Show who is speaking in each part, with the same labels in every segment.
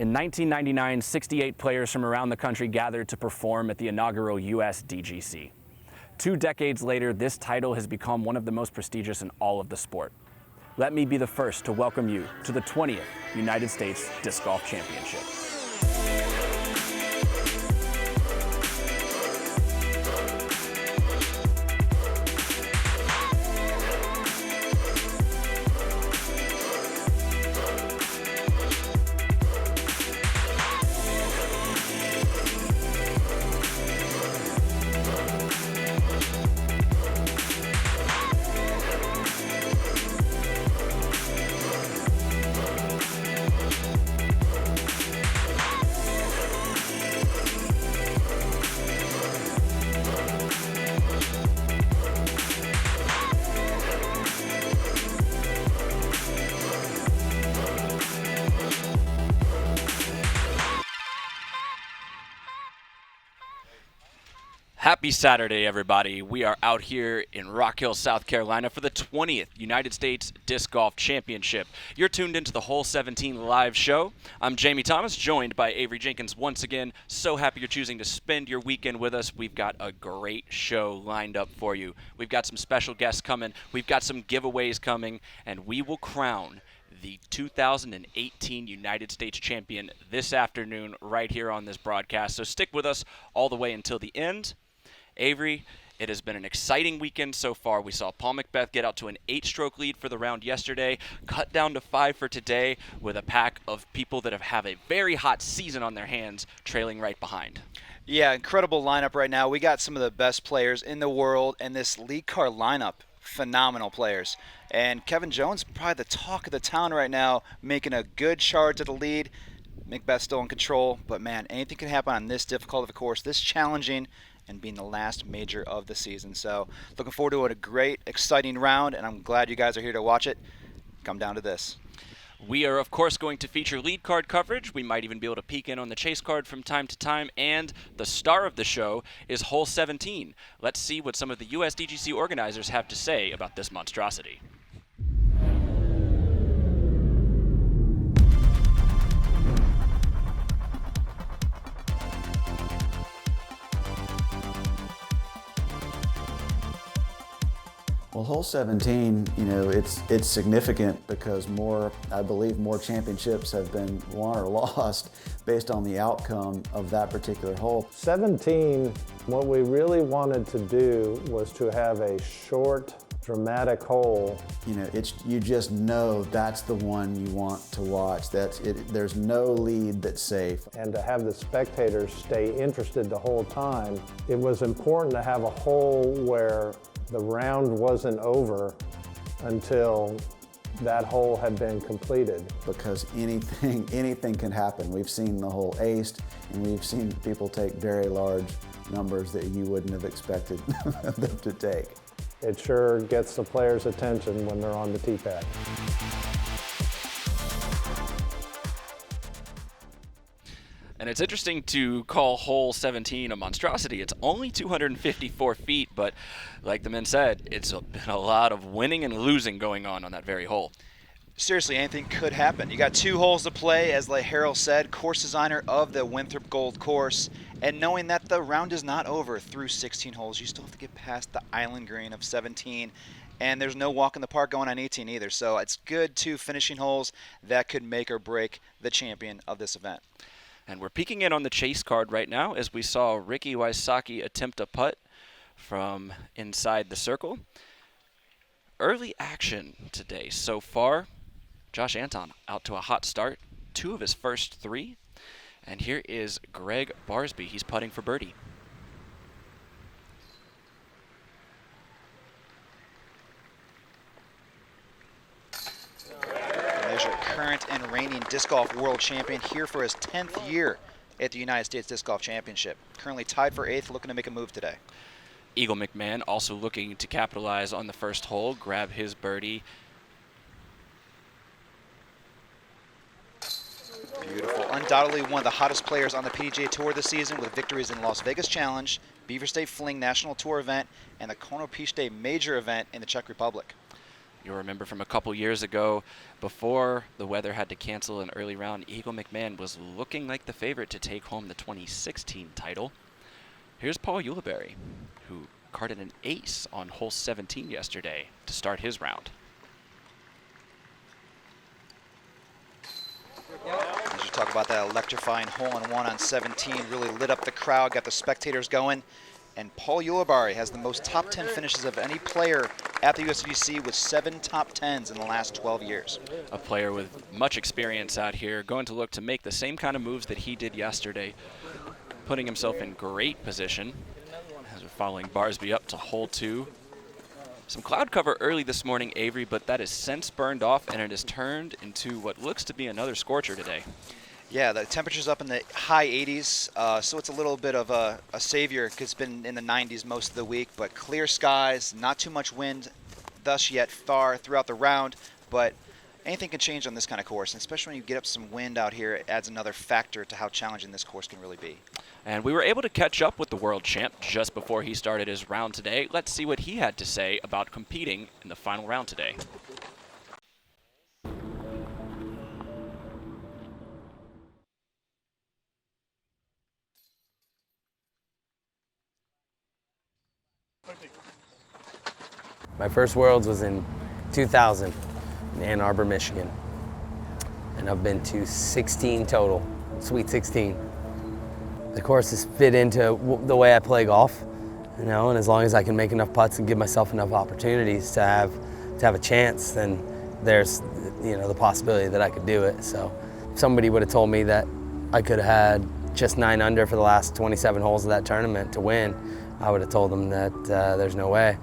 Speaker 1: In 1999, 68 players from around the country gathered to perform at the inaugural USDGC. 2 decades later, this title has become one of the most prestigious in all of the sport. Let me be the first to welcome you to the 20th United States Disc Golf Championship.
Speaker 2: Happy Saturday, everybody. We are out here in Rock Hill, South Carolina for the 20th United States Disc Golf Championship. You're tuned into the Hole 17 live show. I'm Jamie Thomas, joined by Avery Jenkins once again. So happy you're choosing to spend your weekend with us. We've got a great show lined up for you. We've got some special guests coming. We've got some giveaways coming, and we will crown the 2018 United States champion this afternoon right here on this broadcast. So stick with us all the way until the end. Avery, it has been an exciting weekend so far. We saw Paul Macbeth get out to an 8-stroke lead for the round yesterday, cut down to 5 for today, with a pack of people that have a very hot season on their hands trailing right behind.
Speaker 3: Yeah, incredible lineup right now. We got some of the best players in the world, and this lead car lineup, phenomenal players. And Kevin Jones, probably the talk of the town right now, making a good charge at the lead. Macbeth still in control, but man, anything can happen on this difficult of a course, this challenging, and being the last major of the season. So looking forward to a great, exciting round, and I'm glad you guys are here to watch it. Come down to this.
Speaker 2: We are, of course, going to feature lead card coverage. We might even be able to peek in on the chase card from time to time. And the star of the show is Hole 17. Let's see what some of the USDGC organizers have to say about this monstrosity.
Speaker 4: Well, hole 17, it's significant because I believe more championships have been won or lost based on the outcome of that particular hole.
Speaker 5: 17, what we really wanted to do was to have a short, dramatic hole.
Speaker 4: You just know that's the one you want to watch. That's it. There's no lead that's safe.
Speaker 5: And to have the spectators stay interested the whole time, it was important to have a hole where the round wasn't over until that hole had been completed.
Speaker 4: Because anything can happen. We've seen the hole aced, and we've seen people take very large numbers that you wouldn't have expected them to take.
Speaker 5: It sure gets the players' attention when they're on the tee pad.
Speaker 2: And it's interesting to call hole 17 a monstrosity. It's only 254 feet, but like the men said, it's been a lot of winning and losing going on that very hole.
Speaker 3: Seriously, anything could happen. You got 2 holes to play, as like Harold said, course designer of the Winthrop Gold course. And knowing that the round is not over through 16 holes, you still have to get past the island green of 17. And there's no walk in the park going on 18 either. So it's good 2 finishing holes that could make or break the champion of this event.
Speaker 2: And we're peeking in on the chase card right now as we saw Ricky Wysocki attempt a putt from inside the circle. Early action today so far. Josh Anton out to a hot start, 2 of his first 3. And here is Greg Barsby. He's putting for birdie.
Speaker 3: Current and reigning disc golf world champion here for his 10th year at the United States Disc Golf Championship. Currently tied for 8th, looking to make a move today.
Speaker 2: Eagle McMahon also looking to capitalize on the first hole, grab his birdie.
Speaker 3: Beautiful. Undoubtedly one of the hottest players on the PDGA Tour this season, with victories in Las Vegas Challenge, Beaver State Fling National Tour event, and the Konopiste Major event in the Czech Republic.
Speaker 2: You'll remember from a couple years ago, before the weather had to cancel an early round, Eagle McMahon was looking like the favorite to take home the 2016 title. Here's Paul Ulibarri, who carded an ace on hole 17 yesterday to start his round.
Speaker 3: As you talk about that electrifying hole-in-one on 17, really lit up the crowd, got the spectators going. And Paul Ulibarri has the most top 10 finishes of any player at the USDGC with 7 top 10s in the last 12 years.
Speaker 2: A player with much experience out here, going to look to make the same kind of moves that he did yesterday, putting himself in great position as we're following Barsby up to hole 2. Some cloud cover early this morning, Avery, but that has since burned off, and it has turned into what looks to be another scorcher today.
Speaker 3: Yeah, the temperature's up in the high 80s, so it's a little bit of a savior because it's been in the 90s most of the week, but clear skies, not too much wind thus yet far throughout the round, but anything can change on this kind of course, and especially when you get up some wind out here, it adds another factor to how challenging this course can really be.
Speaker 2: And we were able to catch up with the world champ just before he started his round today. Let's see what he had to say about competing in the final round today.
Speaker 6: My first Worlds was in 2000 in Ann Arbor, Michigan. And I've been to 16 total, Sweet 16. The course has fit into the way I play golf, you know, and as long as I can make enough putts and give myself enough opportunities to have a chance, then there's, you know, the possibility that I could do it. So if somebody would have told me that I could have had just 9 under for the last 27 holes of that tournament to win, I would have told them that there's no way.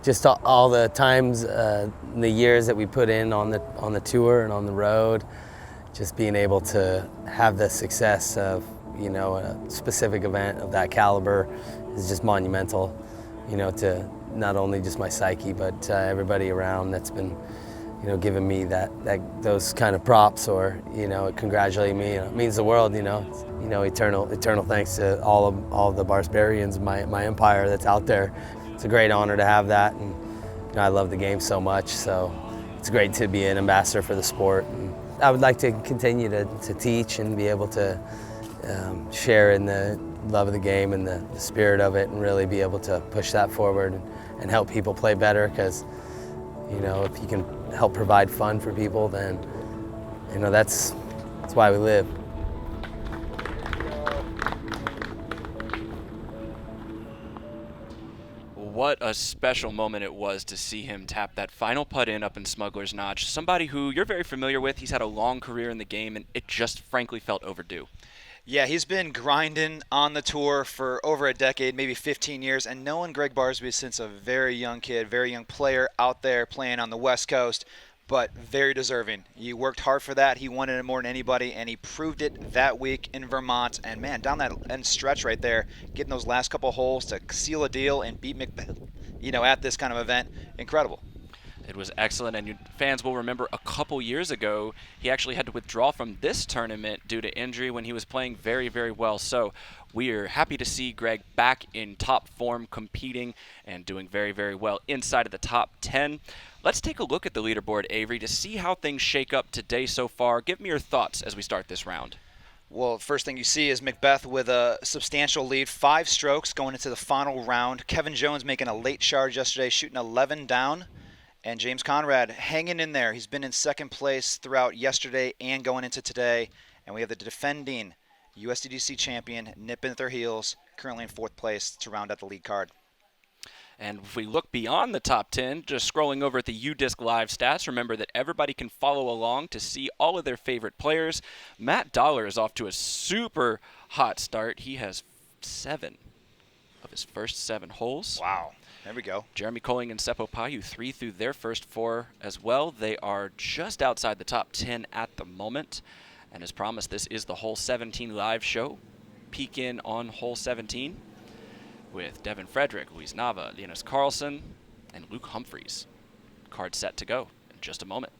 Speaker 6: Just all the times, the years that we put in on the tour and on the road, just being able to have the success of, you know, a specific event of that caliber is just monumental, you know, to not only just my psyche, but everybody around that's been, you know, giving me those kind of props or, you know, congratulating me. You know, it means the world, you know. You know, eternal thanks to all of the Barsbarians, my empire that's out there. It's a great honor to have that, and you know, I love the game so much, so it's great to be an ambassador for the sport. And I would like to continue to teach and be able to share in the love of the game and the spirit of it, and really be able to push that forward and help people play better, because, you know, if you can help provide fun for people, then, you know, that's why we live.
Speaker 2: What a special moment it was to see him tap that final putt in up in Smuggler's Notch. Somebody who you're very familiar with. He's had a long career in the game, and it just frankly felt overdue.
Speaker 3: Yeah, he's been grinding on the tour for over a decade, maybe 15 years, and knowing Greg Barsby since a very young kid, very young player out there playing on the West Coast, but very deserving. He worked hard for that. He wanted it more than anybody, and he proved it that week in Vermont. And, man, down that end stretch right there, getting those last couple holes to seal a deal and beat McBeth, you know, at this kind of event, incredible.
Speaker 2: It was excellent, and fans will remember a couple years ago, he actually had to withdraw from this tournament due to injury when he was playing very, very well. So we're happy to see Greg back in top form, competing and doing very, very well inside of the top 10. Let's take a look at the leaderboard, Avery, to see how things shake up today so far. Give me your thoughts as we start this round.
Speaker 3: Well, first thing you see is McBeth with a substantial lead, 5 strokes going into the final round. Kevin Jones making a late charge yesterday, shooting 11 down. And James Conrad hanging in there. He's been in second place throughout yesterday and going into today. And we have the defending USDGC champion nipping at their heels, currently in 4th place to round out the lead card.
Speaker 2: And if we look beyond the top 10, just scrolling over at the UDisc Live stats, remember that everybody can follow along to see all of their favorite players. Matt Dollar is off to a super hot start. He has 7 of his first 7 holes.
Speaker 3: Wow. There we go.
Speaker 2: Jeremy Colling and Seppo Payu 3 through their first 4 as well. They are just outside the top 10 at the moment. And as promised, this is the Hole 17 live show. Peek in on Hole 17 with Devin Frederick, Luis Nava, Linus Carlson, and Luke Humphreys. Card set to go in just a moment.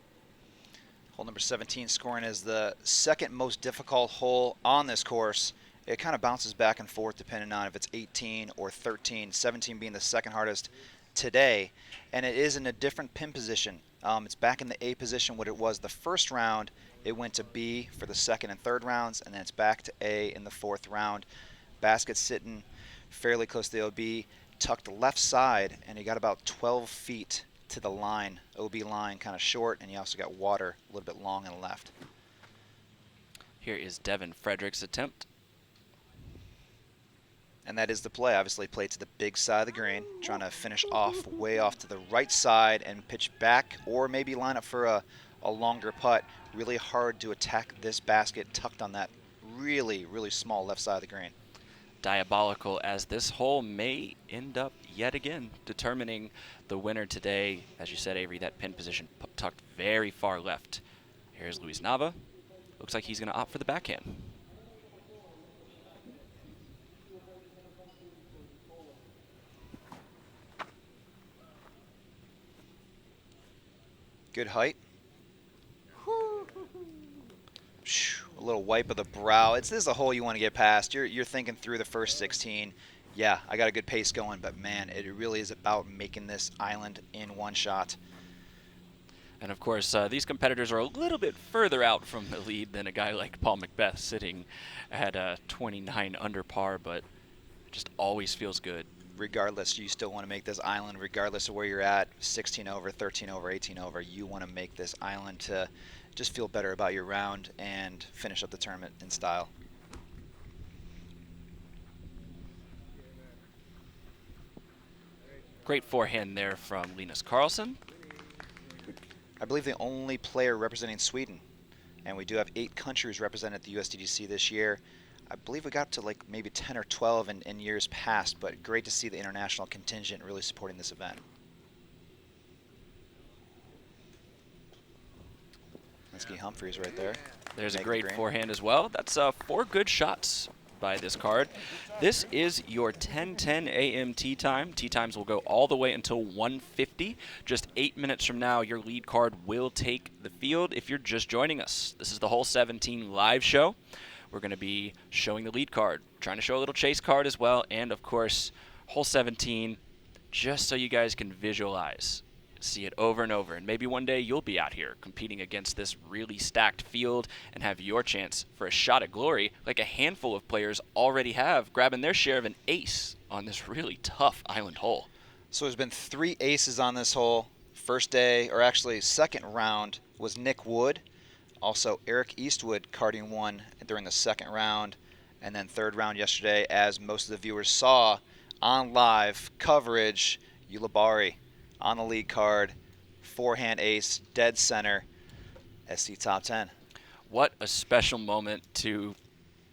Speaker 3: Hole number 17 scoring is the second most difficult hole on this course. It kind of bounces back and forth depending on if it's 18 or 13, 17 being the second hardest. today, and it is in a different pin position. It's back in the A position, what it was the first round. It went to B for the second and third rounds, and then it's back to A in the fourth round. Basket sitting fairly close to the OB, tucked left side, and he got about 12 feet to the line, OB line, kind of short, and you also got water a little bit long and left.
Speaker 2: Here is Devin Frederick's attempt.
Speaker 3: And that is the play. Obviously played to the big side of the green, trying to finish off way off to the right side and pitch back, or maybe line up for a longer putt. Really hard to attack this basket tucked on that really, really small left side of the green.
Speaker 2: Diabolical, as this hole may end up yet again determining the winner today. As you said, Avery, that pin position tucked very far left. Here's Luis Nava. Looks like he's going to opt for the backhand.
Speaker 3: Good height. A little wipe of the brow. This is a hole you want to get past. You're thinking through the first 16. Yeah, I got a good pace going, but man, it really is about making this island in one shot.
Speaker 2: And of course, these competitors are a little bit further out from the lead than a guy like Paul Macbeth sitting at 29 under par, but it just always feels good.
Speaker 3: Regardless, you still want to make this island, regardless of where you're at, 16 over, 13 over, 18 over, you want to make this island to just feel better about your round and finish up the tournament in style.
Speaker 2: Great forehand there from Linus Karlsson.
Speaker 3: I believe the only player representing Sweden, and we do have 8 countries represented at the USDGC this year. I believe we got to like maybe 10 or 12 in years past, but great to see the international contingent really supporting this event. Let's get Humphreys right there.
Speaker 2: There's a
Speaker 3: Make
Speaker 2: great
Speaker 3: the green.
Speaker 2: forehand as well. That's 4 good shots by this card. This is your 10:10 a.m. tee time. Tee times will go all the way until 1:50. Just 8 minutes from now, your lead card will take the field if you're just joining us. This is the Hole 17 live show. We're going to be showing the lead card, trying to show a little chase card as well, and of course, Hole 17, just so you guys can visualize, see it over and over, and maybe one day you'll be out here competing against this really stacked field and have your chance for a shot at glory, like a handful of players already have, grabbing their share of an ace on this really tough island hole.
Speaker 3: So there's been 3 aces on this hole. First day, or actually second round, was Nick Wood. Also, Eric Eastwood carding one during the second round. And then third round yesterday, as most of the viewers saw on live coverage, Ulibarri on the lead card, forehand ace, dead center, SC top 10.
Speaker 2: What a special moment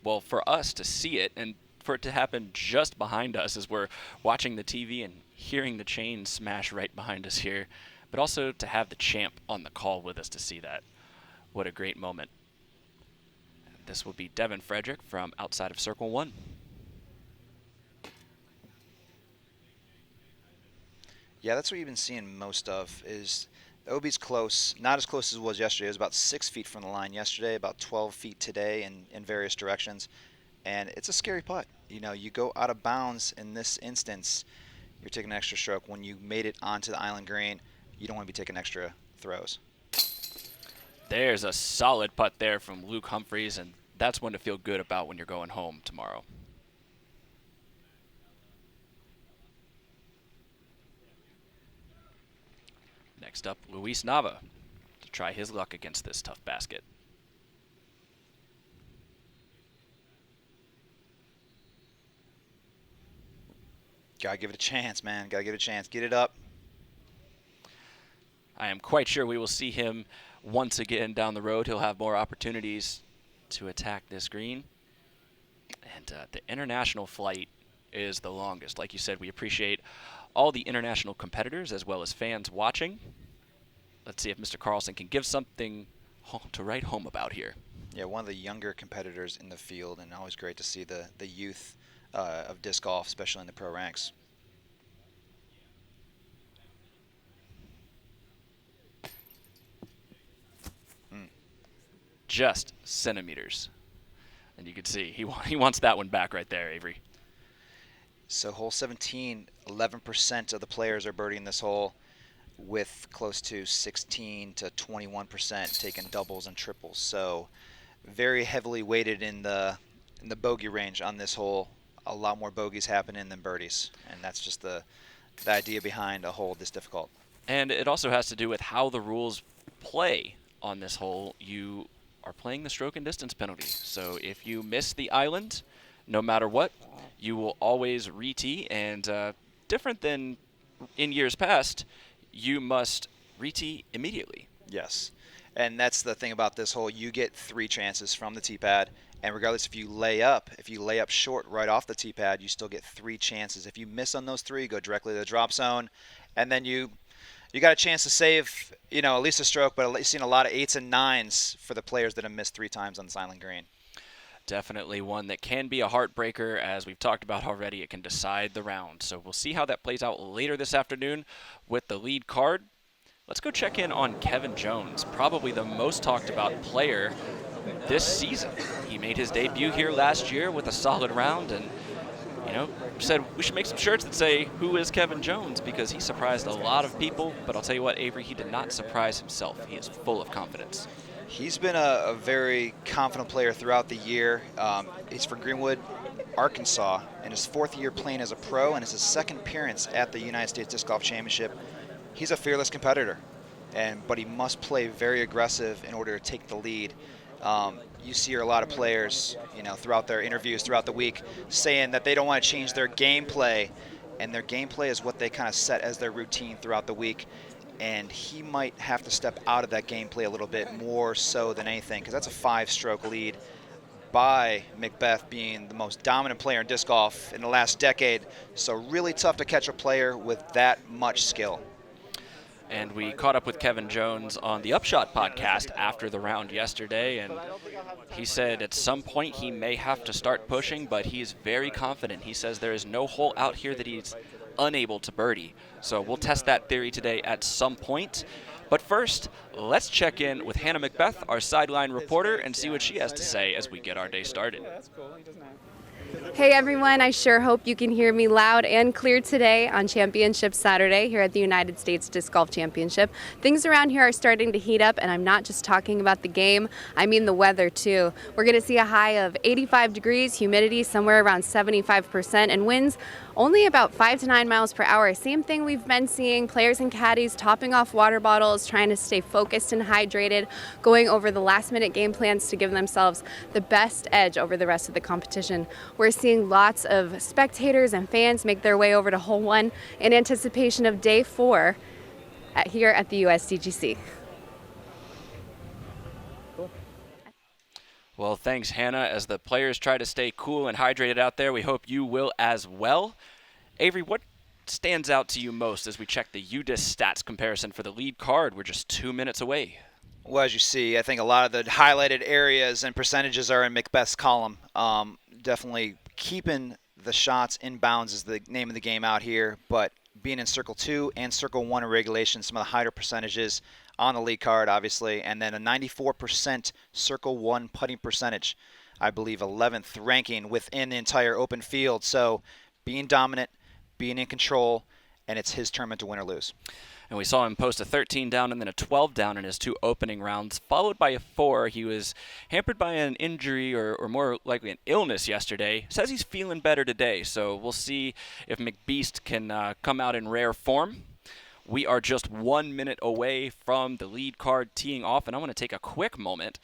Speaker 2: for us to see it and for it to happen just behind us as we're watching the TV and hearing the chain smash right behind us here, but also to have the champ on the call with us to see that. What a great moment. This will be Devin Frederick from outside of Circle 1.
Speaker 3: Yeah, that's what you've been seeing most of is the OB's close, not as close as it was yesterday. It was about 6 feet from the line yesterday, about 12 feet today in various directions. And it's a scary putt. You know, you go out of bounds in this instance, you're taking an extra stroke. When you made it onto the island green, you don't want to be taking extra throws.
Speaker 2: There's a solid putt there from Luke Humphreys, and that's one to feel good about when you're going home tomorrow. Next up, Luis Nava to try his luck against this tough basket.
Speaker 3: Gotta give it a chance, man. Gotta give it a chance. Get it up.
Speaker 2: I am quite sure we will see him once again down the road. He'll have more opportunities to attack this green. And the international flight is the longest. Like you said, we appreciate all the international competitors as well as fans watching. Let's see if Mr. Karlsson can give something to write home about here.
Speaker 3: Yeah, one of the younger competitors in the field, and always great to see the youth of disc golf, especially in the pro ranks.
Speaker 2: Just centimeters. And you can see he wants that one back right there, Avery.
Speaker 3: So hole 17, 11% of the players are birdieing this hole, with close to 16 to 21% taking doubles and triples. So very heavily weighted in the bogey range on this hole. A lot more bogeys happening than birdies, and that's just the idea behind a hole this difficult.
Speaker 2: And it also has to do with how the rules play on this hole. You are playing the stroke and distance penalty. So if you miss the island, no matter what, you will always re-tee, and different than in years past, you must re-tee immediately.
Speaker 3: Yes, and that's the thing about this hole. You get 3 chances from the tee pad, and regardless if you lay up short right off the tee pad, you still get 3 chances. If you miss on those 3, go directly to the drop zone, and then you got a chance to save, at least a stroke, but you've seen a lot of 8s and 9s for the players that have missed 3 times on the silent green.
Speaker 2: Definitely one that can be a heartbreaker. As we've talked about already, it can decide the round. So we'll see how that plays out later this afternoon with the lead card. Let's go check in on Kevin Jones, probably the most talked about player this season. He made his debut here last year with a solid round, and said we should make some shirts that say, "Who is Kevin Jones?" because he surprised a lot of people. But I'll tell you what, Avery, he did not surprise himself. He is full of confidence.
Speaker 3: He's been a very confident player throughout the year. He's for Greenwood, Arkansas, in his 4th year playing as a pro, and it's his 2nd appearance at the United States Disc Golf Championship. He's a fearless competitor, but he must play very aggressive in order to take the lead. You see a lot of players, throughout their interviews throughout the week, saying that they don't want to change their gameplay, and their gameplay is what they kind of set as their routine throughout the week. And he might have to step out of that gameplay a little bit more so than anything, because that's a 5-stroke lead by Macbeth being the most dominant player in disc golf in the last decade. So really tough to catch a player with that much skill.
Speaker 2: And we caught up with Kevin Jones on the Upshot podcast after the round yesterday, and he said at some point he may have to start pushing, but he's very confident. He says there is no hole out here that he's unable to birdie. So we'll test that theory today at some point. But first, let's check in with Hannah Macbeth, our sideline reporter, and see what she has to say as we get our day started.
Speaker 7: Hey everyone, I sure hope you can hear me loud and clear today on Championship Saturday here at the United States Disc Golf Championship. Things around here are starting to heat up, and I'm not just talking about the game, I mean the weather too. We're going to see a high of 85 degrees, humidity somewhere around 75%, and winds only about 5 to 9 miles per hour. Same thing we've been seeing, players and caddies topping off water bottles, trying to stay focused and hydrated, going over the last minute game plans to give themselves the best edge over the rest of the competition. We're seeing lots of spectators and fans make their way over to hole 1 in anticipation of day 4 here at the USDGC.
Speaker 2: Well, thanks, Hannah. As the players try to stay cool and hydrated out there, we hope you will as well. Avery, what stands out to you most as we check the UDisc stats comparison for the lead card? We're just 2 minutes away.
Speaker 3: Well, as you see, I think a lot of the highlighted areas and percentages are in Macbeth's column. Definitely keeping the shots in bounds is the name of the game out here, but being in Circle 2 and Circle 1 in regulation, some of the higher percentages on the lead card, obviously, and then a 94% Circle 1 putting percentage. I believe 11th ranking within the entire open field. So being dominant, being in control, and it's his tournament to win or lose.
Speaker 2: And we saw him post a 13 down and then a 12 down in his 2 opening rounds, followed by a 4. He was hampered by an injury or more likely an illness yesterday. Says he's feeling better today, so we'll see if McBeast can come out in rare form. We are just 1 minute away from the lead card teeing off, and I want to take a quick moment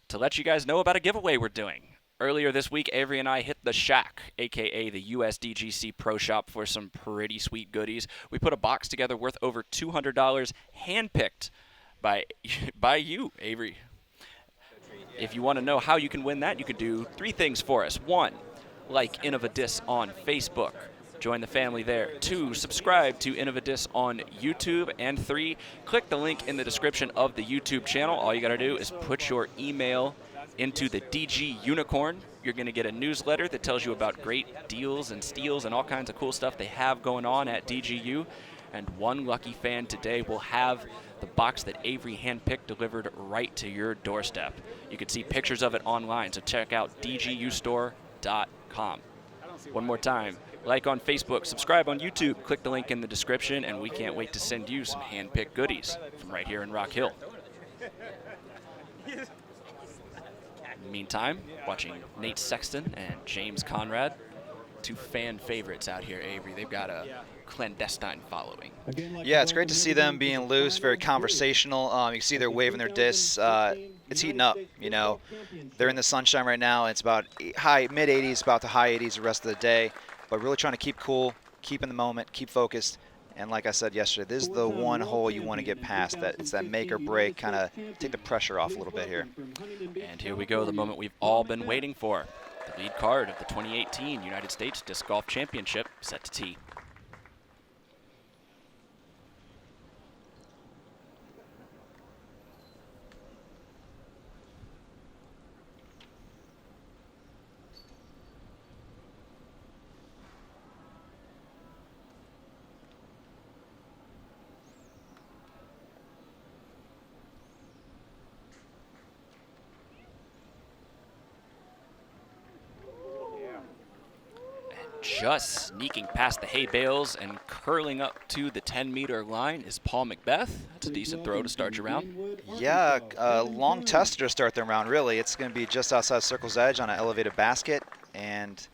Speaker 2: to let you guys know about a giveaway we're doing. Earlier this week, Avery and I hit the Shack, a.k.a. the USDGC Pro Shop, for some pretty sweet goodies. We put a box together worth over $200, handpicked by you, Avery. If you want to know how you can win that, you can do 3 things for us. 1, like Innovadis on Facebook. Join the family there. 2, subscribe to Innovadis on YouTube. And 3, click the link in the description of the YouTube channel. All you got to do is put your email into the DG Unicorn. You're going to get a newsletter that tells you about great deals and steals and all kinds of cool stuff they have going on at DGU. And one lucky fan today will have the box that Avery handpicked delivered right to your doorstep. You can see pictures of it online, so check out dgustore.com. One more time, like on Facebook, subscribe on YouTube, click the link in the description, and we can't wait to send you some hand-picked goodies from right here in Rock Hill. In the meantime, watching Nate Sexton and James Conrad, two fan favorites out here, Avery. They've got a clandestine following.
Speaker 3: Yeah, it's great to see them being loose, very conversational. You can see they're waving their discs. It's heating up, you know. They're in the sunshine right now. It's about mid-80s, about to high 80s the rest of the day. But really trying to keep cool, keep in the moment, keep focused. And like I said yesterday, this is the one hole you want to get past. It's that make or break, kind of take the pressure off a little bit here.
Speaker 2: And here we go, the moment we've all been waiting for. The lead card of the 2018 United States Disc Golf Championship set to tee. Just sneaking past the hay bales and curling up to the 10-meter line is Paul McBeth. That's a decent throw to start your round.
Speaker 3: Yeah, a long tester to start the round, really. It's going to be just outside circle's edge on an elevated basket, and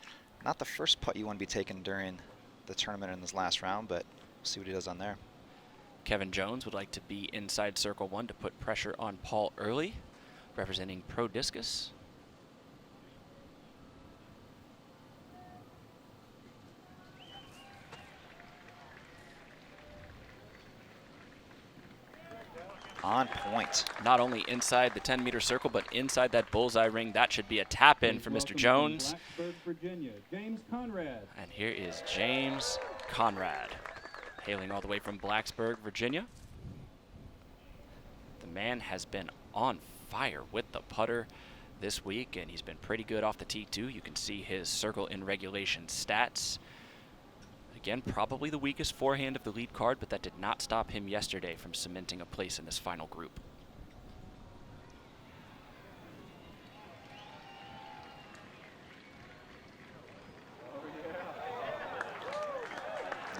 Speaker 3: not the first putt you want to be taking during the tournament in this last round, but we'll see what he does on there.
Speaker 2: Kevin Jones would like to be inside circle one to put pressure on Paul early, representing Pro Discus.
Speaker 3: On point.
Speaker 2: Not only inside the 10-meter circle, but inside that bullseye ring. That should be a tap-in for Mr. Jones.
Speaker 8: James Conrad.
Speaker 2: And here is James Conrad, hailing all the way from Blacksburg, Virginia. The man has been on fire with the putter this week, and he's been pretty good off the tee, too. You can see his circle in regulation stats. Again, probably the weakest forehand of the lead card, but that did not stop him yesterday from cementing a place in this final group.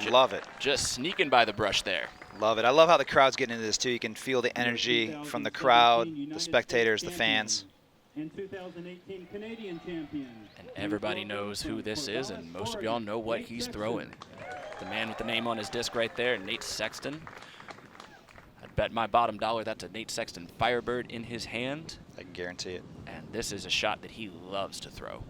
Speaker 3: Love it.
Speaker 2: Just sneaking by the brush there.
Speaker 3: Love it. I love how the crowd's getting into this, too. You can feel the energy from the crowd, the spectators, the fans.
Speaker 8: And 2018 Canadian champion.
Speaker 2: And everybody knows who this is, and most of y'all know what he's throwing. The man with the name on his disc right there, Nate Sexton. I'd bet my bottom dollar that's a Nate Sexton Firebird in his hand.
Speaker 3: I can guarantee it.
Speaker 2: And this is a shot that he loves to throw.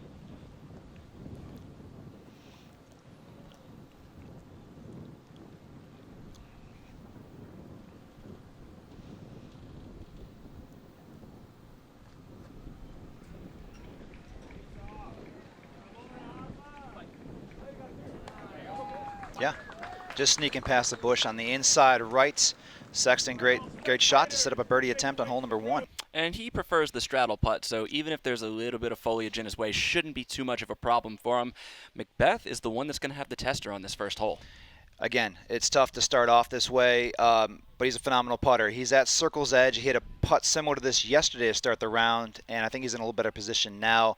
Speaker 3: Yeah, just sneaking past the bush on the inside right. Sexton, great shot to set up a birdie attempt on hole number one.
Speaker 2: And he prefers the straddle putt, so even if there's a little bit of foliage in his way, shouldn't be too much of a problem for him. McBeth is the one that's going to have the tester on this first hole.
Speaker 3: Again, it's tough to start off this way, but he's a phenomenal putter. He's at circle's edge. He hit a putt similar to this yesterday to start the round, and I think he's in a little better position now.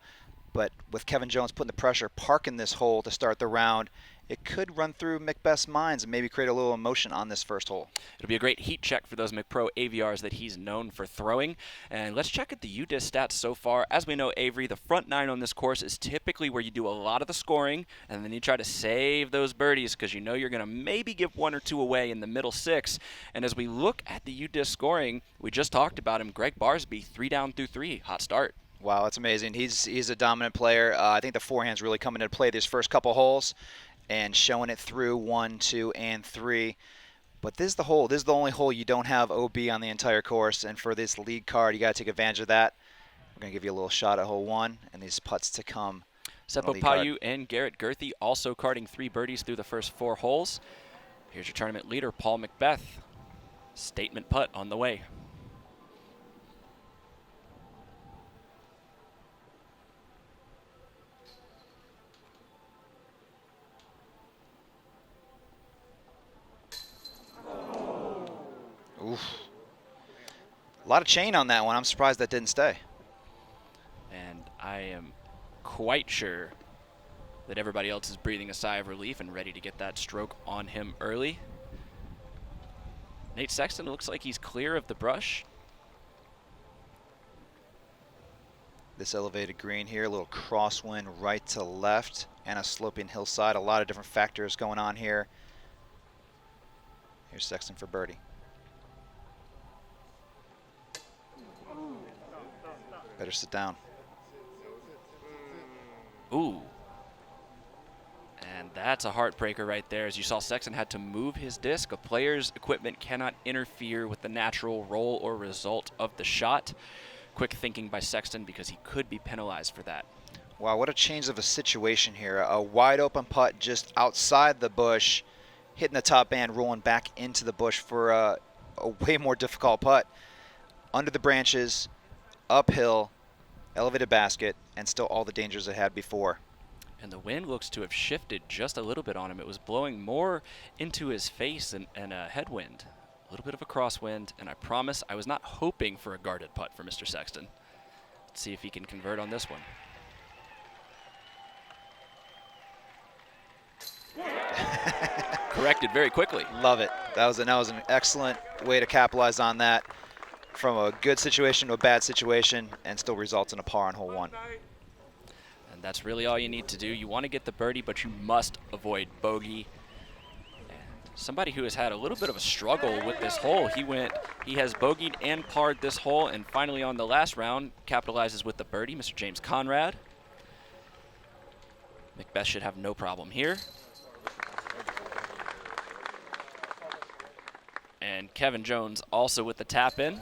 Speaker 3: But with Kevin Jones putting the pressure, parking this hole to start the round, it could run through McBeth's minds and maybe create a little emotion on this first hole.
Speaker 2: It'll be a great heat check for those McPro AVRs that he's known for throwing. And let's check at the UDisc stats so far. As we know, Avery, the front nine on this course is typically where you do a lot of the scoring, and then you try to save those birdies because you know you're going to maybe give one or two away in the middle six. And as we look at the UDisc scoring, we just talked about him, Greg Barsby, 3 down through 3. Hot start.
Speaker 3: Wow, that's amazing. He's a dominant player. I think the forehand's really coming into play these first couple holes and showing it through 1, 2, and 3. But this is the hole. This is the only hole you don't have OB on the entire course. And for this lead card, you got to take advantage of that. We're going to give you a little shot at hole 1 and these putts to come.
Speaker 2: Seppo Payu and Garrett Gerthy also carding 3 birdies through the first 4 holes. Here's your tournament leader, Paul McBeth. Statement putt on the way.
Speaker 3: Oof. A lot of chain on that one. I'm surprised that didn't stay.
Speaker 2: And I am quite sure that everybody else is breathing a sigh of relief and ready to get that stroke on him early. Nate Sexton looks like he's clear of the brush.
Speaker 3: This elevated green here, a little crosswind right to left and a sloping hillside. A lot of different factors going on here. Here's Sexton for birdie. Better sit down.
Speaker 2: Ooh. And that's a heartbreaker right there. As you saw, Sexton had to move his disc. A player's equipment cannot interfere with the natural roll or result of the shot. Quick thinking by Sexton because he could be penalized for that.
Speaker 3: Wow, what a change of a situation here. A wide open putt just outside the bush, hitting the top band, rolling back into the bush for a way more difficult putt. Under the branches, uphill, elevated basket, and still all the dangers it had before.
Speaker 2: And the wind looks to have shifted just a little bit on him. It was blowing more into his face and a headwind. A little bit of a crosswind, and I promise I was not hoping for a guarded putt for Mr. Sexton. Let's see if he can convert on this one. Corrected very quickly.
Speaker 3: Love it. That was an excellent way to capitalize on that. From a good situation to a bad situation, and still results in a par on hole 1.
Speaker 2: And that's really all you need to do. You want to get the birdie, but you must avoid bogey. Somebody who has had a little bit of a struggle with this hole. He has bogeyed and parred this hole, and finally on the last round capitalizes with the birdie, Mr. James Conrad. Macbeth should have no problem here. And Kevin Jones also with the tap in.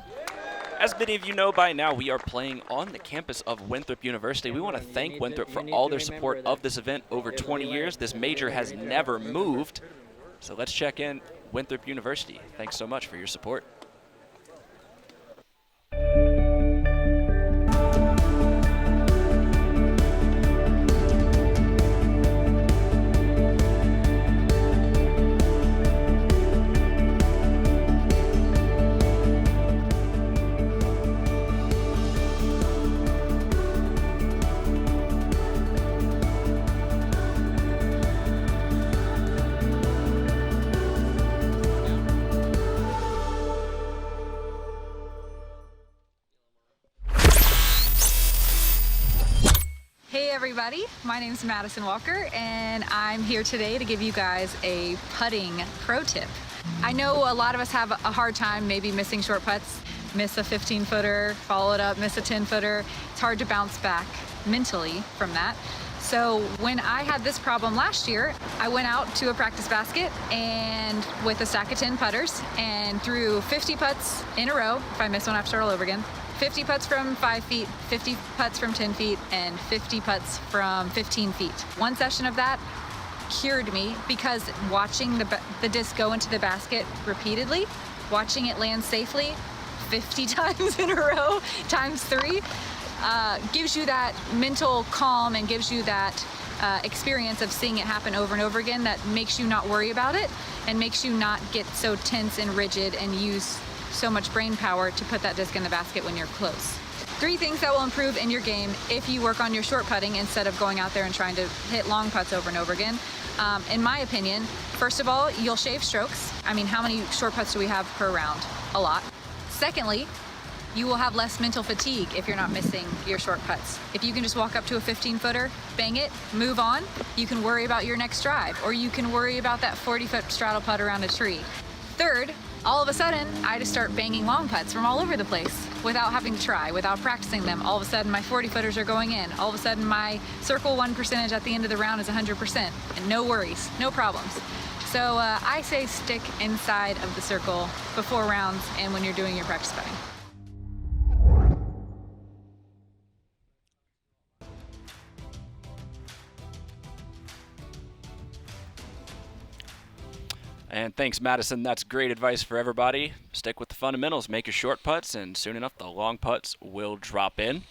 Speaker 2: As many of you know by now, we are playing on the campus of Winthrop University. We want to thank Winthrop for all their support of this event over 20 years. This major has never moved. So let's check in Winthrop University. Thanks so much for your support.
Speaker 9: Everybody, my name is Madison Walker and I'm here today to give you guys a putting pro tip. I know a lot of us have a hard time maybe missing short putts, miss a 15-footer, follow it up, miss a 10-footer. It's hard to bounce back mentally from that. So when I had this problem last year, I went out to a practice basket and with a stack of 10 putters and threw 50 putts in a row. If I miss one, I have to start all over again. 50 putts from 5 feet, 50 putts from 10 feet, and 50 putts from 15 feet. One session of that cured me because watching the disc go into the basket repeatedly, watching it land safely 50 times in a row, times 3, gives you that mental calm and gives you that experience of seeing it happen over and over again that makes you not worry about it and makes you not get so tense and rigid and use so much brain power to put that disc in the basket when you're close. 3 things that will improve in your game if you work on your short putting instead of going out there and trying to hit long putts over and over again. In my opinion, first of all, you'll shave strokes. I mean, how many short putts do we have per round? A lot. Secondly, you will have less mental fatigue if you're not missing your short putts. If you can just walk up to a 15-footer, bang it, move on, you can worry about your next drive, or you can worry about that 40-foot straddle putt around a tree. Third, all of a sudden, I just start banging long putts from all over the place without having to try, without practicing them. All of a sudden, my 40-footers are going in. All of a sudden, my circle 1 percentage at the end of the round is 100%, and no worries, no problems. So I say stick inside of the circle before rounds and when you're doing your practice putting.
Speaker 2: And thanks, Madison. That's great advice for everybody. Stick with the fundamentals. Make your short putts, and soon enough, the long putts will drop in.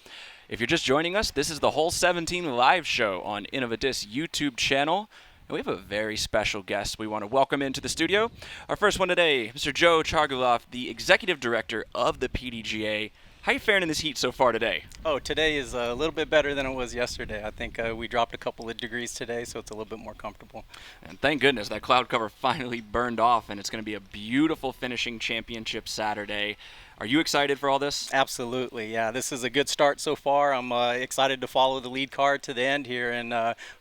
Speaker 2: If you're just joining us, this is the Hole 17 live show on Innovadis YouTube channel. And we have a very special guest we want to welcome into the studio. Our first one today, Mr. Joe Charguloff, the Executive Director of the PDGA. How you faring in this heat so far today?
Speaker 10: Oh, today is a little bit better than it was yesterday. I think we dropped a couple of degrees today, so it's a little bit more comfortable.
Speaker 2: And thank goodness that cloud cover finally burned off, and it's going to be a beautiful finishing championship Saturday. Are you excited for all this?
Speaker 10: Absolutely, yeah. This is a good start so far. I'm excited to follow the lead car to the end here, and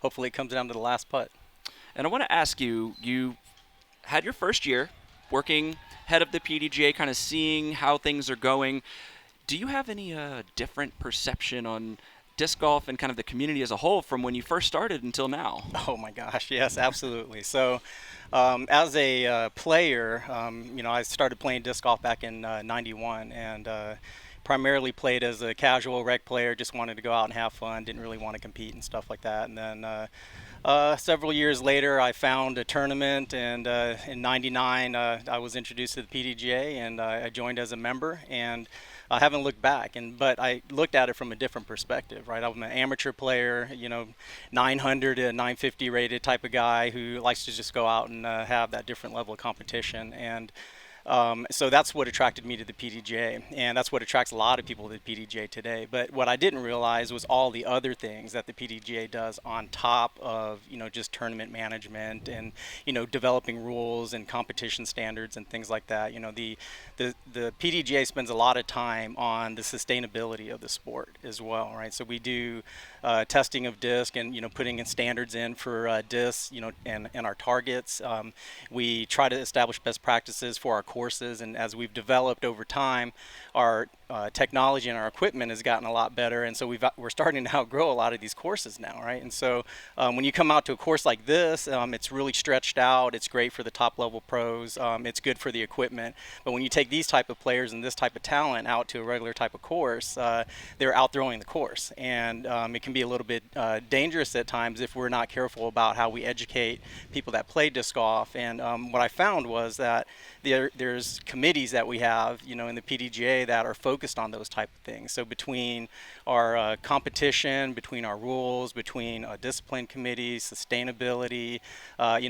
Speaker 10: hopefully it comes down to the last putt.
Speaker 2: And I want to ask you, you had your first year working head of the PDGA, kind of seeing how things are going. Do you have any different perception on disc golf and kind of the community as a whole from when you first started until now?
Speaker 10: Oh my gosh, yes, absolutely. So as a player, I started playing disc golf back in '91 and primarily played as a casual rec player, just wanted to go out and have fun, didn't really want to compete and stuff like that. And then several years later, I found a tournament, and in '99, I was introduced to the PDGA, and I joined as a member, and I haven't looked back. But I looked at it from a different perspective, right? I'm an amateur player, 900 to 950 rated type of guy who likes to just go out and have that different level of competition. And so that's what attracted me to the PDGA, and that's what attracts a lot of people to the PDGA today. But what I didn't realize was all the other things that the PDGA does on top of, just tournament management and, developing rules and competition standards and things like that. The PDGA spends a lot of time on the sustainability of the sport as well, right? So we do testing of disc and, putting in standards in for discs, and our targets. We try to establish best practices for our courses, and as we've developed over time, our technology and our equipment has gotten a lot better, and so we're starting to outgrow a lot of these courses now, right? And so when you come out to a course like this, it's really stretched out. It's great for the top level pros. It's good for the equipment. But when you take these type of players and this type of talent out to a regular type of course, they're outthrowing the course, and it can be a little bit dangerous at times if we're not careful about how we educate people that play disc golf. And what I found was that there's committees that we have, in the PDGA that are focused on those type of things. So between our competition, between our rules, between discipline committees, sustainability,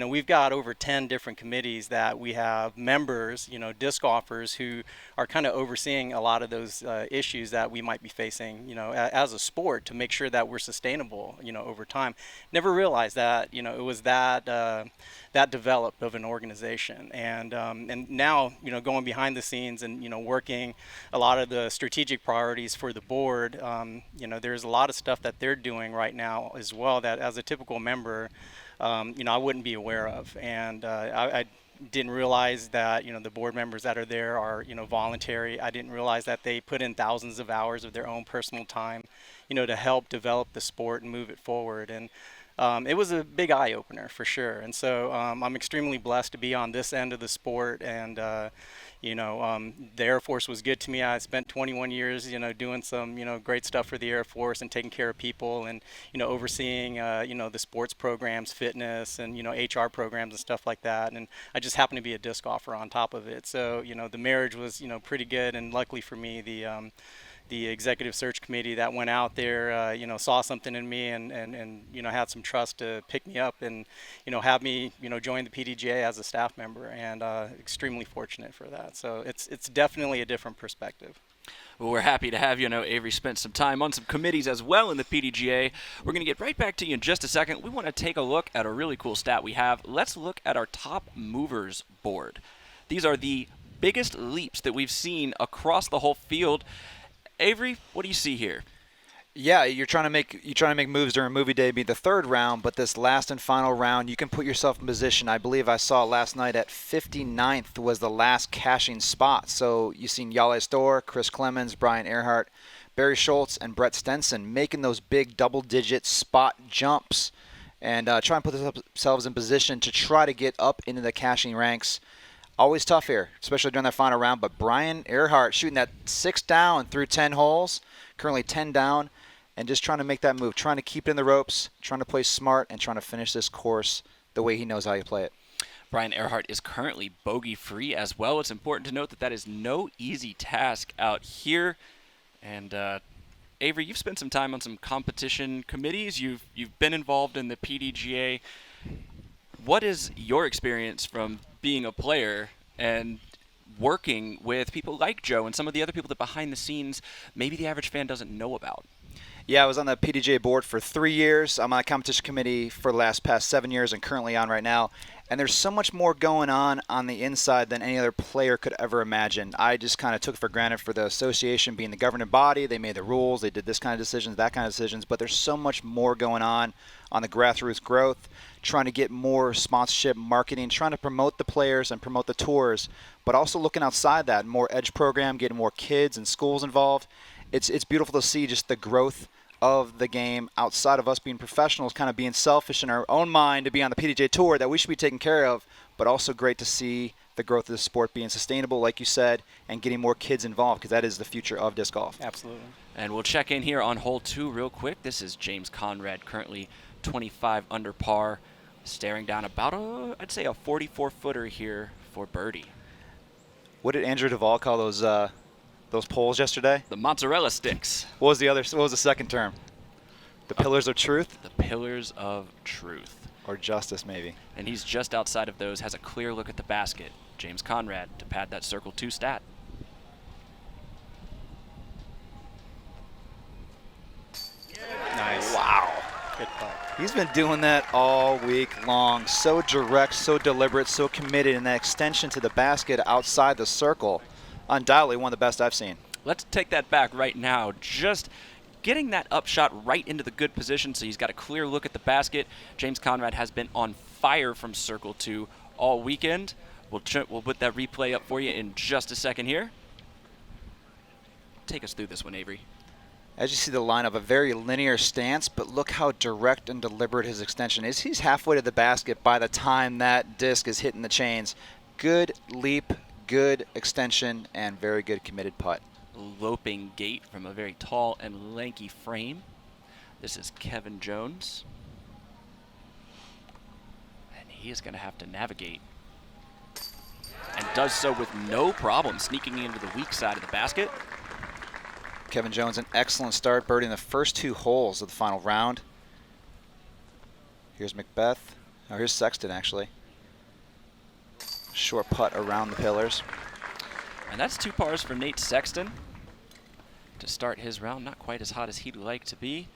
Speaker 10: we've got over 10 different committees that we have members, disc golfers who are kind of overseeing a lot of those issues that we might be facing, as a sport, to make sure that we're sustainable, over time. Never realized that, it was that developed of an organization. And now, going behind the scenes and, working a lot of the strategic priorities for the board, there's a lot of stuff that they're doing right now as well that as a typical member, I wouldn't be aware of. And I didn't realize that, the board members that are there are, voluntary. I didn't realize that they put in thousands of hours of their own personal time, to help develop the sport and move it forward. And it was a big eye-opener for sure. And so I'm extremely blessed to be on this end of the sport. And, the Air Force was good to me. I spent 21 years, doing some, great stuff for the Air Force and taking care of people and, overseeing, the sports programs, fitness and, HR programs and stuff like that. And I just happened to be a disc golfer on top of it. So, the marriage was, pretty good. And luckily for me, the executive search committee that went out there, saw something in me and had some trust to pick me up and, have me, join the PDGA as a staff member, and extremely fortunate for that. So it's definitely a different perspective.
Speaker 2: Well, we're happy to have you. I know Avery spent some time on some committees as well in the PDGA. We're going to get right back to you in just a second. We want to take a look at a really cool stat we have. Let's look at our top movers board. These are the biggest leaps that we've seen across the whole field. Avery, what do you see here?
Speaker 3: Yeah, you're trying to make moves during movie day, be the third round, but this last and final round, you can put yourself in position. I believe I saw last night at 59th was the last cashing spot. So you've seen Yale Storr, Chris Clemens, Brian Earhart, Barry Schultz, and Brett Stenson making those big double-digit spot jumps and try and put themselves in position to try to get up into the cashing ranks. Always tough here, especially during that final round. But Brian Earhart shooting that 6 down through 10 holes, currently 10 down, and just trying to make that move, trying to keep it in the ropes, trying to play smart, and trying to finish this course the way he knows how you play it.
Speaker 2: Brian Earhart is currently bogey-free as well. It's important to note that that is no easy task out here. And Avery, you've spent some time on some competition committees. You've been involved in the PDGA. What is your experience from being a player and working with people like Joe and some of the other people that behind the scenes maybe the average fan doesn't know about?
Speaker 3: Yeah, I was on the PDGA board for 3 years. I'm on the competition committee for the past 7 years and currently on right now. And there's so much more going on the inside than any other player could ever imagine. I just kind of took for granted for the association being the governing body. They made the rules. They did this kind of decisions, that kind of decisions. But there's so much more going on the grassroots growth, trying to get more sponsorship, marketing, trying to promote the players and promote the tours, but also looking outside that, more edge program, getting more kids and schools involved. It's beautiful to see just the growth of the game outside of us being professionals, kind of being selfish in our own mind to be on the PDGA Tour that we should be taken care of, but also great to see the growth of the sport being sustainable, like you said, and getting more kids involved, because that is the future of disc golf.
Speaker 10: Absolutely.
Speaker 2: And we'll check in here on hole 2 real quick. This is James Conrad, currently 25 under par, staring down about I'd say a 44-footer here for birdie.
Speaker 3: What did Andrew Duvall call those poles yesterday?
Speaker 2: The mozzarella sticks.
Speaker 3: What was the second term? The pillars of truth?
Speaker 2: The pillars of truth.
Speaker 3: Or justice, maybe.
Speaker 2: And he's just outside of those, has a clear look at the basket. James Conrad to pad that circle 2 stat.
Speaker 10: Nice.
Speaker 3: Wow.
Speaker 10: Good putt.
Speaker 3: He's been doing that all week long. So direct, so deliberate, so committed, and that extension to the basket outside the circle. Undoubtedly one of the best I've seen.
Speaker 2: Let's take that back right now. Just getting that upshot right into the good position so he's got a clear look at the basket. James Conrad has been on fire from circle 2 all weekend. We'll put that replay up for you in just a second here. Take us through this one, Avery.
Speaker 3: As you see the lineup, a very linear stance, but look how direct and deliberate his extension is. He's halfway to the basket by the time that disc is hitting the chains. Good leap, good extension, and very good committed putt.
Speaker 2: Loping gait from a very tall and lanky frame. This is Kevin Jones. And he is going to have to navigate. And does so with no problem, sneaking into the weak side of the basket.
Speaker 3: Kevin Jones, an excellent start, birding the first 2 holes of the final round. Here's Macbeth. Oh, here's Sexton, actually. Short putt around the pillars.
Speaker 2: And that's 2 pars for Nate Sexton to start his round. Not quite as hot as he'd like to be.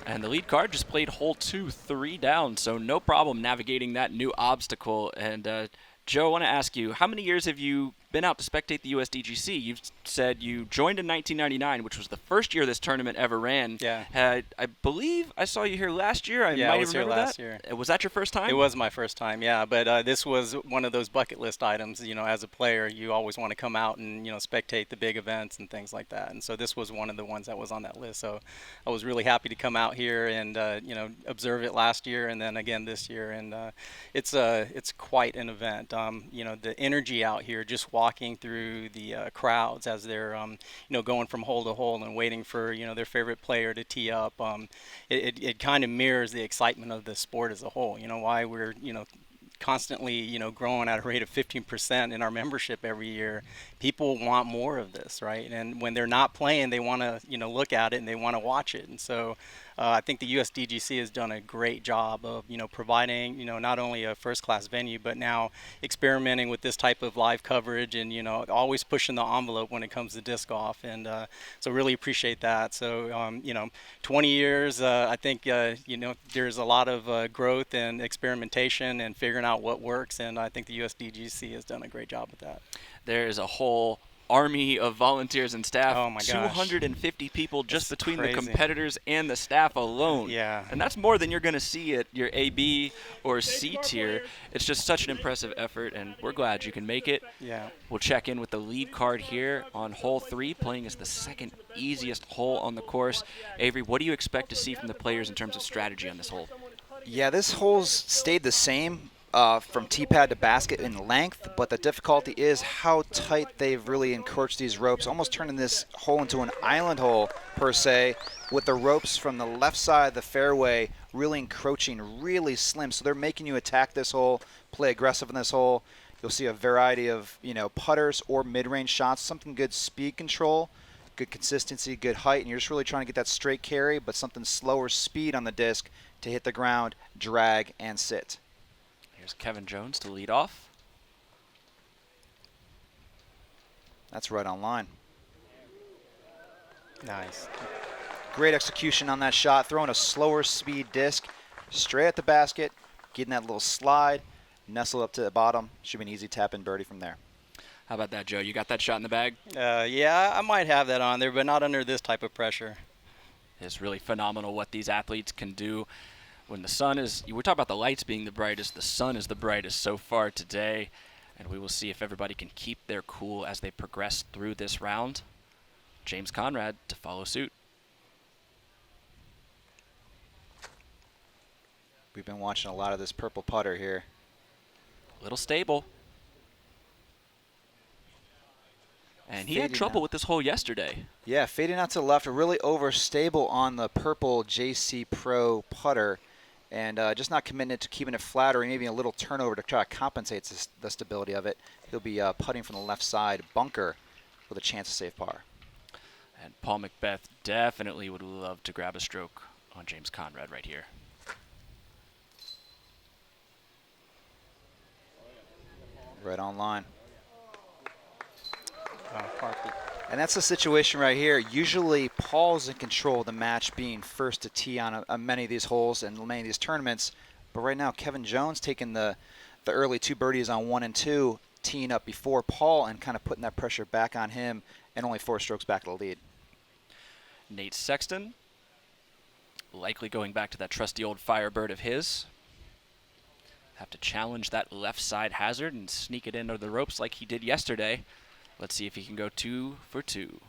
Speaker 2: And the lead card just played hole 2, 3 down, so no problem navigating that new obstacle. And Joe, I want to ask you, how many years have you been out to spectate the USDGC? You've said you joined in 1999, which was the first year this tournament ever ran.
Speaker 10: Yeah.
Speaker 2: I believe I saw you here last year.
Speaker 10: Yeah, I was here last year.
Speaker 2: Was that your first time?
Speaker 10: It was my first time, yeah. But this was one of those bucket list items. You know, as a player, you always want to come out and, you know, spectate the big events and things like that. And so this was one of the ones that was on that list. So I was really happy to come out here and, you know, observe it last year and then again this year. And it's quite an event. You know, the energy out here, just walking through the crowds as they're, you know, going from hole to hole and waiting for, you know, their favorite player to tee up. It kind of mirrors the excitement of the sport as a whole. You know, why we're, you know, constantly, you know, growing at a rate of 15% in our membership every year. People want more of this, right? And when they're not playing, they want to, you know, look at it and they want to watch it. And so I think the USDGC has done a great job of, you know, providing, you know, not only a first-class venue, but now experimenting with this type of live coverage and, you know, always pushing the envelope when it comes to disc golf. And so really appreciate that. So, you know, 20 years, I think, you know, there's a lot of growth and experimentation and figuring out what works. And I think the USDGC has done a great job with that.
Speaker 2: There is a whole army of volunteers and staff.
Speaker 10: Oh my gosh.
Speaker 2: 250 people just
Speaker 10: That's
Speaker 2: between
Speaker 10: crazy.
Speaker 2: the competitors and the staff alone.
Speaker 10: Yeah.
Speaker 2: And that's more than you're going to see at your AB or C tier. It's just such an impressive effort, and we're glad you can make it.
Speaker 10: Yeah.
Speaker 2: We'll check in with the lead card here on hole 3, playing as the second easiest hole on the course. Avery, what do you expect to see from the players in terms of strategy on this hole?
Speaker 3: Yeah, this hole's stayed the same from tee pad to basket in length, but the difficulty is how tight they've really encroached these ropes, almost turning this hole into an island hole per se, with the ropes from the left side of the fairway really encroaching really slim. So they're making you attack this hole, play aggressive in this hole. You'll see a variety of, you know, putters or mid-range shots, something good speed control, good consistency, good height, and you're just really trying to get that straight carry, but something slower speed on the disc to hit the ground, drag, and sit.
Speaker 2: Here's Kevin Jones to lead off.
Speaker 3: That's right on line.
Speaker 10: Nice.
Speaker 3: Great execution on that shot, throwing a slower speed disc straight at the basket, getting that little slide, nestle up to the bottom. Should be an easy tap-in birdie from there.
Speaker 2: How about that, Joe? You got that shot in the bag?
Speaker 10: Yeah, I might have that on there, but not under this type of pressure.
Speaker 2: It's really phenomenal what these athletes can do when the sun is, we talk about the lights being the brightest, the sun is the brightest so far today, and we will see if everybody can keep their cool as they progress through this round. James Conrad to follow suit.
Speaker 3: We've been watching a lot of this purple putter here.
Speaker 2: A little stable. And he had trouble with this hole yesterday.
Speaker 3: Yeah, fading out to the left, really overstable on the purple JC Pro putter, and just not committed to keeping it flat or maybe a little turnover to try to compensate the stability of it. He'll be putting from the left side bunker with a chance to save par.
Speaker 2: And Paul Macbeth definitely would love to grab a stroke on James Conrad right here.
Speaker 3: Right on line.
Speaker 10: Parked it.
Speaker 3: And that's the situation right here. Usually Paul's in control of the match, being first to tee on many of these holes and many of these tournaments. But right now, Kevin Jones taking the early 2 birdies on 1 and 2, teeing up before Paul and kind of putting that pressure back on him, and only 4 strokes back of the lead.
Speaker 2: Nate Sexton, likely going back to that trusty old Firebird of his. Have to challenge that left side hazard and sneak it into the ropes like he did yesterday. Let's see if he can go 2 for 2.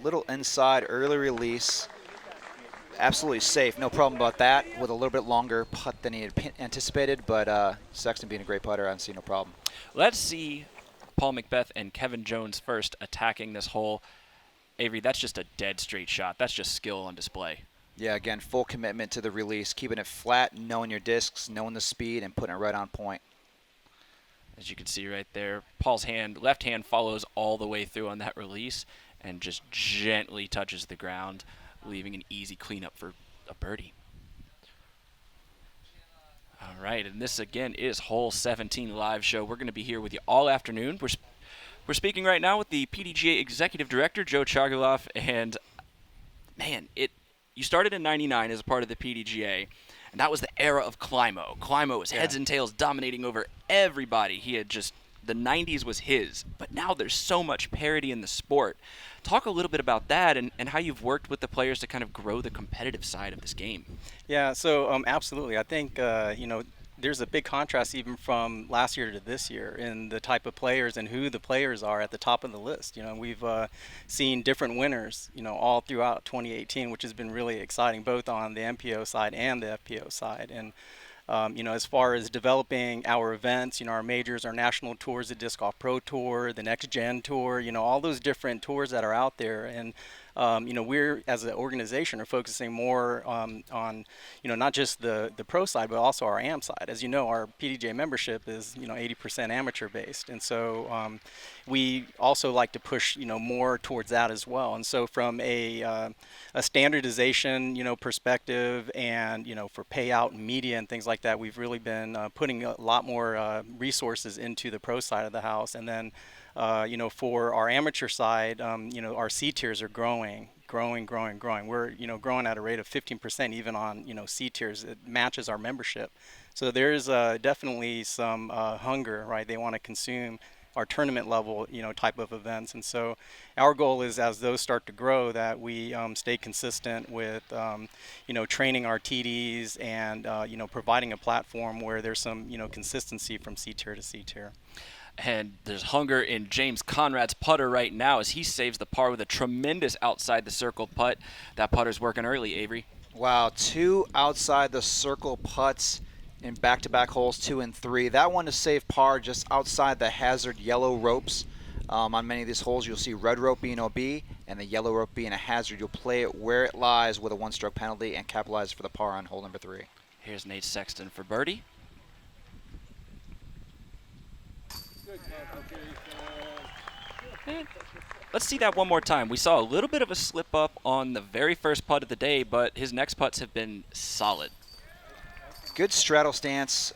Speaker 3: Little inside early release. Absolutely safe, no problem about that. With a little bit longer putt than he had anticipated, but Sexton being a great putter, I see no problem.
Speaker 2: Let's see Paul Macbeth and Kevin Jones first attacking this hole. Avery, that's just a dead straight shot. That's just skill on display.
Speaker 3: Yeah, again, full commitment to the release, keeping it flat, knowing your discs, knowing the speed, and putting it right on point.
Speaker 2: As you can see right there, Paul's left hand follows all the way through on that release and just gently touches the ground, leaving an easy cleanup for a birdie. All right, and this again is Hole 17 live show. We're going to be here with you all afternoon. We're speaking right now with the PDGA Executive Director, Joe Chagaloff, and man, you started in '99 as a part of the PDGA, and that was the era of Climo. Climo was heads and tails dominating over everybody. He had the 90s was his, but now there's so much parity in the sport. Talk a little bit about that and how you've worked with the players to kind of grow the competitive side of this game.
Speaker 10: Yeah, so absolutely. I think, there's a big contrast even from last year to this year in the type of players and who the players are at the top of the list. We've seen different winners, all throughout 2018, which has been really exciting, both on the MPO side and the FPO side. And as far as developing our events, our majors, our national tours, the Disc Golf Pro Tour, the Next Gen Tour, all those different tours that are out there. And we're, as an organization, are focusing more on, not just the pro side, but also our AM side. As you know, our PDGA membership is, 80% amateur based. And so we also like to push, more towards that as well. And so from a standardization, perspective and, for payout and media and things like that, we've really been putting a lot more resources into the pro side of the house. And then for our amateur side, our C tiers are growing. We're, growing at a rate of 15% even on, C tiers. It matches our membership. So there's definitely some hunger, right? They want to consume our tournament level, type of events. And so our goal is, as those start to grow, that we stay consistent with, training our TDs and, providing a platform where there's some, consistency from C tier to C tier.
Speaker 2: And there's hunger in James Conrad's putter right now as he saves the par with a tremendous outside the circle putt. That putter's working early, Avery.
Speaker 3: Wow, 2 outside the circle putts in back-to-back holes 2 and 3. That one to save par just outside the hazard yellow ropes. On many of these holes, you'll see red rope being OB and the yellow rope being a hazard. You'll play it where it lies with a 1-stroke penalty and capitalize for the par on hole number 3.
Speaker 2: Here's Nate Sexton for birdie. Let's see that one more time. We saw a little bit of a slip up on the very first putt of the day, but his next putts have been solid.
Speaker 3: Good straddle stance,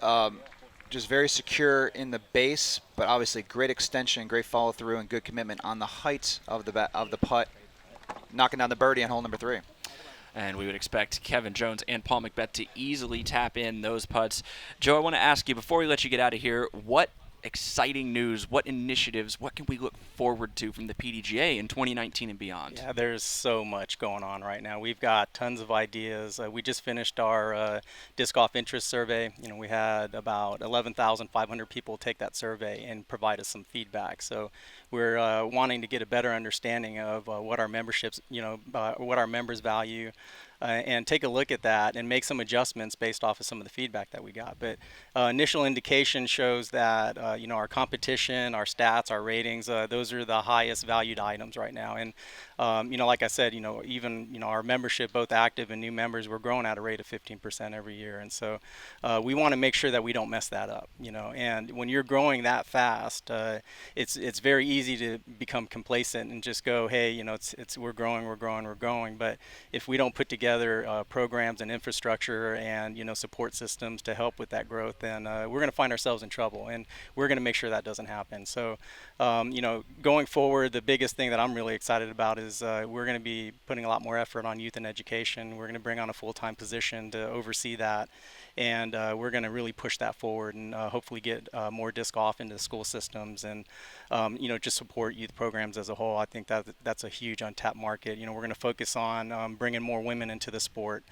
Speaker 3: just very secure in the base, but obviously great extension, great follow through, and good commitment on the height of the putt, knocking down the birdie on hole number 3.
Speaker 2: And we would expect Kevin Jones and Paul McBeth to easily tap in those putts. Joe, I want to ask you, before we let you get out of here, what exciting news, what initiatives, what can we look forward to from the PDGA in 2019 and beyond?
Speaker 10: Yeah, there's so much going on right now. We've got tons of ideas. We just finished our disc golf interest survey. You know, we had about 11,500 people take that survey and provide us some feedback. So we're wanting to get a better understanding of what our memberships, what our members value. And take a look at that and make some adjustments based off of some of the feedback that we got. But initial indication shows that our competition, our stats, our ratings, those are the highest valued items right now. And like I said, even our membership, both active and new members, we're growing at a rate of 15% every year. And so we want to make sure that we don't mess that up. And when you're growing that fast, it's very easy to become complacent and just go, hey, we're growing. But if we don't put together programs and infrastructure and support systems to help with that growth, then we're going to find ourselves in trouble, and we're going to make sure that doesn't happen. So going forward, the biggest thing that I'm really excited about is we're going to be putting a lot more effort on youth and education. We're going to bring on a full-time position to oversee that, and we're going to really push that forward and hopefully get more disc golf into the school systems and just support youth programs as a whole. I think that's a huge untapped market. We're going to focus on bringing more women into the sport.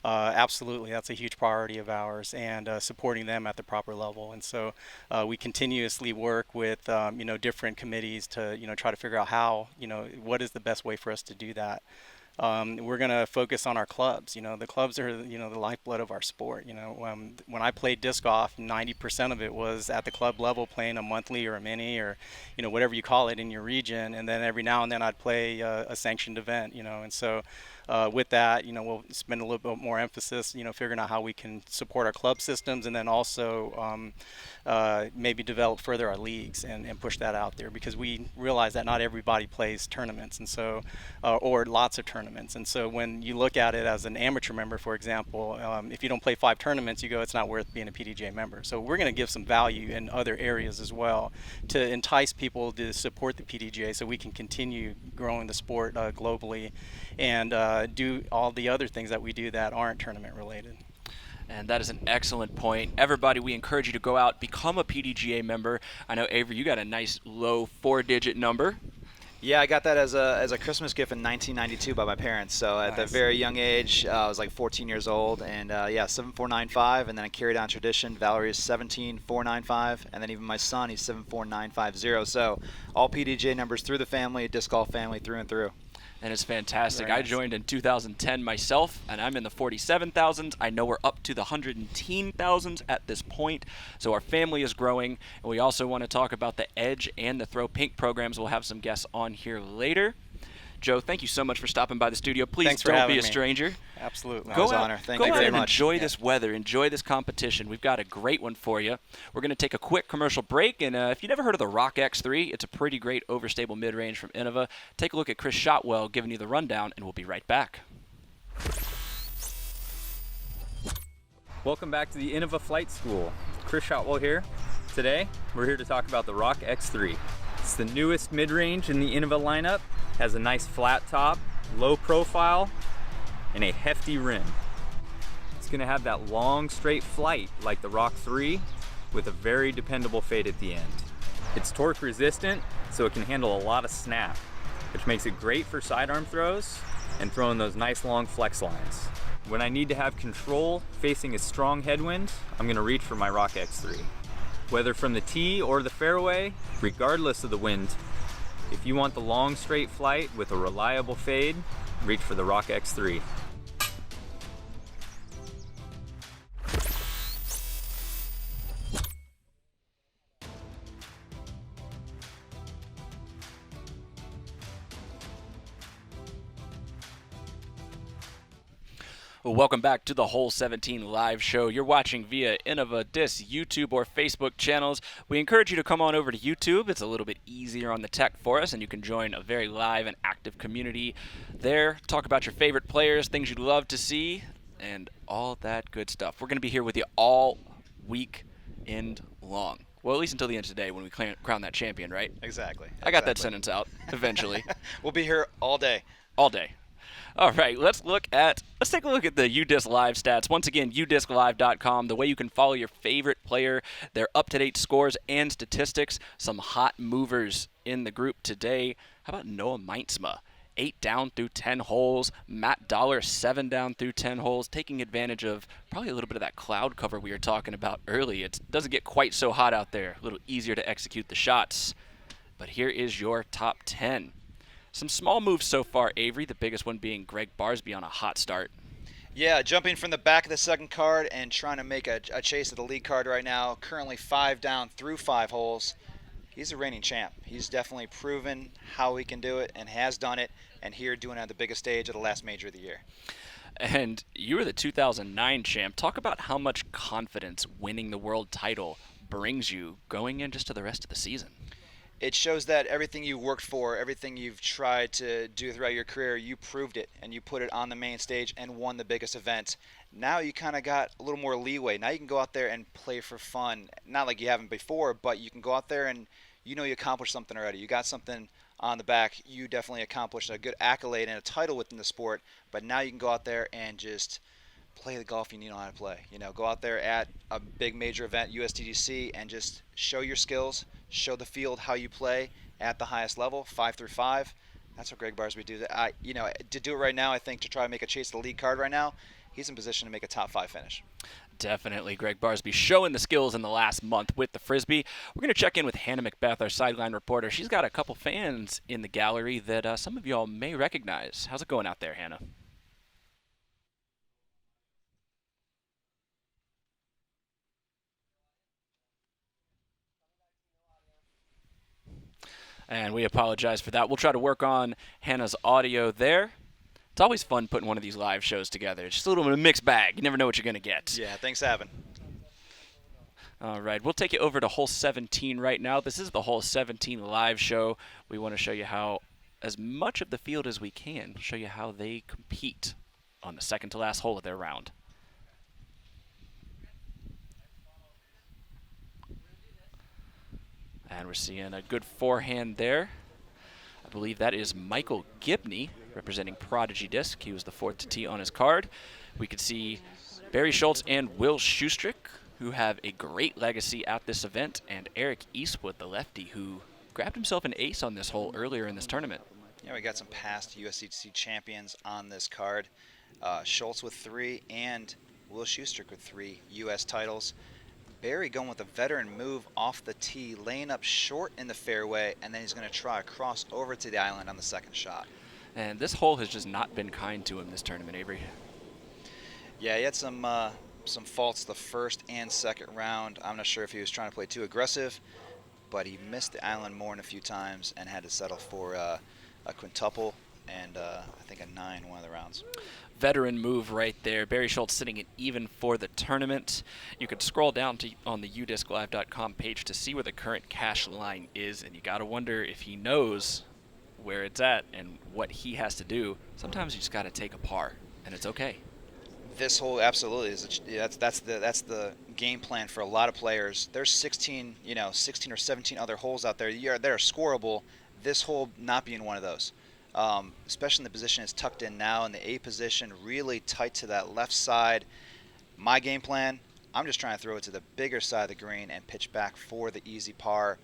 Speaker 10: Absolutely, that's a huge priority of ours, and supporting them at the proper level. And so we continuously work with different committees to try to figure out how what is the best way for us to do that. We're going to focus on our clubs. The clubs are, the lifeblood of our sport. When I played disc golf, 90% of it was at the club level, playing a monthly or a mini or, whatever you call it in your region. And then every now and then I'd play a sanctioned event, and so with that, we'll spend a little bit more emphasis, figuring out how we can support our club systems, and then also maybe develop further our leagues and push that out there, because we realize that not everybody plays tournaments, and so or lots of tournaments. And so when you look at it as an amateur member, for example, if you don't play 5 tournaments, you go, it's not worth being a PDGA member. So we're going to give some value in other areas as well to entice people to support the PDGA, so we can continue growing the sport globally and do all the other things that we do that aren't tournament related.
Speaker 2: And that is an excellent point. Everybody, we encourage you to go out, become a PDGA member. I know, Avery, you got a nice low 4-digit number.
Speaker 3: Yeah, I got that as a Christmas gift in 1992 by my parents. So at a very young age, I was like 14 years old, and 74955, and then I carried on tradition. Valerie is 17495, and then even my son, he's 74950. So all PDGA numbers through the family, disc golf family through and through.
Speaker 2: And it's fantastic.
Speaker 3: Very
Speaker 2: I
Speaker 3: nice.
Speaker 2: joined in 2010 myself, and I'm in the 47,000s. I know we're up to the 110,000s at this point, so our family is growing. And we also want to talk about the Edge and the Throw Pink programs. We'll have some guests on here later. Joe, thank you so much for stopping by the studio. Please
Speaker 10: Thanks for
Speaker 2: don't
Speaker 10: having
Speaker 2: be a
Speaker 10: me.
Speaker 2: stranger.
Speaker 10: Absolutely.
Speaker 3: That was
Speaker 2: Go
Speaker 3: an
Speaker 2: out,
Speaker 3: honor. Thank
Speaker 2: go
Speaker 3: you
Speaker 2: out
Speaker 3: very
Speaker 2: and
Speaker 3: much.
Speaker 2: enjoy this weather. Enjoy this competition. We've got a great one for you. We're going to take a quick commercial break, and if you've never heard of the Rock X3, it's a pretty great overstable mid-range from Innova. Take a look at Chris Shotwell giving you the rundown, and we'll be right back.
Speaker 11: Welcome back to the Innova Flight School. Chris Shotwell here. Today, we're here to talk about the Rock X3. It's the newest mid-range in the Innova lineup. Has a nice flat top, low profile, and a hefty rim. It's going to have that long straight flight like the Rock 3 with a very dependable fade at the end. It's torque resistant, so it can handle a lot of snap, which makes it great for sidearm throws and throwing those nice long flex lines. When I need to have control facing a strong headwind, I'm going to reach for my Rock X3. Whether from the tee or the fairway, regardless of the wind, if you want the long straight flight with a reliable fade, reach for the Rock X3.
Speaker 2: Welcome back to the Hole 17 live show. You're watching via Innova Disc, YouTube, or Facebook channels. We encourage you to come on over to YouTube. It's a little bit easier on the tech for us, and you can join a very live and active community there. Talk about your favorite players, things you'd love to see, and all that good stuff. We're going to be here with you all weekend long. Well, at least until the end of the day when we crown that champion, right?
Speaker 3: Exactly.
Speaker 2: I got that sentence out eventually.
Speaker 3: We'll be here all day.
Speaker 2: All day. All right, let's take a look at the UDisc Live stats. Once again, udisclive.com, the way you can follow your favorite player, their up-to-date scores and statistics. Some hot movers in the group today. How about Noah Meintsma? 8 down through 10 holes. Matt Dollar, 7 down through 10 holes, taking advantage of probably a little bit of that cloud cover we were talking about early. It doesn't get quite so hot out there, a little easier to execute the shots. But here is your top 10. Some small moves so far, Avery, the biggest one being Greg Barsby on a hot start.
Speaker 3: Yeah, jumping from the back of the second card and trying to make a chase of the lead card right now. Currently 5 down through 5 holes. He's a reigning champ. He's definitely proven how he can do it and has done it, and here doing it at the biggest stage of the last major of the year.
Speaker 2: And you were the 2009 champ. Talk about how much confidence winning the world title brings you going in just to the rest of the season.
Speaker 3: It shows that everything you worked for, everything you've tried to do throughout your career, you proved it, and you put it on the main stage and won the biggest event. Now you kind of got a little more leeway. Now you can go out there and play for fun. Not like you haven't before, but you can go out there and you know you accomplished something already. You got something on the back. You definitely accomplished a good accolade and a title within the sport, but now you can go out there and just play the golf you know how to play. You know, go out there at a big major event, USDGC, and just show your skills, show the field how you play at the highest level, 5 through 5. That's what Greg Barsby do. To do it right now, I think to try to make a chase of the lead card right now, he's in position to make a top 5 finish.
Speaker 2: Definitely Greg Barsby showing the skills in the last month with the Frisbee. We're going to check in with Hannah Macbeth, our sideline reporter. She's got a couple fans in the gallery that some of y'all may recognize. How's it going out there, Hannah? And we apologize for that. We'll try to work on Hannah's audio there. It's always fun putting one of these live shows together. It's just a little bit of a mixed bag. You never know what you're going to get.
Speaker 3: Yeah, thanks for having.
Speaker 2: All right, we'll take you over to hole 17 right now. This is the hole 17 live show. We want to show you how, as much of the field as we can, show you how they compete on the second to last hole of their round. And we're seeing a good forehand there. I believe that is Michael Gibney representing Prodigy Disc. He was the 4th to tee on his card. We could see Barry Schultz and Will Schustrick, who have a great legacy at this event, and Eric Eastwood, the lefty, who grabbed himself an ace on this hole earlier in this tournament.
Speaker 3: Yeah, we got some past USDGC champions on this card. Schultz with 3 and Will Schustrick with 3 U.S. titles. Barry going with a veteran move off the tee, laying up short in the fairway, and then he's going to try a cross over to the island on the second shot.
Speaker 2: And this hole has just not been kind to him this tournament, Avery.
Speaker 3: Yeah, he had some faults the first and second round. I'm not sure if he was trying to play too aggressive, but he missed the island more than a few times and had to settle for a quintuple and I think a 9 one of the rounds.
Speaker 2: Veteran move right there. Barry Schultz sitting it even for the tournament. You could scroll down on the udisclive.com page to see where the current cash line is, and you got to wonder if he knows where it's at and what he has to do. Sometimes you just got to take a par, and it's okay.
Speaker 3: This hole absolutely is. That's the game plan for a lot of players. There's 16 or 17 other holes out there that are scoreable. This hole not being one of those. Especially in the position it's tucked in now in the A position, really tight to that left side. My game plan, I'm just trying to throw it to the bigger side of the green and pitch back for the easy par.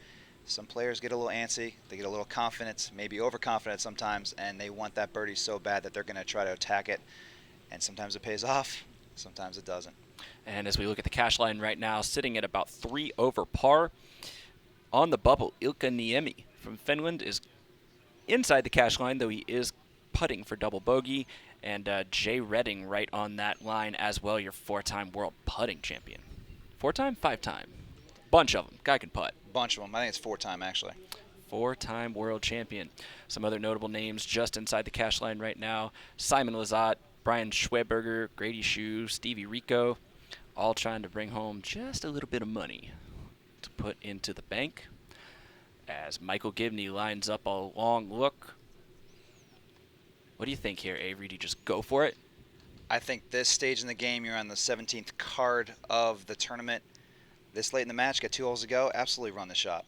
Speaker 3: Some players get a little antsy, they get a little confident, maybe overconfident sometimes, and they want that birdie so bad that they're going to try to attack it. And sometimes it pays off, sometimes it doesn't.
Speaker 2: And as we look at the cash line right now, sitting at about 3 over par. On the bubble, Ilkka Niemi from Finland is inside the cash line, though he is putting for double bogey. And Jay Redding right on that line as well, your 4-time world putting champion. 4-time? 5-time? Bunch of them. Guy can putt.
Speaker 3: Bunch of them. I think it's 4-time, actually.
Speaker 2: 4-time world champion. Some other notable names just inside the cash line right now. Simon Lizotte, Brian Schweberger, Grady Shue, Stevie Rico, all trying to bring home just a little bit of money to put into the bank. As Michael Gibney lines up a long look. What do you think here, Avery? Do you just go for it?
Speaker 3: I think this stage in the game, you're on the 17th card of the tournament. This late in the match, got 2 holes to go. Absolutely run the shot.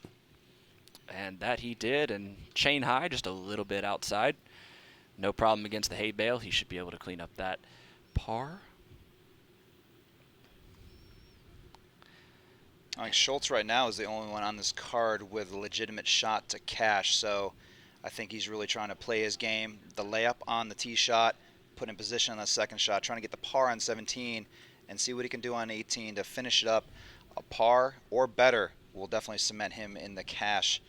Speaker 2: And that he did, and chain high, just a little bit outside. No problem against the hay bale. He should be able to clean up that par.
Speaker 3: I think Schultz right now is the only one on this card with a legitimate shot to cash, so I think he's really trying to play his game. The layup on the tee shot, put in position on the second shot, trying to get the par on 17 and see what he can do on 18 to finish it up. A par or better will definitely cement him in the cash.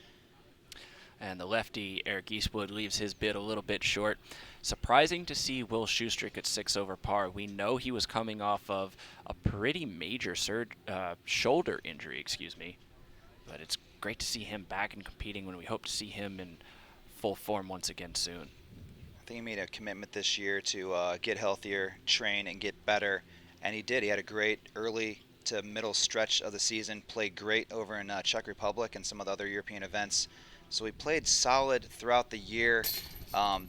Speaker 2: And the lefty, Eric Eastwood, leaves his bid a little bit short. Surprising to see Will Schustrick at 6 over par. We know he was coming off of a pretty major shoulder injury, but it's great to see him back and competing when we hope to see him in full form once again soon.
Speaker 3: I think he made a commitment this year to get healthier, train, and get better, and he did. He had a great early to middle stretch of the season, played great over in Czech Republic and some of the other European events. So he played solid throughout the year.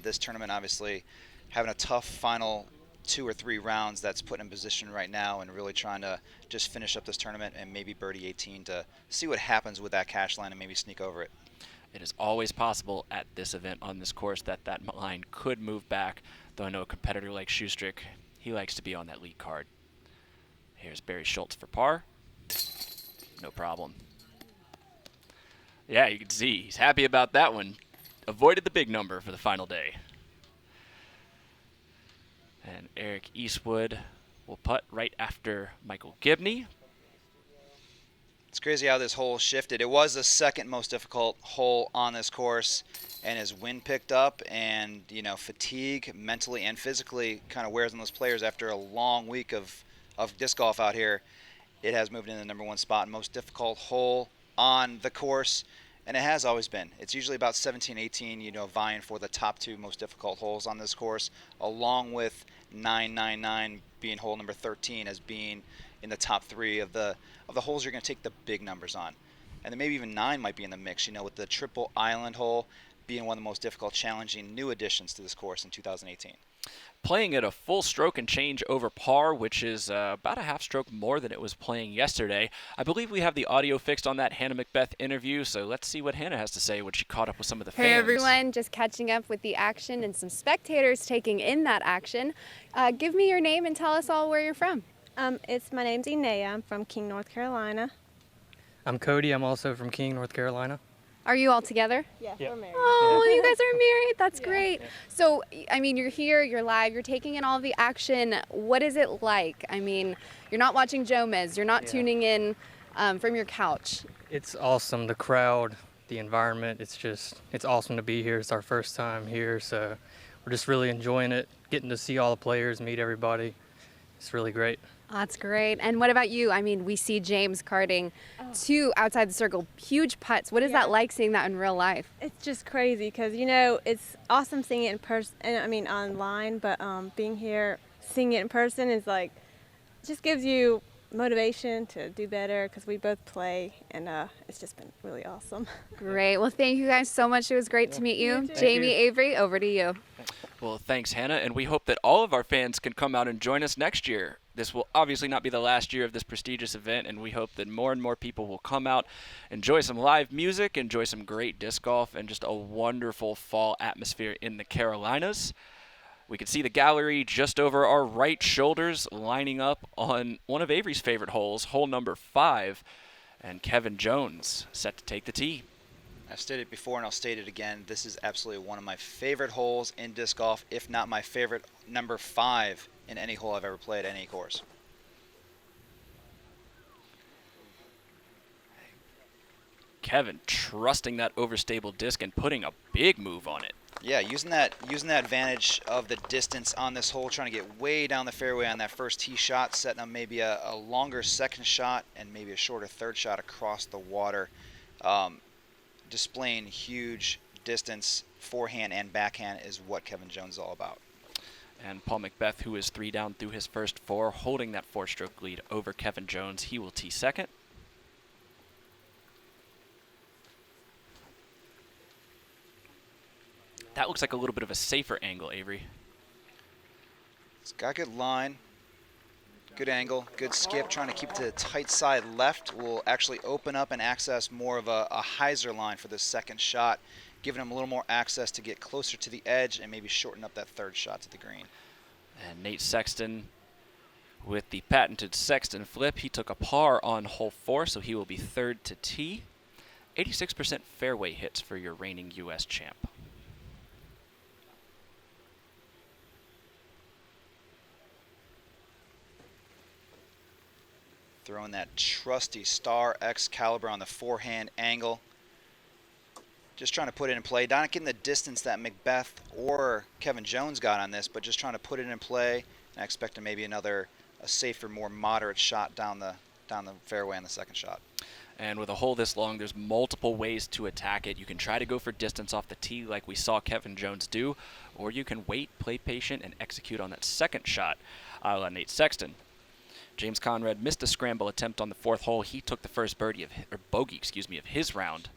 Speaker 3: This tournament, obviously, having a tough final 2 or 3 rounds that's put in position right now and really trying to just finish up this tournament and maybe birdie 18 to see what happens with that cash line and maybe sneak over it.
Speaker 2: It is always possible at this event on this course that that line could move back, though I know a competitor like Schustrick, he likes to be on that lead card. Here's Barry Schultz for par. No problem. Yeah, you can see he's happy about that one. Avoided the big number for the final day. And Eric Eastwood will putt right after Michael Gibney.
Speaker 3: It's crazy how this hole shifted. It was the second most difficult hole on this course, and as wind picked up and, you know, fatigue mentally and physically kind of wears on those players after a long week of disc golf out here, it has moved into the #1 spot, most difficult hole on the course, and it has always been. It's usually about 17, 18, you know, vying for the top 2 most difficult holes on this course, along with 999 being hole number 13 as being in the top 3 of the holes you're going to take the big numbers on. And then maybe even 9 might be in the mix, you know, with the triple island hole being one of the most difficult, challenging new additions to this course in 2018.
Speaker 2: Playing at a full stroke and change over par, which is about a half stroke more than it was playing yesterday. I believe we have the audio fixed on that Hannah Macbeth interview, so let's see what Hannah has to say when she caught up with some of the fans.
Speaker 7: Hey everyone, just catching up with the action and some spectators taking in that action. Give me your name and tell us all where you're from.
Speaker 12: My name's Inea. I'm from King, North Carolina.
Speaker 13: I'm Cody. I'm also from King, North Carolina.
Speaker 7: Are you all together?
Speaker 12: Yeah, we're married.
Speaker 7: Oh, you guys are married. That's great. So, I mean, you're here, you're live, you're taking in all the action. What is it like? I mean, you're not watching Jomez, you're not tuning in from your couch.
Speaker 13: It's awesome. The crowd, the environment, it's awesome to be here. It's our first time here, so we're just really enjoying it, getting to see all the players, meet everybody. It's really great.
Speaker 7: That's great. And what about you? I mean, we see James carding 2 outside the circle, huge putts. What is that like seeing that in real life?
Speaker 12: It's just crazy because, you know, it's awesome seeing it in person, online, but being here, seeing it in person is like, just gives you motivation to do better because we both play, and it's just been really awesome.
Speaker 7: Great. Well, thank you guys so much. It was great to meet you. Jamie, Avery, over to you.
Speaker 2: Well, thanks, Hannah, and we hope that all of our fans can come out and join us next year. This will obviously not be the last year of this prestigious event, and we hope that more and more people will come out, enjoy some live music, enjoy some great disc golf, and just a wonderful fall atmosphere in the Carolinas. We can see the gallery just over our right shoulders lining up on one of Avery's favorite holes, hole number 5, and Kevin Jones set to take the tee.
Speaker 3: I've stated it before and I'll state it again. This is absolutely one of my favorite holes in disc golf, if not my favorite number 5 in any hole I've ever played at any course.
Speaker 2: Kevin trusting that overstable disc and putting a big move on it.
Speaker 3: Yeah, using that advantage of the distance on this hole, trying to get way down the fairway on that first tee shot, setting up maybe a longer second shot and maybe a shorter third shot across the water. Displaying huge distance, forehand and backhand is what Kevin Jones is all about.
Speaker 2: And Paul Macbeth, who is 3 down through his first 4, holding that 4-stroke lead over Kevin Jones. He will tee second. That looks like a little bit of a safer angle, Avery.
Speaker 3: It's got a good line, good angle, good skip. Trying to keep it to the tight side left will actually open up and access more of a hyzer line for this second shot, giving him a little more access to get closer to the edge and maybe shorten up that third shot to the green.
Speaker 2: And Nate Sexton with the patented Sexton flip. He took a par on hole 4, so he will be third to tee. 86% fairway hits for your reigning U.S. champ.
Speaker 3: Throwing that trusty Star Excalibur on the forehand angle. Just trying to put it in play. Not getting the distance that Macbeth or Kevin Jones got on this, but just trying to put it in play. And I expect maybe a safer, more moderate shot down the fairway on the second shot.
Speaker 2: And with a hole this long, there's multiple ways to attack it. You can try to go for distance off the tee like we saw Kevin Jones do, or you can wait, play patient, and execute on that second shot a la Nate Sexton. James Conrad missed a scramble attempt on the 4th hole. He took the first bogey of his round,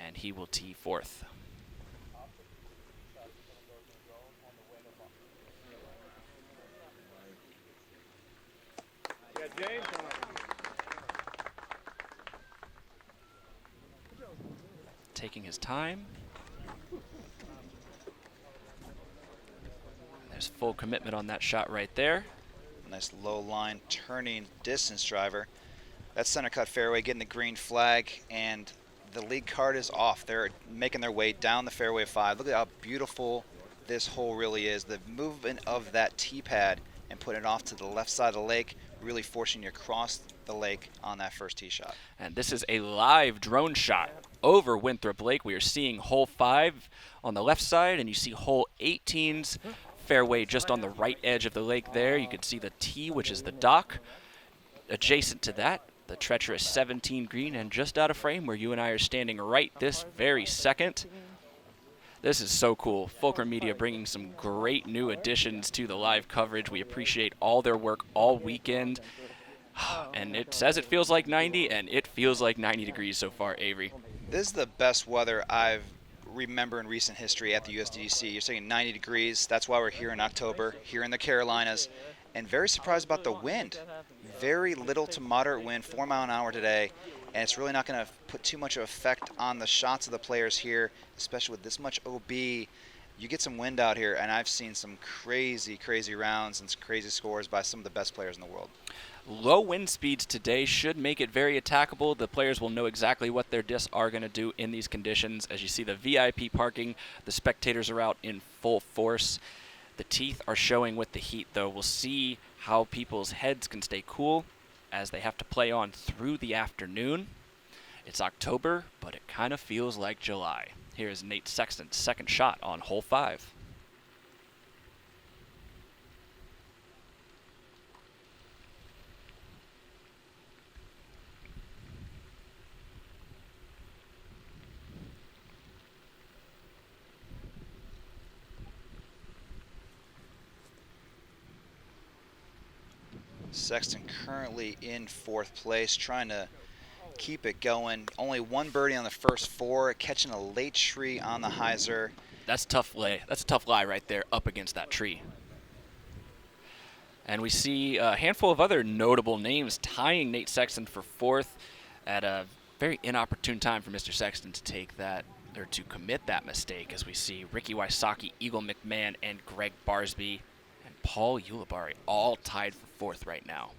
Speaker 2: and he will tee 4th. Taking his time. There's full commitment on that shot right there.
Speaker 3: Nice low line turning distance driver. That center cut fairway getting the green flag, and the lead card is off. They're making their way down the fairway 5. Look at how beautiful this hole really is. The movement of that tee pad and putting it off to the left side of the lake, really forcing you across the lake on that first tee shot.
Speaker 2: And this is a live drone shot over Winthrop Lake. We are seeing hole 5 on the left side, and you see hole 18's fairway just on the right edge of the lake there. You can see the tee, which is the dock. Adjacent to that, the treacherous 17 green, and just out of frame where you and I are standing right this very second. This is so cool. Fulcrum Media bringing some great new additions to the live coverage. We appreciate all their work all weekend. And it says it feels like 90, and it feels like 90 degrees so far, Avery.
Speaker 3: This is the best weather I've remember in recent history at the USDGC. You're saying 90 degrees. That's why we're here in October, here in the Carolinas, and very surprised about the wind. Very little to moderate wind, 4 mile an hour today, and it's really not going to put too much of effect on the shots of the players here, especially with this much OB. You get some wind out here, and I've seen some crazy, crazy rounds and some crazy scores by some of the best players in the world.
Speaker 2: Low wind speeds today should make it very attackable. The players will know exactly what their discs are going to do in these conditions. As you see the VIP parking, the spectators are out in full force. The teeth are showing with the heat, though. We'll see how people's heads can stay cool as they have to play on through the afternoon. It's October, but it kind of feels like July. Here is Nate Sexton's second shot on hole 5.
Speaker 3: Sexton currently in 4th place, trying to keep it going. Only 1 birdie on the first 4, catching a late tree on the hyzer.
Speaker 2: That's tough lay. That's a tough lie right there up against that tree. And we see a handful of other notable names tying Nate Sexton for 4th at a very inopportune time for Mr. Sexton to take that, or to commit that mistake, as we see Ricky Wysocki, Eagle McMahon, and Greg Barsby and Paul Ulibarri all tied for 4th right now.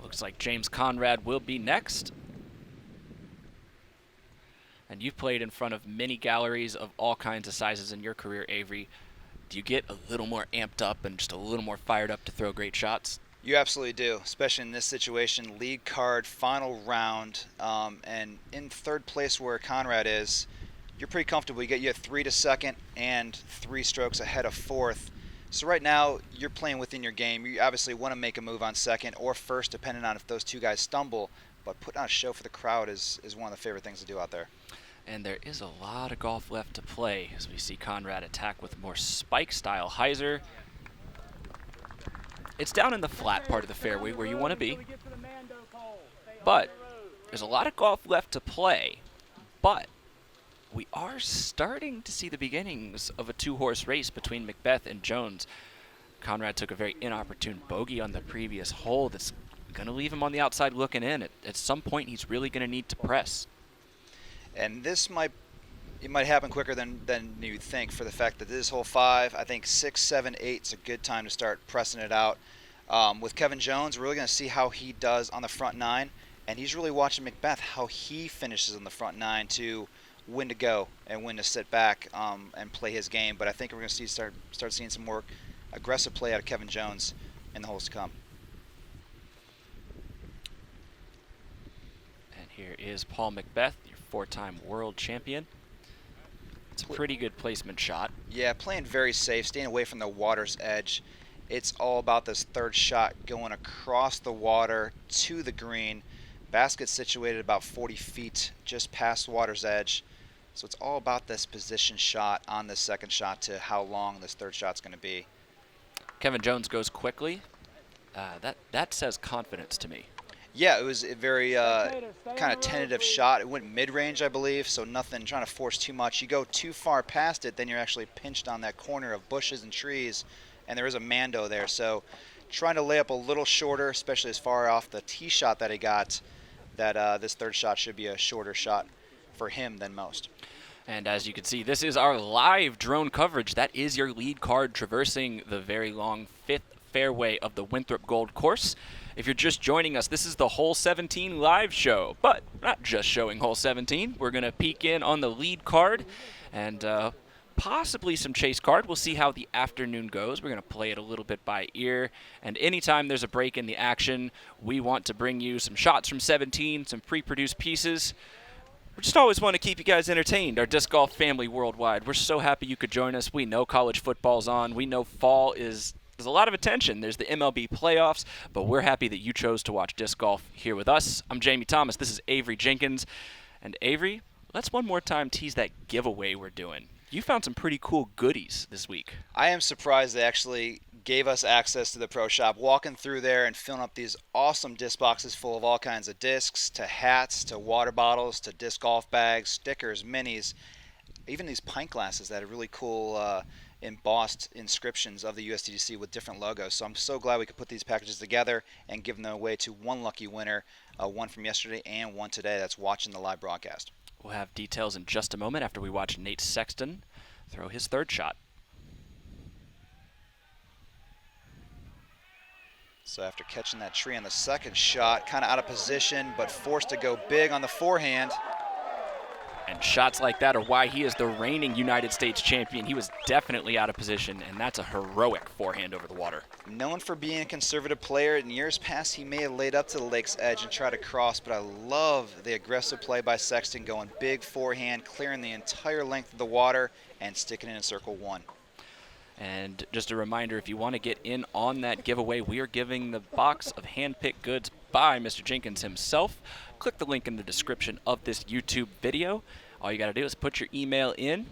Speaker 2: Looks like James Conrad will be next. And you've played in front of many galleries of all kinds of sizes in your career, Avery. Do you get a little more amped up and just a little more fired up to throw great shots?
Speaker 3: You absolutely do, especially in this situation. Lead card, final round, and in 3rd place where Conrad is, you're pretty comfortable. You have 3 to 2nd and 3 strokes ahead of 4th. So right now, you're playing within your game. You obviously want to make a move on 2nd or 1st, depending on if those 2 guys stumble. But putting on a show for the crowd is one of the favorite things to do out there.
Speaker 2: And there is a lot of golf left to play as we see Conrad attack with more spike-style hyzer. It's down in the flat part of the fairway where you want to be. But there's a lot of golf left to play. But we are starting to see the beginnings of a two-horse race between Macbeth and Jones. Conrad took a very inopportune bogey on the previous hole that's going to leave him on the outside looking in. At some point, he's really going to need to press.
Speaker 3: And this might happen quicker than you think for the fact that this is hole 5. I think 6, 7, 8 is a good time to start pressing it out. With Kevin Jones, we're really going to see how he does on the front 9, and he's really watching Macbeth, how he finishes on the front 9 to when to go and when to sit back and play his game. But I think we're going to start seeing some more aggressive play out of Kevin Jones in the holes to come.
Speaker 2: And here is Paul Macbeth, your 4-time world champion. It's a pretty good placement shot.
Speaker 3: Yeah, playing very safe, staying away from the water's edge. It's all about this third shot going across the water to the green. Basket situated about 40 feet just past water's edge. So it's all about this position shot on this second shot to how long this third shot's going to be.
Speaker 2: Kevin Jones goes quickly. That says confidence to me.
Speaker 3: Yeah, it was a very kind of tentative shot. It went mid-range, I believe, so nothing trying to force too much. You go too far past it, then you're actually pinched on that corner of bushes and trees, and there is a Mando there. So trying to lay up a little shorter, especially as far off the tee shot that he got, that this third shot should be a shorter shot for him than most.
Speaker 2: And as you can see, this is our live drone coverage. That is your lead card traversing the very long 5th fairway of the Winthrop Gold Course. If you're just joining us, this is the Hole 17 live show, but not just showing Hole 17. We're going to peek in on the lead card and possibly some chase card. We'll see how the afternoon goes. We're going to play it a little bit by ear, and anytime there's a break in the action, we want to bring you some shots from 17, some pre-produced pieces. We just always want to keep you guys entertained, our disc golf family worldwide. We're so happy you could join us. We know college football's on. We know fall is... There's a lot of attention. There's the MLB playoffs, but we're happy that you chose to watch disc golf here with us. I'm Jamie Thomas. This is Avery Jenkins. And Avery, let's one more time tease that giveaway we're doing. You found some pretty cool goodies this week.
Speaker 3: I am surprised they actually gave us access to the pro shop. Walking through there and filling up these awesome disc boxes full of all kinds of discs, to hats, to water bottles, to disc golf bags, stickers, minis, even these pint glasses that are really cool embossed inscriptions of the USDGC with different logos. So I'm so glad we could put these packages together and give them away to one lucky winner, one from yesterday and one today that's watching the live broadcast.
Speaker 2: We'll have details in just a moment after we watch Nate Sexton throw his third shot.
Speaker 3: So after catching that tree on the second shot, kind of out of position, but forced to go big on the forehand.
Speaker 2: And shots like that are why he is the reigning United States champion. He was definitely out of position, and that's a heroic forehand over the water.
Speaker 3: Known for being a conservative player, in years past he may have laid up to the lake's edge and tried to cross, but I love the aggressive play by Sexton, going big forehand, clearing the entire length of the water and sticking it in circle 1.
Speaker 2: And just a reminder, if you want to get in on that giveaway, we are giving the box of hand-picked goods by Mr. Jenkins himself. Click the link in the description of this YouTube video. All you got to do is put your email in.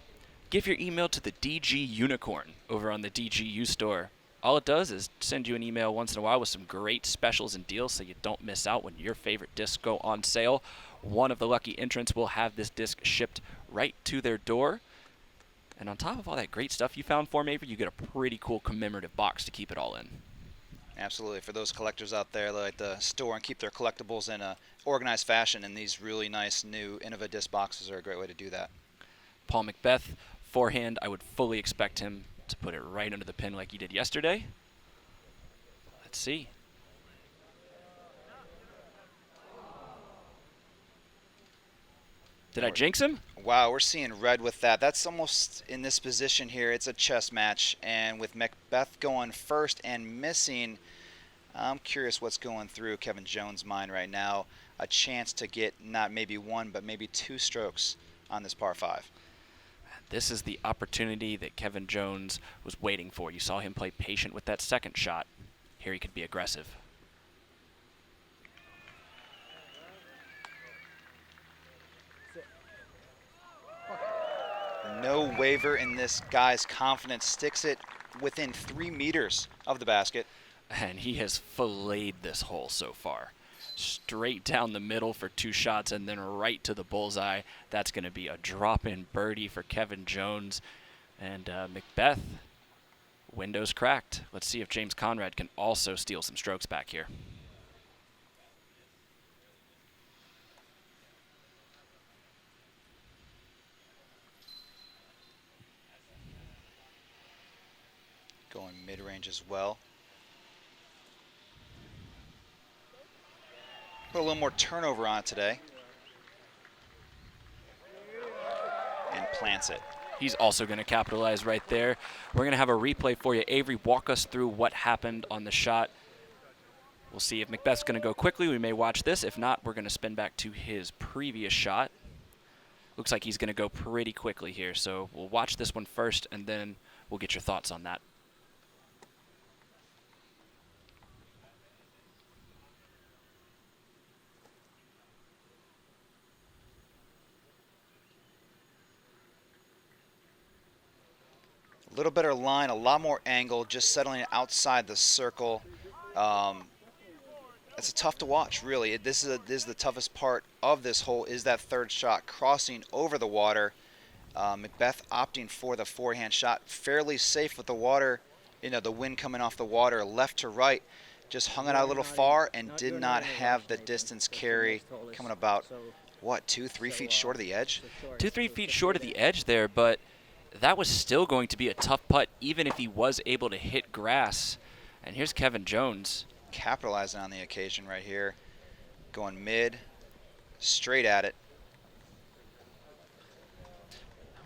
Speaker 2: Give your email to the DG Unicorn over on the DGU store. All it does is send you an email once in a while with some great specials and deals so you don't miss out when your favorite discs go on sale. One of the lucky entrants will have this disc shipped right to their door. And on top of all that great stuff you found for me, you get a pretty cool commemorative box to keep it all in.
Speaker 3: Absolutely. For those collectors out there that like to store and keep their collectibles in a organized fashion, and these really nice new Innova disc boxes are a great way to do that.
Speaker 2: Paul Macbeth, forehand, I would fully expect him to put it right under the pin like he did yesterday. Let's see. Did I jinx him?
Speaker 3: Wow, we're seeing red with that. That's almost in this position here. It's a chess match, and with Macbeth going first and missing, I'm curious what's going through Kevin Jones' mind right now. A chance to get not maybe one, but maybe 2 strokes on this par 5.
Speaker 2: This is the opportunity that Kevin Jones was waiting for. You saw him play patient with that second shot. Here he could be aggressive.
Speaker 3: No waiver in this guy's confidence. Sticks it within 3 meters of the basket.
Speaker 2: And he has filleted this hole so far. Straight down the middle for 2 shots and then right to the bullseye. That's going to be a drop-in birdie for Kevin Jones. And Macbeth, windows cracked. Let's see if James Conrad can also steal some strokes back here.
Speaker 3: Going mid-range as well. Put a little more turnover on it today. And plants it.
Speaker 2: He's also going to capitalize right there. We're going to have a replay for you. Avery, walk us through what happened on the shot. We'll see if Macbeth's going to go quickly. We may watch this. If not, we're going to spin back to his previous shot. Looks like he's going to go pretty quickly here. So we'll watch this one first, and then we'll get your thoughts on that.
Speaker 3: A little better line, a lot more angle, just settling outside the circle. It's tough to watch, really. This is the toughest part of this hole, is that third shot, crossing over the water. Macbeth opting for the forehand shot, fairly safe with the water, the wind coming off the water left to right. Just hung it out a little far and did not have the distance carry, coming about, what, 2-3 feet short of the edge?
Speaker 2: 2-3 feet short of the edge there, but that was still going to be a tough putt, even if he was able to hit grass. And here's Kevin Jones.
Speaker 3: Capitalizing on the occasion right here. Going mid, straight at it.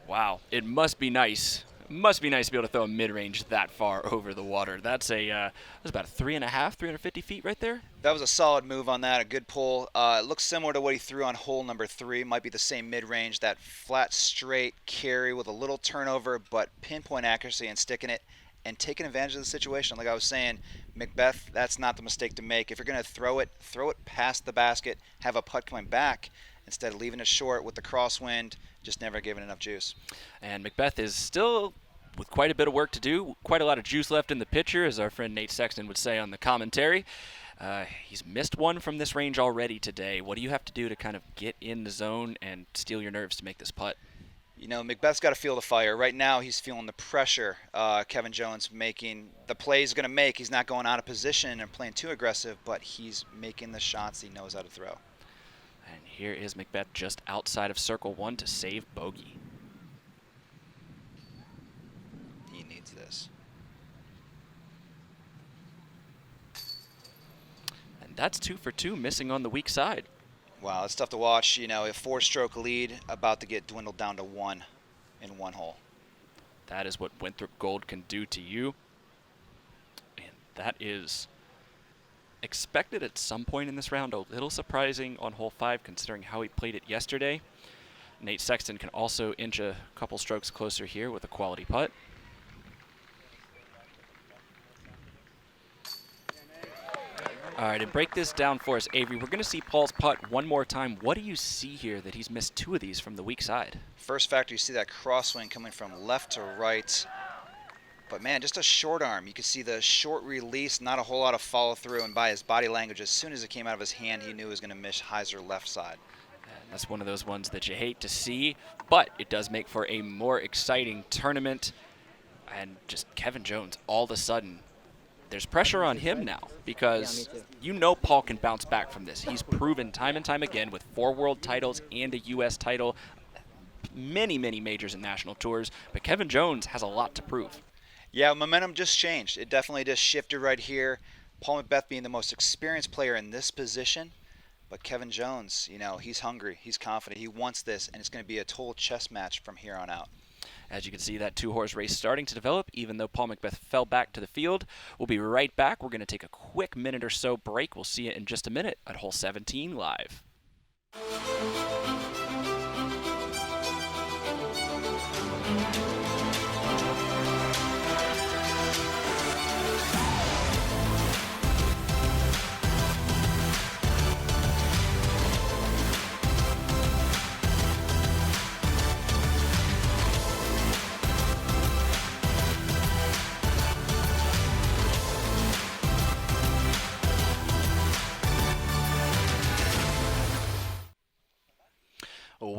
Speaker 2: Wow, it must be nice. Must be nice to be able to throw a mid-range that far over the water. That's about 350 feet right there.
Speaker 3: That was a solid move on that, a good pull. It looks similar to what he threw on hole number 3. Might be the same mid-range, that flat, straight carry with a little turnover, but pinpoint accuracy and sticking it and taking advantage of the situation. Like I was saying, Macbeth, that's not the mistake to make. If you're going to throw it past the basket, have a putt coming back, instead of leaving it short with the crosswind, just never giving enough juice.
Speaker 2: And Macbeth is still with quite a bit of work to do, quite a lot of juice left in the pitcher, as our friend Nate Sexton would say on the commentary. He's missed one from this range already today. What do you have to do to kind of get in the zone and steel your nerves to make this putt?
Speaker 3: Macbeth's got to feel the fire. Right now, he's feeling the pressure Kevin Jones making. The play he's going to make, he's not going out of position and playing too aggressive, but he's making the shots he knows how to throw.
Speaker 2: And here is Macbeth just outside of circle 1 to save bogey.
Speaker 3: He needs this.
Speaker 2: And that's 2 for 2, missing on the weak side.
Speaker 3: Wow, it's tough to watch. A 4-stroke lead about to get dwindled down to 1 in one hole.
Speaker 2: That is what Winthrop Gold can do to you. And that is expected at some point in this round. A little surprising on hole 5 considering how he played it yesterday. Nate Sexton can also inch a couple strokes closer here with a quality putt. All right, and break this down for us, Avery. We're going to see Paul's putt one more time. What do you see here that he's missed 2 of these from the weak side?
Speaker 3: First factor, you see that crosswind coming from left to right. But, man, just a short arm. You can see the short release, not a whole lot of follow-through. And by his body language, as soon as it came out of his hand, he knew he was going to miss hyzer left side.
Speaker 2: And that's one of those ones that you hate to see, but it does make for a more exciting tournament. And just Kevin Jones, all of a sudden, there's pressure on him now because Paul can bounce back from this. He's proven time and time again with 4 world titles and a U.S. title, many, many majors and national tours, but Kevin Jones has a lot to prove.
Speaker 3: Yeah, momentum just changed. It definitely just shifted right here. Paul Macbeth being the most experienced player in this position, but Kevin Jones, he's hungry, he's confident, he wants this, and it's going to be a total chess match from here on out.
Speaker 2: As you can see, that 2-horse race starting to develop, even though Paul Macbeth fell back to the field. We'll be right back. We're going to take a quick minute or so break. We'll see you in just a minute at hole 17 live.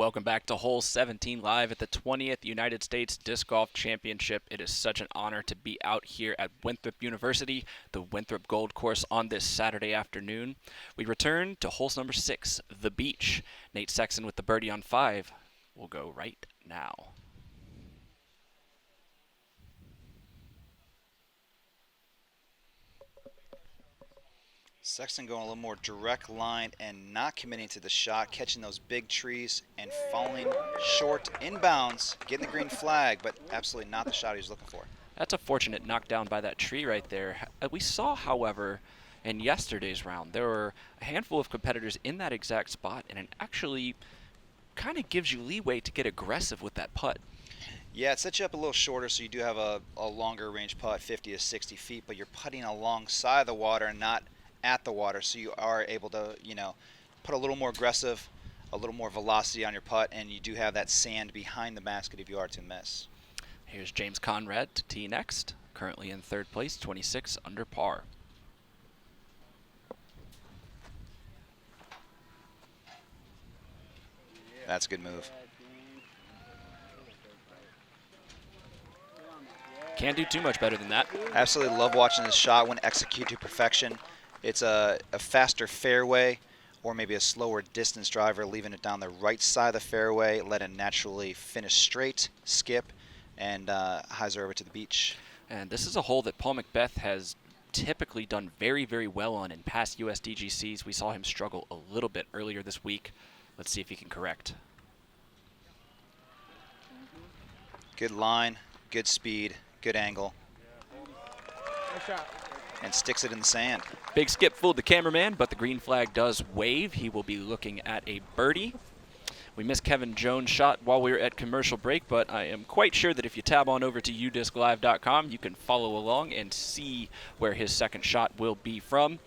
Speaker 2: Welcome back to Hole 17 live at the 20th United States Disc Golf Championship. It is such an honor to be out here at Winthrop University, the Winthrop Gold Course, on this Saturday afternoon. We return to hole number 6, the beach. Nate Sexton with the birdie on 5 will go right now.
Speaker 3: Sexton going a little more direct line and not committing to the shot, catching those big trees and falling short inbounds, getting the green flag, but absolutely not the shot he was looking for.
Speaker 2: That's a fortunate knockdown by that tree right there. We saw, however, in yesterday's round, there were a handful of competitors in that exact spot, and it actually kind of gives you leeway to get aggressive with that putt.
Speaker 3: Yeah, it sets you up a little shorter, so you do have a longer range putt, 50 to 60 feet, but you're putting alongside the water and not at the water, so you are able to, put a little more aggressive, a little more velocity on your putt, and you do have that sand behind the basket if you are to miss.
Speaker 2: Here's James Conrad to tee next, currently in third place, 26 under par.
Speaker 3: That's a good move.
Speaker 2: Can't do too much better than that.
Speaker 3: Absolutely love watching this shot when executed to perfection. It's a faster fairway or maybe a slower distance driver, leaving it down the right side of the fairway, let it naturally finish straight, skip, and hyzer over to the beach.
Speaker 2: And this is a hole that Paul Macbeth has typically done very, very well on in past USDGCs. We saw him struggle a little bit earlier this week. Let's see if he can correct.
Speaker 3: Good line, good speed, good angle. And sticks it in the sand.
Speaker 2: Big skip fooled the cameraman, but the green flag does wave. He will be looking at a birdie. We missed Kevin Jones' shot while we were at commercial break, but I am quite sure that if you tab on over to udisclive.com, you can follow along and see where his second shot will be from.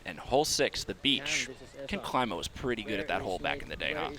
Speaker 2: And hole 6, the beach. Ken Climo was pretty good at that hole back in the day, huh?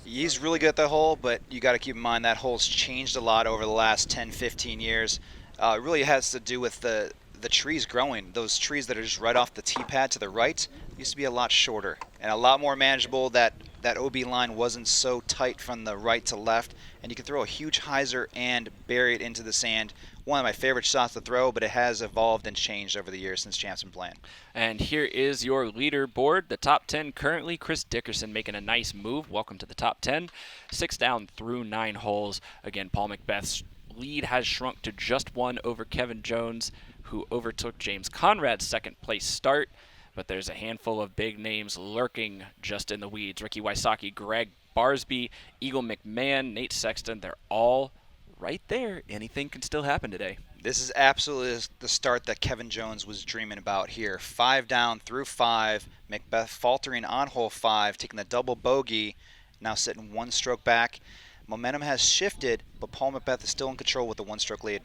Speaker 3: He's really good at that hole, but you got to keep in mind that hole's changed a lot over the last 10, 15 years. It really has to do with the trees growing. Those trees that are just right off the tee pad to the right used to be a lot shorter and a lot more manageable. That OB line wasn't so tight from the right to left, and you could throw a huge hyzer and bury it into the sand. One of my favorite shots to throw, but it has evolved and changed over the years since Champ's been playing.
Speaker 2: And here is your leaderboard. The top 10 currently, Chris Dickerson making a nice move. Welcome to the top 10. 6 down through 9 holes. Again, Paul Macbeth's lead has shrunk to just 1 over Kevin Jones, who overtook James Conrad's second place start. But there's a handful of big names lurking just in the weeds. Ricky Wysocki, Greg Barsby, Eagle McMahon, Nate Sexton, they're all right there. Anything can still happen today.
Speaker 3: This is absolutely the start that Kevin Jones was dreaming about here. 5 down through 5. Macbeth faltering on hole 5, taking the double bogey, now sitting 1 stroke back. Momentum has shifted, but Paul Macbeth is still in control with the 1-stroke lead.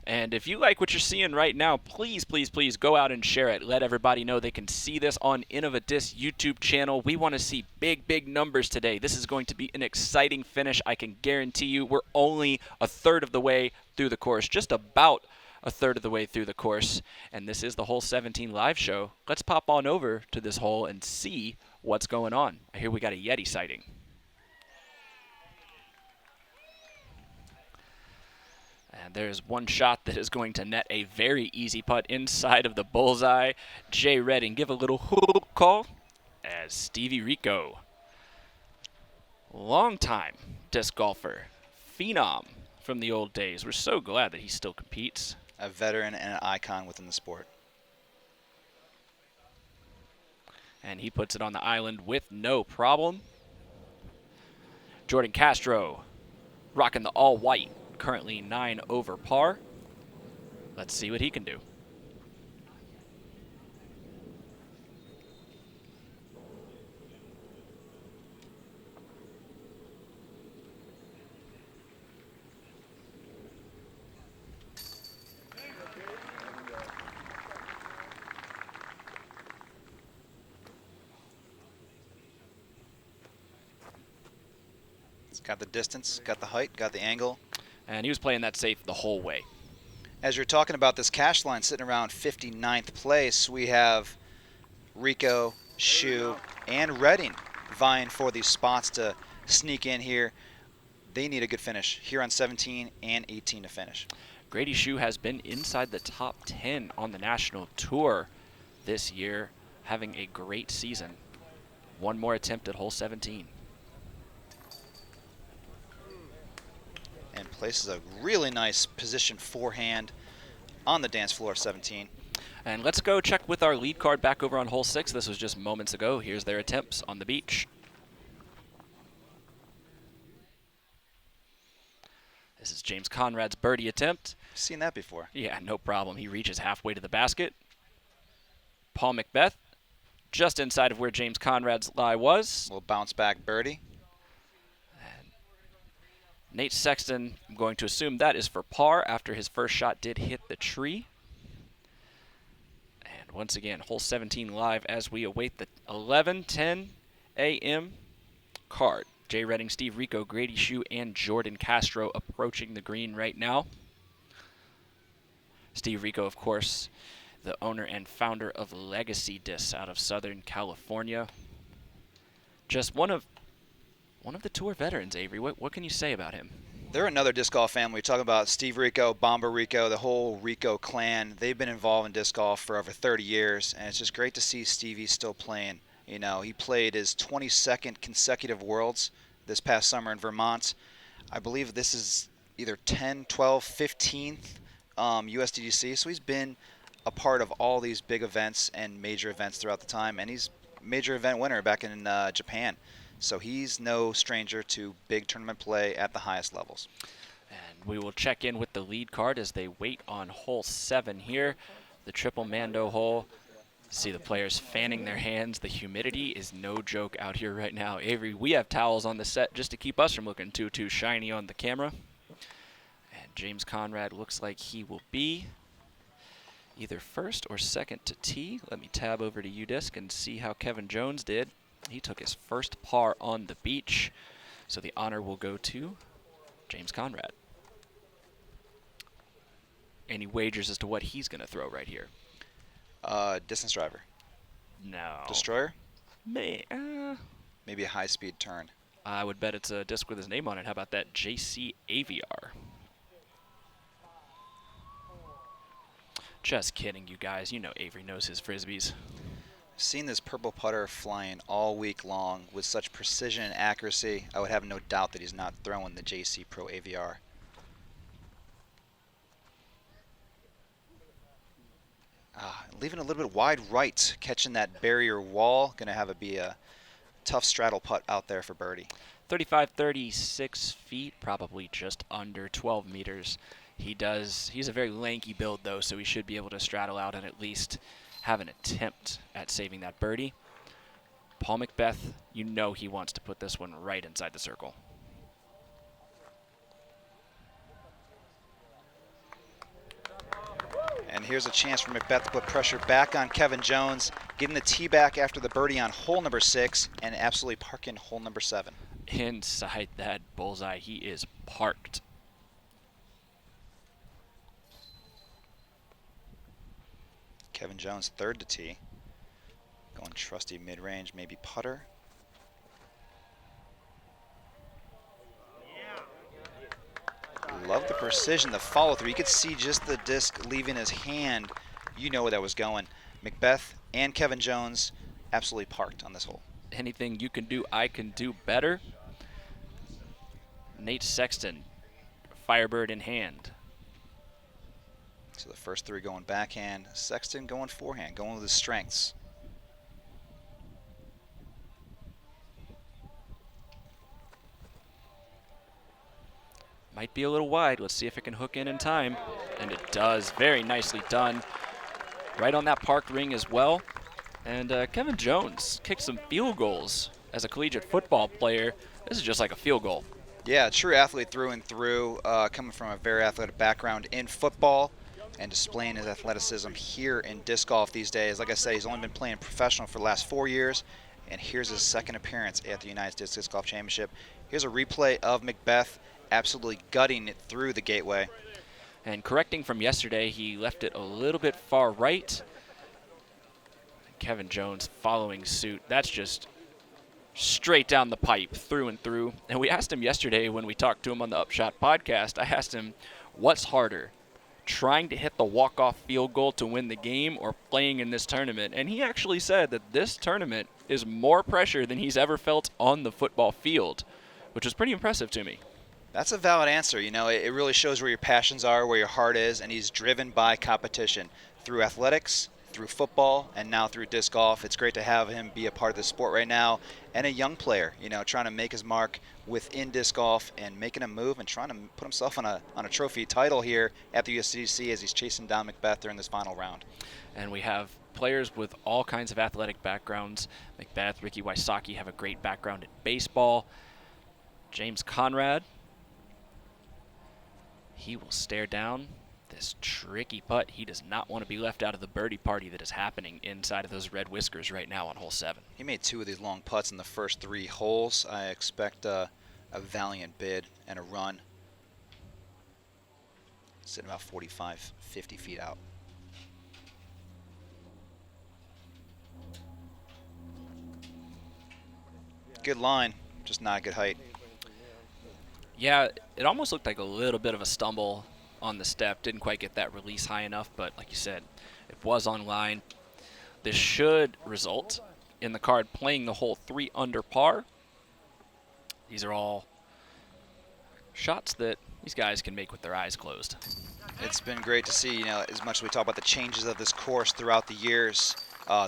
Speaker 2: And if you like what you're seeing right now, please, please, please go out and share it. Let everybody know they can see this on Innovadisc YouTube channel. We want to see big, big numbers today. This is going to be an exciting finish. I can guarantee you we're only a third of the way through the course, just about a third of the way through the course. And this is the Hole 17 live show. Let's pop on over to this hole and see what's going on. I hear we got a Yeti sighting. And there's one shot that is going to net a very easy putt inside of the bullseye. Jay Redding, give a little hook call as Stevie Rico. Long-time disc golfer, phenom from the old days. We're so glad that he still competes.
Speaker 3: A veteran and an icon within the sport.
Speaker 2: And he puts it on the island with no problem. Jordan Castro rocking the all-white. Currently 9 over par. Let's see what he can do.
Speaker 3: It's got the distance, got the height, got the angle.
Speaker 2: And he was playing that safe the whole way.
Speaker 3: As you're talking about this cash line sitting around 59th place, we have Rico, Shu, and Redding vying for these spots to sneak in here. They need a good finish here on 17 and 18 to finish.
Speaker 2: Grady Shue has been inside the top 10 on the national tour this year, having a great season. One more attempt at hole 17.
Speaker 3: And places a really nice position forehand on the dance floor of 17.
Speaker 2: And let's go check with our lead card back over on hole 6. This was just moments ago. Here's their attempts on the beach. This is James Conrad's birdie attempt.
Speaker 3: Seen that before.
Speaker 2: Yeah, no problem. He reaches halfway to the basket. Paul Macbeth, just inside of where James Conrad's lie was.
Speaker 3: Little bounce back birdie.
Speaker 2: And Nate Sexton, I'm going to assume that is for par after his first shot did hit the tree. And once again, hole 17 live as we await the 11:10 a.m. card. Jay Redding, Steve Rico, Grady Shue, and Jordan Castro approaching the green right now. Steve Rico, of course, the owner and founder of Legacy Discs out of Southern California. Just one of the tour veterans, Avery. What can you say about him?
Speaker 3: They're another disc golf family. We talk about Steve Rico, Bomber Rico, the whole Rico clan. They've been involved in disc golf for over 30 years, and it's just great to see Stevie still playing. You know, he played his 22nd consecutive Worlds this past summer in Vermont. I believe this is either 10, 12, 15th USDGC. So he's been a part of all these big events and major events throughout the time, and he's a major event winner back in Japan. So he's no stranger to big tournament play at the highest levels.
Speaker 2: And we will check in with the lead card as they wait on hole 7 here, the triple Mando hole. See the players fanning their hands. The humidity is no joke out here right now. Avery, we have towels on the set just to keep us from looking too shiny on the camera. And James Conrad looks like he will be either first or second to tee. Let me tab over to UDisc and see how Kevin Jones did. He took his first par on the beach, so the honor will go to James Conrad. Any wagers as to what he's going to throw right here?
Speaker 3: Distance driver.
Speaker 2: No.
Speaker 3: Destroyer?
Speaker 2: Maybe
Speaker 3: a high-speed turn.
Speaker 2: I would bet it's a disc with his name on it. How about that? JC AVR. Just kidding, you guys. You know Avery knows his Frisbees.
Speaker 3: Seen this purple putter flying all week long with such precision and accuracy. I would have no doubt that he's not throwing the JC Pro AVR. Leaving a little bit wide right, catching that barrier wall. Going to have it be a tough straddle putt out there for birdie.
Speaker 2: 36 feet, probably just under 12 meters. He's a very lanky build though, so he should be able to straddle out and at least have an attempt at saving that birdie. Paul Macbeth, you know he wants to put this one right inside the circle.
Speaker 3: And here's a chance for Macbeth to put pressure back on Kevin Jones, getting the tee back after the birdie on hole number 6 and absolutely parking hole number 7.
Speaker 2: Inside that bullseye, he is parked.
Speaker 3: Kevin Jones third to tee. Going trusty mid-range, maybe putter. Love the precision, the follow-through. You could see just the disc leaving his hand. You know where that was going. Macbeth and Kevin Jones absolutely parked on this hole.
Speaker 2: Anything you can do, I can do better. Nate Sexton, Firebird in hand.
Speaker 3: So the first 3 going backhand. Sexton going forehand, going with his strengths.
Speaker 2: Might be a little wide. Let's see if it can hook in time. And it does. Very nicely done. Right on that parked ring as well. And Kevin Jones kicked some field goals as a collegiate football player. This is just like a field goal.
Speaker 3: Yeah, true athlete through and through, coming from a very athletic background in football and displaying his athleticism here in disc golf these days. Like I said, he's only been playing professional for the last 4 years, and here's his second appearance at the United States Disc Golf Championship. Here's a replay of Macbeth absolutely gutting it through the gateway.
Speaker 2: And correcting from yesterday, he left it a little bit far right. Kevin Jones following suit. That's just straight down the pipe, through and through. And we asked him yesterday when we talked to him on the Upshot podcast, I asked him, what's harder, trying to hit the walk-off field goal to win the game or playing in this tournament? And he actually said that this tournament is more pressure than he's ever felt on the football field, which was pretty impressive to me.
Speaker 3: That's a valid answer. You know, it really shows where your passions are, where your heart is, and he's driven by competition through athletics, through football, and now through disc golf. It's great to have him be a part of the sport right now, and a young player, you know, trying to make his mark within disc golf and making a move and trying to put himself on a trophy title here at the USDGC as he's chasing down Macbeth during this final round.
Speaker 2: And we have players with all kinds of athletic backgrounds. Macbeth, Ricky Wysocki have a great background in baseball. James Conrad, he will stare down this tricky putt. He does not want to be left out of the birdie party that is happening inside of those red whiskers right now on hole 7.
Speaker 3: He made 2 of these long putts in the first 3 holes. I expect a valiant bid and a run. Sitting about 45, 50 feet out. Good line, just not a good height.
Speaker 2: Yeah, it almost looked like a little bit of a stumble on the step. Didn't quite get that release high enough, but like you said, it was on line. This should result in the card playing the hole 3 under par. These are all shots that these guys can make with their eyes closed.
Speaker 3: It's been great to see, you know, as much as we talk about the changes of this course throughout the years,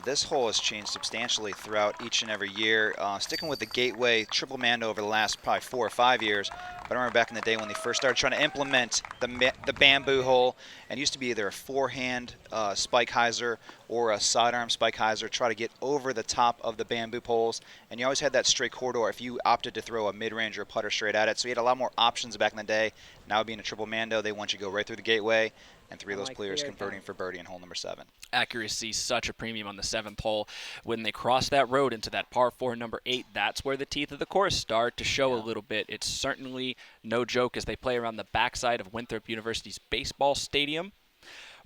Speaker 3: this hole has changed substantially throughout each and every year. Sticking with the Gateway Triple Mando over the last probably 4 or 5 years. But I remember back in the day when they first started trying to implement the bamboo hole, and it used to be either a forehand spike hyzer or a sidearm spike hyzer, try to get over the top of the bamboo poles. And you always had that straight corridor if you opted to throw a mid-range or putter straight at it. So you had a lot more options back in the day. Now being a Triple Mando, they want you to go right through the Gateway, and 3 of those players converting for birdie in hole number 7.
Speaker 2: Accuracy, such a premium on the 7th hole. When they cross that road into that par 4 number 8, that's where the teeth of the course start to show a little bit. It's certainly no joke as they play around the backside of Winthrop University's baseball stadium.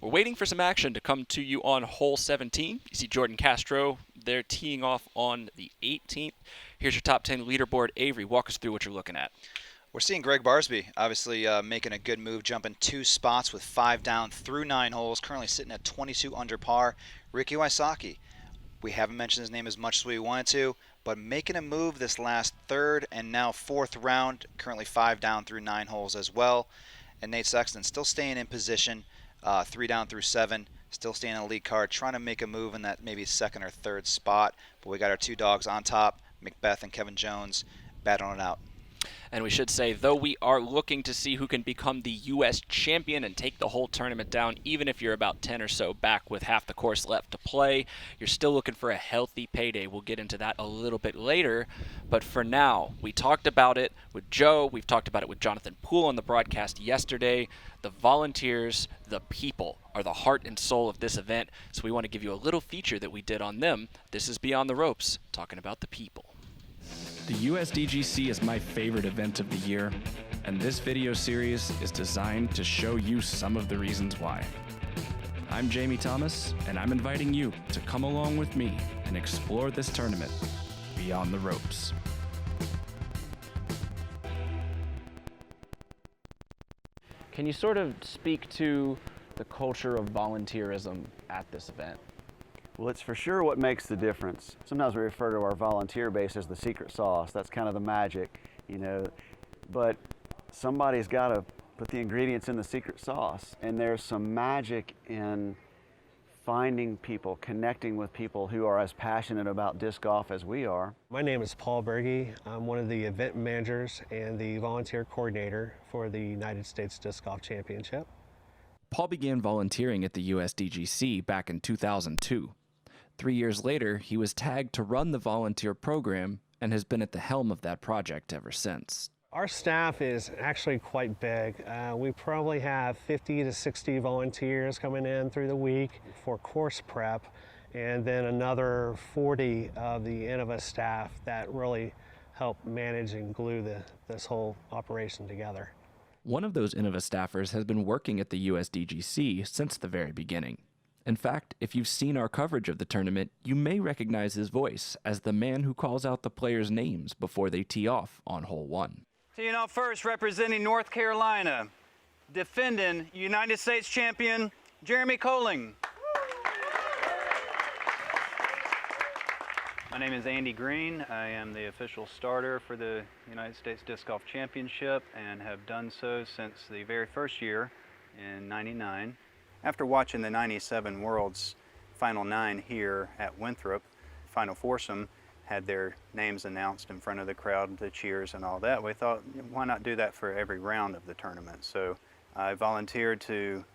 Speaker 2: We're waiting for some action to come to you on hole 17. You see Jordan Castro, they're teeing off on the 18th. Here's your top 10 leaderboard. Avery, walk us through what you're looking at.
Speaker 3: We're seeing Greg Barsby obviously making a good move, jumping 2 spots with 5 down through 9 holes, currently sitting at 22 under par. Ricky Wysocki, we haven't mentioned his name as much as we wanted to, but making a move this last 3rd and now 4th round, currently 5 down through 9 holes as well. And Nate Sexton still staying in position, 3 down through 7, still staying on the lead card, trying to make a move in that maybe 2nd or 3rd spot. But we got our 2 dogs on top, Macbeth and Kevin Jones, battling it out.
Speaker 2: And we should say, though we are looking to see who can become the U.S. champion and take the whole tournament down, even if you're about 10 or so back with half the course left to play, you're still looking for a healthy payday. We'll get into that a little bit later. But for now, we talked about it with Joe. We've talked about it with Jonathan Poole on the broadcast yesterday. The volunteers, the people, are the heart and soul of this event. So we want to give you a little feature that we did on them. This is Beyond the Ropes, talking about the people.
Speaker 1: The USDGC is my favorite event of the year, and this video series is designed to show you some of the reasons why. I'm Jamie Thomas, and I'm inviting you to come along with me and explore this tournament beyond the ropes. Can you sort of speak to the culture of volunteerism at this event?
Speaker 4: Well, it's for sure what makes the difference. Sometimes we refer to our volunteer base as the secret sauce. That's kind of the magic, you know. But somebody's got to put the ingredients in the secret sauce. And there's some magic in finding people, connecting with people who are as passionate about disc golf as we are.
Speaker 5: My name is Paul Berge. I'm one of the event managers and the volunteer coordinator for the United States Disc Golf Championship.
Speaker 1: Paul began volunteering at the USDGC back in 2002. 3 years later, he was tagged to run the volunteer program and has been at the helm of that project ever since.
Speaker 5: Our staff is actually quite big. We probably have 50 to 60 volunteers coming in through the week for course prep, and then another 40 of the Innova staff that really help manage and glue this whole operation together.
Speaker 1: One of those Innova staffers has been working at the USDGC since the very beginning.
Speaker 14: In fact, if you've seen our coverage of the tournament, you may recognize his voice as the man who calls out the players' names before they tee off on hole 1.
Speaker 8: Teeing off first, representing North Carolina, defending United States champion, Jeremy Colling. My name is Andy Green. I am the official starter for the United States Disc Golf Championship and have done so since the very first year in '99. After watching the '97 World's Final 9 here at Winthrop, Final Foursome had their names announced in front of the crowd, the cheers and all that, we thought, why not do that for every round of the tournament? So I volunteered to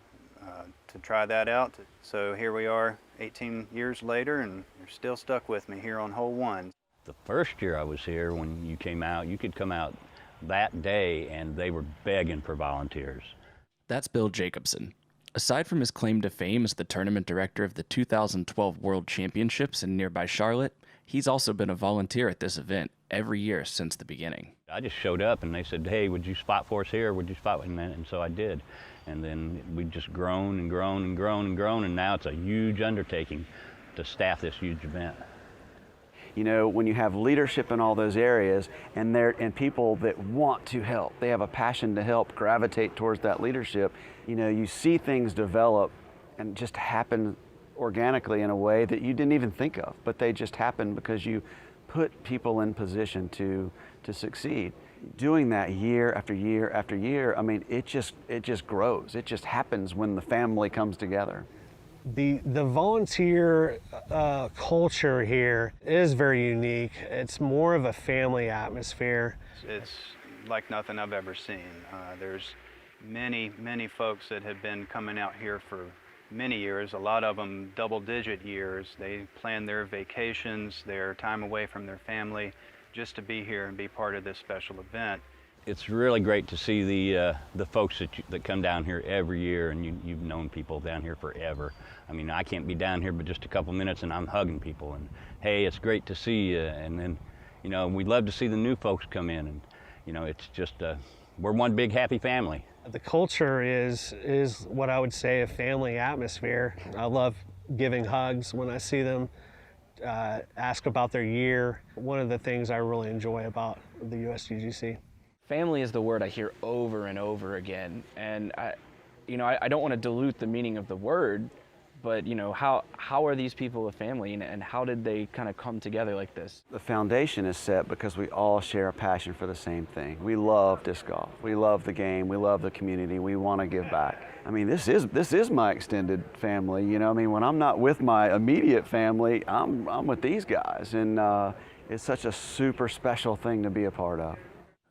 Speaker 8: try that out. So here we are 18 years later, and you're still stuck with me here on hole 1.
Speaker 15: The first year I was here, when you came out, you could come out that day and they were begging for volunteers.
Speaker 14: That's Bill Jacobson. Aside from his claim to fame as the tournament director of the 2012 World Championships in nearby Charlotte, he's also been a volunteer at this event every year since the beginning.
Speaker 15: I just showed up and they said, hey, would you spot for us here? Would you spot? And so I did. And then we've just grown and grown and grown and grown, and now it's a huge undertaking to staff this huge event.
Speaker 4: You know, when you have leadership in all those areas and people that want to help, they have a passion to help, gravitate towards that leadership, you know, you see things develop and just happen organically in a way that you didn't even think of, but they just happen because you put people in position to succeed. Doing that year after year after year, I mean, it just grows. It just happens when the family comes together.
Speaker 5: The volunteer culture here is very unique. It's more of a family atmosphere.
Speaker 8: It's like nothing I've ever seen. There's many folks that have been coming out here for many years, a lot of them double-digit years. They plan their vacations, their time away from their family, just to be here and be part of this special event.
Speaker 15: It's really great to see the folks that come down here every year, and you've known people down here forever. I mean, I can't be down here but just a couple minutes and I'm hugging people, and hey, it's great to see you. And then, you know, we love to see the new folks come in, and you know, it's just we're one big happy family.
Speaker 5: The culture is what I would say a family atmosphere. I love giving hugs when I see them, ask about their year. One of the things I really enjoy about the USDGC.
Speaker 1: Family is the word I hear over and over again, and I don't want to dilute the meaning of the word, but you know, how are these people a family, and how did they kind of come together like this?
Speaker 4: The foundation is set because we all share a passion for the same thing. We love disc golf. We love the game. We love the community. We want to give back. I mean, this is my extended family. You know, I mean, when I'm not with my immediate family, I'm with these guys, and it's such a super special thing to be a part of.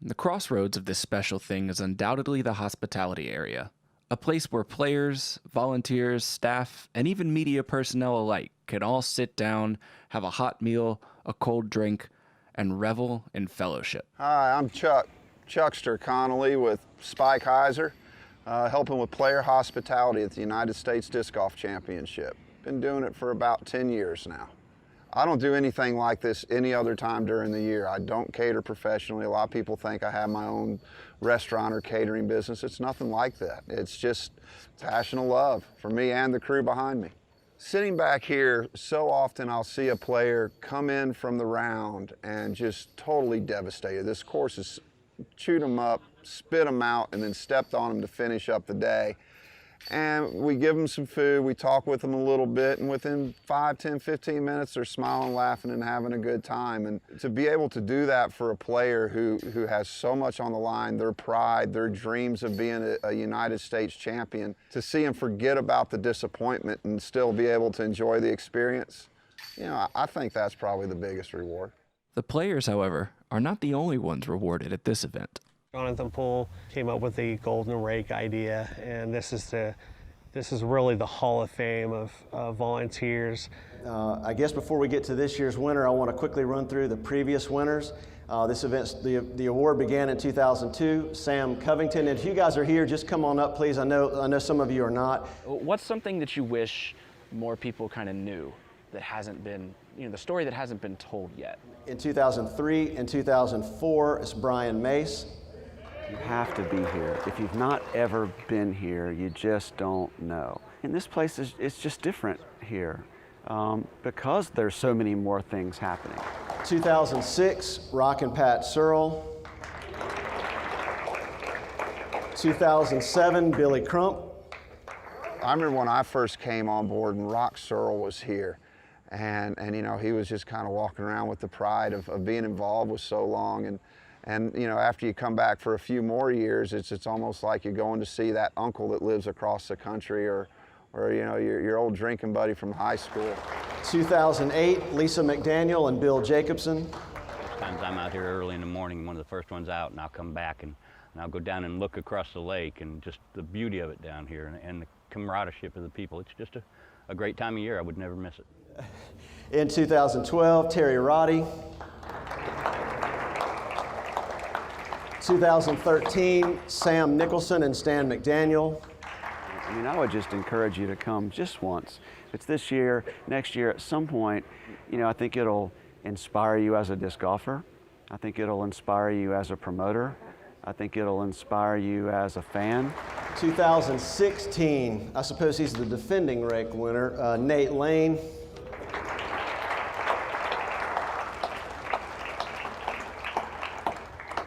Speaker 14: The crossroads of this special thing is undoubtedly the hospitality area, a place where players, volunteers, staff, and even media personnel alike can all sit down, have a hot meal, a cold drink, and revel in fellowship.
Speaker 16: Hi, I'm Chuckster Connolly with Spike Heiser, helping with player hospitality at the United States Disc Golf Championship. Been doing it for about 10 years now. I don't do anything like this any other time during the year. I don't cater professionally. A lot of people think I have my own restaurant or catering business. It's nothing like that. It's just passion of love for me and the crew behind me. Sitting back here, so often I'll see a player come in from the round and just totally devastated. This course has chewed them up, spit them out, and then stepped on them to finish up the day. And we give them some food, we talk with them a little bit, and within 5, 10, 15 minutes, they're smiling, laughing, and having a good time. And to be able to do that for a player who has so much on the line, their pride, their dreams of being a United States champion, to see them forget about the disappointment and still be able to enjoy the experience, you know, I think that's probably the biggest reward.
Speaker 14: The players, however, are not the only ones rewarded at this event.
Speaker 5: Jonathan Poole came up with the Golden Rake idea, and this is really the Hall of Fame of volunteers.
Speaker 4: I guess before we get to this year's winner, I want to quickly run through the previous winners. This event, the award began in 2002. Sam Covington, and if you guys are here, just come on up, please. I know some of you are not.
Speaker 1: What's something that you wish more people kind of knew that hasn't been, you know, the story that hasn't been told yet?
Speaker 4: In 2003 and 2004, it's Brian Mace. You have to be here. If you've not ever been here, you just don't know.
Speaker 17: And this place is just different here because there's so many more things happening.
Speaker 18: 2006, Rock and Pat Searle. 2007, Billy Crump.
Speaker 16: I remember when I first came on board and Rock Searle was here. And you know, he was just kind of walking around with the pride of being involved with so long. And you know, after you come back for a few more years, it's almost like you're going to see that uncle that lives across the country or you know, your old drinking buddy from high school.
Speaker 18: 2008, Lisa McDaniel and Bill Jacobson.
Speaker 15: Sometimes I'm out here early in the morning, one of the first ones out, and I'll come back and I'll go down and look across the lake and just the beauty of it down here and the camaraderie of the people. It's just a great time of year. I would never miss it.
Speaker 18: In 2012, Terry Roddy. 2013, Sam Nicholson and Stan McDaniel.
Speaker 17: I mean, I would just encourage you to come just once. If it's this year, next year, at some point, you know, I think it'll inspire you as a disc golfer. I think it'll inspire you as a promoter. I think it'll inspire you as a fan.
Speaker 18: 2016, I suppose he's the defending rake winner, Nate Lane.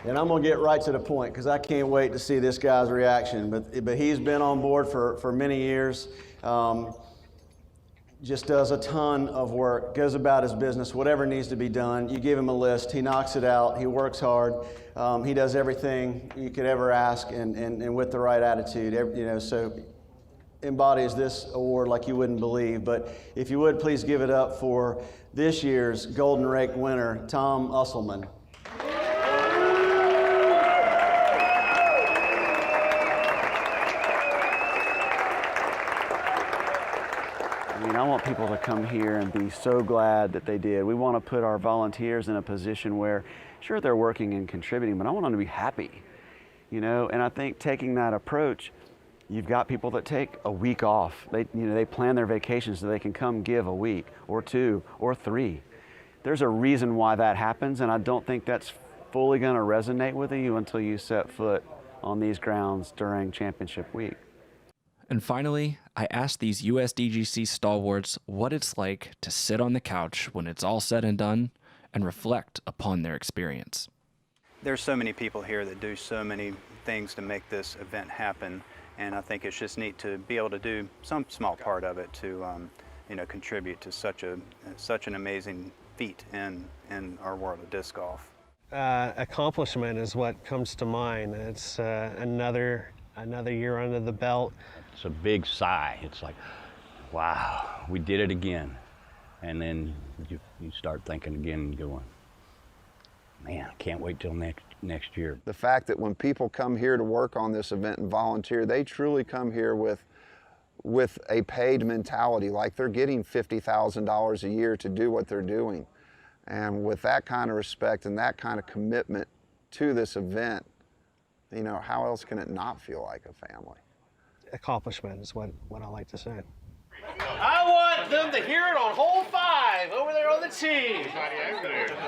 Speaker 18: And I'm going to get right to the point because I can't wait to see this guy's reaction. But he's been on board for many years. Just does a ton of work, goes about his business, whatever needs to be done. You give him a list, he knocks it out, he works hard. He does everything you could ever ask and with the right attitude. You know, so embodies this award like you wouldn't believe. But if you would, please give it up for this year's Golden Rake winner, Tom Usselman.
Speaker 17: I want people to come here and be so glad that they did. We want to put our volunteers in a position where, sure, they're working and contributing, but I want them to be happy, you know. And I think taking that approach, you've got people that take a week off. They plan their vacations so they can come give a week or two or three. There's a reason why that happens, and I don't think that's fully going to resonate with you until you set foot on these grounds during championship week.
Speaker 14: And finally, I asked these USDGC stalwarts what it's like to sit on the couch when it's all said and done and reflect upon their experience.
Speaker 8: There's so many people here that do so many things to make this event happen, and I think it's just neat to be able to do some small part of it to you know, contribute to such an amazing feat in our world of disc golf.
Speaker 5: Accomplishment is what comes to mind. It's another year under the belt.
Speaker 15: It's a big sigh. It's like, wow, we did it again. And then you start thinking again and going, man, I can't wait till next year.
Speaker 16: The fact that when people come here to work on this event and volunteer, they truly come here with a paid mentality, like they're getting $50,000 a year to do what they're doing. And with that kind of respect and that kind of commitment to this event, you know, how else can it not feel like a family?
Speaker 5: Accomplishment is what I like to say.
Speaker 19: I want them to hear it on hole 5 over there on the tee.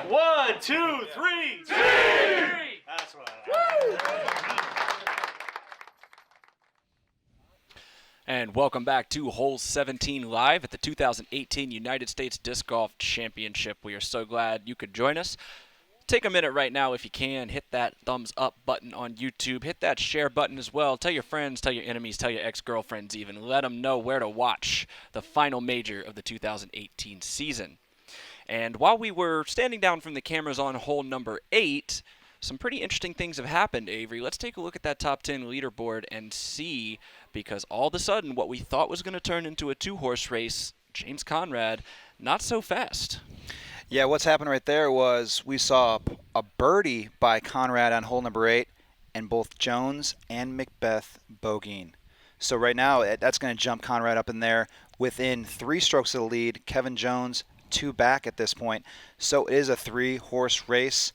Speaker 19: 1, 2, 3. Team! That's what I like.
Speaker 2: And welcome back to Hole 17 live at the 2018 United States Disc Golf Championship. We are so glad you could join us. Take a minute right now if you can. Hit that thumbs up button on YouTube. Hit that share button as well. Tell your friends, tell your enemies, tell your ex-girlfriends even. Let them know where to watch the final major of the 2018 season. And while we were standing down from the cameras on hole number 8, some pretty interesting things have happened, Avery. Let's take a look at that top 10 leaderboard and see, because all of a sudden what we thought was going to turn into a 2-horse race, James Conrad, not so fast.
Speaker 3: Yeah, what's happened right there was we saw a birdie by Conrad on hole number 8, and both Jones and Macbeth bogeying. So right now, that's going to jump Conrad up in there within 3 strokes of the lead. Kevin Jones 2 back at this point. So it is a 3-horse race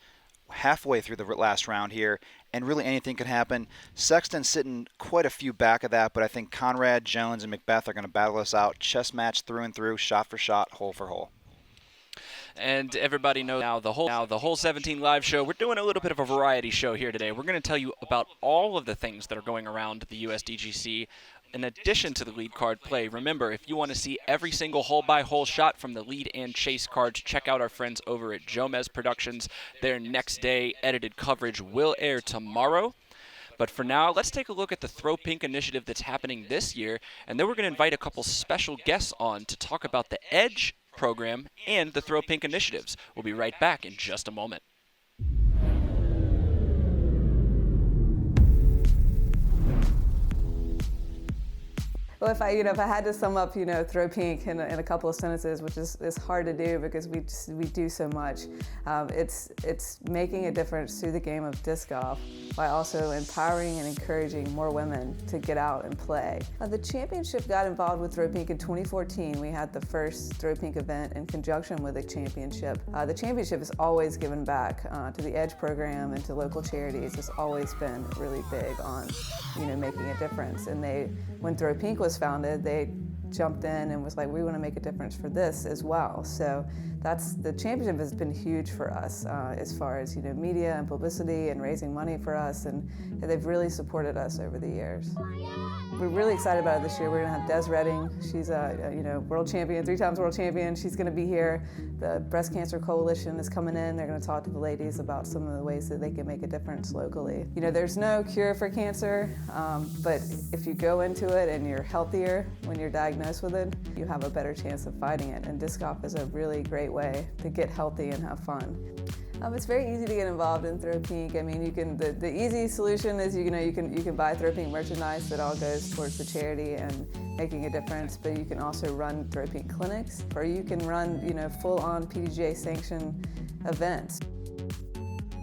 Speaker 3: halfway through the last round here, and really anything can happen. Sexton sitting quite a few back of that, but I think Conrad, Jones, and Macbeth are going to battle us out. Chess match through and through, shot for shot, hole for hole.
Speaker 2: And everybody knows now the Hole 17 live show. We're doing a little bit of a variety show here today. We're going to tell you about all of the things that are going around the USDGC in addition to the lead card play. Remember, if you want to see every single hole-by-hole shot from the lead and chase cards, check out our friends over at Jomez Productions. Their next day edited coverage will air tomorrow. But for now, let's take a look at the Throw Pink initiative that's happening this year, and then we're going to invite a couple special guests on to talk about the EDGE program and the Throw Pink initiatives. We'll be right back in just a moment.
Speaker 20: Well, if I had to sum up, Throw Pink in a couple of sentences, which is hard to do because we do so much, it's making a difference through the game of disc golf by also empowering and encouraging more women to get out and play. The championship got involved with Throw Pink in 2014. We had the first Throw Pink event in conjunction with the championship. The championship has always given back to the EDGE program and to local charities. It's always been really big on, making a difference. And when Throw Pink was founded, they jumped in and was like, we want to make a difference for this as well. So the championship has been huge for us as far as media and publicity and raising money for us, and they've really supported us over the years. We're really excited about it this year. We're going to have Des Redding. She's a world champion, 3 times world champion. She's going to be here. The Breast Cancer Coalition is coming in. They're going to talk to the ladies about some of the ways that they can make a difference locally. There's no cure for cancer, but if you go into it and you're healthier when you're diagnosed with it, you have a better chance of fighting it. And disc golf is a really great way to get healthy and have fun. It's very easy to get involved in Throw Pink. I mean, the easy solution is you can buy Throw Pink merchandise that all goes towards the charity and making a difference. But you can also run Throw Pink clinics, or you can run full-on PDGA sanctioned events.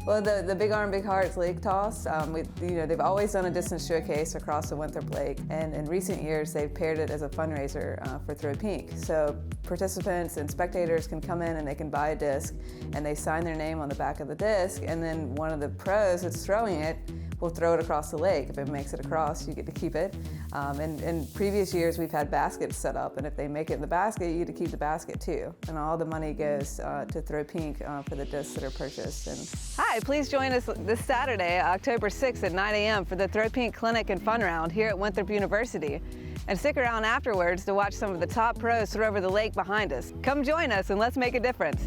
Speaker 20: Well, the Big Arm, Big Hearts Lake Toss, they've always done a distance showcase across the Winthrop Lake, and in recent years they've paired it as a fundraiser for Throw Pink. So participants and spectators can come in and they can buy a disc, and they sign their name on the back of the disc, and then one of the pros that's throwing it will throw it across the lake. If it makes it across, you get to keep it. And in previous years, we've had baskets set up, and if they make it in the basket, you get to keep the basket too. And all the money goes to Throw Pink for the discs that are purchased. And hi, please join us this Saturday, October 6th at 9 a.m. for the Throw Pink Clinic and Fun Round here at Winthrop University. And stick around afterwards to watch some of the top pros throw over the lake behind us. Come join us and let's make a difference.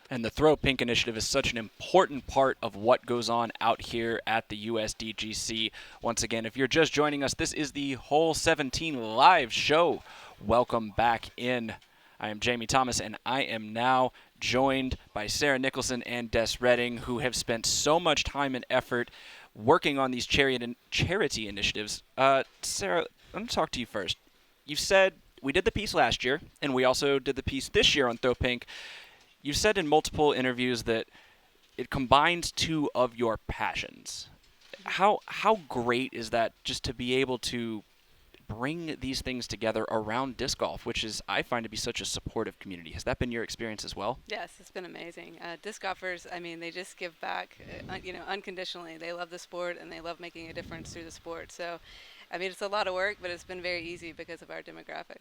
Speaker 2: And the Throw Pink initiative is such an important part of what goes on out here at the USDGC. Once again, if you're just joining us, this is the Hole 17 live show. Welcome back in. I am Jamie Thomas, and I am now joined by Sarah Nicholson and Des Redding, who have spent so much time and effort working on these charity initiatives. Sarah, let me talk to you first. You said we did the piece last year, and we also did the piece this year on Throw Pink. You've said in multiple interviews that it combines 2 of your passions. How great is that, just to be able to bring these things together around disc golf, which is, I find, to be such a supportive community. Has that been your experience as well?
Speaker 21: Yes, it's been amazing. Disc golfers, I mean, they just give back, unconditionally. They love the sport and they love making a difference through the sport. So, I mean, it's a lot of work, but it's been very easy because of our demographic.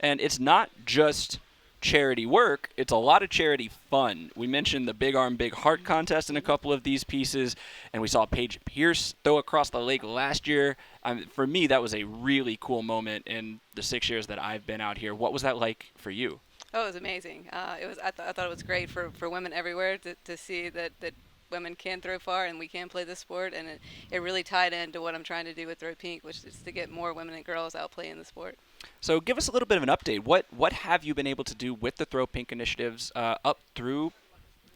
Speaker 2: And it's not just charity work, it's a lot of charity fun. We mentioned the Big Arm, Big Heart contest in a couple of these pieces, and we saw Paige Pierce throw across the lake last year. For me, that was a really cool moment in the 6 years that I've been out here. What was that like for you?
Speaker 21: Oh, it was amazing. I thought it was great for women everywhere to see that women can throw far and we can play this sport, and it really tied into what I'm trying to do with Throw Pink, which is to get more women and girls out playing the sport.
Speaker 2: So give us a little bit of an update. What have you been able to do with the Throw Pink initiatives up through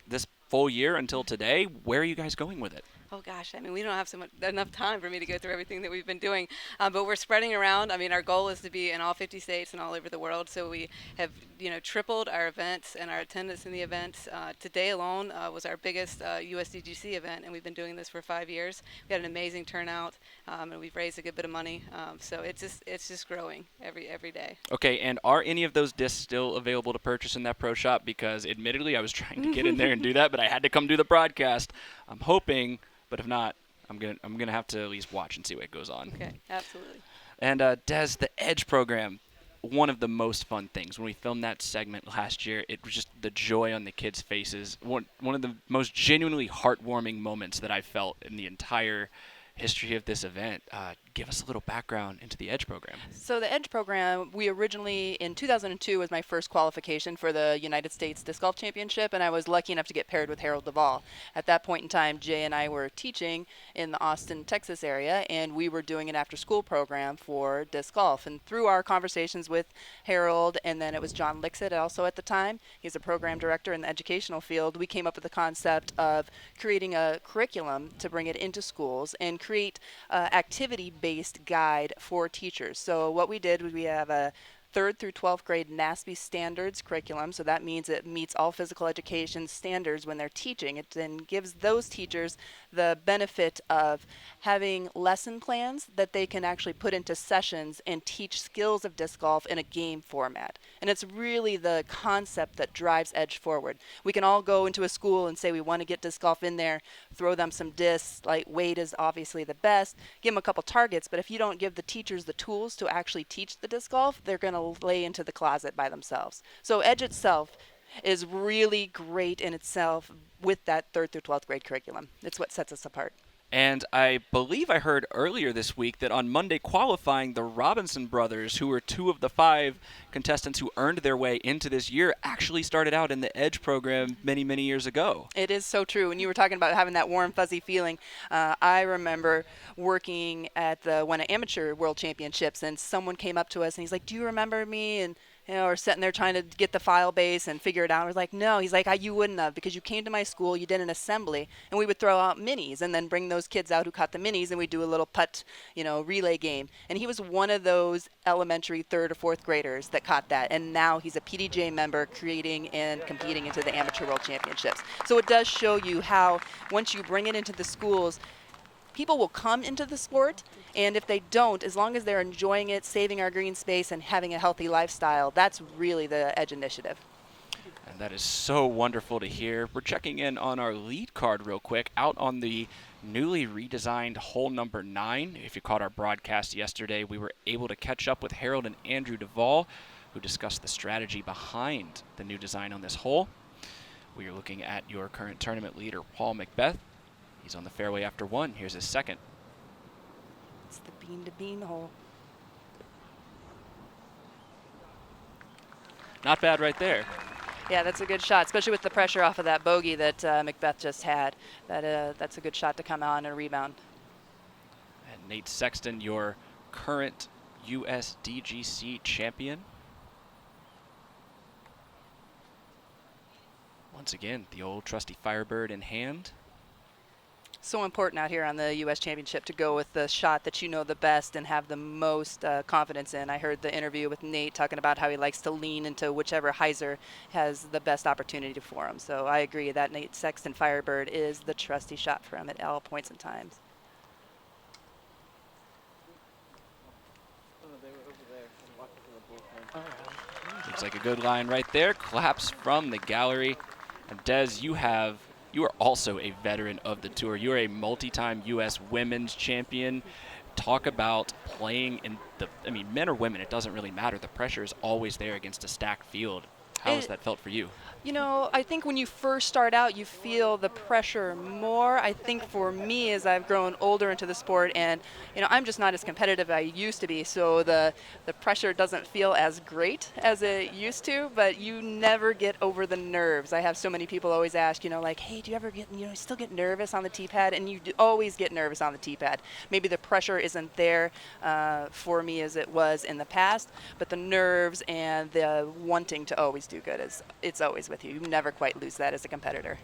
Speaker 2: this full year until today? Where are you guys going with it?
Speaker 21: Oh gosh, I mean, we don't have enough time for me to go through everything that we've been doing, but we're spreading around. I mean, our goal is to be in all 50 states and all over the world, so we have, tripled our events and our attendance in the events. Today alone was our biggest USDGC event, and we've been doing this for 5 years. We had an amazing turnout, and we've raised a good bit of money, so it's just growing every day.
Speaker 2: Okay, and are any of those discs still available to purchase in that pro shop? Because admittedly, I was trying to get in there and do that, but I had to come do the broadcast. I'm hoping. But if not, I'm gonna have to at least watch and see what goes on.
Speaker 21: Okay, absolutely.
Speaker 2: And Des, the EDGE program, one of the most fun things. When we filmed that segment last year, it was just the joy on the kids' faces. One of the most genuinely heartwarming moments that I felt in the entire history of this event. Give us a little background into the EDGE program.
Speaker 6: So the EDGE program, we originally, in 2002, was my first qualification for the United States Disc Golf Championship, and I was lucky enough to get paired with Harold Duvall. At that point in time, Jay and I were teaching in the Austin, Texas area, and we were doing an after-school program for disc golf. And through our conversations with Harold, and then it was John Lixit also at the time, he's a program director in the educational field, we came up with the concept of creating a curriculum to bring it into schools and create activity-based guide for teachers. So what we did was we have a 3rd through 12th grade NASB standards curriculum, so that means it meets all physical education standards when they're teaching. It then gives those teachers the benefit of having lesson plans that they can actually put into sessions and teach skills of disc golf in a game format. And it's really the concept that drives EDGE forward. We can all go into a school and say we want to get disc golf in there, throw them some discs, like weight is obviously the best, give them a couple targets, but if you don't give the teachers the tools to actually teach the disc golf, they're going to lay into the closet by themselves. So EDGE itself is really great in itself with that 3rd through 12th grade curriculum. It's what sets us apart.
Speaker 2: And I believe I heard earlier this week that on Monday qualifying, the Robinson brothers, who were 2 of the 5 contestants who earned their way into this year, actually started out in the EDGE program many, many years ago.
Speaker 6: It is so true. And you were talking about having that warm, fuzzy feeling. I remember working at one of Amateur World Championships, and someone came up to us, and he's like, "Do you remember me?" And or sitting there trying to get the file base and figure it out. I was like, no. He's like, you wouldn't have, because you came to my school, you did an assembly, and we would throw out minis and then bring those kids out who caught the minis, and we'd do a little putt, relay game. And he was one of those elementary 3rd or 4th graders that caught that. And now he's a PDJ member creating and competing into the Amateur World Championships. So it does show you how once you bring it into the schools, people will come into the sport, and if they don't, as long as they're enjoying it, saving our green space, and having a healthy lifestyle, that's really the EDGE initiative.
Speaker 2: And that is so wonderful to hear. We're checking in on our lead card real quick, out on the newly redesigned hole number 9. If you caught our broadcast yesterday, we were able to catch up with Harold and Andrew Duvall, who discussed the strategy behind the new design on this hole. We are looking at your current tournament leader, Paul Macbeth. He's on the fairway after 1. Here's his second.
Speaker 6: It's the bean-to-bean hole.
Speaker 2: Not bad right there.
Speaker 6: Yeah, that's a good shot, especially with the pressure off of that bogey that Macbeth just had. That's a good shot to come on and rebound.
Speaker 2: And Nate Sexton, your current USDGC champion. Once again, the old trusty Firebird in hand.
Speaker 6: So important out here on the U.S. Championship to go with the shot that you know the best and have the most confidence in. I heard the interview with Nate talking about how he likes to lean into whichever hyzer has the best opportunity for him. So I agree that Nate Sexton Firebird is the trusty shot for him at all points and times.
Speaker 2: Looks like a good line right there. Claps from the gallery. And Des, you are also a veteran of the tour. You are a multi-time U.S. women's champion. Talk about playing in men or women, it doesn't really matter. The pressure is always there against a stacked field. How has that felt for you?
Speaker 6: I think when you first start out, you feel the pressure more. I think for me, as I've grown older into the sport, and I'm just not as competitive as I used to be, so the pressure doesn't feel as great as it used to, but you never get over the nerves. I have so many people always ask, hey, do you ever get, still get nervous on the tee pad? And you always get nervous on the tee pad. Maybe the pressure isn't there for me as it was in the past, but the nerves and the wanting to always do good it's always with you. You never quite lose that as a competitor.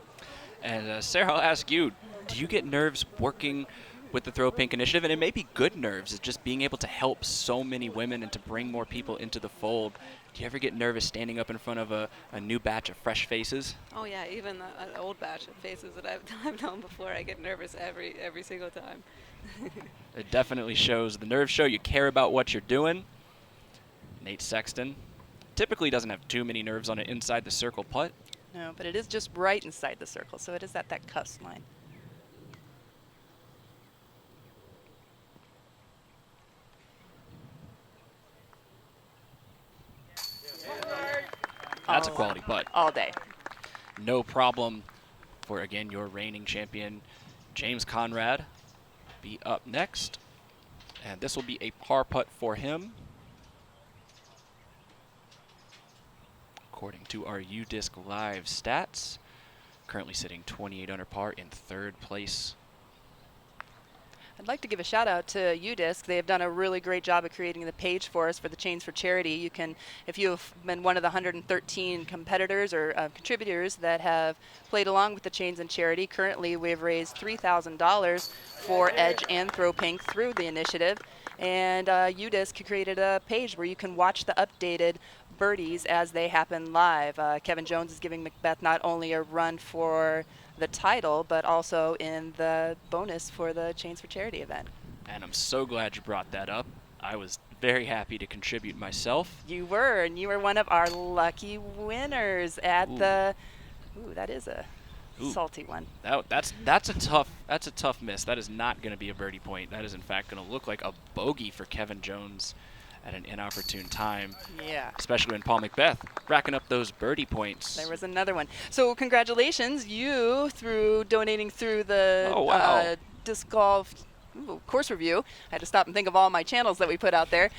Speaker 2: And Sarah, I'll ask you, do you get nerves working with the Throw Pink initiative? And it may be good nerves, it's just being able to help so many women and to bring more people into the fold. Do you ever get nervous standing up in front of a new batch of fresh faces?
Speaker 21: Oh yeah, even an old batch of faces that I've known before, I get nervous every single time.
Speaker 2: It definitely shows. The nerves show you care about what you're doing. Nate Sexton typically doesn't have too many nerves on an inside the circle putt.
Speaker 6: No, but it is just right inside the circle, so it is at that cusp line.
Speaker 2: That's a quality putt.
Speaker 6: All day.
Speaker 2: No problem for, again, your reigning champion, James Conrad, be up next. And this will be a par putt for him. According to our UDisc Live stats, currently sitting 28 under par in 3rd place.
Speaker 6: I'd like to give a shout out to UDisc. They have done a really great job of creating the page for us for the Chains for Charity. You can, if you have been one of the 113 competitors or contributors that have played along with the Chains and Charity, currently we've raised $3,000 for Edge and Throw Pink through the initiative. And UDisc created a page where you can watch the updated birdies as they happen live. Kevin Jones is giving Macbeth not only a run for the title, but also in the bonus for the Chains for Charity event.
Speaker 2: And I'm so glad you brought that up. I was very happy to contribute myself.
Speaker 6: You were, and you were one of our lucky winners at the. Ooh, that is a salty one.
Speaker 2: That's a tough miss. That is not going to be a birdie point. That is in fact going to look like a bogey for Kevin Jones at an inopportune time.
Speaker 6: Yeah.
Speaker 2: Especially when Paul Macbeth racking up those birdie points.
Speaker 6: There was another one. So congratulations, you, through donating through the disc golf course review. I had to stop and think of all my channels that we put out there.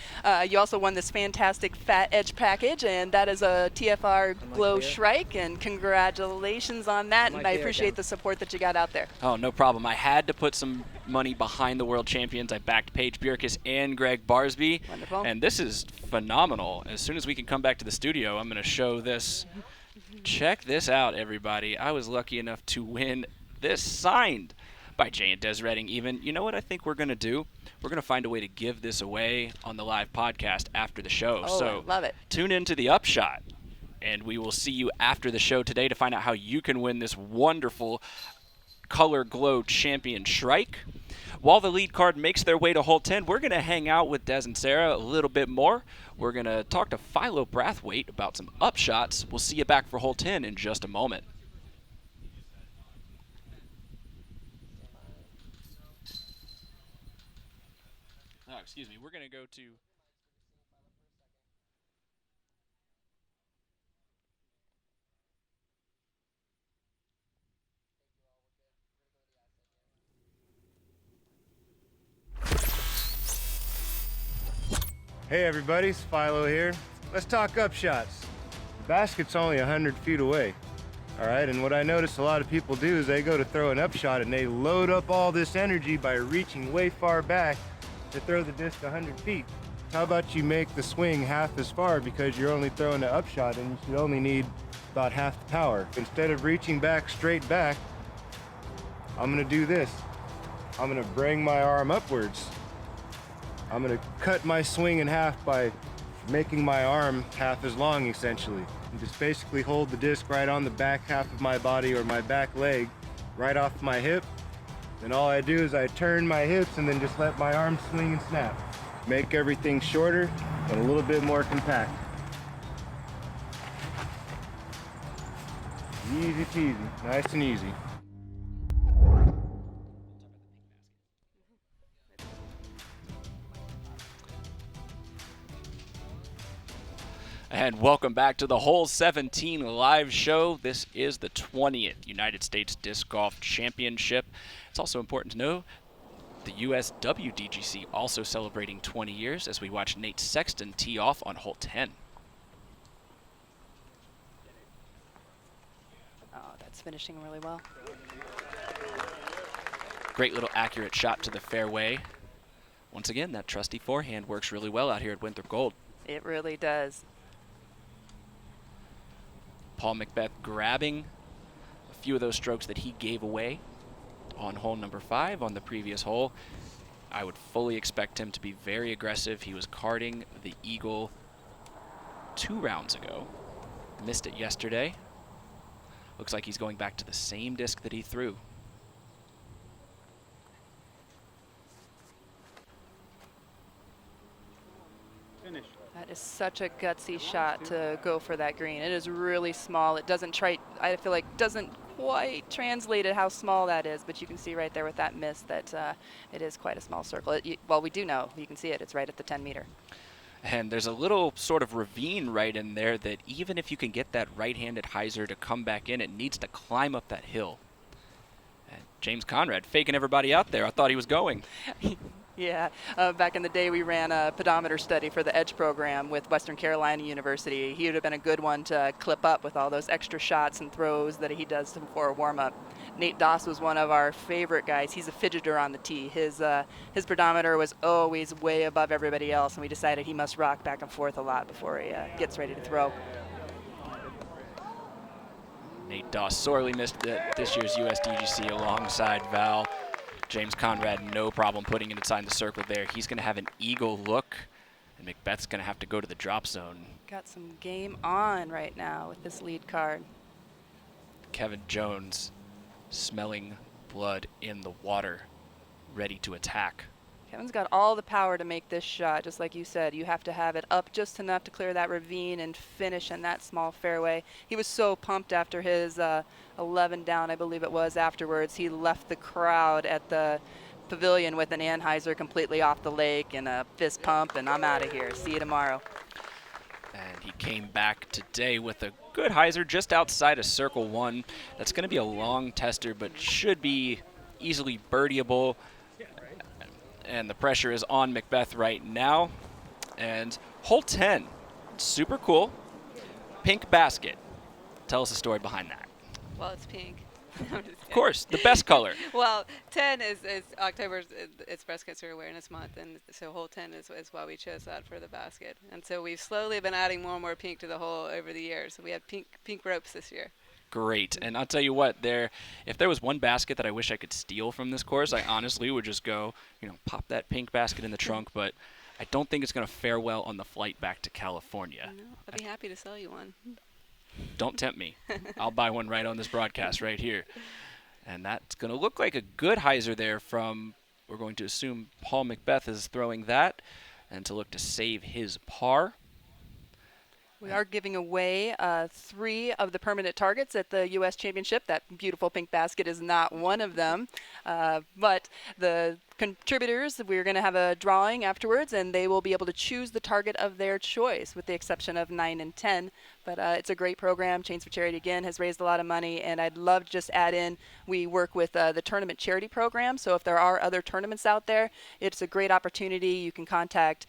Speaker 6: You also won this fantastic Fat Edge package, and that is a TFR Glow Shrike, and congratulations on that, and I appreciate the support that you got out there.
Speaker 2: Oh, no problem. I had to put some money behind the world champions. I backed Paige Bjerkes and Greg Barsby.
Speaker 6: Wonderful.
Speaker 2: And this is phenomenal. As soon as we can come back to the studio, I'm going to show this. Check this out, everybody. I was lucky enough to win this signed by Jay and Des Redding even. You know what I think we're going to do? We're going to find a way to give this away on the live podcast after the show.
Speaker 6: Oh,
Speaker 2: so
Speaker 6: I love it.
Speaker 2: Tune into the Upshot, and we will see you after the show today to find out how you can win this wonderful Color Glow Champion Shrike. While the lead card makes their way to hole 10, we're going to hang out with Des and Sarah a little bit more. We're going to talk to Philo Brathwaite about some upshots. We'll see you back for hole 10 in just a moment. Oh, excuse me. We're going to go to...
Speaker 9: Hey everybody, it's Philo here. Let's talk upshots. The basket's only 100 feet away. All right, and what I notice a lot of people do is they go to throw an upshot and they load up all this energy by reaching way far back to throw the disc 100 feet. How about you make the swing half as far because you're only throwing an upshot and you should only need about half the power. Instead of reaching back straight back, I'm gonna do this. I'm gonna bring my arm upwards. I'm gonna cut my swing in half by making my arm half as long, essentially. And just basically hold the disc right on the back half of my body or my back leg, right off my hip. Then all I do is I turn my hips and then just let my arm swing and snap. Make everything shorter and a little bit more compact. Easy peasy, nice and easy.
Speaker 2: And welcome back to the Hole 17 live show. This is the 20th United States Disc Golf Championship. It's also important to know the USWDGC also celebrating 20 years as we watch Nate Sexton tee off on hole 10.
Speaker 6: Oh, that's finishing really well.
Speaker 2: Great little accurate shot to the fairway. Once again, that trusty forehand works really well out here at Winthrop Gold.
Speaker 6: It really does.
Speaker 2: Paul Macbeth grabbing a few of those strokes that he gave away on hole number 5 on the previous hole. I would fully expect him to be very aggressive. He was carding the eagle 2 rounds ago. Missed it yesterday. Looks like he's going back to the same disc that he threw.
Speaker 9: Finish.
Speaker 6: That is such a gutsy shot to go for that green. It is really small. It doesn't I feel like doesn't quite translate it how small that is, but you can see right there with that miss that it is quite a small circle. Well, we do know, you can see it, it's right at the 10 meter.
Speaker 2: And there's a little sort of ravine right in there that even if you can get that right-handed hyzer to come back in, it needs to climb up that hill. And James Conrad faking everybody out there. I thought he was going.
Speaker 6: Yeah, back in the day we ran a pedometer study for the EDGE program with Western Carolina University. He would have been a good one to clip up with all those extra shots and throws that he does before a warm-up. Nate Doss was one of our favorite guys. He's a fidgeter on the tee. His pedometer was always way above everybody else, and we decided he must rock back and forth a lot before he gets ready to throw.
Speaker 2: Nate Doss sorely missed this year's USDGC alongside Val. James Conrad, no problem putting it inside the circle there. He's going to have an eagle look, and Macbeth's going to have to go to the drop zone.
Speaker 6: Got some game on right now with this lead card.
Speaker 2: Kevin Jones smelling blood in the water, ready to attack.
Speaker 6: Kevin's got all the power to make this shot, just like you said. You have to have it up just enough to clear that ravine and finish in that small fairway. He was so pumped after his 11 down, I believe it was, afterwards. He left the crowd at the pavilion with an Anheuser completely off the lake and a fist pump, and I'm out of here. See you tomorrow.
Speaker 2: And he came back today with a good hyzer just outside of circle one. That's going to be a long tester, but should be easily birdieable. And the pressure is on Macbeth right now. And hole 10, super cool. Pink basket. Tell us the story behind that.
Speaker 21: Well, it's pink.
Speaker 2: Of course, the best color.
Speaker 21: Well, 10 is October's it's Breast Cancer Awareness Month, and so hole 10 is why we chose that for the basket. And so we've slowly been adding more and more pink to the hole over the years. So we have pink ropes this year.
Speaker 2: Great. And I'll tell you what, if there was one basket that I wish I could steal from this course, I honestly would just go, pop that pink basket in the trunk, but I don't think it's going to fare well on the flight back to California.
Speaker 21: No, I'd be happy to sell you one.
Speaker 2: Don't tempt me. I'll buy one right on this broadcast right here. And that's going to look like a good hyzer there from, we're going to assume Paul Macbeth is throwing that, and to look to save his par.
Speaker 6: We are giving away 3 of the permanent targets at the U.S. Championship. That beautiful pink basket is not one of them. But the contributors, we're going to have a drawing afterwards, and they will be able to choose the target of their choice, with the exception of 9 and 10. But it's a great program. Chains for Charity, again, has raised a lot of money. And I'd love to just add in, we work with the tournament charity program. So if there are other tournaments out there, it's a great opportunity. You can contact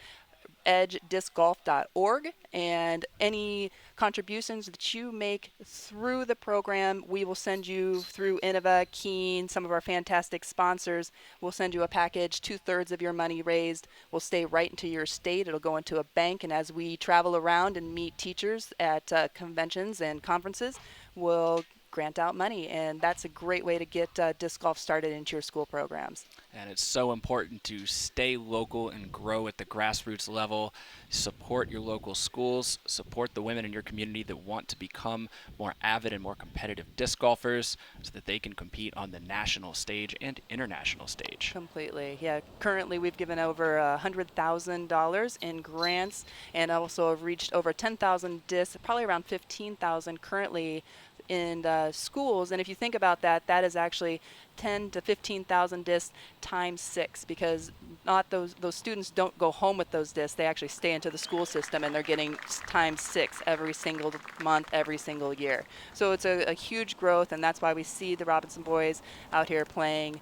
Speaker 6: edgediscgolf.org, and any contributions that you make through the program, we will send you through Innova, Keen, some of our fantastic sponsors. We'll send you a package. 2/3 of your money raised will stay right into your state. It'll go into a bank, and as we travel around and meet teachers at conventions and conferences, we'll grant out money, and that's a great way to get disc golf started into your school programs.
Speaker 2: And it's so important to stay local and grow at the grassroots level. Support your local schools, support the women in your community that want to become more avid and more competitive disc golfers so that they can compete on the national stage and international stage.
Speaker 6: Completely, yeah. Currently we've given over $100,000 in grants, and also have reached over 10,000 discs, probably around 15,000 currently in schools. And if you think about that, that is actually 10 to 15,000 discs times 6, because not those students don't go home with those discs. They actually stay into the school system, and they're getting times 6 every single month, every single year. So it's a huge growth, and that's why we see the Robinson boys out here playing.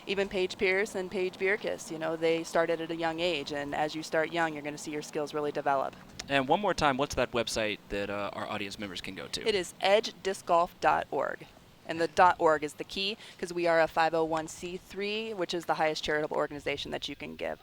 Speaker 6: Even Paige Pierce and Paige Bierkis, they started at a young age, and as you start young, you're going to see your skills really develop.
Speaker 2: And one more time, what's that website that our audience members can go to?
Speaker 6: It is edgediscgolf.org. And the .org is the key, because we are a 501c3, which is the highest charitable organization that you can give.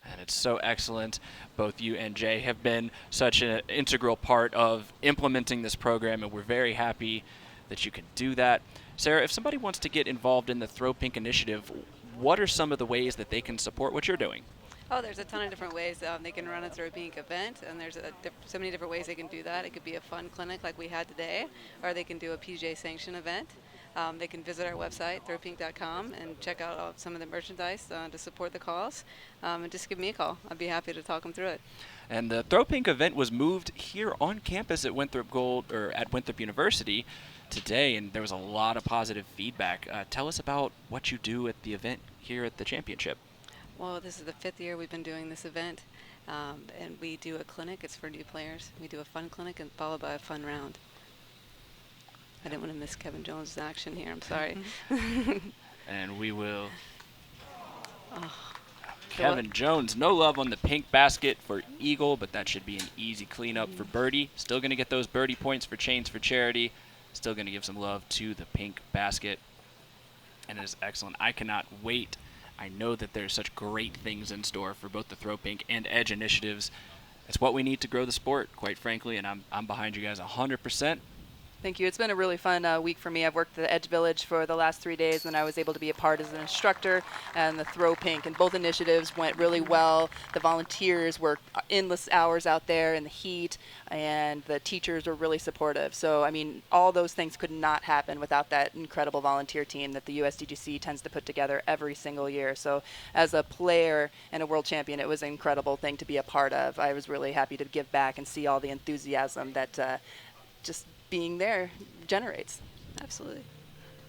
Speaker 2: And it's so excellent. Both you and Jay have been such an integral part of implementing this program, and we're very happy that you can do that. Sarah, if somebody wants to get involved in the Throw Pink initiative, what are some of the ways that they can support what you're doing?
Speaker 21: Oh, there's a ton of different ways they can run a Throw Pink event, and there's so many different ways they can do that. It could be a fun clinic like we had today, or they can do a PJ sanction event. They can visit our website, throwpink.com, and check out some of the merchandise to support the cause, and just give me a call. I'd be happy to talk them through it.
Speaker 2: And the Throw Pink event was moved here on campus at Winthrop University today, and there was a lot of positive feedback. Tell us about what you do at the event here at the championship.
Speaker 21: Well, this is the 5th year we've been doing this event, and we do a clinic. It's for new players. We do a fun clinic and followed by a fun round. I didn't want to miss Kevin Jones' action here. I'm sorry.
Speaker 2: And we will.
Speaker 21: Oh,
Speaker 2: Kevin Jones, no love on the pink basket for eagle, but that should be an easy cleanup for birdie. Still going to get those birdie points for Chains for Charity. Still going to give some love to the pink basket. And it is excellent. I cannot wait. I know that there's such great things in store for both the Throw Pink and Edge initiatives. It's what we need to grow the sport, quite frankly, and I'm behind you guys 100%.
Speaker 6: Thank you. It's been a really fun week for me. I've worked at the Edge Village for the last 3 days, and I was able to be a part as an instructor and the Throw Pink. And both initiatives went really well. The volunteers worked endless hours out there in the heat, and the teachers were really supportive. So, I mean, all those things could not happen without that incredible volunteer team that the USDGC tends to put together every single year. So, as a player and a world champion, it was an incredible thing to be a part of. I was really happy to give back and see all the enthusiasm that just being there generates.
Speaker 21: Absolutely.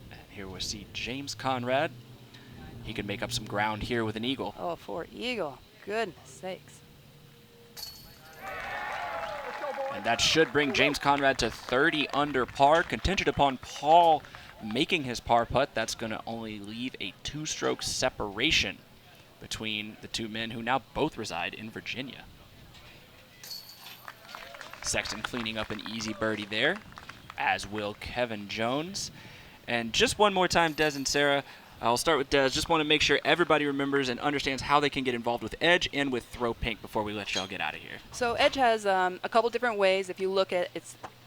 Speaker 2: And here we see James Conrad. He could make up some ground here with an eagle.
Speaker 6: Oh, for eagle. Goodness sakes.
Speaker 2: And that should bring James Conrad to 30 under par, contingent upon Paul making his par putt. That's going to only leave a 2-stroke separation between the two men who now both reside in Virginia. Sexton cleaning up an easy birdie there, as will Kevin Jones. And just one more time, Des and Sarah, I'll start with Des. Just want to make sure everybody remembers and understands how they can get involved with Edge and with Throw Pink before we let y'all get out of here.
Speaker 6: So Edge has a couple different ways. If you look at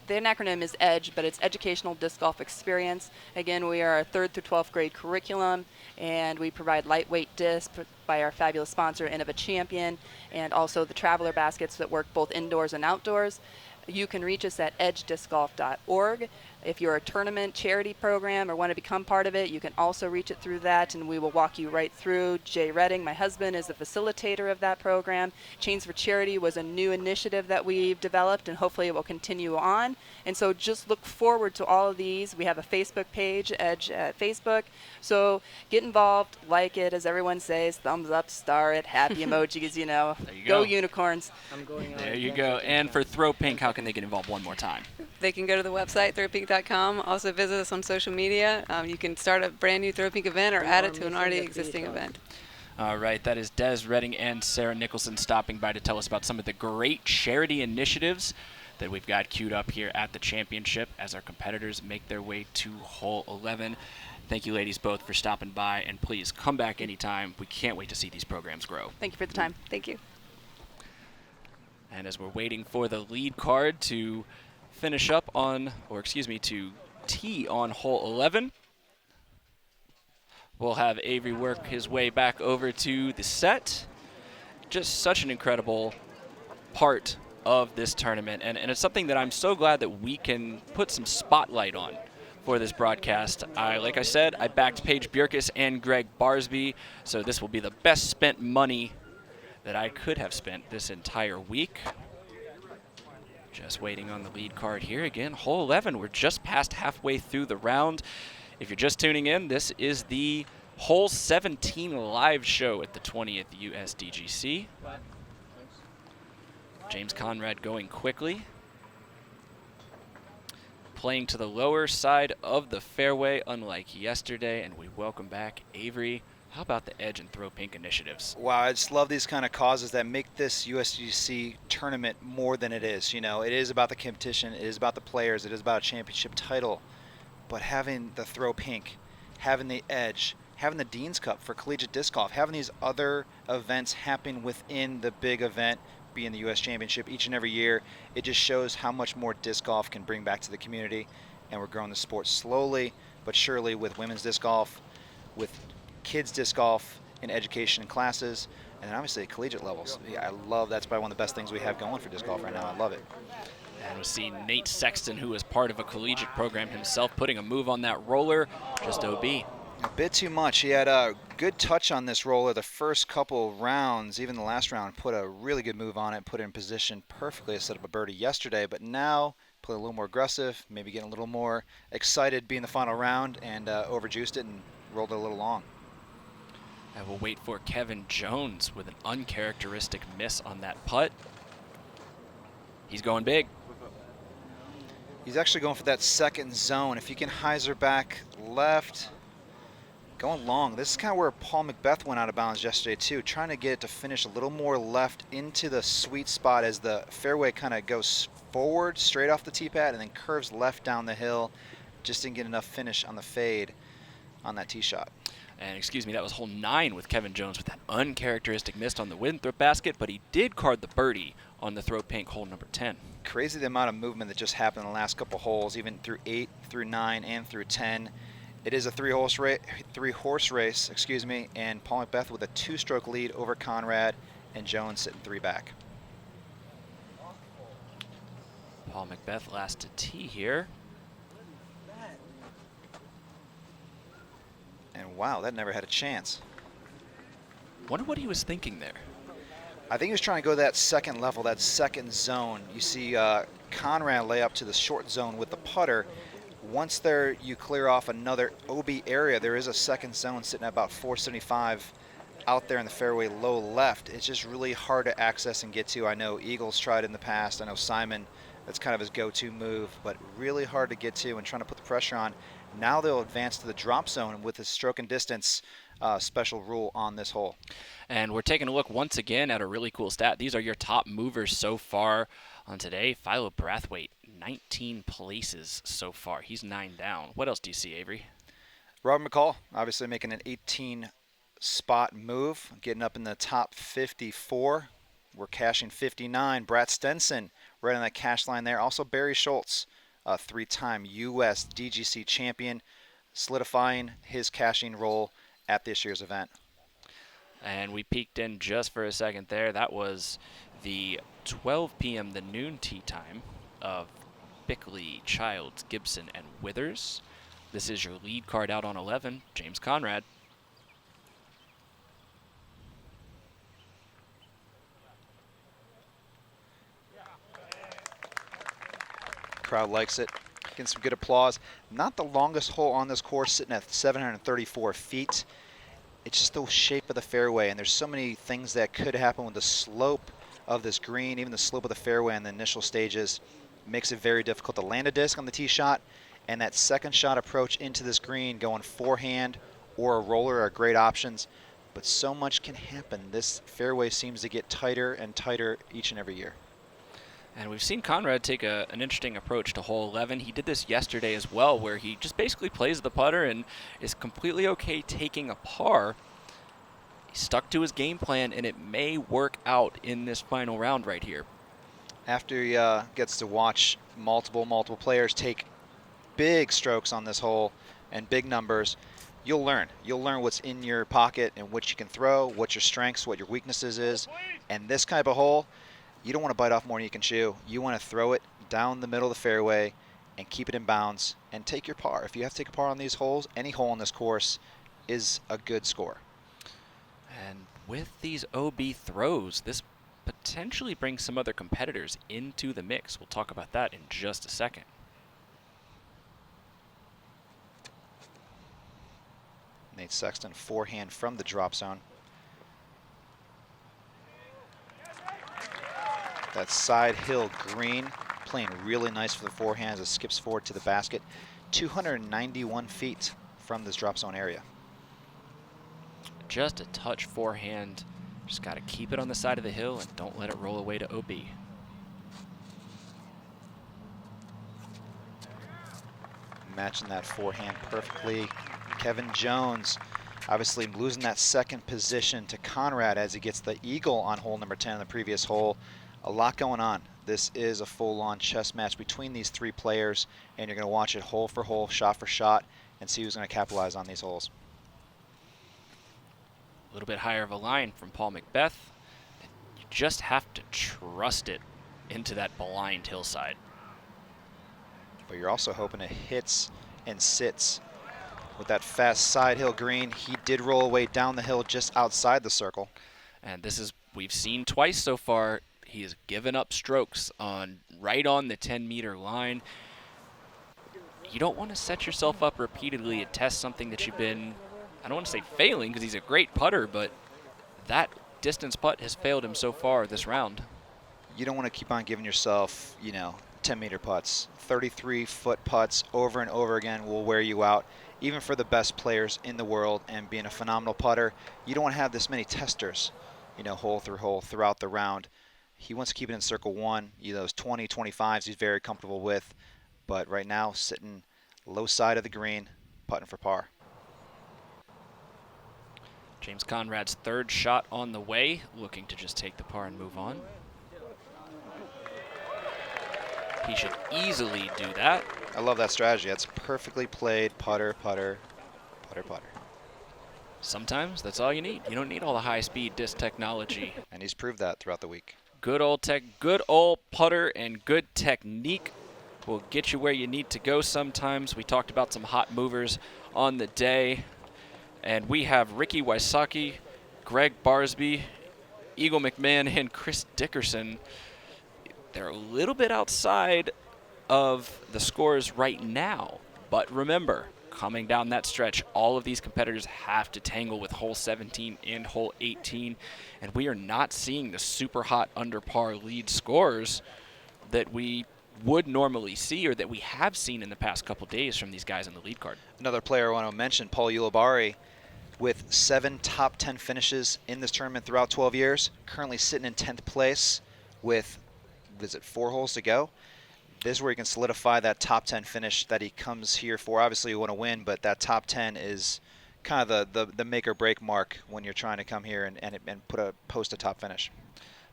Speaker 6: the acronym is EDGE, but it's Educational Disc Golf Experience. Again, we are a 3rd through 12th grade curriculum, and we provide lightweight discs by our fabulous sponsor, Innova Champion, and also the Traveler baskets that work both indoors and outdoors. You can reach us at edgediscgolf.org. If you're a tournament charity program or want to become part of it, you can also reach it through that, and we will walk you right through. Jay Redding, my husband, is the facilitator of that program. Chains for Charity was a new initiative that we've developed, and hopefully it will continue on. And so just look forward to all of these. We have a Facebook page, Edge at Facebook. So get involved, like it, as everyone says, thumbs up, star it, happy emojis, you know.
Speaker 2: There you
Speaker 6: go
Speaker 2: go.
Speaker 6: Unicorns.
Speaker 13: I'm going on.
Speaker 2: There you go. And for Throw Pink, how can they get involved one more time?
Speaker 21: They can go to the website, throwpink.com. Also visit us on social media. You can start a brand new Throw Pink event or add it to an already existing event.
Speaker 2: All right, that is Des Redding and Sarah Nicholson stopping by to tell us about some of the great charity initiatives that we've got queued up here at the championship as our competitors make their way to hole 11. Thank you, ladies, both for stopping by, and please come back anytime. We can't wait to see these programs grow.
Speaker 6: Thank you for the time.
Speaker 21: Thank you.
Speaker 2: And as we're waiting for the lead card to finish up on, or excuse me, to tee on hole 11, we'll have Avery work his way back over to the set. Just such an incredible part of this tournament, and it's something that I'm so glad that we can put some spotlight on for this broadcast. Like I said, I backed Paige Bjerkes and Greg Barsby, so this will be the best spent money that I could have spent this entire week. Just waiting on the lead card here again. Hole 11, we're just past halfway through the round. If you're just tuning in, this is the Hole 17 live show at the 20th USDGC. James Conrad going quickly. Playing to the lower side of the fairway, unlike yesterday, and we welcome back Avery. How about the Edge and Throw Pink initiatives?
Speaker 3: Wow, I just love these kind of causes that make this USDGC tournament more than it is. You know, it is about the competition, it is about the players, it is about a championship title. But having the Throw Pink, having the Edge, having the Dean's Cup for collegiate disc golf, having these other events happen within the big event, being the US Championship each and every year, it just shows how much more disc golf can bring back to the community. And we're growing the sport slowly but surely with women's disc golf, with kids disc golf in education and classes, and then obviously collegiate levels. Yeah, I love that's probably one of the best things we have going for disc golf right now. I love it.
Speaker 2: And we'll see Nate Sexton, who is part of a collegiate program himself, putting a move on that roller, just OB.
Speaker 3: A bit too much. He had a good touch on this roller the first couple rounds, even the last round, put a really good move on it, put it in position perfectly to set up a birdie yesterday, but now play a little more aggressive, maybe getting a little more excited being the final round, and overjuiced it and rolled it a little long.
Speaker 2: And we'll wait for Kevin Jones with an uncharacteristic miss on that putt. He's going big.
Speaker 3: He's actually going for that second zone. If you can hyzer back left, going long. This is kind of where Paul Macbeth went out of bounds yesterday too, trying to get it to finish a little more left into the sweet spot as the fairway kind of goes forward straight off the tee pad and then curves left down the hill. Just didn't get enough finish on the fade on that tee shot.
Speaker 2: And excuse me, that was hole 9 with Kevin Jones with that uncharacteristic miss on the Winthrop basket, but he did card the birdie on the throw pink hole number 10.
Speaker 3: Crazy the amount of movement that just happened in the last couple holes, even through 8, through 9, and through 10. It is a three-horse race, excuse me, and Paul Macbeth with a 2-stroke lead over Conrad, and Jones sitting 3 back.
Speaker 2: Paul Macbeth last to tee here.
Speaker 3: And wow, that never had a chance.
Speaker 2: Wonder what he was thinking there.
Speaker 3: I think he was trying to go to that second level, that second zone. You see Conrad lay up to the short zone with the putter. Once there you clear off another OB area, there is a second zone sitting at about 475 out there in the fairway low left. It's just really hard to access and get to. I know Eagles tried in the past. I know Simon, that's kind of his go-to move, but really hard to get to and trying to put the pressure on. Now they'll advance to the drop zone with the stroke and distance special rule on this hole.
Speaker 2: And we're taking a look once again at a really cool stat. These are your top movers so far on today. Philo Brathwaite, 19 places so far. He's 9 down. What else do you see, Avery?
Speaker 3: Robert McCall, obviously making an 18-spot move, getting up in the top 54. We're cashing 59. Brad Stenson right on that cash line there. Also Barry Schultz, a 3-time USDGC champion, solidifying his cashing role at this year's event.
Speaker 2: And we peeked in just for a second there. That was the 12 p.m., the noon tee time of Bickley, Childs, Gibson, and Withers. This is your lead card out on 11, James Conrad.
Speaker 3: Crowd likes it. Getting some good applause. Not the longest hole on this course, sitting at 734 feet. It's just the shape of the fairway, and there's so many things that could happen with the slope of this green, even the slope of the fairway in the initial stages. Makes it very difficult to land a disc on the tee shot, and that second shot approach into this green, going forehand or a roller are great options, but so much can happen. This fairway seems to get tighter and tighter each and every year.
Speaker 2: And we've seen Conrad take an interesting approach to hole 11. He did this yesterday as well, where he just basically plays the putter and is completely okay taking a par. He stuck to his game plan, and it may work out in this final round right here.
Speaker 3: After he gets to watch multiple players take big strokes on this hole and big numbers, you'll learn. You'll learn what's in your pocket and what you can throw, what your strengths, what your weaknesses is. And this kind of a hole, you don't want to bite off more than you can chew. You want to throw it down the middle of the fairway and keep it in bounds and take your par. If you have to take a par on these holes, any hole on this course is a good score.
Speaker 2: And with these OB throws, this potentially brings some other competitors into the mix. We'll talk about that in just a second.
Speaker 3: Nate Sexton forehand from the drop zone. That side hill green playing really nice for the forehand as it skips forward to the basket. 291 feet from this drop zone area.
Speaker 2: Just a touch forehand. Just got to keep it on the side of the hill and don't let it roll away to OB.
Speaker 3: Matching that forehand perfectly. Kevin Jones obviously losing that second position to Conrad as he gets the eagle on hole number 10 in the previous hole. A lot going on. This is a full-on chess match between these three players, and you're going to watch it hole for hole, shot for shot, and see who's going to capitalize on these holes.
Speaker 2: A little bit higher of a line from Paul Macbeth. You just have to trust it into that blind hillside.
Speaker 3: But you're also hoping it hits and sits. With that fast side hill green, he did roll away down the hill just outside the circle.
Speaker 2: And this is, we've seen twice so far, he has given up strokes right on the 10-meter line. You don't want to set yourself up repeatedly to test something that you've been I don't want to say failing because he's a great putter, but that distance putt has failed him so far this round.
Speaker 3: You don't want to keep on giving yourself, 10-meter putts. 33-foot putts over and over again will wear you out. Even for the best players in the world and being a phenomenal putter, you don't want to have this many testers, hole through hole throughout the round. He wants to keep it in circle one. Those 20, 25s he's very comfortable with. But right now, sitting low side of the green, putting for par.
Speaker 2: James Conrad's third shot on the way, looking to just take the par and move on. He should easily do that.
Speaker 3: I love that strategy. That's perfectly played putter, putter, putter, putter.
Speaker 2: Sometimes that's all you need. You don't need all the high-speed disc technology.
Speaker 3: And he's proved that throughout the week.
Speaker 2: Good old putter and good technique will get you where you need to go sometimes. We talked about some hot movers on the day. And we have Ricky Wysocki, Greg Barsby, Eagle McMahon, and Chris Dickerson. They're a little bit outside of the scores right now. But remember, coming down that stretch, all of these competitors have to tangle with hole 17 and hole 18. And we are not seeing the super hot under par lead scores that we would normally see or that we have seen in the past couple days from these guys on the lead card.
Speaker 3: Another player I want to mention, Paul Ulibarri, with 7 top 10 finishes in this tournament throughout 12 years, currently sitting in 10th place with, 4 holes to go. This is where he can solidify that top 10 finish that he comes here for. Obviously, you want to win, but that top 10 is kind of the make or break mark when you're trying to come here and post a top finish.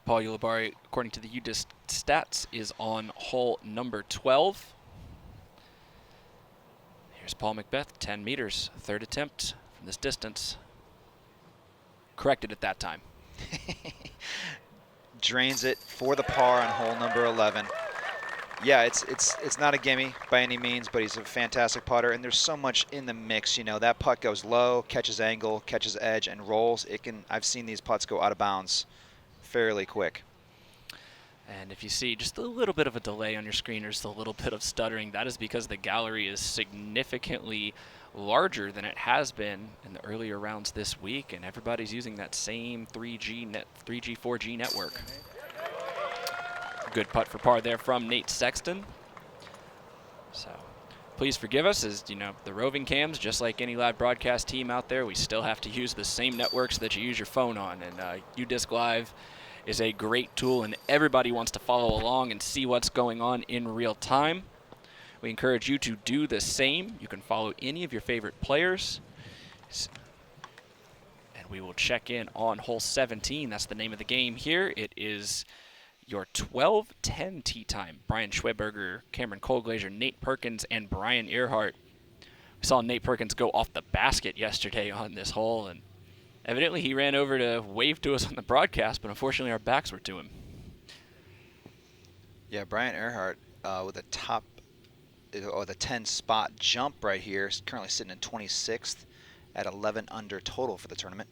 Speaker 2: Paul Ulibarri, according to the UDisc stats, is on hole number 12. Here's Paul Macbeth, 10 meters, third attempt from this distance. Corrected at that time.
Speaker 3: Drains it for the par on hole number 11. Yeah, it's not a gimme by any means, but he's a fantastic putter, and there's so much in the mix. That putt goes low, catches angle, catches edge, and rolls. I've seen these putts go out of bounds fairly quick.
Speaker 2: And if you see just a little bit of a delay on your screen or just a little bit of stuttering, that is because the gallery is significantly larger than it has been in the earlier rounds this week, and everybody's using that same 3G, 4G network. Good putt for par there from Nate Sexton. So please forgive us, as the roving cams, just like any live broadcast team out there, we still have to use the same networks that you use your phone on, and UDisc Live is a great tool, and everybody wants to follow along and see what's going on in real time. We encourage you to do the same. You can follow any of your favorite players. And we will check in on hole 17. That's the name of the game here. It is your 12-10 tee time. Brian Schweberger, Cameron Colglazier, Nate Perkins, and Brian Earhart. We saw Nate Perkins go off the basket yesterday on this hole, and evidently he ran over to wave to us on the broadcast, but unfortunately our backs were to him.
Speaker 3: Yeah, Brian Earhart with the 10 spot jump right here, is currently sitting in 26th at 11 under total for the tournament.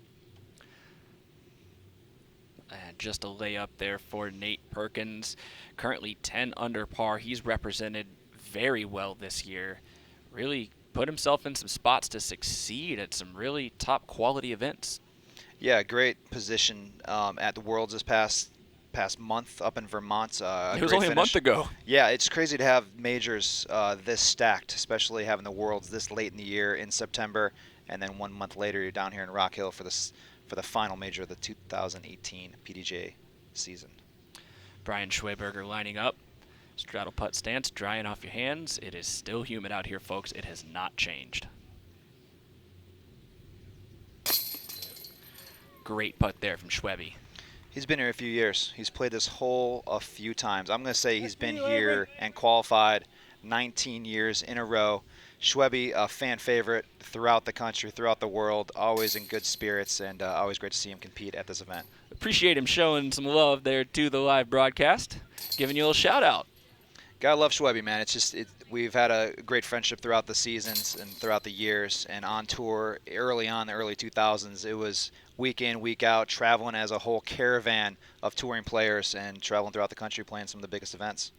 Speaker 2: And just a layup there for Nate Perkins. Currently 10 under par. He's represented very well this year. Really put himself in some spots to succeed at some really top quality events.
Speaker 3: Yeah, great position at the Worlds this past month up in Vermont.
Speaker 2: It was only a month ago.
Speaker 3: Yeah, it's crazy to have majors this stacked, especially having the Worlds this late in the year in September, and then 1 month later you're down here in Rock Hill for the final major of the 2018 PDGA season.
Speaker 2: Brian Schweberger lining up. Straddle putt stance, drying off your hands. It is still humid out here, folks. It has not changed. Great putt there from Schwebby.
Speaker 3: He's been here a few years. He's played this hole a few times. I'm going to say he's been here and qualified 19 years in a row. Schwebby, a fan favorite throughout the country, throughout the world, always in good spirits, and always great to see him compete at this event.
Speaker 2: Appreciate him showing some love there to the live broadcast, giving you a little shout out.
Speaker 3: Gotta love Schwebby, man. It's just we've had a great friendship throughout the seasons and throughout the years, and on tour early on, the early 2000s, it was week in, week out, traveling as a whole caravan of touring players and traveling throughout the country playing some of the biggest events.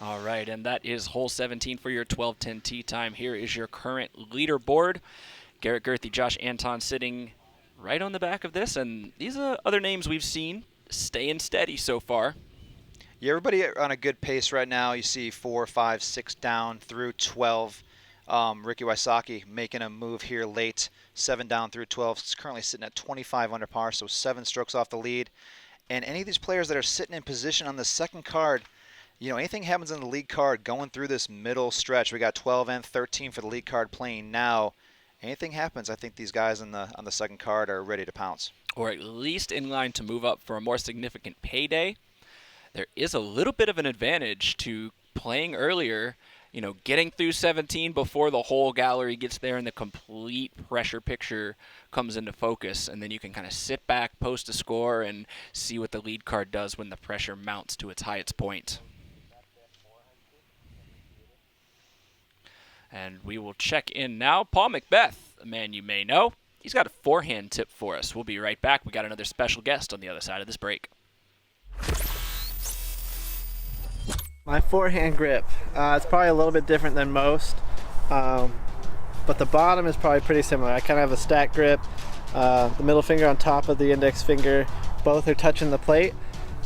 Speaker 2: All right, and that is hole 17 for your 12-10 tee time. Here is your current leaderboard. Garrett Gerthy, Josh Anton sitting right on the back of this, and these are other names we've seen staying steady so far.
Speaker 3: Yeah, everybody on a good pace right now. You see 4, 5, 6 down through 12. Ricky Wysocki making a move here late, 7 down through 12. He's currently sitting at 25 under par, so 7 strokes off the lead. And any of these players that are sitting in position on the second card, anything happens in the lead card going through this middle stretch. We got 12 and 13 for the lead card playing now. Anything happens, I think these guys on the second card are ready to pounce.
Speaker 2: Or at least in line to move up for a more significant payday. There is a little bit of an advantage to playing earlier, getting through 17 before the whole gallery gets there and the complete pressure picture comes into focus. And then you can kind of sit back, post a score, and see what the lead card does when the pressure mounts to its highest point. And we will check in now. Paul Macbeth, a man you may know. He's got a forehand tip for us. We'll be right back. We got another special guest on the other side of this break.
Speaker 10: My forehand grip, it's probably a little bit different than most, but the bottom is probably pretty similar. I kind of have a stack grip, the middle finger on top of the index finger, both are touching the plate,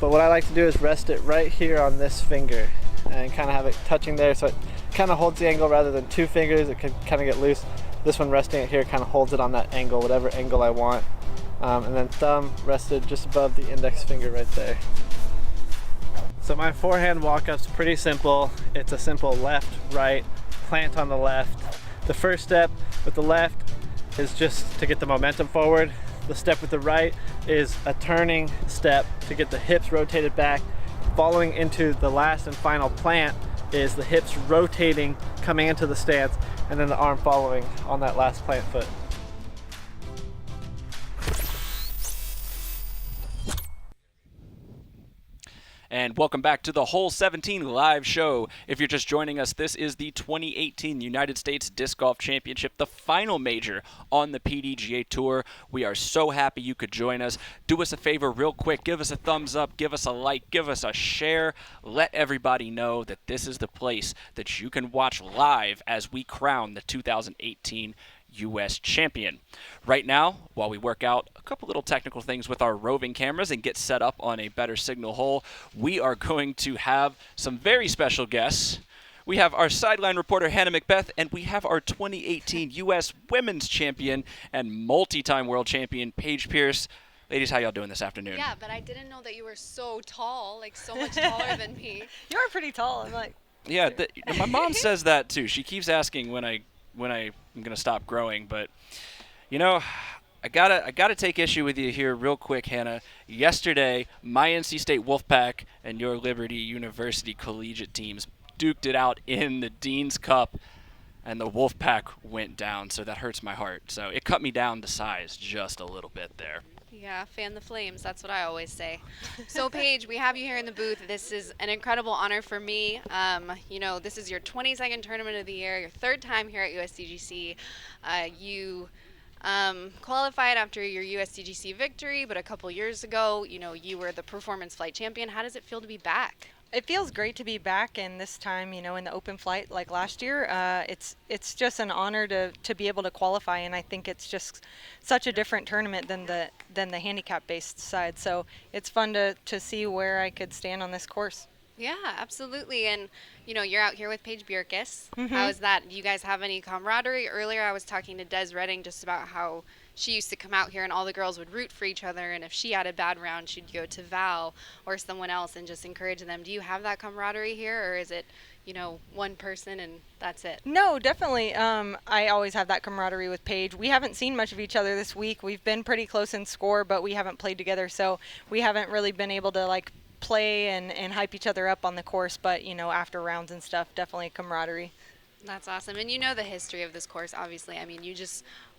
Speaker 10: but what I like to do is rest it right here on this finger and kind of have it touching there so it kind of holds the angle rather than 2 fingers. It can kind of get loose. This one resting it here kind of holds it on that angle, whatever angle I want, and then thumb rested just above the index finger right there. So my forehand walk-up's pretty simple. It's a simple left, right, plant on the left. The first step with the left is just to get the momentum forward. The step with the right is a turning step to get the hips rotated back. Following into the last and final plant is the hips rotating, coming into the stance, and then the arm following on that last plant foot.
Speaker 2: And welcome back to the Hole 17 live show. If you're just joining us, this is the 2018 United States Disc Golf Championship, the final major on the PDGA Tour. We are so happy you could join us. Do us a favor real quick. Give us a thumbs up. Give us a like. Give us a share. Let everybody know that this is the place that you can watch live as we crown the 2018 U.S. champion. Right now, while we work out a couple little technical things with our roving cameras and get set up on a better signal hole, we are going to have some very special guests. We have our sideline reporter, Hannah Macbeth, and we have our 2018 U.S. women's champion and multi-time world champion, Paige Pierce. Ladies, how y'all doing this afternoon?
Speaker 7: Yeah, but I didn't know that you were so tall, like so much taller than me.
Speaker 21: You are pretty tall. I'm like.
Speaker 2: Yeah, my mom says that too. She keeps asking when I'm gonna stop growing, but I gotta take issue with you here real quick, Hannah. Yesterday, my NC State Wolfpack and your Liberty University collegiate teams duked it out in the Dean's Cup, and the Wolfpack went down, so that hurts my heart. So it cut me down to size just a little bit there.
Speaker 7: Yeah, fan the flames. That's what I always say. So, Paige, we have you here in the booth. This is an incredible honor for me. This is your 22nd tournament of the year, your 3rd time here at USDGC. You qualified after your USDGC victory, but a couple years ago, you were the performance flight champion. How does it feel to be back?
Speaker 21: It feels great to be back, and this time, in the open flight like last year, it's just an honor to be able to qualify, and I think it's just such a different tournament than the handicap-based side. So it's fun to see where I could stand on this course.
Speaker 7: Yeah, absolutely. And, you're out here with Paige Bierkes.
Speaker 21: Mhm.
Speaker 7: How is that? Do you guys have any camaraderie? Earlier I was talking to Des Redding just about how she used to come out here and all the girls would root for each other, and if she had a bad round, she'd go to Val or someone else and just encourage them. Do you have that camaraderie here, or is it, one person and that's it?
Speaker 21: No, definitely. I always have that camaraderie with Paige. We haven't seen much of each other this week. We've been pretty close in score, but we haven't played together, so we haven't really been able to play and hype each other up on the course, but after rounds and stuff, definitely camaraderie.
Speaker 7: That's awesome. And the history of this course, obviously. I mean,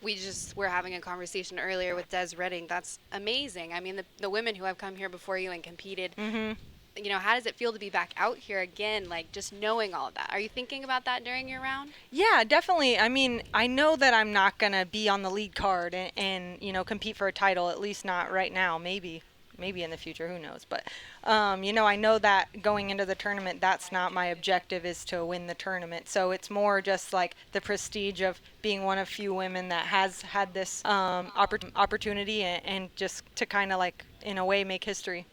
Speaker 7: we were having a conversation earlier with Des Redding. That's amazing. I mean, the women who have come here before you and competed, how does it feel to be back out here again, just knowing all of that? Are you thinking about that during your round?
Speaker 21: Yeah, definitely. I mean, I know that I'm not going to be on the lead card and compete for a title, at least not right now, maybe.
Speaker 11: maybe in the future, who knows. But, you know, I know that going into the tournament, that's not my objective, is to win the tournament. So it's more just like the prestige of being one of few women that has had this opportunity and just to kind of like, in a way, make history.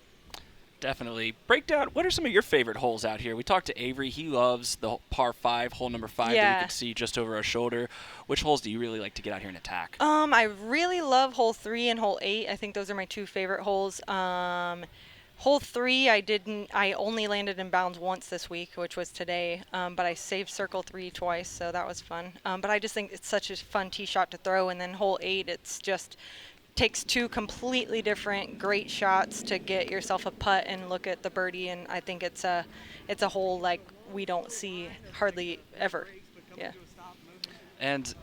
Speaker 2: Definitely. Break down, what are some of your favorite holes out here? We talked to Avery. He loves the par 5, hole number 5 that
Speaker 11: Yeah.
Speaker 2: we could see just over our shoulder. Which holes do you really like to get out here and attack?
Speaker 11: I really love hole 3 and hole 8. I think those are my 2 favorite holes. Hole 3, I only landed in bounds once this week, which was today, but I saved circle 3 twice, so that was fun. But I just think it's such a fun tee shot to throw. And then hole 8, it's just takes 2 completely different great shots to get yourself a putt and look at the birdie, and I think it's a hole like we don't see hardly ever. Yeah.
Speaker 2: And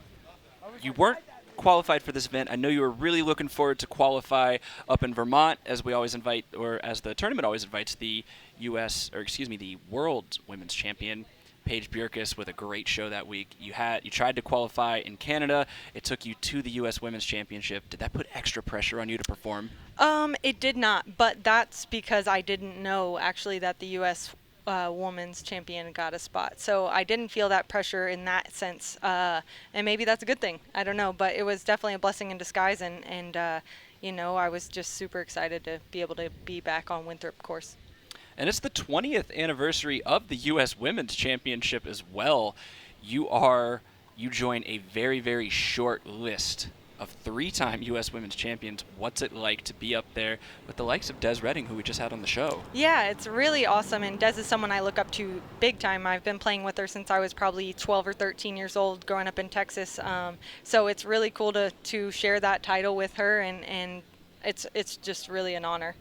Speaker 2: you weren't qualified for this event. I know you were really looking forward to qualify up in Vermont, as we always invite, or as the tournament always invites, the the World Women's Champion, Paige Bjerkes, with a great show that week. You tried to qualify in Canada. It took you to the U.S. Women's Championship. Did that put extra pressure on you to perform?
Speaker 11: It did not, but that's because I didn't know actually that the U.S. Women's Champion got a spot. So I didn't feel that pressure in that sense, and maybe that's a good thing. I don't know, but it was definitely a blessing in disguise, and you know, I was just super excited to be able to be back on Winthrop course.
Speaker 2: And it's the 20th anniversary of the U.S. Women's Championship as well. You join a very, very short list of 3-time U.S. Women's Champions. What's it like to be up there with the likes of Des Redding, who we just had on the show?
Speaker 11: Yeah, it's really awesome, and Des is someone I look up to big time. I've been playing with her since I was probably 12 or 13 years old, growing up in Texas. So it's really cool to share that title with her, and it's just really an honor.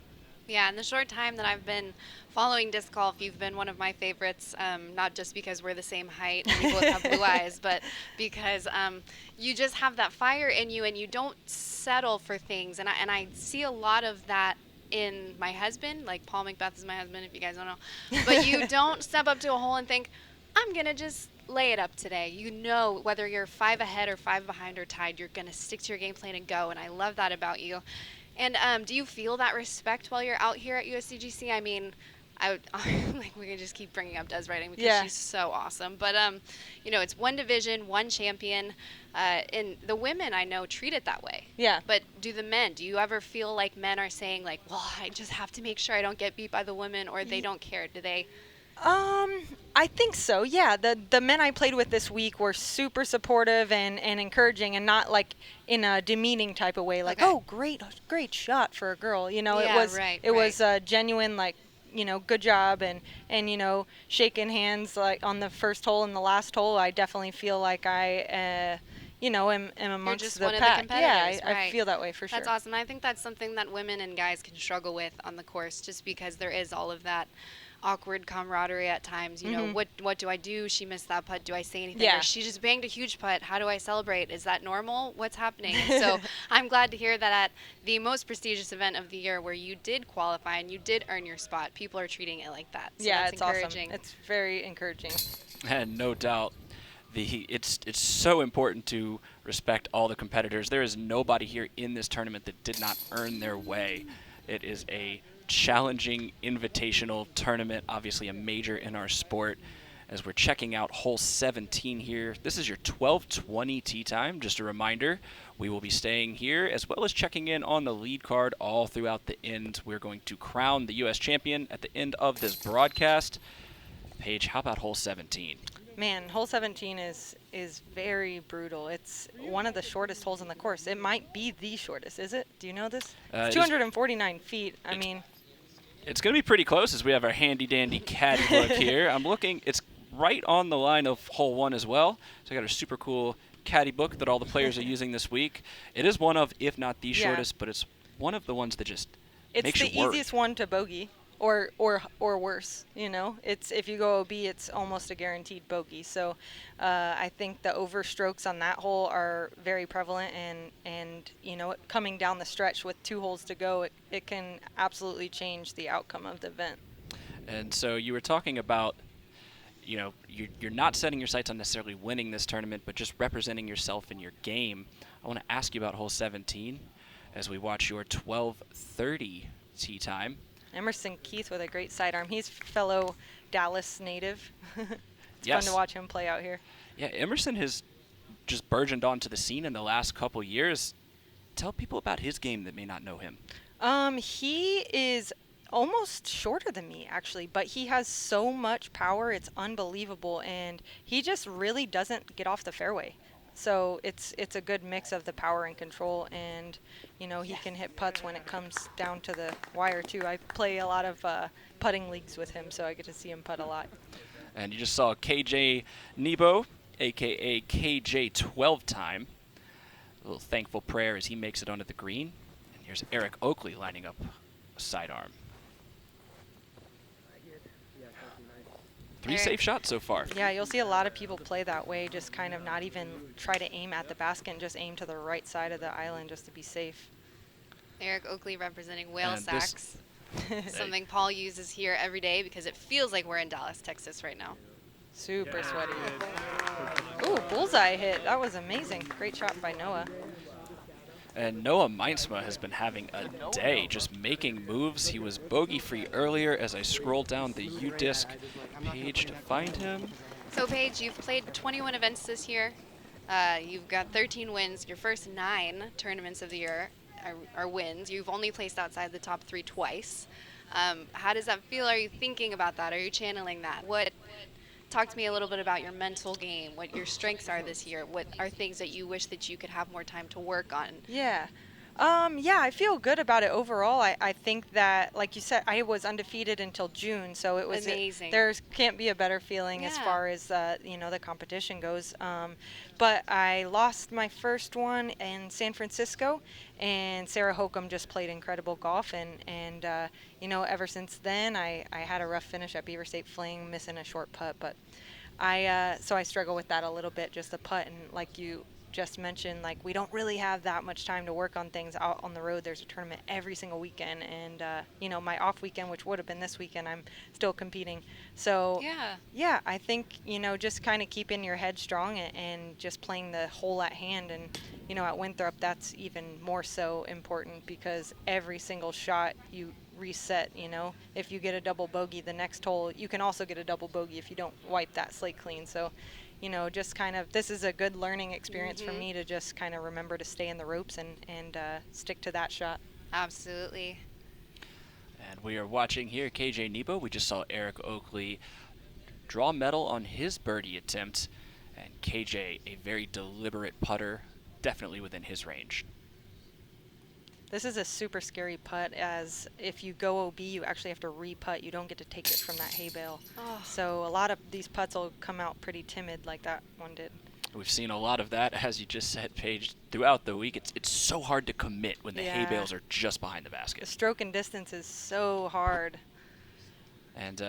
Speaker 7: Yeah, in the short time that I've been following disc golf, you've been one of my favorites, not just because we're the same height and we both have blue eyes, but because you just have that fire in you and you don't settle for things. And I see a lot of that in my husband, like Paul Macbeth is my husband, if you guys don't know. But you don't step up to a hole and think, I'm going to just lay it up today. You know, whether you're 5 ahead or 5 behind or tied, you're going to stick to your game plan and go. And I love that about you. And do you feel that respect while you're out here at USDGC? I mean, like we can just keep bringing up Des Redding because she's so awesome. But you know, it's one division, one champion, and the women I know treat it that way.
Speaker 11: Yeah.
Speaker 7: But do the men? Do you ever feel like men are saying like, well, I just have to make sure I don't get beat by the women, or they don't care? Do they?
Speaker 11: I think so, yeah. The men I played with this week were super supportive and encouraging, and not like in a demeaning type of way, like, oh, great shot for a girl. You know,
Speaker 7: Yeah,
Speaker 11: it was genuine, like, you know, good job, and you know, shaking hands like on the first hole and the last hole. I definitely feel like I you know, am amongst
Speaker 7: just
Speaker 11: the
Speaker 7: one
Speaker 11: pack.
Speaker 7: of the competitors,
Speaker 11: Yeah, I feel that way for sure.
Speaker 7: That's awesome. I think that's something that women and guys can struggle with on the course, just because there is all of that awkward camaraderie at times. You know, what do I do? She missed that putt. Do I say anything?
Speaker 11: Yeah.
Speaker 7: Or she just banged a huge putt. How do I celebrate? Is that normal? What's happening? And so I'm glad to hear that at the most prestigious event of the year, where you did qualify and you did earn your spot, people are treating it like that. So
Speaker 11: yeah,
Speaker 7: that's
Speaker 11: it's
Speaker 7: encouraging.
Speaker 11: awesome. It's very encouraging.
Speaker 2: And no doubt, it's so important to respect all the competitors. There is nobody here in this tournament that did not earn their way. It is a challenging invitational tournament, obviously a major in our sport. As we're checking out hole 17 here, this is your 12:20 tee time. Just a reminder, we will be staying here as well as checking in on the lead card all throughout the end. We're going to crown the U.S. champion at the end of this broadcast. Paige, how about hole 17?
Speaker 11: Man, hole 17 is very brutal. It's one of the shortest holes in the course. It might be the shortest, is it? Do you know this? It's 249 feet. I mean,
Speaker 2: it's going to be pretty close, as we have our handy-dandy caddy book here. I'm looking. It's right on the line of hole 1 as well. So I got a super cool caddy book that all the players are using this week. It is one of, if not the shortest, but it's one of the ones that just makes you worry.
Speaker 11: It's the easiest one to bogey. Or worse, you know. It's if you go OB, it's almost a guaranteed bogey. So I think the overstrokes on that hole are very prevalent, and you know, coming down the stretch with 2 holes to go, it can absolutely change the outcome of the event.
Speaker 2: And so you were talking about, you know, you're not setting your sights on necessarily winning this tournament, but just representing yourself in your game. I want to ask you about hole 17 as we watch your 12:30 tee time.
Speaker 11: Emerson Keith with a great sidearm. He's fellow Dallas native. It's
Speaker 2: Yes.
Speaker 11: fun to watch him play out here.
Speaker 2: Yeah, Emerson has just burgeoned onto the scene in the last couple years. Tell people about his game that may not know him.
Speaker 11: He is almost shorter than me, actually, but he has so much power. It's unbelievable, and he just really doesn't get off the fairway. So it's a good mix of the power and control, and he can hit putts when it comes down to the wire too. I play a lot of putting leagues with him, so I get to see him putt a lot.
Speaker 2: And you just saw KJ Nebo, a.k.a. KJ 12-time. A little thankful prayer as he makes it onto the green. And here's Eric Oakley lining up a sidearm. 3 safe shots so far.
Speaker 11: Yeah, you'll see a lot of people play that way, just kind of not even try to aim at the basket and just aim to the right side of the island just to be safe.
Speaker 7: Eric Oakley representing whale
Speaker 2: And
Speaker 7: sacks. Something Paul uses here every day because it feels like we're in Dallas, Texas right now.
Speaker 11: Super sweaty. Ooh, bullseye hit. That was amazing. Great shot by Noah.
Speaker 2: And Noah Meinsma has been having a day, just making moves. He was bogey-free earlier as I scrolled down the UDisc page to find him.
Speaker 7: So Paige, you've played 21 events this year. You've got 13 wins. Your first 9 tournaments of the year are wins. You've only placed outside the top 3 twice. How does that feel? Are you thinking about that? Are you channeling that? Talk to me a little bit about your mental game, what your strengths are this year. What are things that you wish that you could have more time to work on?
Speaker 11: Yeah. I feel good about it overall. I think that, like you said, I was undefeated until June, so it was
Speaker 7: amazing.
Speaker 11: There can't be a better feeling as far as the competition goes. But I lost my first one in San Francisco, and Sarah Hokum just played incredible golf, and ever since then I had a rough finish at Beaver State Fling, missing a short putt, but I struggle with that a little bit, just the putt, and like you just mentioned, like, we don't really have that much time to work on things out on the road. There's a tournament every single weekend, and my off weekend, which would have been this weekend, I'm still competing. So yeah, I think just kind of keeping your head strong and just playing the hole at hand, and at Winthrop that's even more so important because every single shot you reset. If you get a double bogey the next hole, you can also get a double bogey if you don't wipe that slate clean. So just kind of, this is a good learning experience for me to just kind of remember to stay in the ropes and stick to that shot.
Speaker 7: Absolutely.
Speaker 2: And we are watching here KJ Nebo. We just saw Eric Oakley draw medal on his birdie attempt. And KJ, a very deliberate putter, definitely within his range.
Speaker 11: This is a super scary putt, as if you go OB, you actually have to re-putt. You don't get to take it from that hay bale.
Speaker 7: Oh.
Speaker 11: So a lot of these putts will come out pretty timid like that one did.
Speaker 2: We've seen a lot of that, as you just said, Paige, throughout the week. It's so hard to commit when the hay bales are just behind the basket.
Speaker 11: The stroke and distance is so hard.
Speaker 2: And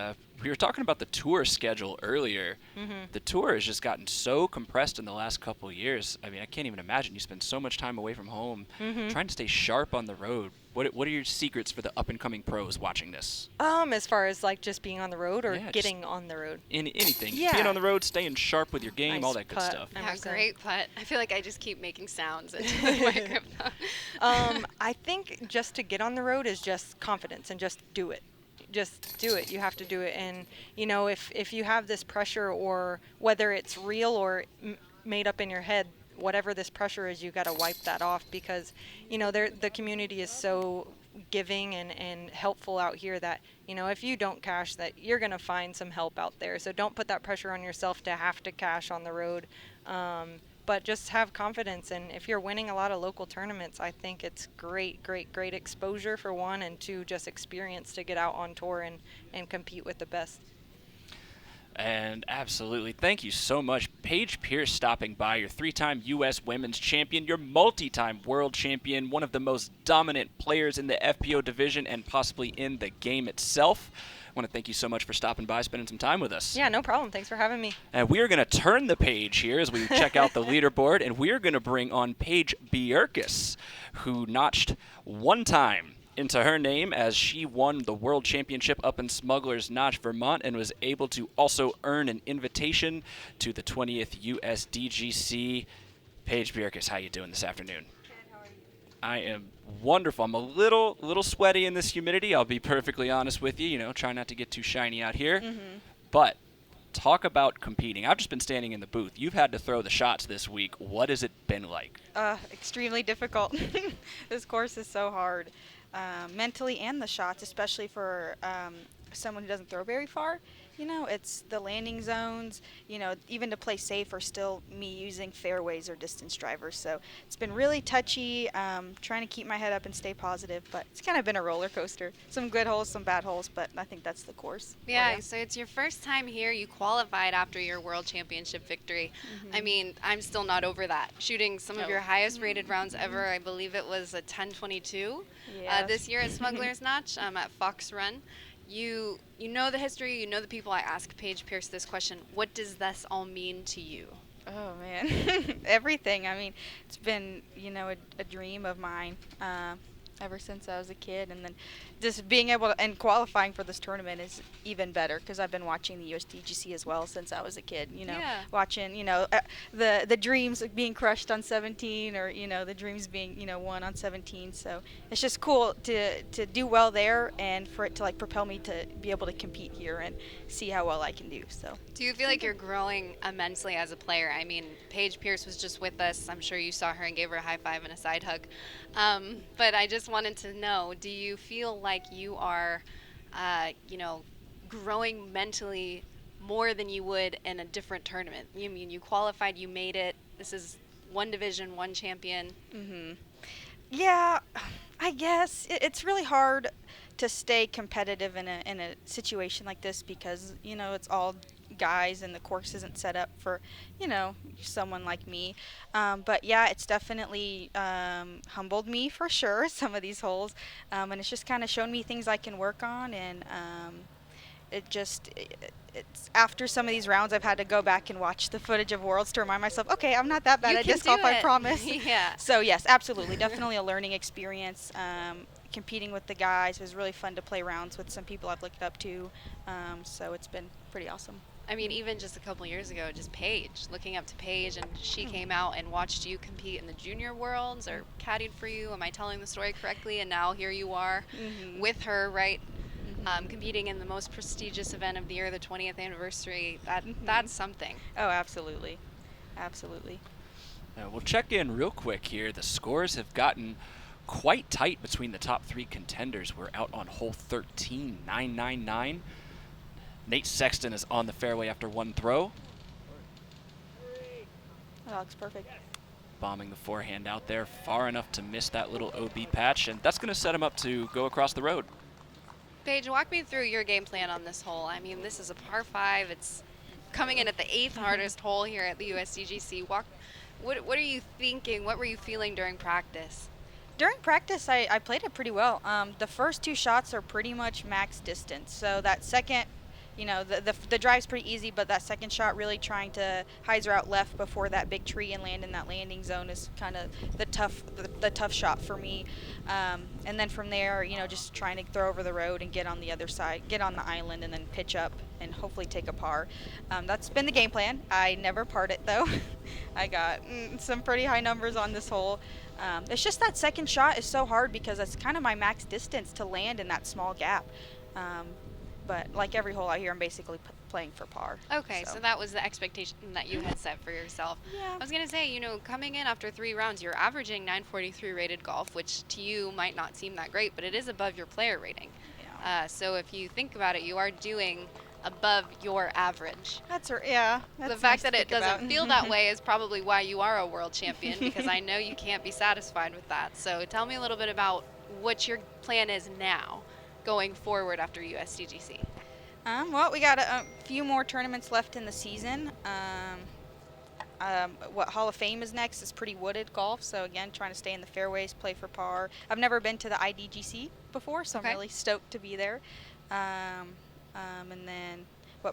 Speaker 2: we were talking about the tour schedule earlier. The tour has just gotten so compressed in the last couple of years. I mean, I can't even imagine. You spend so much time away from home trying to stay sharp on the road. What are your secrets for the up-and-coming pros watching this?
Speaker 11: As far as like just being on the road or getting on the road?
Speaker 2: Anything.
Speaker 11: Yeah.
Speaker 2: Being on the road, staying sharp with your game, all that good stuff.
Speaker 7: Yeah, great putt. I feel like I just keep making sounds into the microphone.
Speaker 11: I think just to get on the road is just confidence and just do it. Just do it. You have to do it. And, if you have this pressure, or whether it's real or made up in your head, whatever this pressure is, you got to wipe that off because, the community is so giving and helpful out here that, if you don't cash, that you're going to find some help out there. So don't put that pressure on yourself to have to cash on the road. But just have confidence, and if you're winning a lot of local tournaments, I think it's great exposure for one, and two, just experience to get out on tour and compete with the best.
Speaker 2: And absolutely, thank you so much, Paige Pierce, stopping by, your 3-time U.S. Women's Champion, your multi-time World Champion, one of the most dominant players in the FPO division and possibly in the game itself. I want to thank you so much for stopping by, spending some time with us.
Speaker 11: Yeah, no problem. Thanks for having me.
Speaker 2: And we are going to turn the page here as we check out the leaderboard, and we are going to bring on Paige Bierkes, who notched 1 time into her name as she won the World Championship up in Smuggler's Notch, Vermont, and was able to also earn an invitation to the 20th USDGC. Paige Bierkes, how you doing this afternoon? I am wonderful. I'm a little sweaty in this humidity. I'll be perfectly honest with you. You know, try not to get too shiny out here. But talk about competing. I've just been standing in the booth. You've had to throw the shots this week. What has it been like?
Speaker 12: Extremely difficult. This course is so hard, mentally and the shots, especially for someone who doesn't throw very far. You know, it's the landing zones, you know, even to play safe are still me using fairways or distance drivers. So it's been really touchy, trying to keep my head up and stay positive, but it's kind of been a roller coaster. Some good holes, some bad holes, but I think that's the course.
Speaker 7: Yeah, so it's your first time here. You qualified after your World Championship victory. I mean, I'm still not over that. Shooting some of your highest rated rounds ever, I believe it was a 10-22 this year at Smuggler's Notch at Fox Run. You know the history, you know the people. I ask Paige Pierce this question: what does this all mean to you?
Speaker 12: Oh man, everything. I mean, it's been, you know, a dream of mine ever since I was a kid, and then just being able to, and qualifying for this tournament is even better because I've been watching the USDGC as well since I was a kid. You know, watching, you know, the dreams of being crushed on 17, or, you know, the dreams being, you know, won on 17. So it's just cool to do well there, and for it to like propel me to be able to compete here and see how well I can do. So
Speaker 7: do you feel like you're growing immensely as a player? I mean, Paige Pierce was just with us. I'm sure you saw her and gave her a high five and a side hug. But I just wanted to know, do you feel like you are, you know, growing mentally more than you would in a different tournament? You mean you qualified, you made it. This is one division, one champion.
Speaker 12: Yeah, I guess it's really hard to stay competitive in a situation like this because, you know, it's all guys and the course isn't set up for, you know, someone like me. But yeah, it's definitely humbled me for sure, some of these holes, and it's just kind of shown me things I can work on, and it's after some of these rounds I've had to go back and watch the footage of Worlds to remind myself, okay, I'm not that bad at disc golf, I promise.
Speaker 7: Yeah.
Speaker 12: So yes, absolutely, definitely a learning experience. Competing with the guys, it was really fun to play rounds with some people I've looked up to, so it's been pretty awesome.
Speaker 7: I mean, even just a couple years ago, just Paige, looking up to Paige, and she came out and watched you compete in the junior worlds or caddied for you. Am I telling the story correctly? And now here you are with her, right? Competing in the most prestigious event of the year, the 20th anniversary. That's something.
Speaker 12: Oh, absolutely. Absolutely.
Speaker 2: We'll check in real quick here. The scores have gotten quite tight between the top three contenders. We're out on hole 13, 999. Nate Sexton is on the fairway after one throw.
Speaker 12: That looks perfect.
Speaker 2: Bombing the forehand out there far enough to miss that little OB patch, and that's going to set him up to go across the road.
Speaker 7: Paige, walk me through your game plan on this hole. I mean, this is a par 5. It's coming in at the 8th hardest hole here at the USDGC. What are you thinking? What were you feeling during practice?
Speaker 12: During practice, I played it pretty well. The first two shots are pretty much max distance. So that second, you know, the drive's pretty easy, but that second shot, really trying to hyzer out left before that big tree and land in that landing zone, is kind of the tough shot for me. And then from there, you know, just trying to throw over the road and get on the other side, get on the island, and then pitch up and hopefully take a par. That's been the game plan. I never parred it though. I got some pretty high numbers on this hole. It's just that second shot is so hard because it's kind of my max distance to land in that small gap. But like every hole out here, I'm basically playing for par.
Speaker 7: Okay, so that was the expectation that you had set for yourself.
Speaker 12: Yeah.
Speaker 7: I was going to say, you know, coming in after 3 rounds, you're averaging 943 rated golf, which to you might not seem that great, but it is above your player rating. Yeah. So if you think about it, you are doing above your average.
Speaker 12: That's right, yeah.
Speaker 7: The fact that it doesn't feel that way is probably why you are a world champion, because I know you can't be satisfied with that. So tell me a little bit about what your plan is now, going forward after USDGC.
Speaker 12: Well, we got a few more tournaments left in the season. What Hall of Fame is next is pretty wooded golf, so again, trying to stay in the fairways, play for par. I've never been to the IDGC before, so I'm really stoked to be there. And then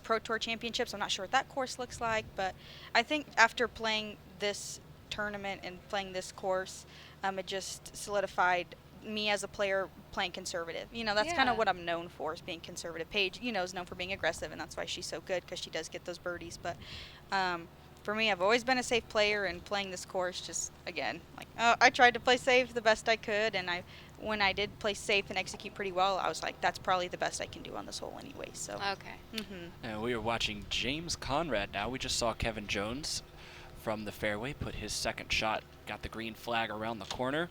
Speaker 12: Pro Tour Championships, I'm not sure what that course looks like, but I think after playing this tournament and playing this course, it just solidified me as a player playing conservative. You know, that's kind of what I'm known for, is being conservative. Paige, you know, is known for being aggressive, and that's why she's so good, because she does get those birdies. But for me, I've always been a safe player, and playing this course just, again, like, I tried to play safe the best I could, and when I did play safe and execute pretty well, I was like, that's probably the best I can do on this hole anyway. So.
Speaker 21: Okay.
Speaker 2: And we are watching James Conrad now. We just saw Kevin Jones from the fairway put his second shot, got the green flag around the corner.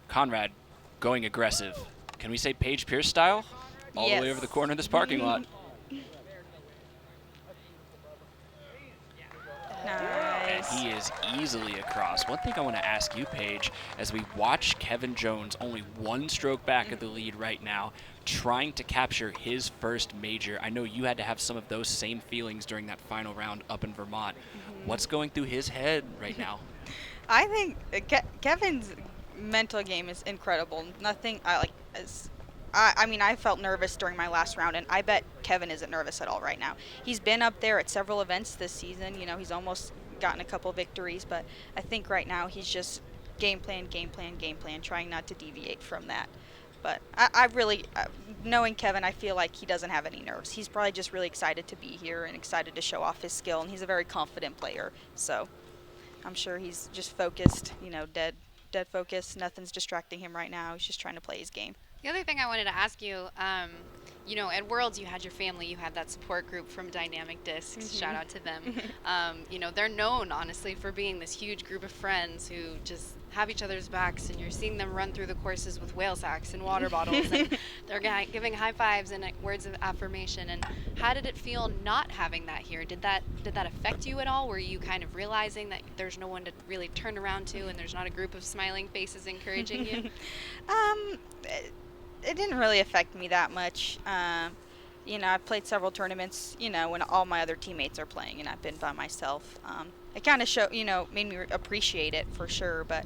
Speaker 2: Conrad going aggressive. Can we say Paige Pierce style? All the way over the corner of this parking lot. And he is easily across. One thing I want to ask you, Paige, as we watch Kevin Jones, only one stroke back of the lead right now, trying to capture his first major. I know you had to have some of those same feelings during that final round up in Vermont. What's going through his head right now?
Speaker 12: I think Kevin's mental game is incredible. Nothing I mean, I felt nervous during my last round, and I bet Kevin isn't nervous at all right now. He's been up there at several events this season. You know, he's almost gotten a couple victories, but I think right now he's just game plan, trying not to deviate from that. But I really, knowing Kevin, I feel like he doesn't have any nerves. He's probably just really excited to be here and excited to show off his skill, and he's a very confident player. So I'm sure he's just focused, you know, dead focused. Nothing's distracting him right now. He's just trying to play his game.
Speaker 7: The other thing I wanted to ask you, you know, at Worlds you had your family, you had that support group from Dynamic Discs. Shout out to them. You know, they're known, honestly, for being this huge group of friends who just have each other's backs, and you're seeing them run through the courses with whale sacks and water bottles, and they're giving high fives and words of affirmation. And how did it feel not having that here? Did that affect you at all? Were you kind of realizing that there's no one to really turn around to, and there's not a group of smiling faces encouraging you?
Speaker 12: It didn't really affect me that much. You know, I've played several tournaments, you know, when all my other teammates are playing, and I've been by myself. It kind of made me appreciate it for sure, but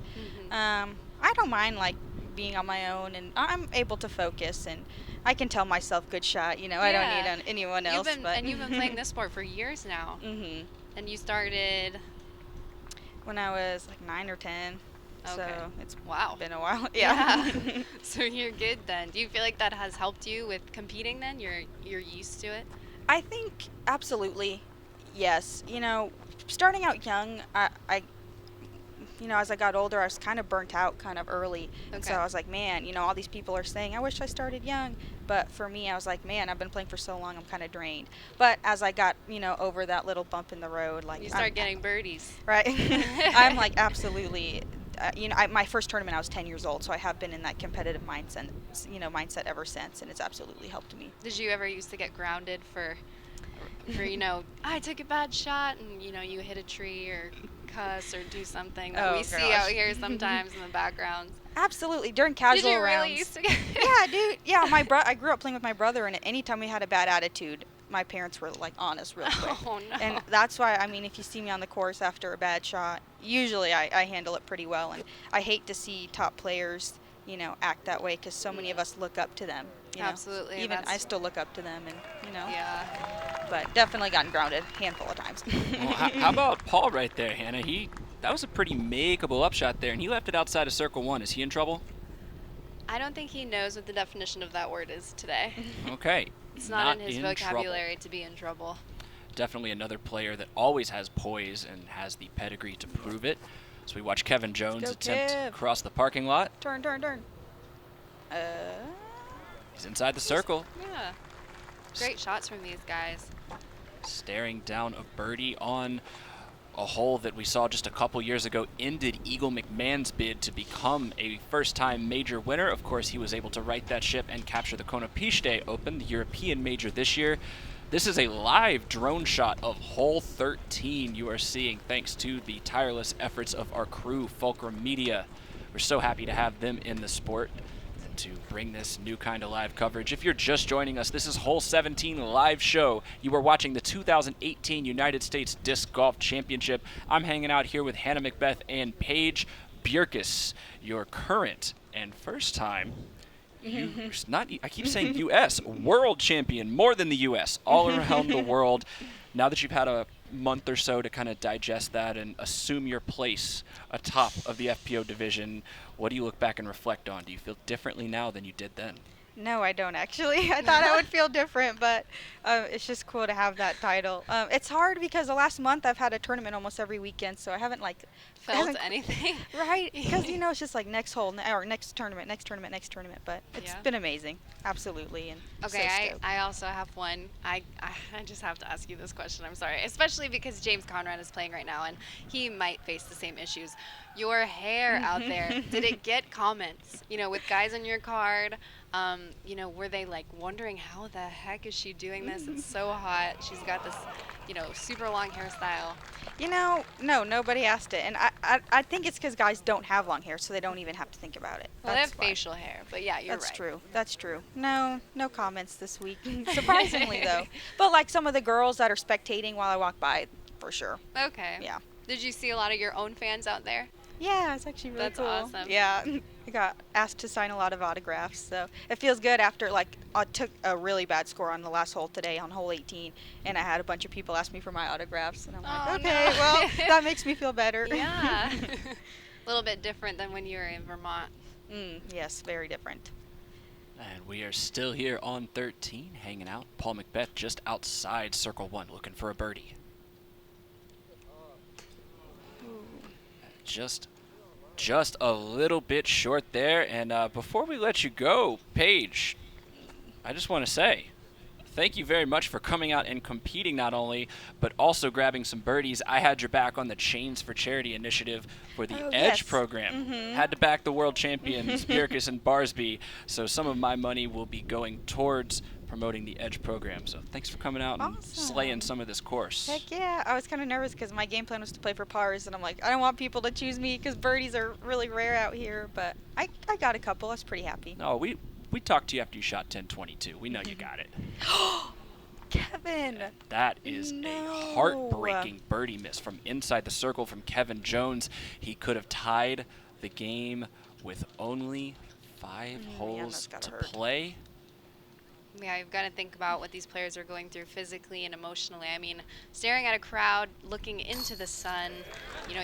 Speaker 12: I don't mind, like, being on my own, and I'm able to focus, and I can tell myself good shot, you know. I don't need anyone else.
Speaker 7: And you've been playing this sport for years now. And you started
Speaker 12: when I was like 9 or 10.
Speaker 7: Okay.
Speaker 12: So it's been a while.
Speaker 7: Yeah. So you're good then. Do you feel like that has helped you with competing then? You're used to it?
Speaker 12: I think absolutely, yes. You know, starting out young, I you know, as I got older, I was kind of burnt out kind of early. And so I was like, man, you know, all these people are saying, I wish I started young. But for me, I was like, man, I've been playing for so long, I'm kind of drained. But as I got, you know, over that little bump in the road, like,
Speaker 7: you start getting birdies.
Speaker 12: Right. I'm like, absolutely. You know, my first tournament, I was 10 years old, so I have been in that competitive mindset ever since, and it's absolutely helped me.
Speaker 7: Did you ever used to get grounded for you know, I took a bad shot, and, you know, you hit a tree or cuss or do something that we see out here sometimes in the background?
Speaker 12: Absolutely. During casual rounds.
Speaker 7: Did you really used to get
Speaker 12: Yeah, dude. Yeah, I grew up playing with my brother, and anytime we had a bad attitude, my parents were, like, honest real quick.
Speaker 7: Oh, no.
Speaker 12: And that's why, I mean, if you see me on the course after a bad shot, usually I handle it pretty well. And I hate to see top players, you know, act that way, because so many of us look up to them. You know?
Speaker 7: Absolutely.
Speaker 12: Even I still look up to them, and, you know.
Speaker 7: Yeah.
Speaker 12: But definitely gotten grounded a handful of times.
Speaker 2: Well, how about Paul right there, Hannah? That was a pretty makeable upshot there, and he left it outside of circle one. Is he in trouble?
Speaker 7: I don't think he knows what the definition of that word is today.
Speaker 2: Okay.
Speaker 7: It's not in his vocabulary to be in trouble.
Speaker 2: Definitely another player that always has poise and has the pedigree to prove it. So we watch Kevin Jones attempt to cross the parking lot.
Speaker 12: Turn.
Speaker 2: He's inside the circle.
Speaker 7: Yeah. Great shots from these guys.
Speaker 2: Staring down a birdie on a hole that we saw just a couple years ago ended Eagle McMahon's bid to become a first-time major winner. Of course, he was able to right that ship and capture the Konopiste Open, the European major this year. This is a live drone shot of hole 13 you are seeing thanks to the tireless efforts of our crew, Fulcrum Media. We're so happy to have them in the sport and to bring this new kind of live coverage. If you're just joining us, this is Hole 17 live show. You are watching the 2018 United States Disc Golf Championship. I'm hanging out here with Hannah Macbeth and Paige Bjerkes, your current and first time I keep saying U.S. world champion, more than the U.S., all around the world. Now that you've had a month or so to kind of digest that and assume your place atop of the FPO division, what do you look back and reflect on? Do you feel differently now than you did then?
Speaker 12: No, I don't actually. I thought I would feel different, but it's just cool to have that title. It's hard because the last month I've had a tournament almost every weekend, so I haven't
Speaker 21: Felt anything.
Speaker 12: Right, because it's just like next hole or next tournament, next tournament, next tournament. But it's been amazing, absolutely. And
Speaker 7: Okay,
Speaker 12: so stoked.
Speaker 7: I also have one. I just have to ask you this question. I'm sorry, especially because James Conrad is playing right now, and he might face the same issues. Your hair out there, did it get comments? With guys on your card, were they like wondering how the heck is she doing this? It's so hot. She's got this, super long hairstyle.
Speaker 12: No, nobody asked it, and I think it's because guys don't have long hair, so they don't even have to think about it.
Speaker 7: Well, they have facial hair, but yeah, you're right.
Speaker 12: That's true. That's true. No comments this week, surprisingly though. But like some of the girls that are spectating while I walk by, for sure.
Speaker 7: Okay.
Speaker 12: Yeah.
Speaker 7: Did you see a lot of your own fans out there?
Speaker 12: Yeah, it's actually really cool.
Speaker 7: That's awesome.
Speaker 12: Yeah, I got asked to sign a lot of autographs, so it feels good after, I took a really bad score on the last hole today on hole 18, and I had a bunch of people ask me for my autographs, and I'm like, okay, well, that makes me feel better.
Speaker 7: Yeah. A little bit different than when you were in Vermont.
Speaker 12: Yes, very different.
Speaker 2: And we are still here on 13, hanging out. Paul McBeth just outside Circle 1, looking for a birdie. Just a little bit short there. And before we let you go, Paige, I just want to say thank you very much for coming out and competing not only, but also grabbing some birdies. I had your back on the Chains for Charity initiative for the Edge program. Had to back the world champions, Bjerkes and Barsby, so some of my money will be going towards promoting the Edge program. So thanks for coming out and slaying some of this course.
Speaker 12: Heck yeah. I was kind of nervous because my game plan was to play for pars, and I'm like, I don't want people to choose me because birdies are really rare out here, but I got a couple. I was pretty happy.
Speaker 2: No, we talked to you after you shot 1022. We know you got it.
Speaker 12: Kevin!
Speaker 2: That is a heartbreaking birdie miss from inside the circle from Kevin Jones. He could have tied the game with only 5 holes to play.
Speaker 7: Yeah, you've got to think about what these players are going through physically and emotionally. I mean, staring at a crowd, looking into the sun,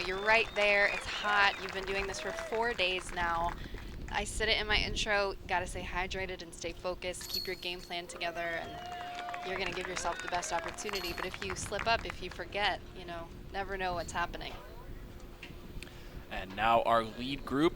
Speaker 7: you're right there. It's hot. You've been doing this for 4 days now. I said it in my intro, got to stay hydrated and stay focused, keep your game plan together, and you're going to give yourself the best opportunity. But if you slip up, if you forget, never know what's happening.
Speaker 2: And now our lead group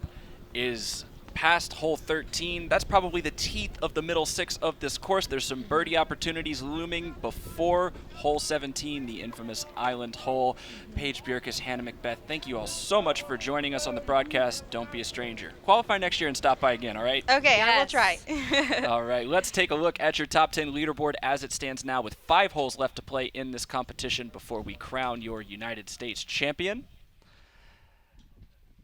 Speaker 2: is past hole 13. That's probably the teeth of the middle 6 of this course. There's some birdie opportunities looming before hole 17, the infamous island hole. Paige Bjerkes, Hannah McBeth, thank you all so much for joining us on the broadcast. Don't be a stranger. Qualify next year and stop by again, all right?
Speaker 12: Okay, I will try.
Speaker 2: All right, let's take a look at your top 10 leaderboard as it stands now with 5 holes left to play in this competition before we crown your United States champion.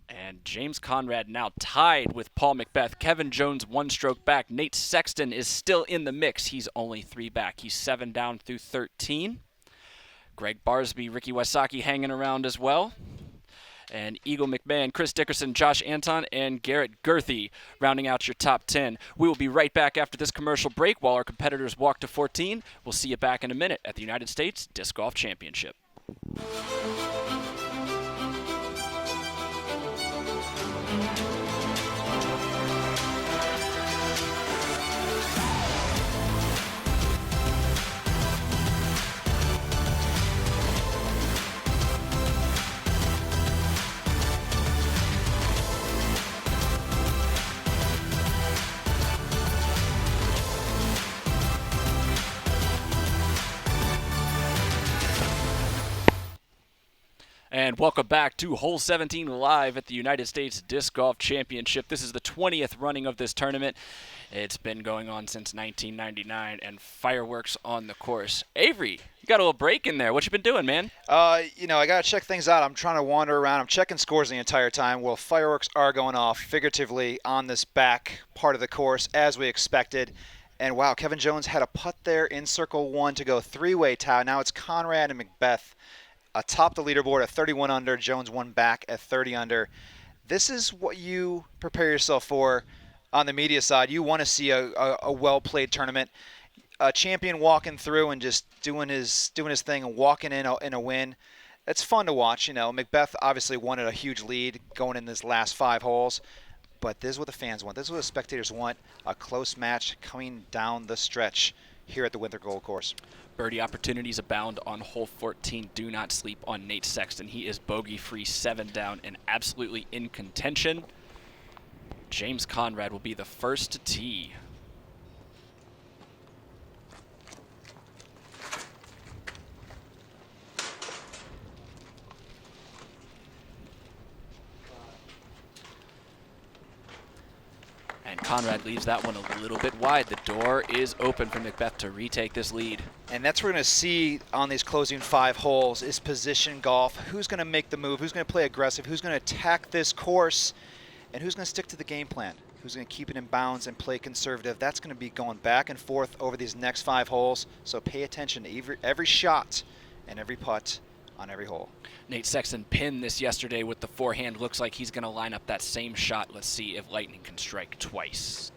Speaker 2: And James Conrad now tied with Paul McBeth. Kevin Jones 1 stroke back. Nate Sexton is still in the mix. He's only 3 back. He's 7 down through 13. Greg Barsby, Ricky Wysocki hanging around as well. And Eagle McMahon, Chris Dickerson, Josh Anton, and Garrett Gerthy rounding out your top 10. We will be right back after this commercial break while our competitors walk to 14. We'll see you back in a minute at the United States Disc Golf Championship. And welcome back to Hole 17 live at the United States Disc Golf Championship. This is the 20th running of this tournament. It's been going on since 1999, and fireworks on the course. Avery, you got a little break in there. What you been doing, man?
Speaker 3: I got to check things out. I'm trying to wander around. I'm checking scores the entire time. Well, fireworks are going off figuratively on this back part of the course, as we expected. And, wow, Kevin Jones had a putt there in Circle 1 to go 3-way tie. Now it's Conrad and McBeth atop the leaderboard at 31 under. Jones 1 back at 30 under. This is what you prepare yourself for on the media side. You want to see a well-played tournament. A champion walking through and just doing his thing and walking in a win. It's fun to watch. McBeth obviously wanted a huge lead going in this last 5 holes. but this is what the fans want. This is what the spectators want, a close match coming down the stretch here at the Winthrop Gold Course.
Speaker 2: Birdie opportunities abound on hole 14. Do not sleep on Nate Sexton. He is bogey-free, 7 down, and absolutely in contention. James Conrad will be the first to tee. And Conrad leaves that one a little bit wide. The door is open for Macbeth to retake this lead.
Speaker 3: And that's what we're going to see on these closing 5 holes is position golf. Who's going to make the move? Who's going to play aggressive? Who's going to attack this course? And who's going to stick to the game plan? Who's going to keep it in bounds and play conservative? That's going to be going back and forth over these next 5 holes. So pay attention to every shot and every putt on every hole.
Speaker 2: Nate Sexton pinned this yesterday with the forehand. Looks like he's going to line up that same shot. Let's see if lightning can strike twice.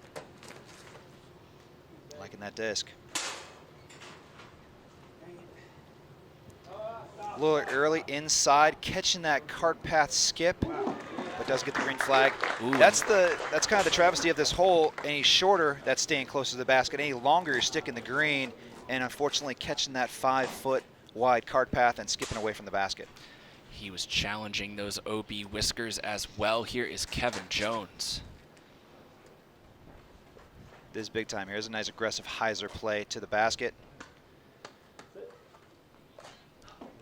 Speaker 3: Liking that disc. A little early inside, catching that cart path skip, but does get the green flag.
Speaker 2: Ooh.
Speaker 3: That's kind of the travesty of this hole. Any shorter, that's staying closer to the basket. Any longer, you're sticking the green, and unfortunately catching that 5-foot wide cart path and skipping away from the basket.
Speaker 2: He was challenging those OB whiskers as well. Here is Kevin Jones.
Speaker 3: This is big time. Here's a nice aggressive hyzer play to the basket.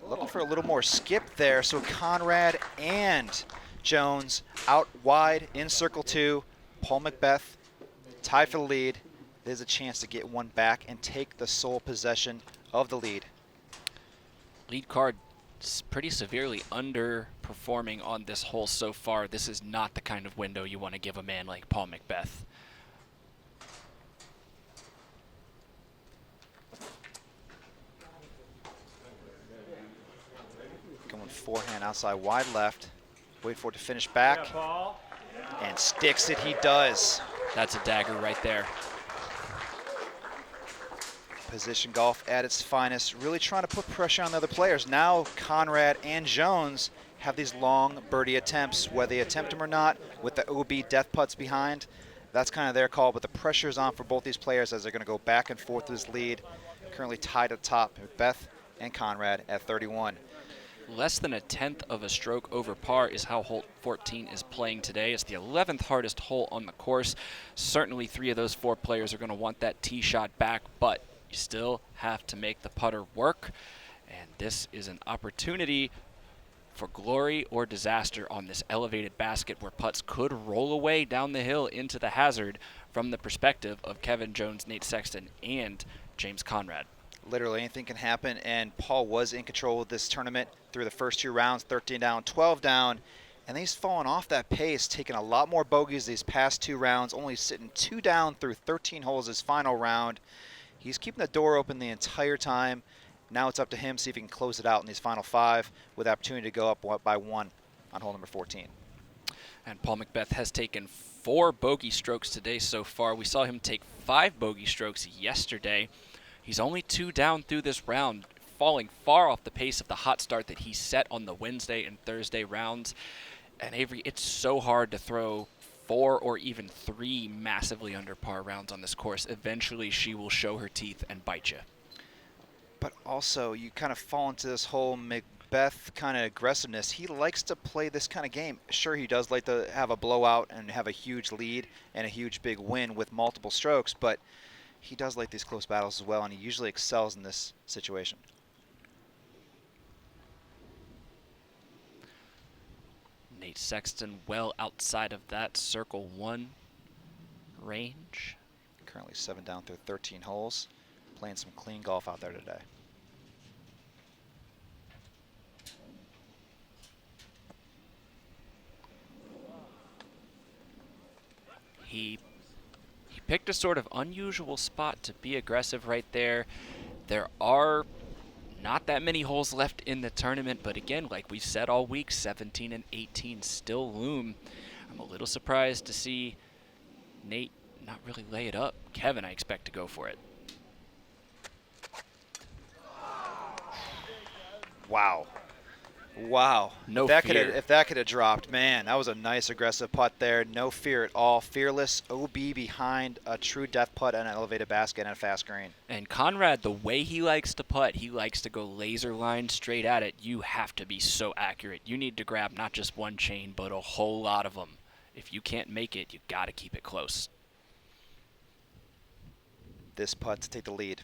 Speaker 3: Looking for a little more skip there. So Conrad and Jones out wide in circle 2. Paul Macbeth tied for the lead. There's a chance to get one back and take the sole possession of the lead.
Speaker 2: Lead card is pretty severely underperforming on this hole so far. This is not the kind of window you want to give a man like Paul Macbeth.
Speaker 3: Going forehand outside wide left. Wait for it to finish back. And sticks it, he does.
Speaker 2: That's a dagger right there.
Speaker 3: Position golf at its finest, really trying to put pressure on the other players. Now Conrad and Jones have these long birdie attempts, whether they attempt them or not, with the OB death putts behind. That's kind of their call, but the pressure is on for both these players as they're going to go back and forth with this lead. Currently tied at the top, Macbeth and Conrad at 31.
Speaker 2: Less than a tenth of a stroke over par is how hole 14 is playing today. It's the 11th hardest hole on the course. Certainly 3 of those 4 players are going to want that tee shot back, but you still have to make the putter work. And this is an opportunity for glory or disaster on this elevated basket where putts could roll away down the hill into the hazard from the perspective of Kevin Jones, Nate Sexton, and James Conrad.
Speaker 3: Literally anything can happen, and Paul was in control of this tournament through the first 2 rounds, 13 down, 12 down, and he's fallen off that pace, taking a lot more bogeys these past 2 rounds, only sitting 2 down through 13 holes his final round. He's keeping the door open the entire time. Now it's up to him, see if he can close it out in these final 5 with the opportunity to go up by 1 on hole number 14.
Speaker 2: And Paul Macbeth has taken 4 bogey strokes today so far. We saw him take 5 bogey strokes yesterday. He's only 2 down through this round, falling far off the pace of the hot start that he set on the Wednesday and Thursday rounds. And Avery, it's so hard to throw 4 or even 3 massively under par rounds on this course. Eventually she will show her teeth and bite you.
Speaker 3: But also you kind of fall into this whole Macbeth kind of aggressiveness. He likes to play this kind of game. Sure, he does like to have a blowout and have a huge lead and a huge big win with multiple strokes, but he does like these close battles as well, and he usually excels in this situation.
Speaker 2: Nate Sexton well outside of that circle 1 range.
Speaker 3: Currently 7 down through 13 holes. Playing some clean golf out there today.
Speaker 2: He picked a sort of unusual spot to be aggressive right there. There are not that many holes left in the tournament, but again, like we've said all week, 17 and 18 still loom. I'm a little surprised to see Nate not really lay it up. Kevin, I expect to go for it.
Speaker 3: Wow. Wow.
Speaker 2: No
Speaker 3: If that could have dropped, man, that was a nice aggressive putt there. No fear at all. Fearless OB behind a true death putt and an elevated basket and a fast green.
Speaker 2: And Conrad, the way he likes to putt, he likes to go laser line straight at it. You have to be so accurate. You need to grab not just one chain, but a whole lot of them. If you can't make it, you got to keep it close.
Speaker 3: This putt to take the lead.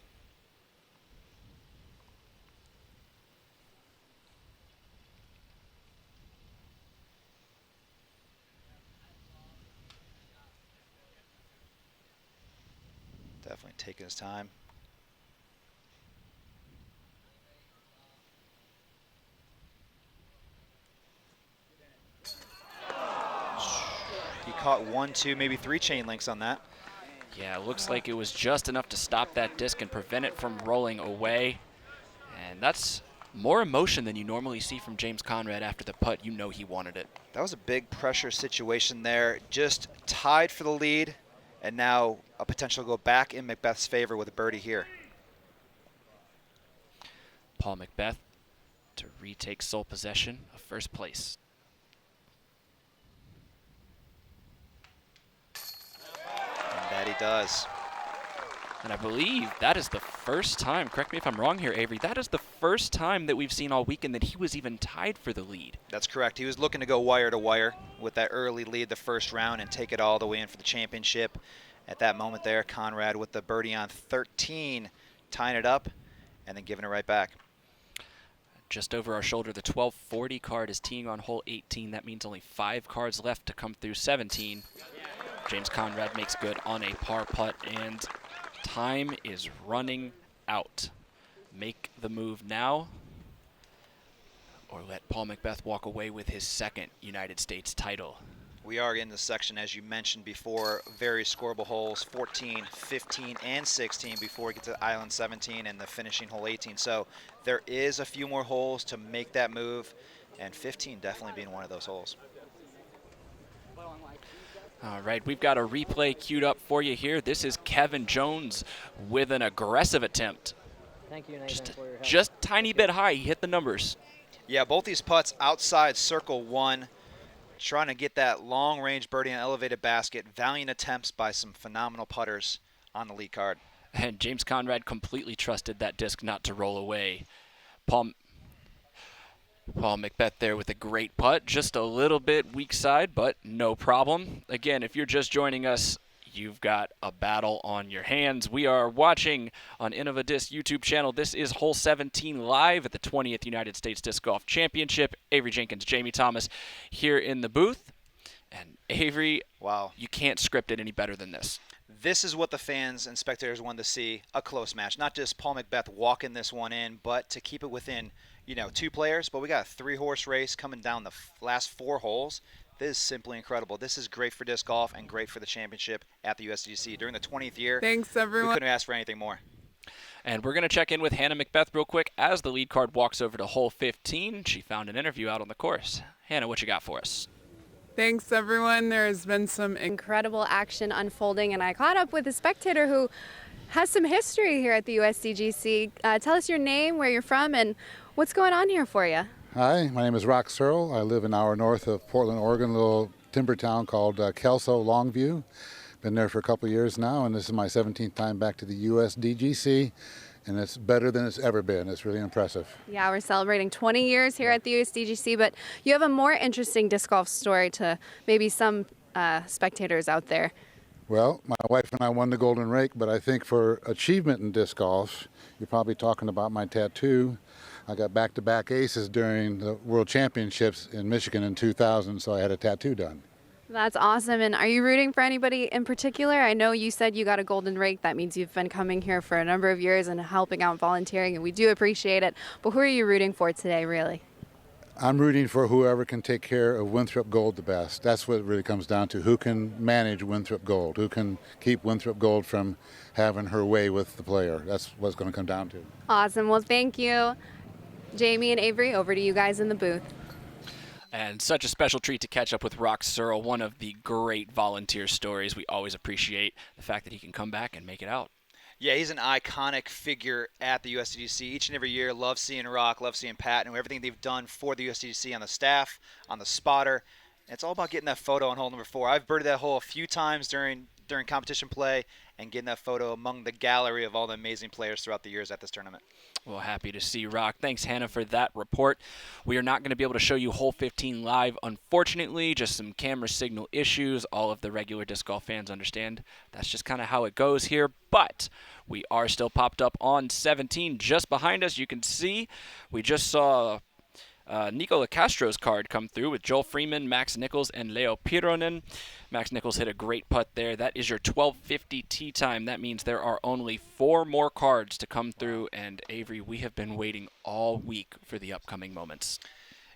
Speaker 3: Definitely taking his time. He caught 1, 2, maybe 3 chain links on that.
Speaker 2: Yeah, it looks like it was just enough to stop that disc and prevent it from rolling away. And that's more emotion than you normally see from James Conrad after the putt. You know he wanted it.
Speaker 3: That was a big pressure situation there. Just tied for the lead, and now a potential go back in Macbeth's favor with a birdie here.
Speaker 2: Paul Macbeth to retake sole possession of first place.
Speaker 3: And that he does.
Speaker 2: And I believe that is the first time, correct me if I'm wrong here, Avery, that is the first time that we've seen all weekend that he was even tied for the lead.
Speaker 3: That's correct. He was looking to go wire to wire with that early lead the first round and take it all the way in for the championship. At that moment there, Conrad with the birdie on 13, tying it up and then giving it right back.
Speaker 2: Just over our shoulder, the 1240 card is teeing on hole 18. That means only 5 cards left to come through 17. James Conrad makes good on a par putt, and time is running out. Make the move now, or let Paul Macbeth walk away with his second United States title.
Speaker 3: We are in the section, as you mentioned before, very scoreable holes, 14, 15, and 16 before we get to Island 17 and the finishing hole 18. So there is a few more holes to make that move, and 15 definitely being one of those holes.
Speaker 2: All right, we've got a replay queued up for you here. This is Kevin Jones with an aggressive attempt.
Speaker 1: Thank you, Nathan, for your help.
Speaker 2: Just tiny bit high. He hit the numbers.
Speaker 3: Yeah, both these putts outside circle 1, trying to get that long-range birdie and elevated basket. Valiant attempts by some phenomenal putters on the lead card.
Speaker 2: And James Conrad completely trusted that disc not to roll away. Paul Macbeth there with a great putt. Just a little bit weak side, but no problem. Again, if you're just joining us, you've got a battle on your hands. We are watching on InnovaDisc YouTube channel. This is hole 17 live at the 20th United States Disc Golf Championship. Avery Jenkins, Jamie Thomas here in the booth. And Avery,
Speaker 3: wow,
Speaker 2: you can't script it any better than this.
Speaker 3: This is what the fans and spectators wanted to see, a close match. Not just Paul Macbeth walking this one in, but to keep it within, 2 players. But we got a 3-horse race coming down the last 4 holes. This is simply incredible. This is great for disc golf and great for the championship at the USDGC. During the 20th year,
Speaker 22: thanks, everyone.
Speaker 3: We couldn't ask for anything more.
Speaker 2: And we're going to check in with Hannah Macbeth real quick as the lead card walks over to hole 15. She found an interview out on the course. Hannah, what you got for us?
Speaker 22: Thanks, everyone. There has been some
Speaker 7: incredible action unfolding, and I caught up with a spectator who has some history here at the USDGC. Tell us your name, where you're from, and what's going on here for you.
Speaker 23: Hi, my name is Rock Searle. I live an hour north of Portland, Oregon, a little timber town called Kelso Longview. Been there for a couple of years now, and this is my 17th time back to the USDGC, and it's better than it's ever been. It's really impressive.
Speaker 7: Yeah, we're celebrating 20 years here at the USDGC, but you have a more interesting disc golf story to maybe some spectators out there.
Speaker 23: Well, my wife and I won the Golden Rake, but I think for achievement in disc golf, you're probably talking about my tattoo. I got back-to-back aces during the World Championships in Michigan in 2000, so I had a tattoo done.
Speaker 7: That's awesome. And are you rooting for anybody in particular? I know you said you got a Golden Rake. That means you've been coming here for a number of years and helping out volunteering, and we do appreciate it. But who are you rooting for today, really?
Speaker 23: I'm rooting for whoever can take care of Winthrop Gold the best. That's what it really comes down to. Who can manage Winthrop Gold? Who can keep Winthrop Gold from having her way with the player? That's what it's going to come down to.
Speaker 7: Awesome. Well, thank you. Jamie and Avery, over to you guys in the booth.
Speaker 2: And such a special treat to catch up with Rock Searle, one of the great volunteer stories. We always appreciate the fact that he can come back and make it out.
Speaker 3: Yeah, he's an iconic figure at the USDGC. Each and every year, love seeing Rock, love seeing Pat, and everything they've done for the USDGC on the staff, on the spotter. And it's all about getting that photo on hole number 4. I've birdied that hole a few times during competition play and getting that photo among the gallery of all the amazing players throughout the years at this tournament.
Speaker 2: Well, happy to see Rock. Thanks, Hannah, for that report. We are not going to be able to show you hole 15 live, unfortunately. Just some camera signal issues. All of the regular disc golf fans understand that's just kind of how it goes here. But we are still popped up on 17 just behind us. You can see we just saw Nicola Castro's card come through with Joel Freeman, Max Nichols, and Leo Pironen. Max Nichols hit a great putt there. That is your 12:50 tee time. That means there are only 4 more cards to come through. And Avery, we have been waiting all week for the upcoming moments.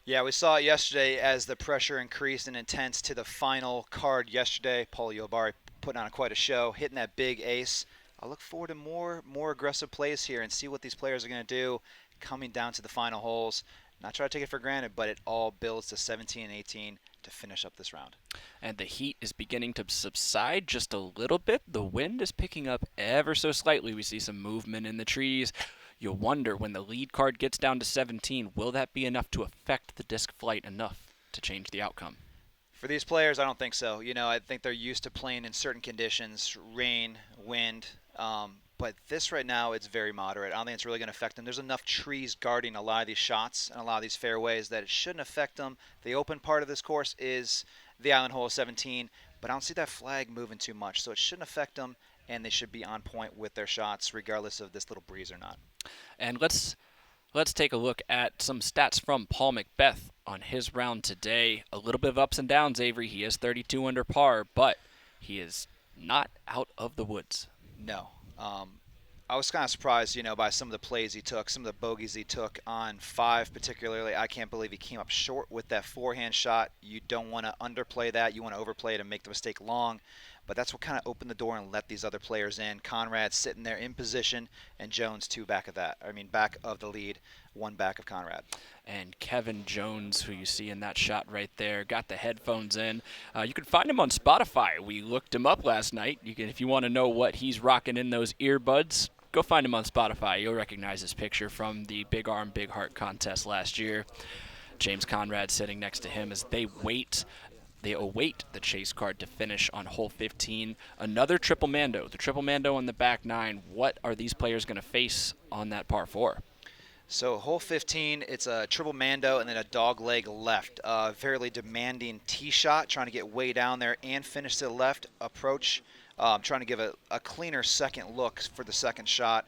Speaker 3: Yeah, we saw it yesterday as the pressure increased and intense to the final card yesterday. Paul Yobari putting on quite a show, hitting that big ace. I look forward to more aggressive plays here and see what these players are going to do coming down to the final holes. Not try to take it for granted, but it all builds to 17 and 18 to finish up this round.
Speaker 2: And the heat is beginning to subside just a little bit. The wind is picking up ever so slightly. We see some movement in the trees. You'll wonder when the lead card gets down to 17, will that be enough to affect the disc flight enough to change the outcome?
Speaker 3: For these players, I don't think so. I think they're used to playing in certain conditions, rain, wind, but this right now, it's very moderate. I don't think it's really going to affect them. There's enough trees guarding a lot of these shots and a lot of these fairways that it shouldn't affect them. The open part of this course is the island hole 17, but I don't see that flag moving too much, so it shouldn't affect them, and they should be on point with their shots regardless of this little breeze or not.
Speaker 2: And let's take a look at some stats from Paul Macbeth on his round today. A little bit of ups and downs, Avery. He is 32 under par, but he is not out of the woods.
Speaker 3: No. I was kind of surprised, by some of the plays he took, some of the bogeys he took on 5 particularly. I can't believe he came up short with that forehand shot. You don't want to underplay that. You want to overplay it and make the mistake long. But that's what kind of opened the door and let these other players in. Conrad sitting there in position, and Jones 2 back of that. Back of the lead, 1 back of Conrad.
Speaker 2: And Kevin Jones, who you see in that shot right there, got the headphones in. You can find him on Spotify. We looked him up last night. If you want to know what he's rocking in those earbuds, go find him on Spotify. You'll recognize his picture from the Big Arm, Big Heart contest last year. James Conrad sitting next to him as they await the chase card to finish on hole 15. Another triple mando. The triple mando on the back 9. What are these players going to face on that par 4?
Speaker 3: So hole 15, it's a triple mando and then a dog leg left. Fairly demanding tee shot, trying to get way down there and finish to the left approach. Trying to give a cleaner second look for the second shot.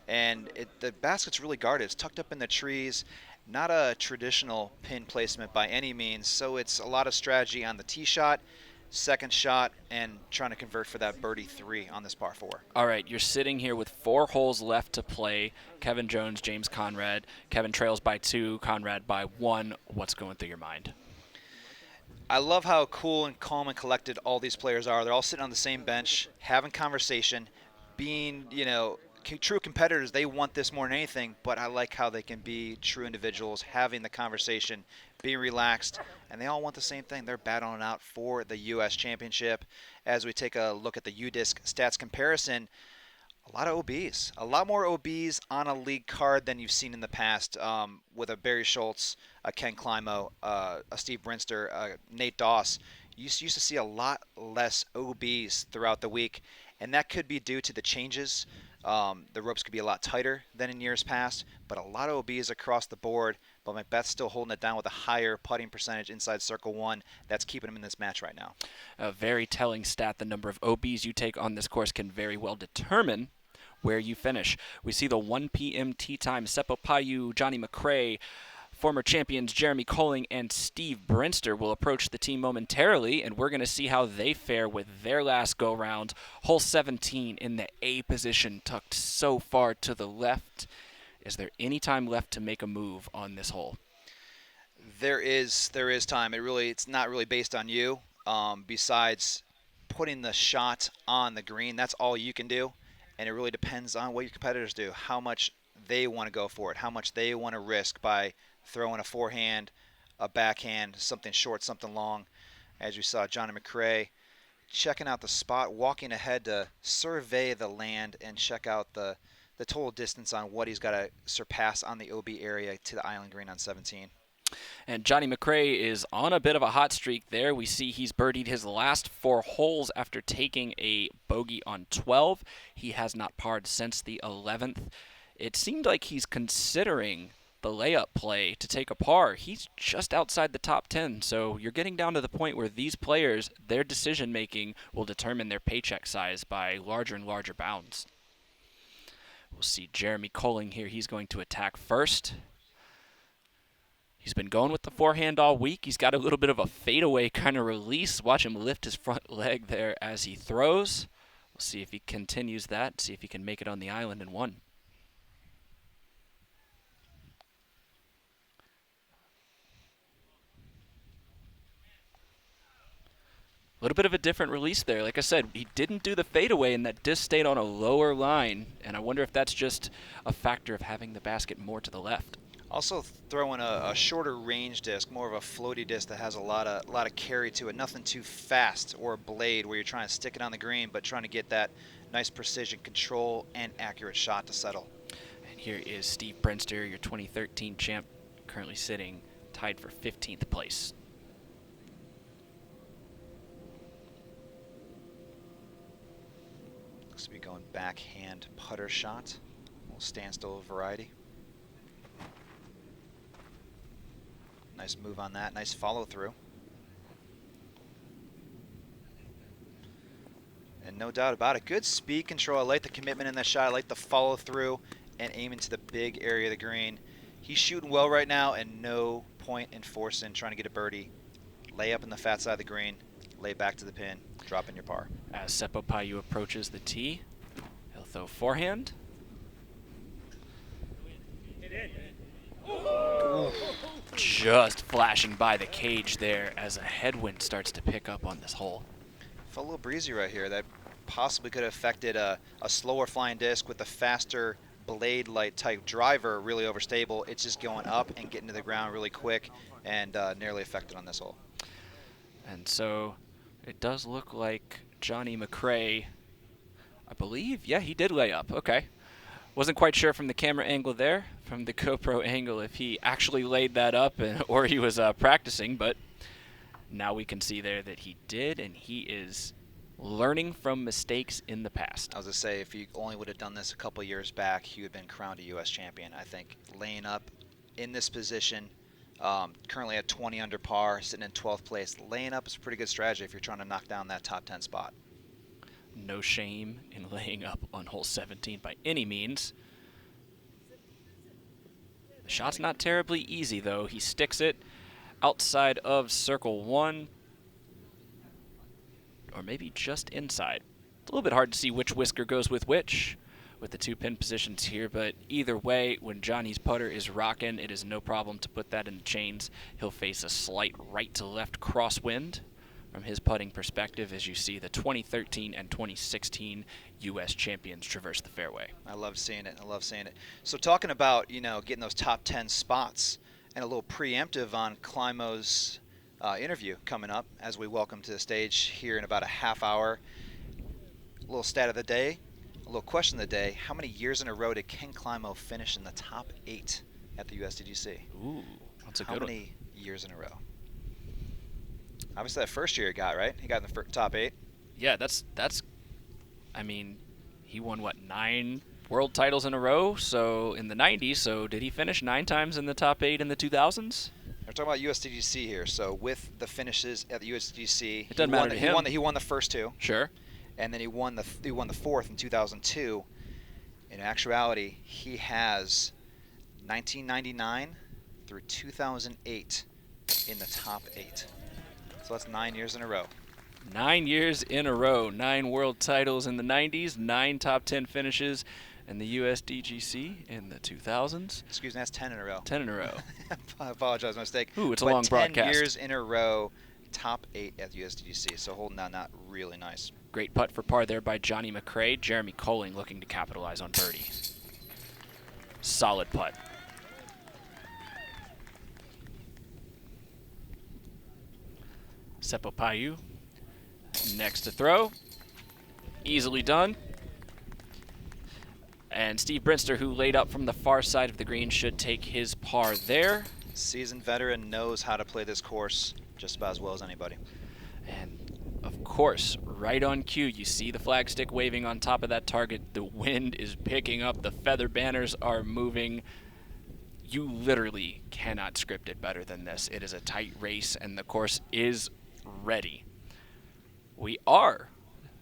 Speaker 3: And the basket's really guarded. It's tucked up in the trees. Not a traditional pin placement by any means, so it's a lot of strategy on the tee shot, second shot, and trying to convert for that birdie 3 on this par 4.
Speaker 2: All right, you're sitting here with 4 holes left to play. Kevin Jones, James Conrad. Kevin trails by 2, Conrad by 1. What's going through your mind?
Speaker 3: I love how cool and calm and collected all these players are. They're all sitting on the same bench, having conversation, being, true competitors. They want this more than anything, but I like how they can be true individuals, having the conversation, being relaxed, and they all want the same thing. They're battling out for the U.S. Championship. As we take a look at the UDisc stats comparison, a lot of OBs. A lot more OBs on a league card than you've seen in the past with a Barry Schultz, a Ken Climo, a Steve Brinster, Nate Doss. You used to see a lot less OBs throughout the week, and that could be due to the changes. The ropes could be a lot tighter than in years past, but a lot of OBs across the board. But Macbeth's still holding it down with a higher putting percentage inside circle 1. That's keeping him in this match right now.
Speaker 2: A very telling stat. The number of OBs you take on this course can very well determine where you finish. We see the 1 p.m. tee time. Seppo Payu, Johnny McRae, former champions Jeremy Colling and Steve Brinster will approach the team momentarily, and we're going to see how they fare with their last go-round. Hole 17 in the A position, tucked so far to the left. Is there any time left to make a move on this hole?
Speaker 3: There is time. It's not really based on you. Besides putting the shot on the green, that's all you can do, and it really depends on what your competitors do, how much they want to go for it, how much they want to risk by throwing a forehand, a backhand, something short, something long. As you saw, Johnny McRae checking out the spot, walking ahead to survey the land and check out the total distance on what he's got to surpass on the OB area to the island green on 17.
Speaker 2: And Johnny McRae is on a bit of a hot streak there. We see he's birdied his last 4 holes after taking a bogey on 12. He has not parred since the 11th. It seemed like he's considering the layup play to take a par. He's just outside the top 10, so you're getting down to the point where these players, their decision making will determine their paycheck size by larger and larger bounds. We'll see Jeremy Colling here. He's going to attack first. He's been going with the forehand all week. He's got a little bit of a fadeaway kind of release. Watch him lift his front leg there as he throws. We'll see if he continues that, see if he can make it on the island in 1. A little bit of a different release there. Like I said, he didn't do the fadeaway, and that disc stayed on a lower line. And I wonder if that's just a factor of having the basket more to the left.
Speaker 3: Also throwing a shorter range disc, more of a floaty disc that has a lot of carry to it. Nothing too fast, or a blade where you're trying to stick it on the green, but trying to get that nice precision control and accurate shot to settle.
Speaker 2: And here is Steve Brinster, your 2013 champ, currently sitting tied for 15th place.
Speaker 3: Looks to be going backhand putter shot, a little standstill variety. Nice move on that, nice follow through. And no doubt about it, good speed control. I like the commitment in that shot. I like the follow through and aiming to the big area of the green. He's shooting well right now, and no point in forcing, trying to get a birdie. Lay up in the fat side of the green, lay back to the pin, drop in your par.
Speaker 2: As Seppo Paiu approaches the tee, he'll throw forehand. Just flashing by the cage there as a headwind starts to pick up on this hole.
Speaker 3: Felt a little breezy right here. That possibly could have affected a slower flying disc with a faster blade light type driver, really overstable. It's just going up and getting to the ground really quick, and nearly affected on this hole.
Speaker 2: And so it does look like Johnny McRae, I believe, yeah, he did lay up. Okay. Wasn't quite sure from the camera angle there, from the GoPro angle, if he actually laid that up or he was practicing, but now we can see there that he did, and he is learning from mistakes in the past.
Speaker 3: I was going to say, if he only would have done this a couple years back, he would have been crowned a U.S. champion. I think laying up in this position, currently at 20 under par, sitting in 12th place, laying up is a pretty good strategy if you're trying to knock down that top 10 spot.
Speaker 2: No shame in laying up on hole 17 by any means. The shot's not terribly easy, though. He sticks it outside of circle 1, or maybe just inside. It's a little bit hard to see which whisker goes with which with the 2 pin positions here, but either way, when Johnny's putter is rocking, it is no problem to put that in the chains. He'll face a slight right to left crosswind from his putting perspective, as you see the 2013 and 2016 U.S. champions traverse the fairway.
Speaker 3: I love seeing it. I love seeing it. So talking about, getting those top 10 spots, and a little preemptive on Climo's interview coming up as we welcome to the stage here in about a half hour. A little stat of the day, a little question of the day. How many years in a row did Ken Climo finish in the top 8 at the USDGC?
Speaker 2: Ooh, that's a good one.
Speaker 3: How many years in a row? Obviously, that first year he got, right? He got in the top 8.
Speaker 2: Yeah, that's. I mean, he won, what, 9 world titles in a row? So in the 90s, so did he finish 9 times in the top 8 in the 2000s?
Speaker 3: We're talking about USDGC here. So with the finishes at the USDGC,
Speaker 2: it doesn't matter to him.
Speaker 3: He won the first 2.
Speaker 2: Sure.
Speaker 3: And then he won the 4th in 2002. In actuality, he has 1999 through 2008 in the top 8. So that's 9 years in a row.
Speaker 2: 9 years in a row. 9 world titles in the 90s, 9 top 10 finishes in the USDGC in the 2000s.
Speaker 3: Excuse me, that's 10 in a row.
Speaker 2: 10 in a row.
Speaker 3: I apologize, my mistake.
Speaker 2: Ooh, it's a long broadcast.
Speaker 3: 10 years in a row, top 8 at the USDGC. So holding down that really nice.
Speaker 2: Great putt for par there by Johnny McRae. Jeremy Colling looking to capitalize on birdie. Solid putt. Seppo Paiu Next to throw. Easily done. And Steve Brinster, who laid up from the far side of the green, should take his par there.
Speaker 3: Seasoned veteran knows how to play this course just about as well as anybody.
Speaker 2: And of course, right on cue, you see the flag stick waving on top of that target. The wind is picking up. The feather banners are moving. You literally cannot script it better than this. It is a tight race, and the course is ready.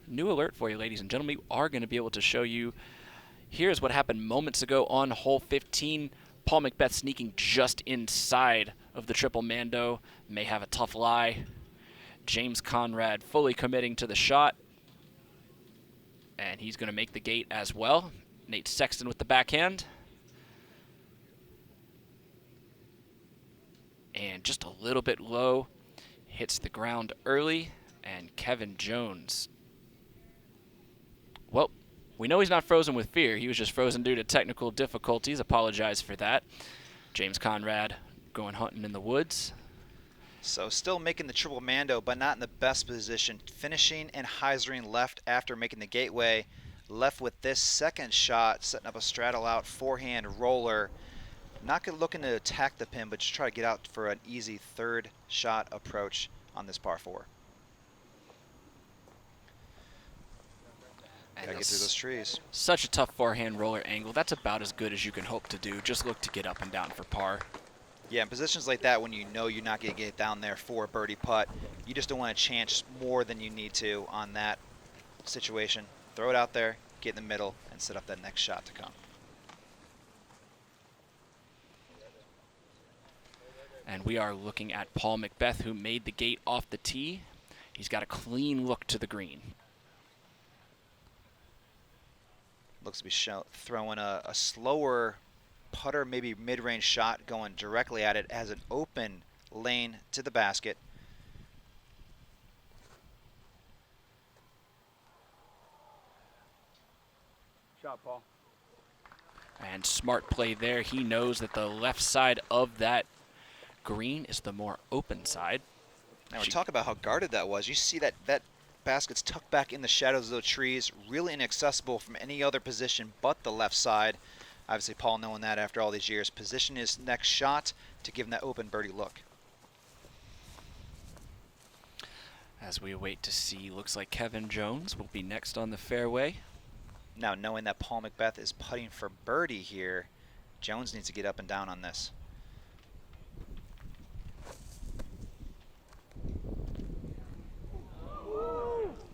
Speaker 2: New alert for you, ladies and gentlemen, we are going to be able to show you. Here's what happened moments ago on hole 15. Paul McBeth sneaking just inside of the triple Mando. May have a tough lie. James Conrad fully committing to the shot. And he's going to make the gate as well. Nate Sexton with the backhand. And just a little bit low. Hits the ground early. And Kevin Jones. Well, we know he's not frozen with fear. He was just frozen due to technical difficulties. Apologize for that. James Conrad going hunting in the woods.
Speaker 3: So still making the triple Mando, but not in the best position. Finishing and hyzering left after making the gateway. Left with this second shot, setting up a straddle out forehand roller. Not looking to attack the pin, but just try to get out for an easy third shot approach on this par 4. Gotta get through those trees.
Speaker 2: Such a tough forehand roller angle. That's about as good as you can hope to do. Just look to get up and down for par.
Speaker 3: Yeah, in positions like that, when you know you're not going to get down there for a birdie putt, you just don't want to chance more than you need to on that situation. Throw it out there, get in the middle, and set up that next shot to come.
Speaker 2: And we are looking at Paul McBeth, who made the gate off the tee. He's got a clean look to the green. Looks to be throwing a slower putter, maybe mid-range shot, going directly at it. Has an open lane to the basket.
Speaker 4: Shot, Paul.
Speaker 2: And smart play there. He knows that the left side of that green is the more open side.
Speaker 3: Now we're talking about how guarded that was. You see that basket's tucked back in the shadows of those trees, really inaccessible from any other position but the left side. Obviously, Paul knowing that after all these years, position his next shot to give him that open birdie look.
Speaker 2: As we wait to see, looks like Kevin Jones will be next on the fairway.
Speaker 3: Now, knowing that Paul McBeth is putting for birdie here, Jones needs to get up and down on this.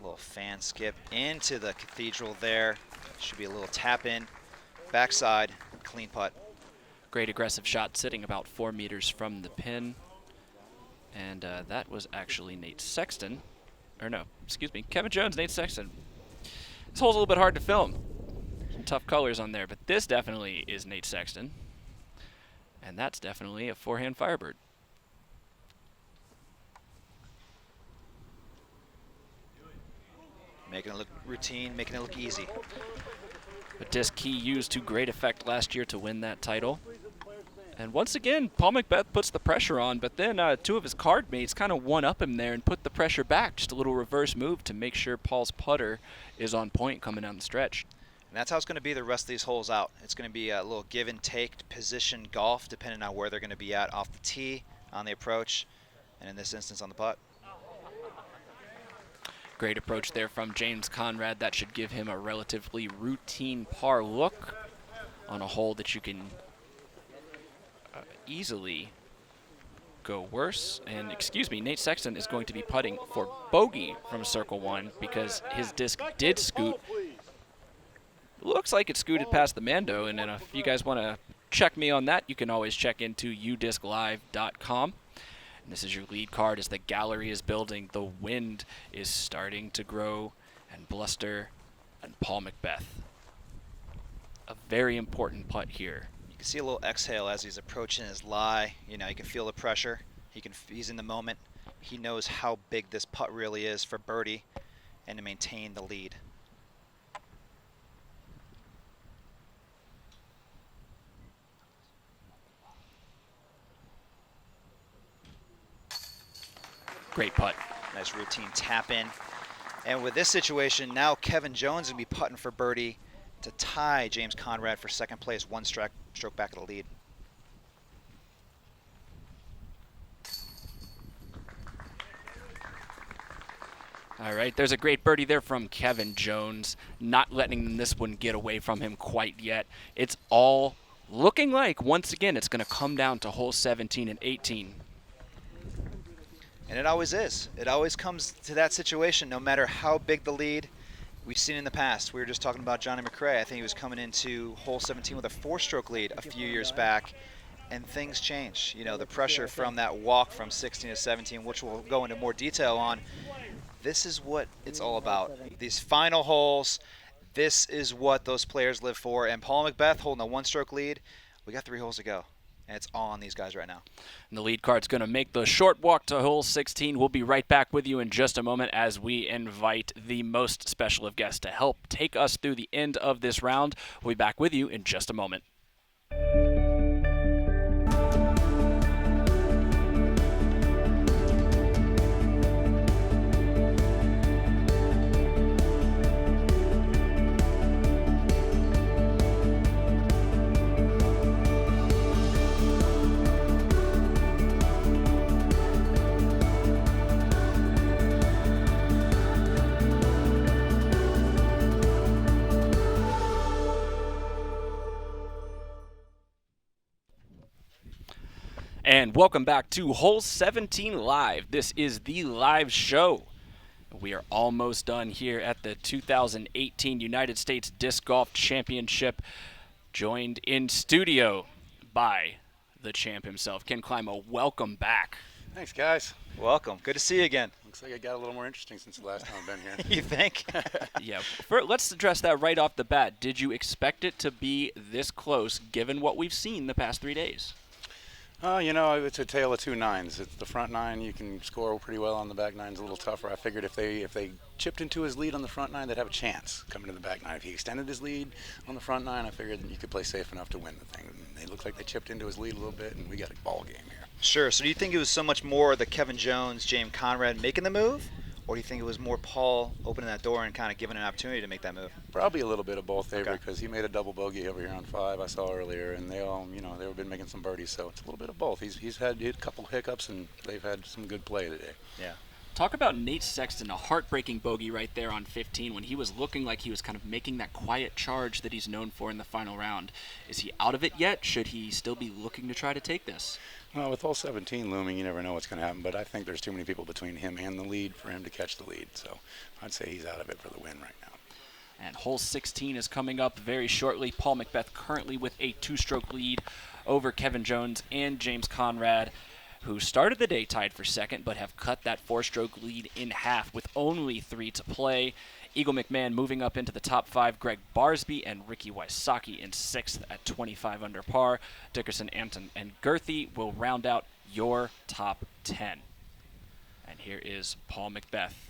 Speaker 3: Little fan skip into the cathedral there. Should be a little tap in. Backside, clean putt.
Speaker 2: Great aggressive shot sitting about 4 meters from the pin. And that was actually Nate Sexton. Or no, excuse me, Kevin Jones, Nate Sexton. This hole's a little bit hard to film. Some tough colors on there, but this definitely is Nate Sexton. And that's definitely a forehand Firebird.
Speaker 3: Making it look routine, making it look easy.
Speaker 2: A disc he used to great effect last year to win that title. And once again, Paul McBeth puts the pressure on, but then two of his card mates kind of one-up him there and put the pressure back. Just a little reverse move to make sure Paul's putter is on point coming down the stretch.
Speaker 3: And that's how it's going to be the rest of these holes out. It's going to be a little give and take position golf, depending on where they're going to be at off the tee, on the approach, and in this instance on the putt.
Speaker 2: Great approach there from James Conrad. That should give him a relatively routine par look on a hole that you can easily go worse. And excuse me, Nate Sexton is going to be putting for bogey from circle 1 because his disc did scoot. Looks like it scooted past the Mando, and then if you guys want to check me on that, you can always check into udisclive.com. And this is your lead card as the gallery is building. The wind is starting to grow and bluster, and Paul McBeth. A very important putt here.
Speaker 3: You can see a little exhale as he's approaching his lie. You know, you can feel the pressure. He's in the moment. He knows how big this putt really is for birdie and to maintain the lead.
Speaker 2: Great putt.
Speaker 3: Nice routine tap in. And with this situation, now Kevin Jones will be putting for birdie to tie James Conrad for second place, one stroke back of the lead.
Speaker 2: All right, there's a great birdie there from Kevin Jones, not letting this one get away from him quite yet. It's all looking like, once again, it's going to come down to hole 17 and 18.
Speaker 3: And it always is. It always comes to that situation, no matter how big the lead. We've seen in the past. We were just talking about Johnny McRae. I think he was coming into hole 17 with a 4-stroke lead a few years back, and things change. You know, the pressure from that walk from 16 to 17, which we'll go into more detail on. This is what it's all about. These final holes, this is what those players live for. And Paul Macbeth holding a 1-stroke lead. We got 3 holes to go, and it's all on these guys right now.
Speaker 2: And the lead card's going to make the short walk to hole 16. We'll be right back with you in just a moment as we invite the most special of guests to help take us through the end of this round. We'll be back with you in just a moment. And welcome back to Hole 17 Live. This is the live show. We are almost done here at the 2018 United States Disc Golf Championship, joined in studio by the champ himself. Ken Climo, welcome back.
Speaker 4: Thanks, guys.
Speaker 3: Welcome. Good to see you again.
Speaker 4: Looks like it got a little more interesting since the last time I've been here.
Speaker 3: You think?
Speaker 2: Yeah. Let's address that right off the bat. Did you expect it to be this close, given what we've seen the past 3 days?
Speaker 4: You know, it's a tale of 2 nines. It's the front 9, you can score pretty well on. The back 9's a little tougher. I figured if they chipped into his lead on the front 9, they'd have a chance coming to the back 9. If he extended his lead on the front 9, I figured that you could play safe enough to win the thing. And they looked like they chipped into his lead a little bit, and we got a ball game here.
Speaker 3: Sure. So do you think it was so much more the Kevin Jones, James Conrad making the move? Or do you think it was more Paul opening that door and kind of giving an opportunity to make that move?
Speaker 4: Probably a little bit of both, Avery, because he made a double bogey over here on 5 I saw earlier, and they all, you know, they've been making some birdies, so it's a little bit of both. He's had a couple hiccups, and they've had some good play today.
Speaker 3: Yeah.
Speaker 2: Talk about Nate Sexton, a heartbreaking bogey right there on 15 when he was looking like he was kind of making that quiet charge that he's known for in the final round. Is he out of it yet? Should he still be looking to try to take this?
Speaker 4: Well, with hole 17 looming, you never know what's going to happen, but I think there's too many people between him and the lead for him to catch the lead, so I'd say he's out of it for the win right now.
Speaker 2: And hole 16 is coming up very shortly. Paul Macbeth currently with a 2-stroke lead over Kevin Jones and James Conrad, who started the day tied for second but have cut that 4-stroke lead in half with only 3 to play. Eagle McMahon moving up into the top 5. Greg Barsby and Ricky Wysocki in 6th at 25 under par. Dickerson, Anton, and Girthy will round out your top 10. And here is Paul Macbeth.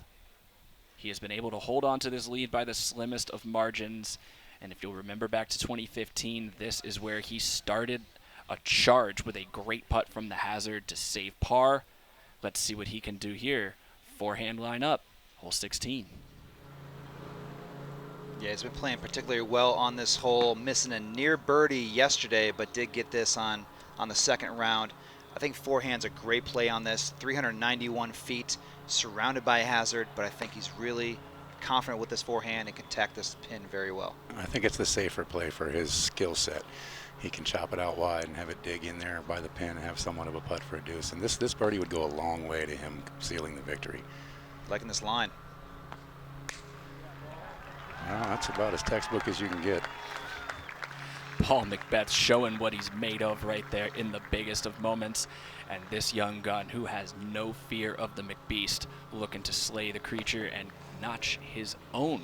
Speaker 2: He has been able to hold on to this lead by the slimmest of margins. And if you'll remember back to 2015, this is where he started a charge with a great putt from the hazard to save par. Let's see what he can do here. Forehand line up, hole 16.
Speaker 3: Yeah, he's been playing particularly well on this hole, missing a near birdie yesterday, but did get this on the second round. I think forehand's a great play on this. 391 feet, surrounded by a hazard, but I think he's really confident with this forehand and can tack this pin very well.
Speaker 4: I think it's the safer play for his skill set. He can chop it out wide and have it dig in there by the pin and have somewhat of a putt for a deuce. And this birdie would go a long way to him sealing the victory.
Speaker 3: Liking this line.
Speaker 4: Well, that's about as textbook as you can get.
Speaker 2: Paul Macbeth showing what he's made of right there in the biggest of moments. And this young gun who has no fear of the McBeast, looking to slay the creature and notch his own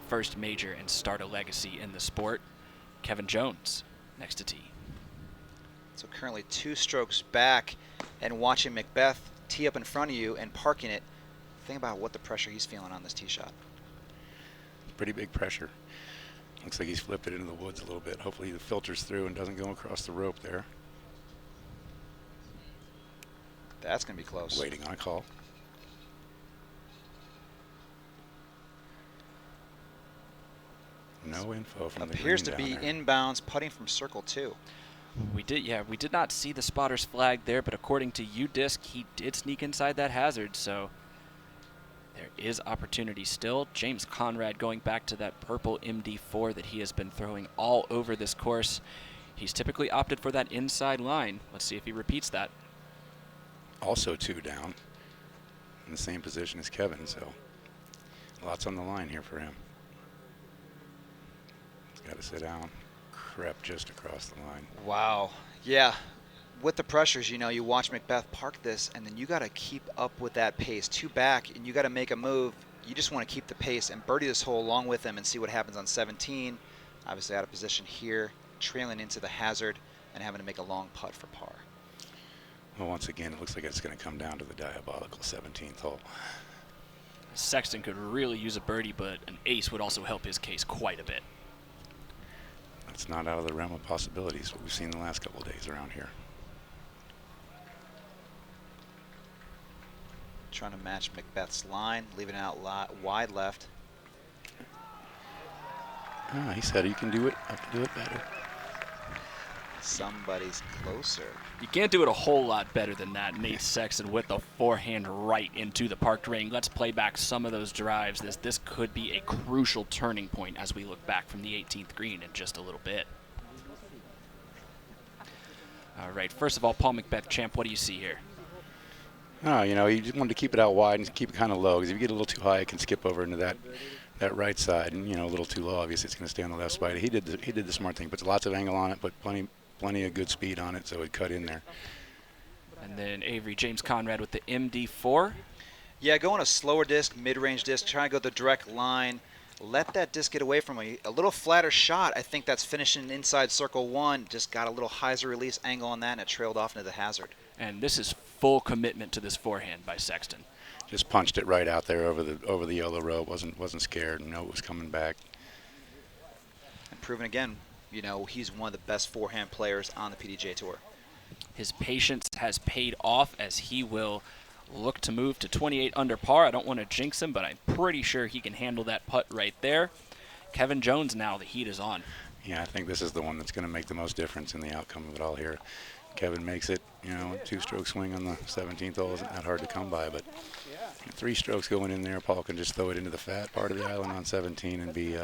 Speaker 2: first major and start a legacy in the sport. Kevin Jones next to tee.
Speaker 3: So currently 2 strokes back, and watching Macbeth tee up in front of you and parking it. Think about what the pressure he's feeling on this tee shot.
Speaker 4: Pretty big pressure. Looks like he's flipped it into the woods a little bit. Hopefully it filters through and doesn't go across the rope there.
Speaker 3: That's going to be close.
Speaker 4: Waiting on a call. No info from the
Speaker 3: Appears
Speaker 4: green
Speaker 3: to be
Speaker 4: down there.
Speaker 3: inbounds, putting from circle 2.
Speaker 2: We did not see the spotter's flag there, but according to UDisc, he did sneak inside that hazard, so there is opportunity still. James Conrad going back to that purple MD4 that he has been throwing all over this course. He's typically opted for that inside line. Let's see if he repeats that.
Speaker 4: Also 2 down, in the same position as Kevin, so lots on the line here for him. He's got to sit down. Crept just across the line.
Speaker 3: Wow. Yeah. With the pressures, you know, you watch Macbeth park this, and then you got to keep up with that pace. 2 back, and you got to make a move. You just want to keep the pace and birdie this hole along with him and see what happens on 17. Obviously out of position here, trailing into the hazard and having to make a long putt for par.
Speaker 4: Well, once again, it looks like it's going to come down to the diabolical 17th hole.
Speaker 2: Sexton could really use a birdie, but an ace would also help his case quite a bit.
Speaker 4: It's not out of the realm of possibilities, what we've seen the last couple of days around here.
Speaker 3: Trying to match Macbeth's line, leaving it out wide left.
Speaker 4: Ah, he said you can do it. I can do it better.
Speaker 3: Somebody's closer.
Speaker 2: You can't do it a whole lot better than that. Nate Sexton with the forehand right into the parked ring. Let's play back some of those drives. This could be a crucial turning point as we look back from the 18th green in just a little bit. All right, first of all, Paul Macbeth, champ, what do you see here?
Speaker 4: Oh, you know, you just wanted to keep it out wide and keep it kind of low, because if you get a little too high, it can skip over into that right side, and you know, a little too low, obviously it's going to stay on the left side. He did the smart thing, puts lots of angle on it, but plenty of good speed on it, so it cut in there.
Speaker 2: And then Avery, James Conrad with the MD4.
Speaker 3: Yeah, going a slower disc, mid-range disc, trying to go the direct line. Let that disc get away from you. A little flatter shot. I think that's finishing inside circle 1. Just got a little hyzer release angle on that, and it trailed off into the hazard.
Speaker 2: And this is full commitment to this forehand by Sexton.
Speaker 4: Just punched it right out there over the yellow rope. Wasn't scared. Knew it was coming back.
Speaker 3: And proven again, you know, he's one of the best forehand players on the PDGA Tour.
Speaker 2: His patience has paid off as he will look to move to 28 under par. I don't want to jinx him, but I'm pretty sure he can handle that putt right there. Kevin Jones now, the heat is on.
Speaker 4: Yeah, I think this is the one that's going to make the most difference in the outcome of it all here. Kevin makes it, you know, 2-stroke swing on the 17th hole isn't that hard to come by, but 3 strokes going in there, Paul can just throw it into the fat part of the island on 17 and be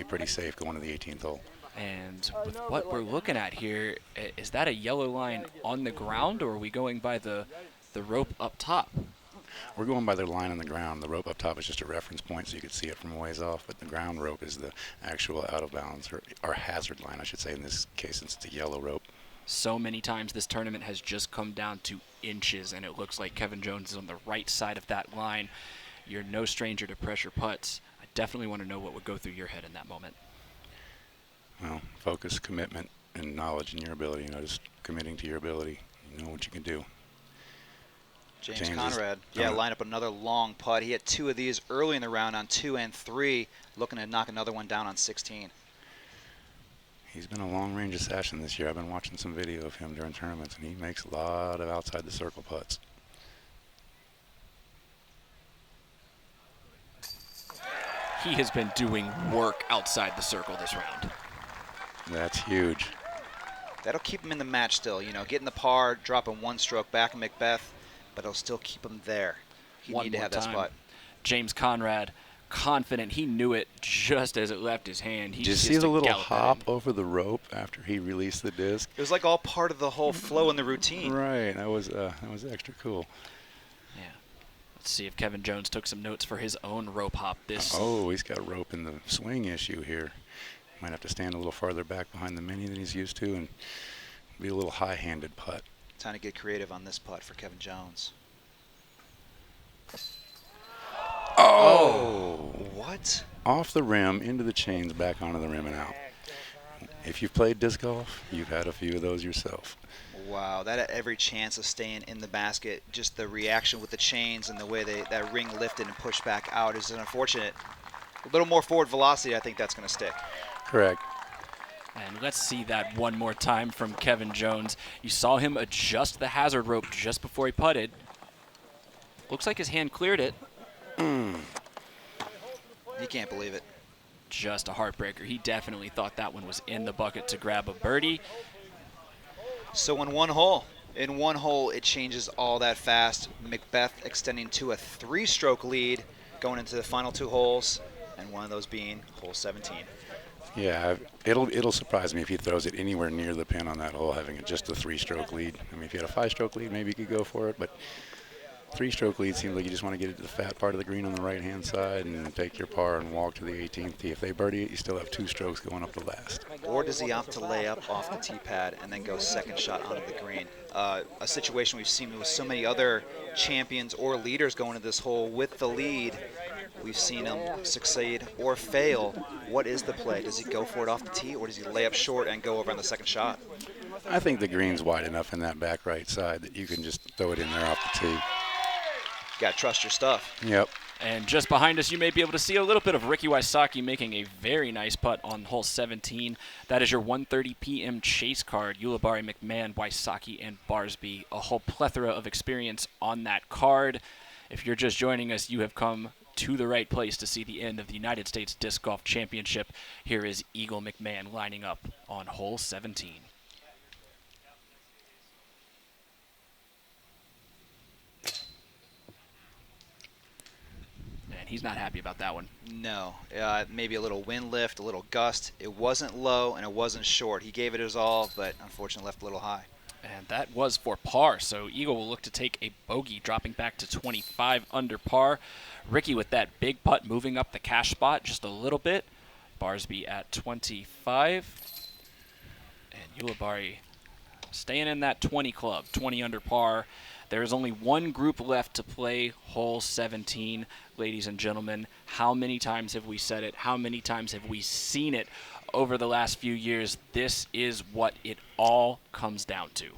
Speaker 4: pretty safe going to the 18th hole.
Speaker 2: And with what we're looking at here, is that a yellow line on the ground, or are we going by the rope up top?
Speaker 4: We're going by the line on the ground. The rope up top is just a reference point, so you can see it from a ways off, but the ground rope is the actual out of bounds, or hazard line, I should say, in this case, since it's a yellow rope.
Speaker 2: So many times this tournament has just come down to inches, and it looks like Kevin Jones is on the right side of that line. You're no stranger to pressure putts. I definitely want to know what would go through your head in that moment.
Speaker 4: Well, focus, commitment, and knowledge in your ability. You know, just committing to your ability. You know what you can do.
Speaker 3: James Conrad, yeah, line up another long putt. He had 2 of these early in the round on 2 and 3, looking to knock another one down on 16.
Speaker 4: He's been a long-range assassin this year. I've been watching some video of him during tournaments, and he makes a lot of outside the circle putts.
Speaker 2: He has been doing work outside the circle this round.
Speaker 4: That's huge.
Speaker 3: That'll keep him in the match still, you know, getting the par, dropping 1 stroke back in Macbeth, but it'll still keep him there. He need to have that spot.
Speaker 2: James Conrad, confident. He knew it just as it left his hand.
Speaker 4: Did you see the little hop over the rope after he released the disc?
Speaker 3: It was like all part of the whole flow in the routine.
Speaker 4: Right. That was extra cool.
Speaker 2: Yeah. Let's see if Kevin Jones took some notes for his own rope hop.
Speaker 4: Oh, he's got rope in the swing issue here. Might have to stand a little farther back behind the mini than he's used to and be a little high-handed putt.
Speaker 3: Time to get creative on this putt for Kevin Jones.
Speaker 4: Oh!
Speaker 3: What?
Speaker 4: Off the rim, into the chains, back onto the rim and out. If you've played disc golf, you've had a few of those yourself.
Speaker 3: Wow, that had every chance of staying in the basket. Just the reaction with the chains and the way that ring lifted and pushed back out is unfortunate. A little more forward velocity, I think that's going to stick.
Speaker 4: Correct.
Speaker 2: And let's see that one more time from Kevin Jones. You saw him adjust the hazard rope just before he putted. Looks like his hand cleared it.
Speaker 3: You can't believe it.
Speaker 2: just a heartbreaker. He definitely thought that one was in the bucket to grab a birdie.
Speaker 3: So in one hole, it changes all that fast. Macbeth extending to a 3-stroke lead going into the final 2 holes, and one of those being hole 17.
Speaker 4: Yeah, it'll surprise me if he throws it anywhere near the pin on that hole, having just a 3-stroke lead. I mean, if you had a 5-stroke lead, maybe you could go for it, but 3-stroke lead seems like you just want to get it to the fat part of the green on the right-hand side and take your par and walk to the 18th tee. If they birdie it, you still have 2 strokes going up the last.
Speaker 3: Or does he opt to lay up off the tee pad and then go second shot onto the green? A situation we've seen with so many other champions or leaders going into this hole with the lead. We've seen him succeed or fail. What is the play? Does he go for it off the tee, or does he lay up short and go over on the second shot?
Speaker 4: I think the green's wide enough in that back right side that you can just throw it in there off the tee.
Speaker 3: You got to trust your stuff.
Speaker 4: Yep.
Speaker 2: And just behind us, you may be able to see a little bit of Ricky Wysocki making a very nice putt on hole 17. That is your 1:30 p.m. chase card. Ulibarri, McMahon, Wysocki, and Barsby. A whole plethora of experience on that card. If you're just joining us, you have come to the right place to see the end of the United States Disc Golf Championship. Here is Eagle McMahon lining up on hole 17. And he's not happy about that one.
Speaker 3: No, maybe a little wind lift, a little gust. It wasn't low and it wasn't short. He gave it his all, but unfortunately left a little high.
Speaker 2: And that was for par, so Eagle will look to take a bogey, dropping back to 25 under par. Ricky with that big putt moving up the cash spot just a little bit. Barsby at 25. And Ulibarri staying in that 20 club, 20 under par. There is only one group left to play hole 17. Ladies and gentlemen, how many times have we said it? How many times have we seen it over the last few years? This is what it all comes down to.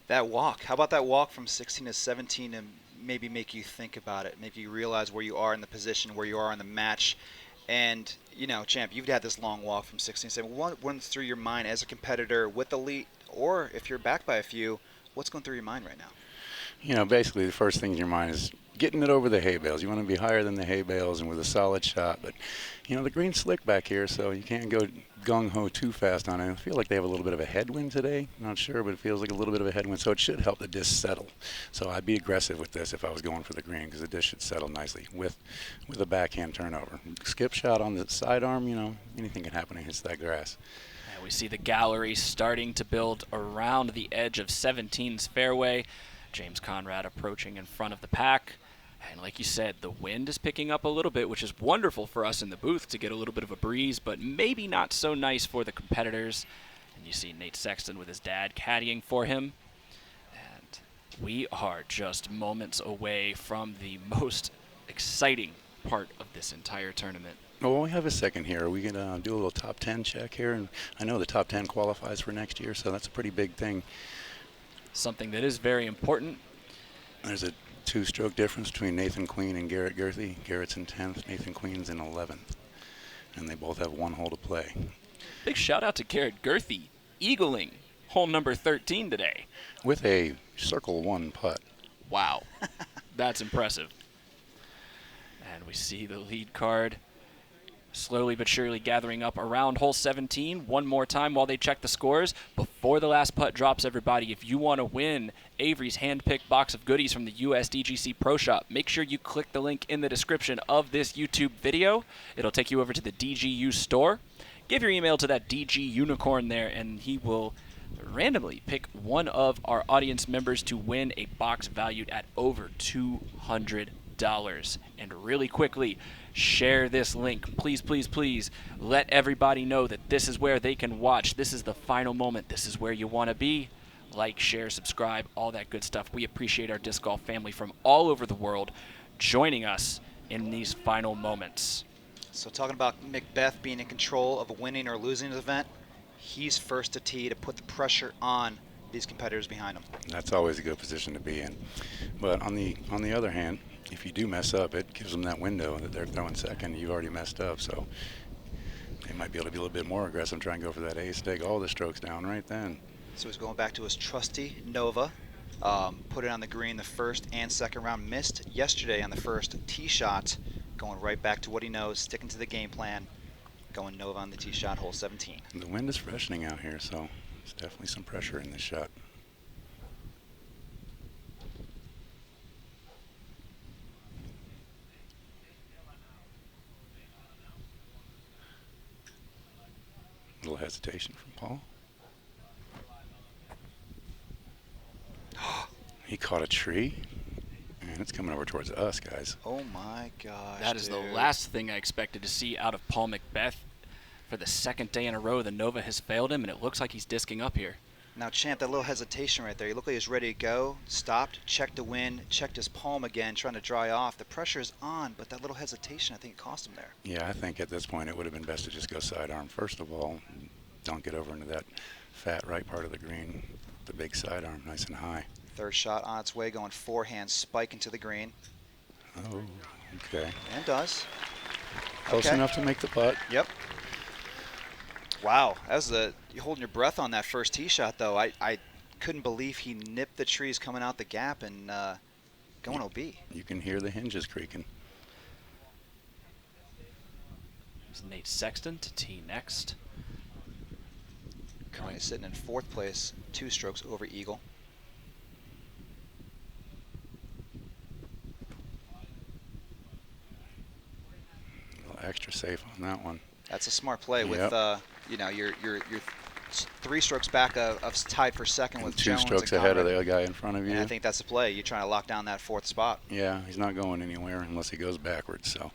Speaker 3: That walk. How about that walk from 16 to 17 and maybe make you think about it, make you realize where you are in the position, where you are in the match. And, you know, Champ, you've had this long walk from 16 to 17. What runs through your mind as a competitor with the lead, or if you're backed by a few, what's going through your mind right now?
Speaker 4: You know, basically the first thing in your mind is getting it over the hay bales. You want to be higher than the hay bales and with a solid shot. But, you know, the green's slick back here, so you can't go gung-ho too fast on it. I feel like they have a little bit of a headwind today. Not sure, but it feels like a little bit of a headwind, so it should help the disc settle. So I'd be aggressive with this if I was going for the green, because the disc should settle nicely with a backhand turnover. Skip shot on the sidearm, you know, anything can happen when it hits that grass.
Speaker 2: And we see the gallery starting to build around the edge of 17's fairway. James Conrad approaching in front of the pack. And like you said, the wind is picking up a little bit, which is wonderful for us in the booth to get a little bit of a breeze, but maybe not so nice for the competitors. And you see Nate Sexton with his dad caddying for him. And we are just moments away from the most exciting part of this entire tournament.
Speaker 4: Well, we have a second here. We can do a little top 10 check here. And I know the top 10 qualifies for next year, so that's a pretty big thing.
Speaker 2: Something that is very important.
Speaker 4: There's a 2-stroke difference between Nathan Queen and Garrett Gerthy. Garrett's in 10th, Nathan Queen's in 11th. And they both have 1 hole to play.
Speaker 2: Big shout out to Garrett Gerthy, eagling hole number 13 today.
Speaker 4: With a circle 1 putt.
Speaker 2: Wow, that's impressive. And we see the lead card slowly but surely gathering up around hole 17. One more time while they check the scores. Before the last putt drops, everybody, if you want to win Avery's hand-picked box of goodies from the USDGC Pro Shop, make sure you click the link in the description of this YouTube video. It'll take you over to the DGU store. Give your email to that DG unicorn there, and he will randomly pick one of our audience members to win a box valued at over $200. And really quickly, share this link. Please, please, please let everybody know that this is where they can watch. This is the final moment. This is where you want to be. Like, share, subscribe, all that good stuff. We appreciate our disc golf family from all over the world joining us in these final moments.
Speaker 3: So talking about Macbeth being in control of a winning or losing event, he's first to tee to put the pressure on these competitors behind him.
Speaker 4: That's always a good position to be in. But on the other hand, if you do mess up, it gives them that window that they're throwing second. You've already messed up, so they might be able to be a little bit more aggressive, try and go for that ace, take all the strokes down right then.
Speaker 3: So he's going back to his trusty Nova. Put it on the green the first and second round. Missed yesterday on the first tee shot. Going right back to what he knows, sticking to the game plan. going Nova on the tee shot, hole 17.
Speaker 4: The wind is freshening out here, so there's definitely some pressure in this shot. A little hesitation from Paul. He caught a tree, and it's coming over towards us, guys.
Speaker 3: Oh my gosh.
Speaker 2: That is the last thing I expected to see out of Paul McBeth. For the second day in a row, the Nova has failed him, and it looks like he's disking up here.
Speaker 3: Now, Champ, that little hesitation right there. He looked like he was ready to go, stopped, checked the wind, checked his palm again, trying to dry off. The pressure is on, but that little hesitation, I think, cost him there.
Speaker 4: Yeah, I think at this point it would have been best to just go sidearm first of all. Don't get over into that fat right part of the green. The big sidearm, nice and high.
Speaker 3: Third shot on its way, going forehand, spike into the green.
Speaker 4: Oh, okay.
Speaker 3: And does.
Speaker 4: Close enough to make the putt.
Speaker 3: Yep. Wow, that was you're holding your breath on that first tee shot, though. I couldn't believe he nipped the trees coming out the gap and going OB.
Speaker 4: You can hear the hinges creaking.
Speaker 2: It's Nate Sexton to tee next.
Speaker 3: Currently sitting in 4th place, 2 strokes over Eagle.
Speaker 4: A little extra safe on that one.
Speaker 3: That's a smart play with,
Speaker 4: Yep.
Speaker 3: you know, you're 3 strokes back of tied for second
Speaker 4: And
Speaker 3: with
Speaker 4: 2
Speaker 3: Jones
Speaker 4: strokes
Speaker 3: and
Speaker 4: ahead of
Speaker 3: Conrad.
Speaker 4: the guy in front of you.
Speaker 3: And I think that's the play. You're trying to lock down that 4th spot.
Speaker 4: Yeah, he's not going anywhere unless he goes backwards. So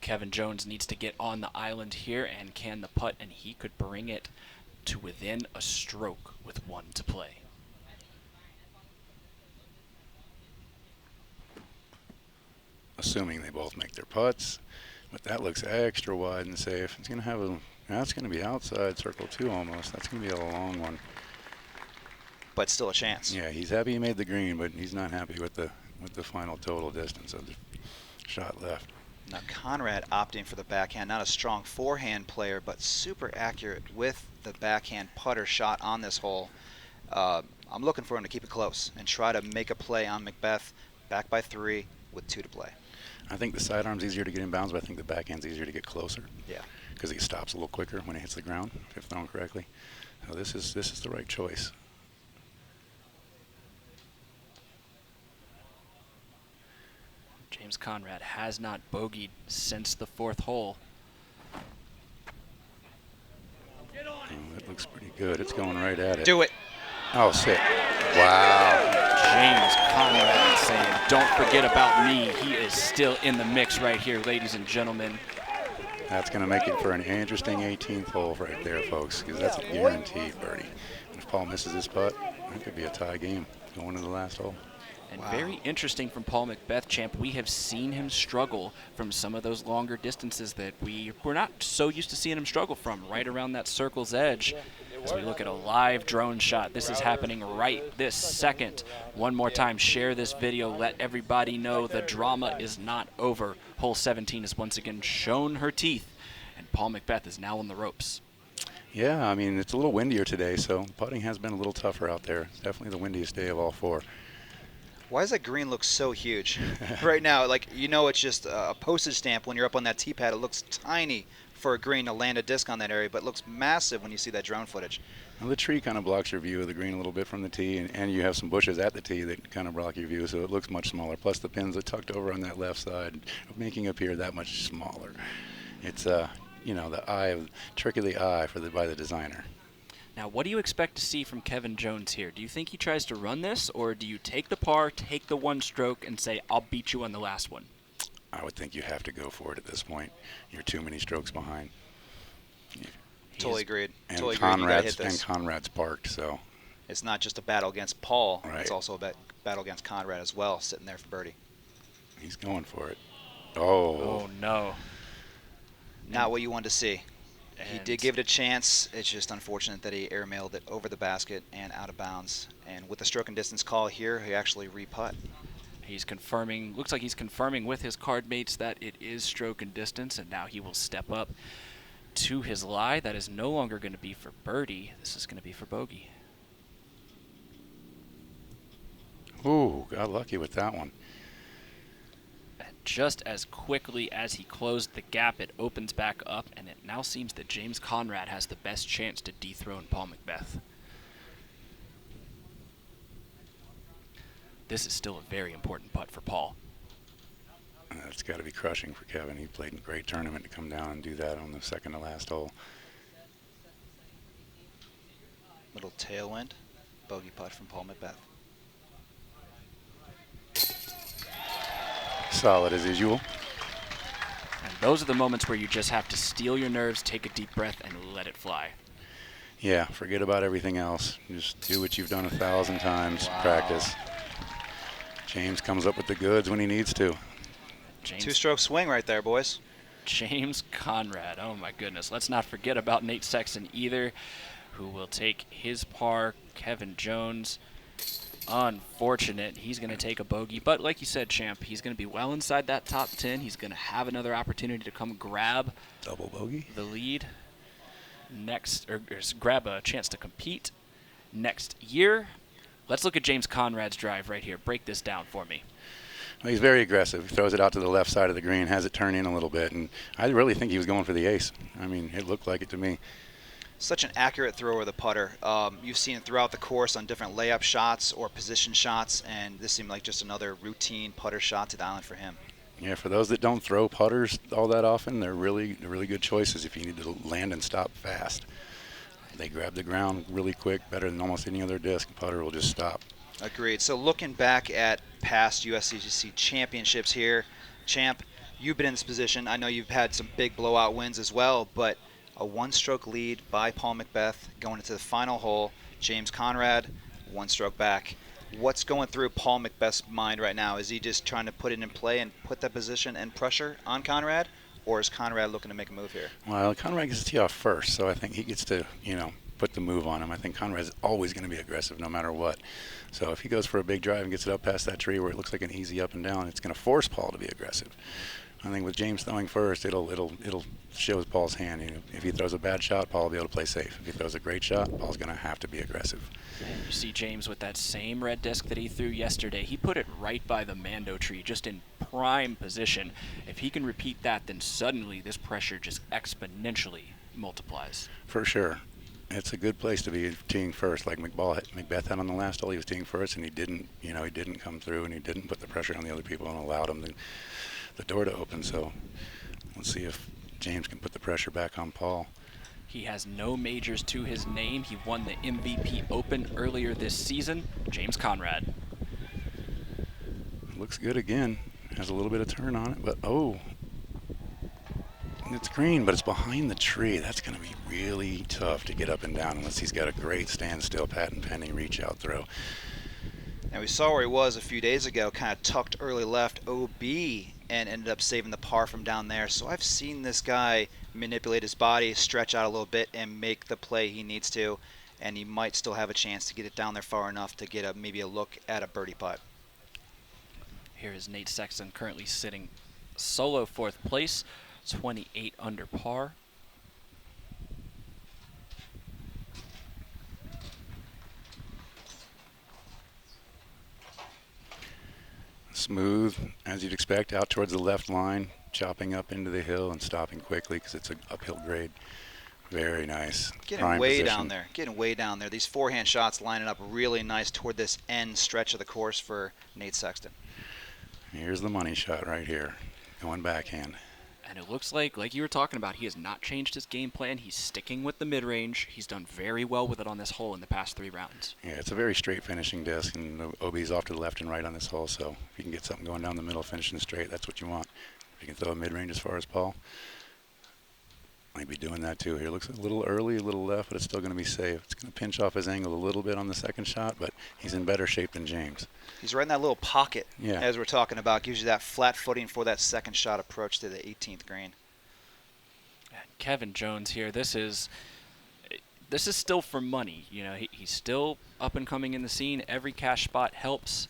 Speaker 2: Kevin Jones needs to get on the island here and can the putt, and he could bring it to within a stroke with 1 to play.
Speaker 4: assuming they both make their putts, but that looks extra wide and safe. It's going to have a, that's going to be outside circle 2 almost. That's going to be a long one.
Speaker 3: But still a chance.
Speaker 4: Yeah, he's happy he made the green, but he's not happy with the final total distance of the shot left.
Speaker 3: Now Conrad opting for the backhand, not a strong forehand player, but super accurate with the backhand putter shot on this hole. I'm looking for him to keep it close and try to make a play on McBeth, back by 3 with 2 to play.
Speaker 4: I think the sidearm's easier to get in bounds, but I think the backhand's easier to get closer.
Speaker 3: Yeah.
Speaker 4: Because he stops a little quicker when it hits the ground, if thrown correctly. So this is the right choice.
Speaker 2: James Conrad has not bogeyed since the 4th hole.
Speaker 4: Oh, that looks pretty good. It's going right at it.
Speaker 3: Do it.
Speaker 4: Oh, sick. Wow.
Speaker 2: James Conrad saying, don't forget about me. He is still in the mix right here, ladies and gentlemen.
Speaker 4: That's going to make it for an interesting 18th hole right there, folks, because that's a guaranteed birdie. And if Paul misses his putt, it could be a tie game going to the last hole.
Speaker 2: And very interesting from Paul McBeth, champ. We have seen him struggle from some of those longer distances that we were not so used to seeing him struggle from, right around that circle's edge. As we look at a live drone shot, this is happening right this second. One more time, share this video, let everybody know the drama is not over. Hole 17 has once again shown her teeth, and Paul McBeth is now on the ropes.
Speaker 4: Yeah, I mean, it's a little windier today, so putting has been a little tougher out there. It's definitely the windiest day of all 4.
Speaker 3: Why does that green look so huge right now? Like, you know, it's just a postage stamp when you're up on that tee pad. It looks tiny for a green to land a disc on that area, but it looks massive when you see that drone footage.
Speaker 4: Well, the tree kind of blocks your view of the green a little bit from the tee, and you have some bushes at the tee that kind of block your view, so it looks much smaller. Plus the pins are tucked over on that left side, making up here that much smaller. It's, you know, the trick of the eye by the designer.
Speaker 2: Now, what do you expect to see from Kevin Jones here? Do you think he tries to run this, or do you take the par, take the 1 stroke, and say, I'll beat you on the last one?
Speaker 4: I would think you have to go for it at this point. You're too many strokes behind.
Speaker 3: Totally agreed.
Speaker 4: And
Speaker 3: Totally agreed. You gotta hit this.
Speaker 4: And Conrad's parked, so.
Speaker 3: It's not just a battle against Paul.
Speaker 4: Right.
Speaker 3: It's also a battle against Conrad as well, sitting there for birdie.
Speaker 4: He's going for it. Oh.
Speaker 2: Oh, no.
Speaker 3: Not what you wanted to see. He did give it a chance. It's just unfortunate that he airmailed it over the basket and out of bounds. And with the stroke and distance call here, he actually re-putt.
Speaker 2: He's confirming, looks like he's confirming with his card mates that it is stroke and distance, and now he will step up to his lie. That is no longer going to be for birdie. This is going to be for bogey.
Speaker 4: Ooh, got lucky with that one.
Speaker 2: just as quickly as he closed the gap, it opens back up, and it now seems that James Conrad has the best chance to dethrone Paul McBeth. This is still a very important putt for Paul.
Speaker 4: It's got to be crushing for Kevin. He played a great tournament to come down and do that on the second to last hole.
Speaker 3: Little tailwind, bogey putt from Paul McBeth.
Speaker 4: Solid as usual.
Speaker 2: And those are the moments where you just have to steel your nerves, take a deep breath, and let it fly.
Speaker 4: Yeah, forget about everything else. Just do what you've done 1,000 times. Wow. Practice. James comes up with the goods when he needs to.
Speaker 3: Two-stroke swing right there, boys.
Speaker 2: James Conrad. Oh, my goodness. Let's not forget about Nate Sexton either, who will take his par. Kevin Jones, unfortunate. He's going to take a bogey. But like you said, Champ, he's going to be well inside that top 10. He's going to have another opportunity to come grab
Speaker 4: double bogey,
Speaker 2: the lead next, or grab a chance to compete next year. Let's look at James Conrad's drive right here. Break this down for me.
Speaker 4: Well, he's very aggressive. He throws it out to the left side of the green, has it turn in a little bit, and I really think he was going for the ace. I mean, it looked like it to me.
Speaker 3: Such an accurate thrower of the putter. You've seen it throughout the course on different layup shots or position shots, and this seemed like just another routine putter shot to the island for him.
Speaker 4: Yeah, for those that don't throw putters all that often, they're really good choices if you need to land and stop fast. They grab the ground really quick, better than almost any other disc. Putter will just stop.
Speaker 3: Agreed. So looking back at past USDGC championships here, Champ, you've been in this position. I know you've had some big blowout wins as well, but a one-stroke lead by Paul McBeth going into the final hole. James Conrad, one stroke back. What's going through Paul McBeth's mind right now? Is he just trying to put it in play and put that position and pressure on Conrad, or is Conrad looking to make a move here?
Speaker 4: Well, Conrad gets to tee off first, so I think he gets to, put the move on him. I think Conrad's always going to be aggressive no matter what. So if he goes for a big drive and gets it up past that tree where it looks like an easy up and down, it's going to force Paul to be aggressive. I think with James throwing first, it'll show Paul's hand. If he throws a bad shot, Paul will be able to play safe. If he throws a great shot, Paul's going to have to be aggressive.
Speaker 2: And you see James with that same red disc that he threw yesterday. He put it right by the Mando tree, just in prime position. If he can repeat that, then suddenly this pressure just exponentially multiplies.
Speaker 4: For sure. It's a good place to be teeing first, like McBeth had on the last hole. He was teeing first, and he didn't come through, and he didn't put the pressure on the other people and allowed him the door to open. So let's see if James can put the pressure back on Paul.
Speaker 2: He has no majors to his name. He won the MVP Open earlier this season. James Conrad.
Speaker 4: Looks good again. Has a little bit of turn on it, but it's green, but it's behind the tree. That's going to be really tough to get up and down unless he's got a great standstill, patent pending, reach out throw.
Speaker 3: Now we saw where he was a few days ago, kind of tucked early left OB, and ended up saving the par from down there. So I've seen this guy manipulate his body, stretch out a little bit, and make the play he needs to, and he might still have a chance to get it down there far enough to get maybe a look at a birdie putt.
Speaker 2: Here is Nate Sexton currently sitting solo fourth place, 28 under par.
Speaker 4: Smooth, as you'd expect, out towards the left line, chopping up into the hill and stopping quickly because it's an uphill grade. Very nice.
Speaker 3: Getting way down there. These forehand shots lining up really nice toward this end stretch of the course for Nate Sexton.
Speaker 4: Here's the money shot right here, going backhand.
Speaker 2: And it looks like you were talking about, he has not changed his game plan. He's sticking with the mid-range. He's done very well with it on this hole in the past 3 rounds.
Speaker 4: Yeah, it's a very straight finishing disc, and the OB's off to the left and right on this hole, so if you can get something going down the middle, finishing straight, that's what you want. If you can throw a mid-range as far as Paul, might be doing that too here. Looks a little early, a little left, but it's still going to be safe. It's going to pinch off his angle a little bit on the second shot, but he's in better shape than James.
Speaker 3: He's right in that little pocket,
Speaker 4: yeah,
Speaker 3: as we're talking about. Gives you that flat footing for that second shot approach to the 18th green.
Speaker 2: Kevin Jones here. This is still for money. He's still up and coming in the scene. Every cash spot helps.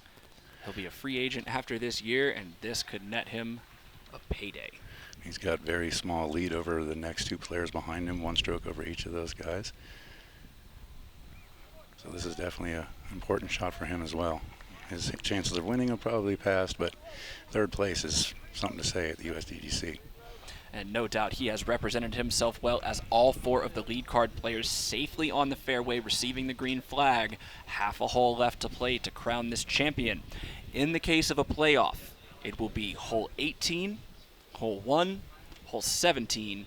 Speaker 2: He'll be a free agent after this year, and this could net him a payday.
Speaker 4: He's got very small lead over the next 2 players behind him, 1 stroke over each of those guys. So this is definitely an important shot for him as well. His chances of winning are probably passed, but third place is something to say at the USDGC.
Speaker 2: And no doubt he has represented himself well as all 4 of the lead card players safely on the fairway receiving the green flag. Half a hole left to play to crown this champion. In the case of a playoff, it will be hole 18, hole 1, hole 17,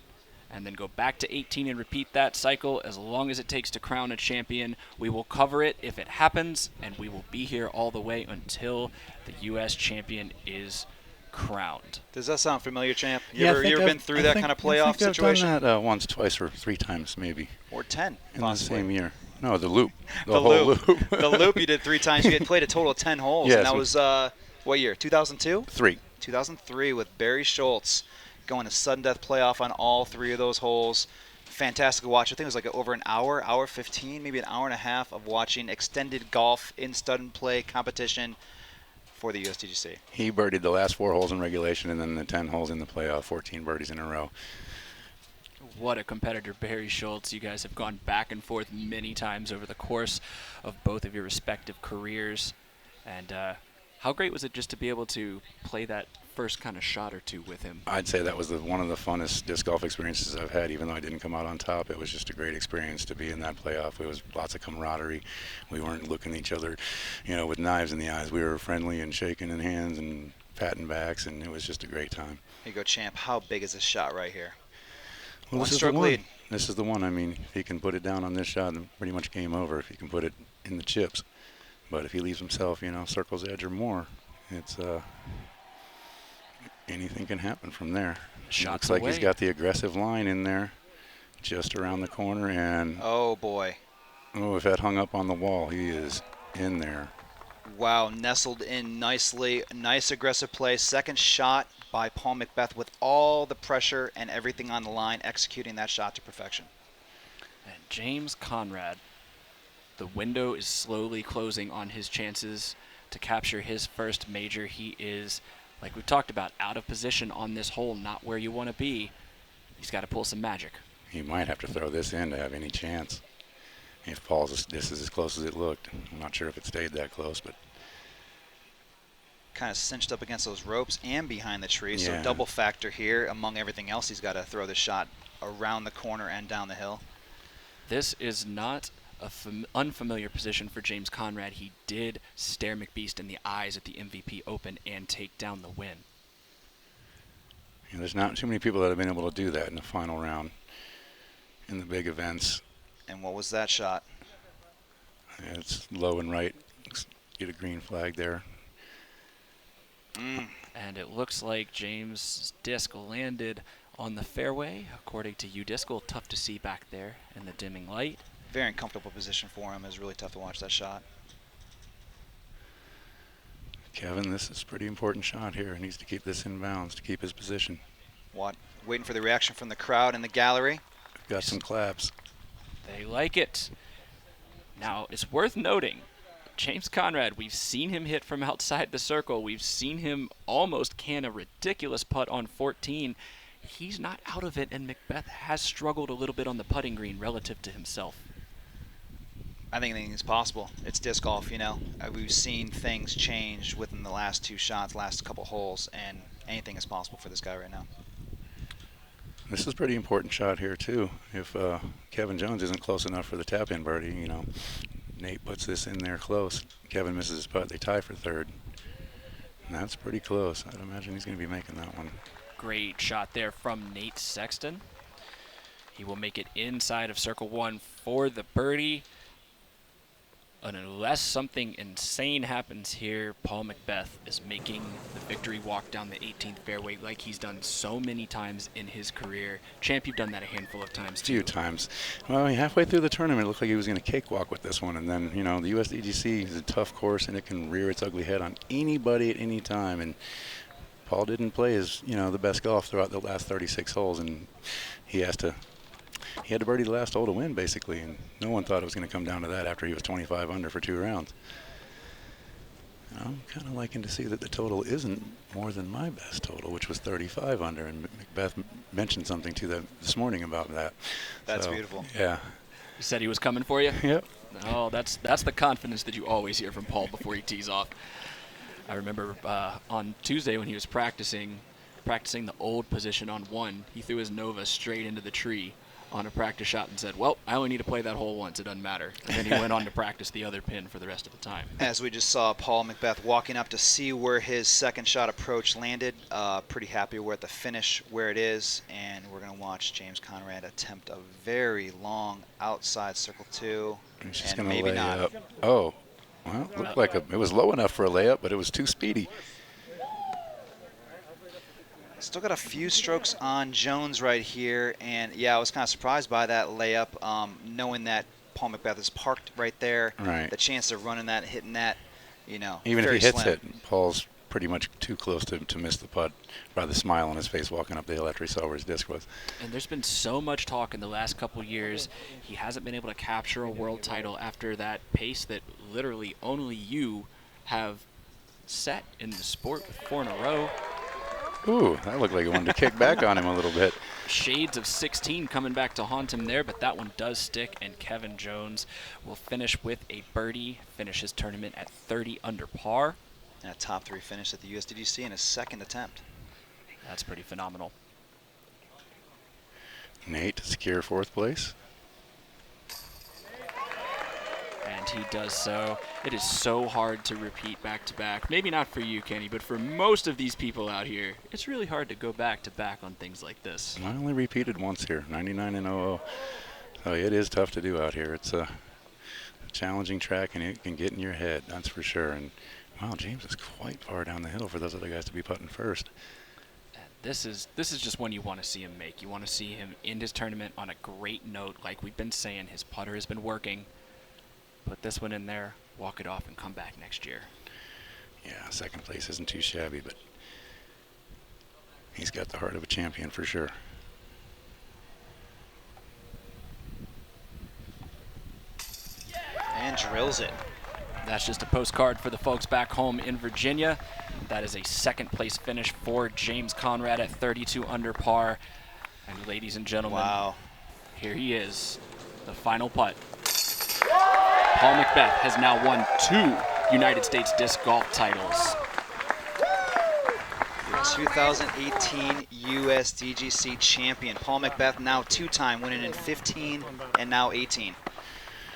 Speaker 2: and then go back to 18 and repeat that cycle as long as it takes to crown a champion. We will cover it if it happens, and we will be here all the way until the U.S. champion is crowned.
Speaker 3: Does that sound familiar, champ?
Speaker 4: Yeah,
Speaker 3: You ever been through that kind of playoff situation?
Speaker 4: I've done that once, twice, or 3 times maybe.
Speaker 3: Or 10,
Speaker 4: in
Speaker 3: possibly.
Speaker 4: the same year. No, the loop.
Speaker 3: The
Speaker 4: whole
Speaker 3: loop.
Speaker 4: loop.
Speaker 3: The loop you did 3 times. You had played a total of 10 holes.
Speaker 4: Yes.
Speaker 3: And that was, what year? 2002?
Speaker 4: 3.
Speaker 3: 2003 with Barry Schultz going to sudden death playoff on all 3 of those holes. Fantastic to watch. I think it was like over an hour 15, maybe an hour and a half of watching extended golf in stud and play competition for the USDGC.
Speaker 4: He birdied the last 4 holes in regulation and then the 10 holes in the playoff, 14 birdies in a row.
Speaker 2: What a competitor, Barry Schultz. You guys have gone back and forth many times over the course of both of your respective careers. And how great was it just to be able to play that first kind of shot or 2 with him?
Speaker 4: I'd say that was one of the funnest disc golf experiences I've had, even though I didn't come out on top. It was just a great experience to be in that playoff. It was lots of camaraderie. We weren't looking at each other, with knives in the eyes. We were friendly and shaking in hands and patting backs, and it was just a great time.
Speaker 3: Here you go, champ. How big is this shot right here?
Speaker 4: Well,
Speaker 3: One stroke lead.
Speaker 4: This is the one. I mean, if he can put it down on this shot, then pretty much game over if he can put it in the chips. But if he leaves himself, circle's edge or more, it's anything can happen from there.
Speaker 2: Shots
Speaker 4: Looks like
Speaker 2: away.
Speaker 4: he's got the aggressive line in there, just around the corner, and
Speaker 3: oh boy,
Speaker 4: if that hung up on the wall, he is in there.
Speaker 3: Wow, nestled in nicely. Nice aggressive play. Second shot by Paul Macbeth with all the pressure and everything on the line, executing that shot to perfection.
Speaker 2: And James Conrad, the window is slowly closing on his chances to capture his first major. He is, like we've talked about, out of position on this hole, not where you want to be. He's got to pull some magic.
Speaker 4: He might have to throw this in to have any chance. If Paul's, this is as close as it looked. I'm not sure if it stayed that close, but
Speaker 3: kind of cinched up against those ropes and behind the tree,
Speaker 4: Yeah.
Speaker 3: so double factor here. Among everything else, he's got to throw the shot around the corner and down the hill.
Speaker 2: This is not a unfamiliar position for James Conrad. He did stare McBeast in the eyes at the MVP Open and take down the win.
Speaker 4: there's not too many people that have been able to do that in the final round in the big events.
Speaker 3: And what was that shot?
Speaker 4: It's low and right. Get a green flag there.
Speaker 2: And it looks like James' disc landed on the fairway, according to UDisc. Tough to see back there in the dimming light.
Speaker 3: Very uncomfortable position for him. It was really tough to watch that shot.
Speaker 4: Kevin, this is a pretty important shot here. He needs to keep this in bounds to keep his position.
Speaker 3: What? Waiting for the reaction from the crowd in the gallery.
Speaker 4: Got some claps.
Speaker 2: They like it. Now, it's worth noting, James Conrad, we've seen him hit from outside the circle. We've seen him almost can a ridiculous putt on 14. He's not out of it, and Macbeth has struggled a little bit on the putting green relative to himself.
Speaker 3: I think anything is possible. It's disc golf, We've seen things change within the last 2 shots, last couple holes, and anything is possible for this guy right now.
Speaker 4: This is a pretty important shot here, too. If Kevin Jones isn't close enough for the tap-in birdie, Nate puts this in there close. Kevin misses his putt. They tie for third. And that's pretty close. I'd imagine he's going to be making that one.
Speaker 2: Great shot there from Nate Sexton. He will make it inside of circle 1 for the birdie. And unless something insane happens here, Paul Macbeth is making the victory walk down the 18th fairway like he's done so many times in his career. Champ, you've done that a handful of times, too.
Speaker 4: A few times. Well, halfway through the tournament, it looked like he was going to cakewalk with this one. And then, the USDGC is a tough course, and it can rear its ugly head on anybody at any time. And Paul didn't play his, the best golf throughout the last 36 holes, and he had to birdie the last hole to win, basically, and no one thought it was going to come down to that after he was 25 under for 2 rounds. I'm kind of liking to see that the total isn't more than my best total, which was 35 under, and Macbeth mentioned something to them this morning about that.
Speaker 3: That's beautiful.
Speaker 4: Yeah.
Speaker 2: He said he was coming for you?
Speaker 4: Yep.
Speaker 2: Oh, that's the confidence that you always hear from Paul before he tees off. I remember on Tuesday when he was practicing the old position on 1, he threw his Nova straight into the tree on a practice shot and said, well, I only need to play that hole once. It doesn't matter. And then he went on to practice the other pin for the rest of the time.
Speaker 3: As we just saw Paul McBeth walking up to see where his second shot approach landed. Pretty happy we're at the finish where it is. And we're going to watch James Conrad attempt a very long outside circle 2.
Speaker 4: He's just
Speaker 3: and
Speaker 4: going to
Speaker 3: maybe
Speaker 4: lay
Speaker 3: not.
Speaker 4: up. Oh, well, looked like it was low enough for a layup, but it was too speedy.
Speaker 3: Still got a few strokes on Jones right here, and yeah, I was kind of surprised by that layup, knowing that Paul McBeth is parked right there.
Speaker 4: Right.
Speaker 3: The chance of running that, hitting that, you know,
Speaker 4: Even if
Speaker 3: very
Speaker 4: he hits
Speaker 3: slim.
Speaker 4: it, Paul's pretty much too close to miss the putt. By the smile on his face walking up the hill after he saw where his disc was.
Speaker 2: And there's been so much talk in the last couple years. He hasn't been able to capture a world title after that pace that literally only you have set in the sport with 4 in a row.
Speaker 4: Ooh, that looked like it wanted to kick back on him a little bit.
Speaker 2: Shades of 16 coming back to haunt him there, but that one does stick, and Kevin Jones will finish with a birdie, finish his tournament at 30 under par.
Speaker 3: And a top 3 finish at the USDGC in his second attempt.
Speaker 2: That's pretty phenomenal.
Speaker 4: Nate to secure 4th place.
Speaker 2: And he does so. It is so hard to repeat back-to-back. Maybe not for you, Kenny, but for most of these people out here, it's really hard to go back-to-back on things like this.
Speaker 4: I only repeated once here, 99 and 00. So it is tough to do out here. It's a challenging track, and it can get in your head, that's for sure. And wow, James is quite far down the hill for those other guys to be putting first.
Speaker 2: This is just one you want to see him make. You want to see him end his tournament on a great note. Like we've been saying, his putter has been working. Put this one in there, walk it off, and come back next year.
Speaker 4: Yeah, 2nd place isn't too shabby, but he's got the heart of a champion for sure.
Speaker 3: And drills it.
Speaker 2: That's just a postcard for the folks back home in Virginia. That is a 2nd place finish for James Conrad at 32 under par. And ladies and gentlemen,
Speaker 3: wow,
Speaker 2: here he is, the final putt. Paul McBeth has now won 2 United States disc golf titles.
Speaker 3: Your 2018 USDGC champion. Paul McBeth now 2-time, winning in 15 and now 18.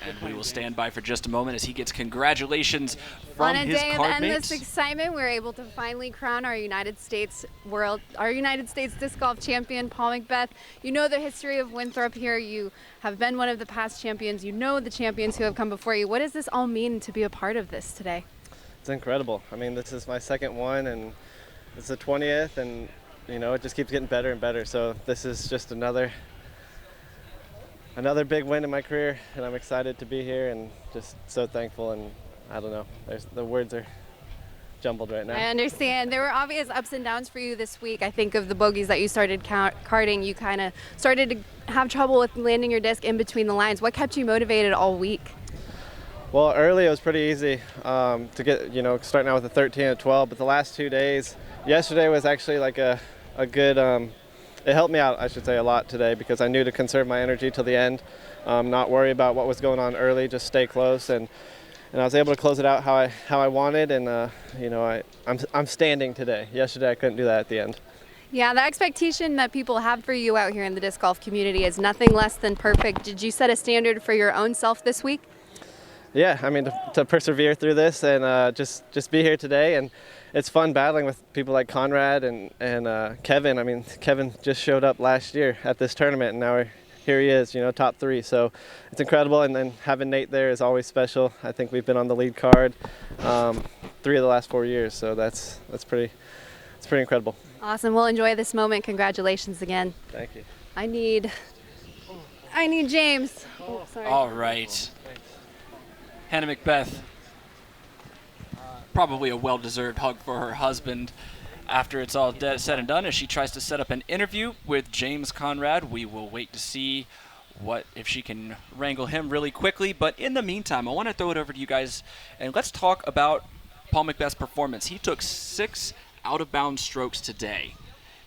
Speaker 2: And we will stand by for just a moment as he gets congratulations from
Speaker 7: On a
Speaker 2: his
Speaker 7: day of
Speaker 2: card
Speaker 7: endless
Speaker 2: mates.
Speaker 7: excitement, we're able to finally crown our United States disc golf champion, Paul McBeth. You know the history of Winthrop here. You have been one of the past champions. You know the champions who have come before you. What does this all mean to be a part of this today?
Speaker 10: It's incredible. I mean, this is my 2nd one, and it's the 20th, and you know it just keeps getting better and better. So this is just another big win in my career, and I'm excited to be here and just so thankful. And I don't know, the words are jumbled right now.
Speaker 7: I understand. There were obvious ups and downs for you this week. I think of the bogeys that you started karting. You kind of started to have trouble with landing your disc in between the lines. What kept you motivated all week?
Speaker 10: Well, early it was pretty easy to get, starting out with a 13 and a 12, but the last 2 days, yesterday was actually like a good, it helped me out, I should say, a lot today because I knew to conserve my energy till the end, not worry about what was going on early, just stay close, and I was able to close it out how I wanted, and I'm standing today. Yesterday I couldn't do that at the end.
Speaker 7: Yeah, the expectation that people have for you out here in the disc golf community is nothing less than perfect. Did you set a standard for your own self this week?
Speaker 10: Yeah, I mean, to persevere through this and just be here today, and it's fun battling with people like Conrad and Kevin. I mean, Kevin just showed up last year at this tournament, and now here he is, top 3. So it's incredible, and then having Nate there is always special. I think we've been on the lead card 3 of the last 4 years, so it's pretty incredible.
Speaker 7: Awesome. We'll enjoy this moment. Congratulations again.
Speaker 10: Thank you.
Speaker 7: I need James. Oh, sorry.
Speaker 2: All right. Hannah McBeth, probably a well-deserved hug for her husband after it's all said and done as she tries to set up an interview with James Conrad. We will wait to see if she can wrangle him really quickly. But in the meantime, I want to throw it over to you guys, and let's talk about Paul McBeth's performance. He took 6 out-of-bounds strokes today.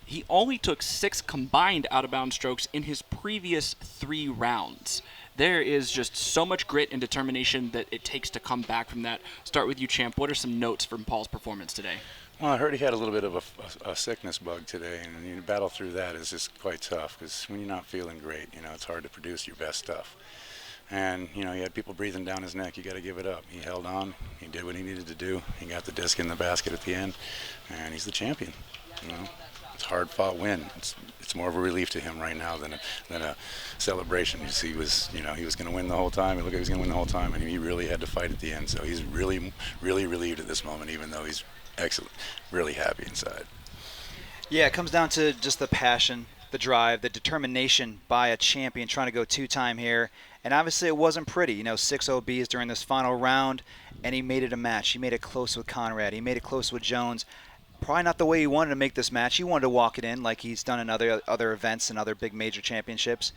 Speaker 2: he only took 6 combined out-of-bounds strokes in his previous 3 rounds. There is just so much grit and determination that it takes to come back from that. Start with you, Champ. What are some notes from Paul's performance today?
Speaker 4: Well, I heard he had a little bit of a sickness bug today, and you battle through that is just quite tough because when you're not feeling great, it's hard to produce your best stuff. And, he had people breathing down his neck. You got to give it up. He held on. He did what he needed to do. He got the disc in the basket at the end, and he's the champion. It's a hard-fought win. It's more of a relief to him right now than a celebration. You see, he was going to win the whole time. It looked like he was going to win the whole time, and he really had to fight at the end. So he's really, really relieved at this moment, even though he's excellent, really happy inside.
Speaker 3: Yeah, it comes down to just the passion, the drive, the determination by a champion trying to go 2-time here. And obviously it wasn't pretty. 6 OBs during this final round, and he made it a match. He made it close with Conrad. He made it close with Jones. Probably not the way he wanted to make this match. He wanted to walk it in like he's done in other events and other big major championships.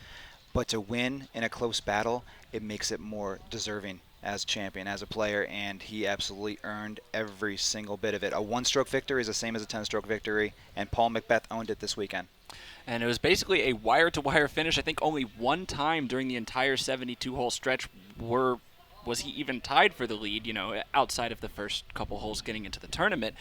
Speaker 3: But to win in a close battle, it makes it more deserving as champion, as a player, and he absolutely earned every single bit of it. A 1-stroke victory is the same as a 10-stroke victory, and Paul McBeth owned it this weekend.
Speaker 2: And it was basically a wire-to-wire finish. I think only one time during the entire 72-hole stretch was he even tied for the lead, outside of the first couple holes getting into the tournament.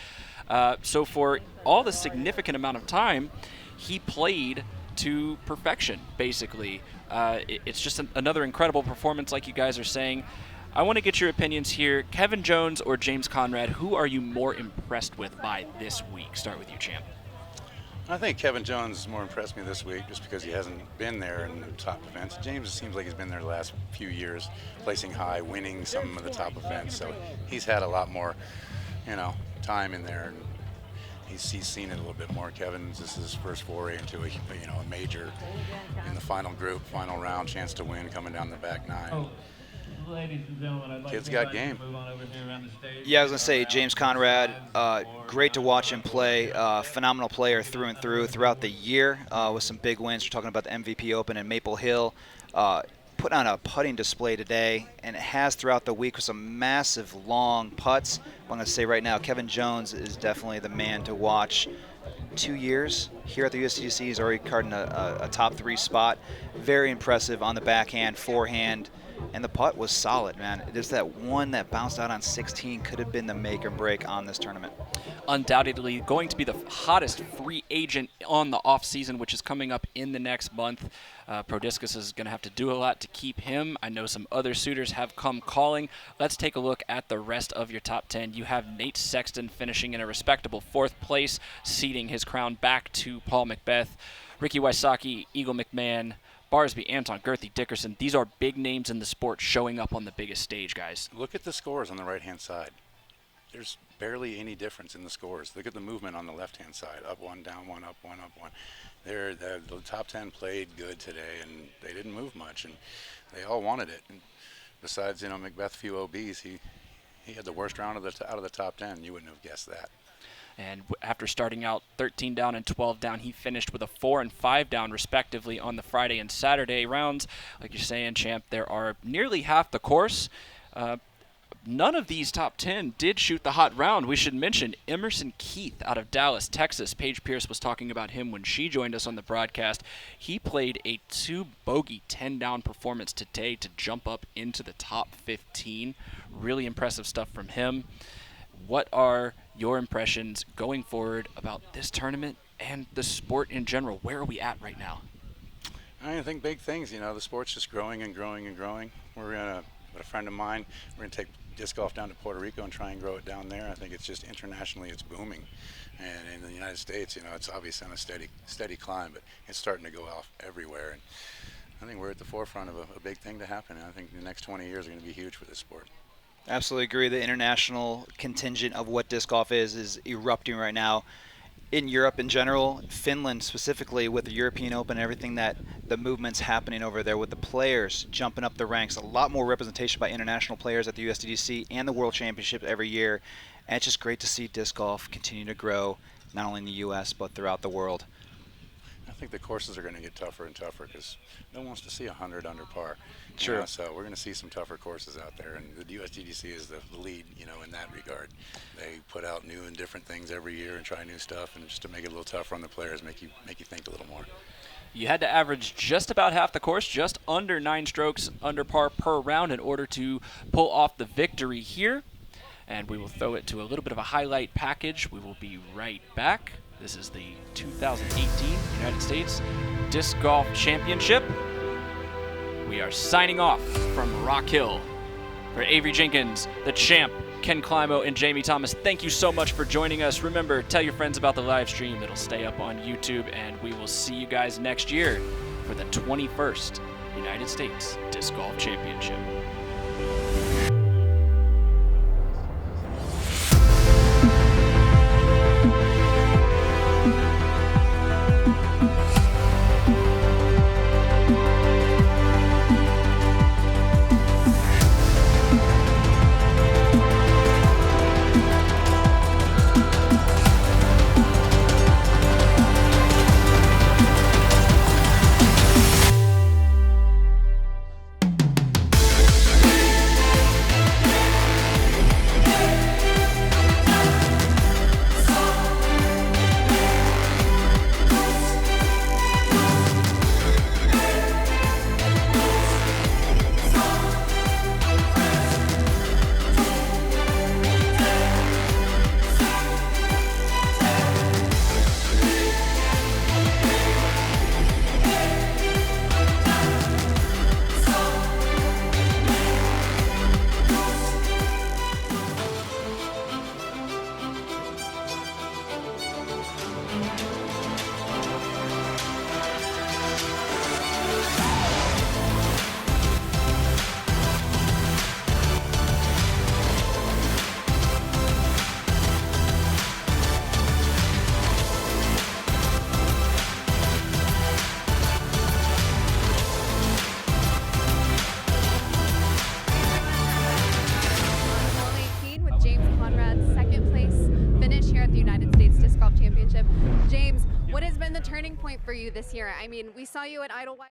Speaker 2: So for all the significant amount of time, he played to perfection, basically. It's just another incredible performance, like you guys are saying. I want to get your opinions here. Kevin Jones or James Conrad, who are you more impressed with by this week? Start with you, Champ.
Speaker 4: I think Kevin Jones more impressed me this week just because he hasn't been there in the top events. James seems like he's been there the last few years, placing high, winning some of the top events. So he's had a lot more, time in there. And he's seen it a little bit more. Kevin's, this is his first foray into a major in the final group, final round, chance to win coming down the back 9.
Speaker 14: Ladies and gentlemen, I'd like
Speaker 4: Kid's got game.
Speaker 14: move on over here around the stage.
Speaker 3: Yeah, I was going to say, James Conrad, great to watch him play. Phenomenal player through and through throughout the year with some big wins. We're talking about the MVP Open in Maple Hill. Put on a putting display today, and it has throughout the week with some massive long putts. I'm going to say right now, Kevin Jones is definitely the man to watch. 2 years here at the USDGC, he's already carding a top 3 spot. Very impressive on the backhand, forehand. And the putt was solid, man. There's that one that bounced out on 16 could have been the make or break on this tournament.
Speaker 2: Undoubtedly going to be the hottest free agent on the offseason, which is coming up in the next month. Prodiscus is going to have to do a lot to keep him. I know some other suitors have come calling. Let's take a look at the rest of your top 10. You have Nate Sexton finishing in a respectable 4th place, ceding his crown back to Paul McBeth. Ricky Wysocki, Eagle McMahon, Barsby, Anton, Gerthy, Dickerson. These are big names in the sport showing up on the biggest stage, guys.
Speaker 4: Look at the scores on the right-hand side. There's barely any difference in the scores. Look at the movement on the left-hand side. Up 1, down 1, up 1, up 1. The top 10 played good today, and they didn't move much, and they all wanted it. And besides, McBeth, few OBs, he had the worst round out of the top 10. You wouldn't have guessed that.
Speaker 2: And after starting out 13 down and 12 down, he finished with a 4 and 5 down, respectively, on the Friday and Saturday rounds. Like you're saying, Champ, there are nearly half the course. None of these top 10 did shoot the hot round. We should mention Emerson Keith out of Dallas, Texas. Paige Pierce was talking about him when she joined us on the broadcast. He played a 2-bogey 10-down performance today to jump up into the top 15. Really impressive stuff from him. What are your impressions going forward about this tournament and the sport in general? Where are we at right now?
Speaker 4: I think big things. The sport's just growing and growing and growing. With a friend of mine, we're going to take disc golf down to Puerto Rico and try and grow it down there. I think it's just internationally it's booming. And in the United States, it's obviously on a steady climb, but it's starting to go off everywhere. And I think we're at the forefront of a big thing to happen. And I think the next 20 years are going to be huge for this sport.
Speaker 3: Absolutely agree. The international contingent of what disc golf is erupting right now in Europe in general, Finland specifically, with the European Open and everything that the movement's happening over there with the players jumping up the ranks. A lot more representation by international players at the USDGC and the World Championship every year. And it's just great to see disc golf continue to grow, not only in the U.S. but throughout the world.
Speaker 4: think the courses are going to get tougher and tougher because no one wants to see 100 under par.
Speaker 2: Sure.
Speaker 4: So we're going to see some tougher courses out there, and the USDGC is the lead, in that regard. They put out new and different things every year and try new stuff, and just to make it a little tougher on the players, make you think a little more.
Speaker 2: You had to average just about half the course, just under 9 strokes under par per round in order to pull off the victory here. And we will throw it to a little bit of a highlight package. We will be right back. This is the 2018 United States Disc Golf Championship. We are signing off from Rock Hill. For Avery Jenkins, the champ, Ken Climo, and Jamie Thomas, thank you so much for joining us. Remember, tell your friends about the live stream. It'll stay up on YouTube, and we will see you guys next year for the 21st United States Disc Golf Championship.
Speaker 7: James, what has been the turning point for you this year? I mean, we saw you at Idlewild.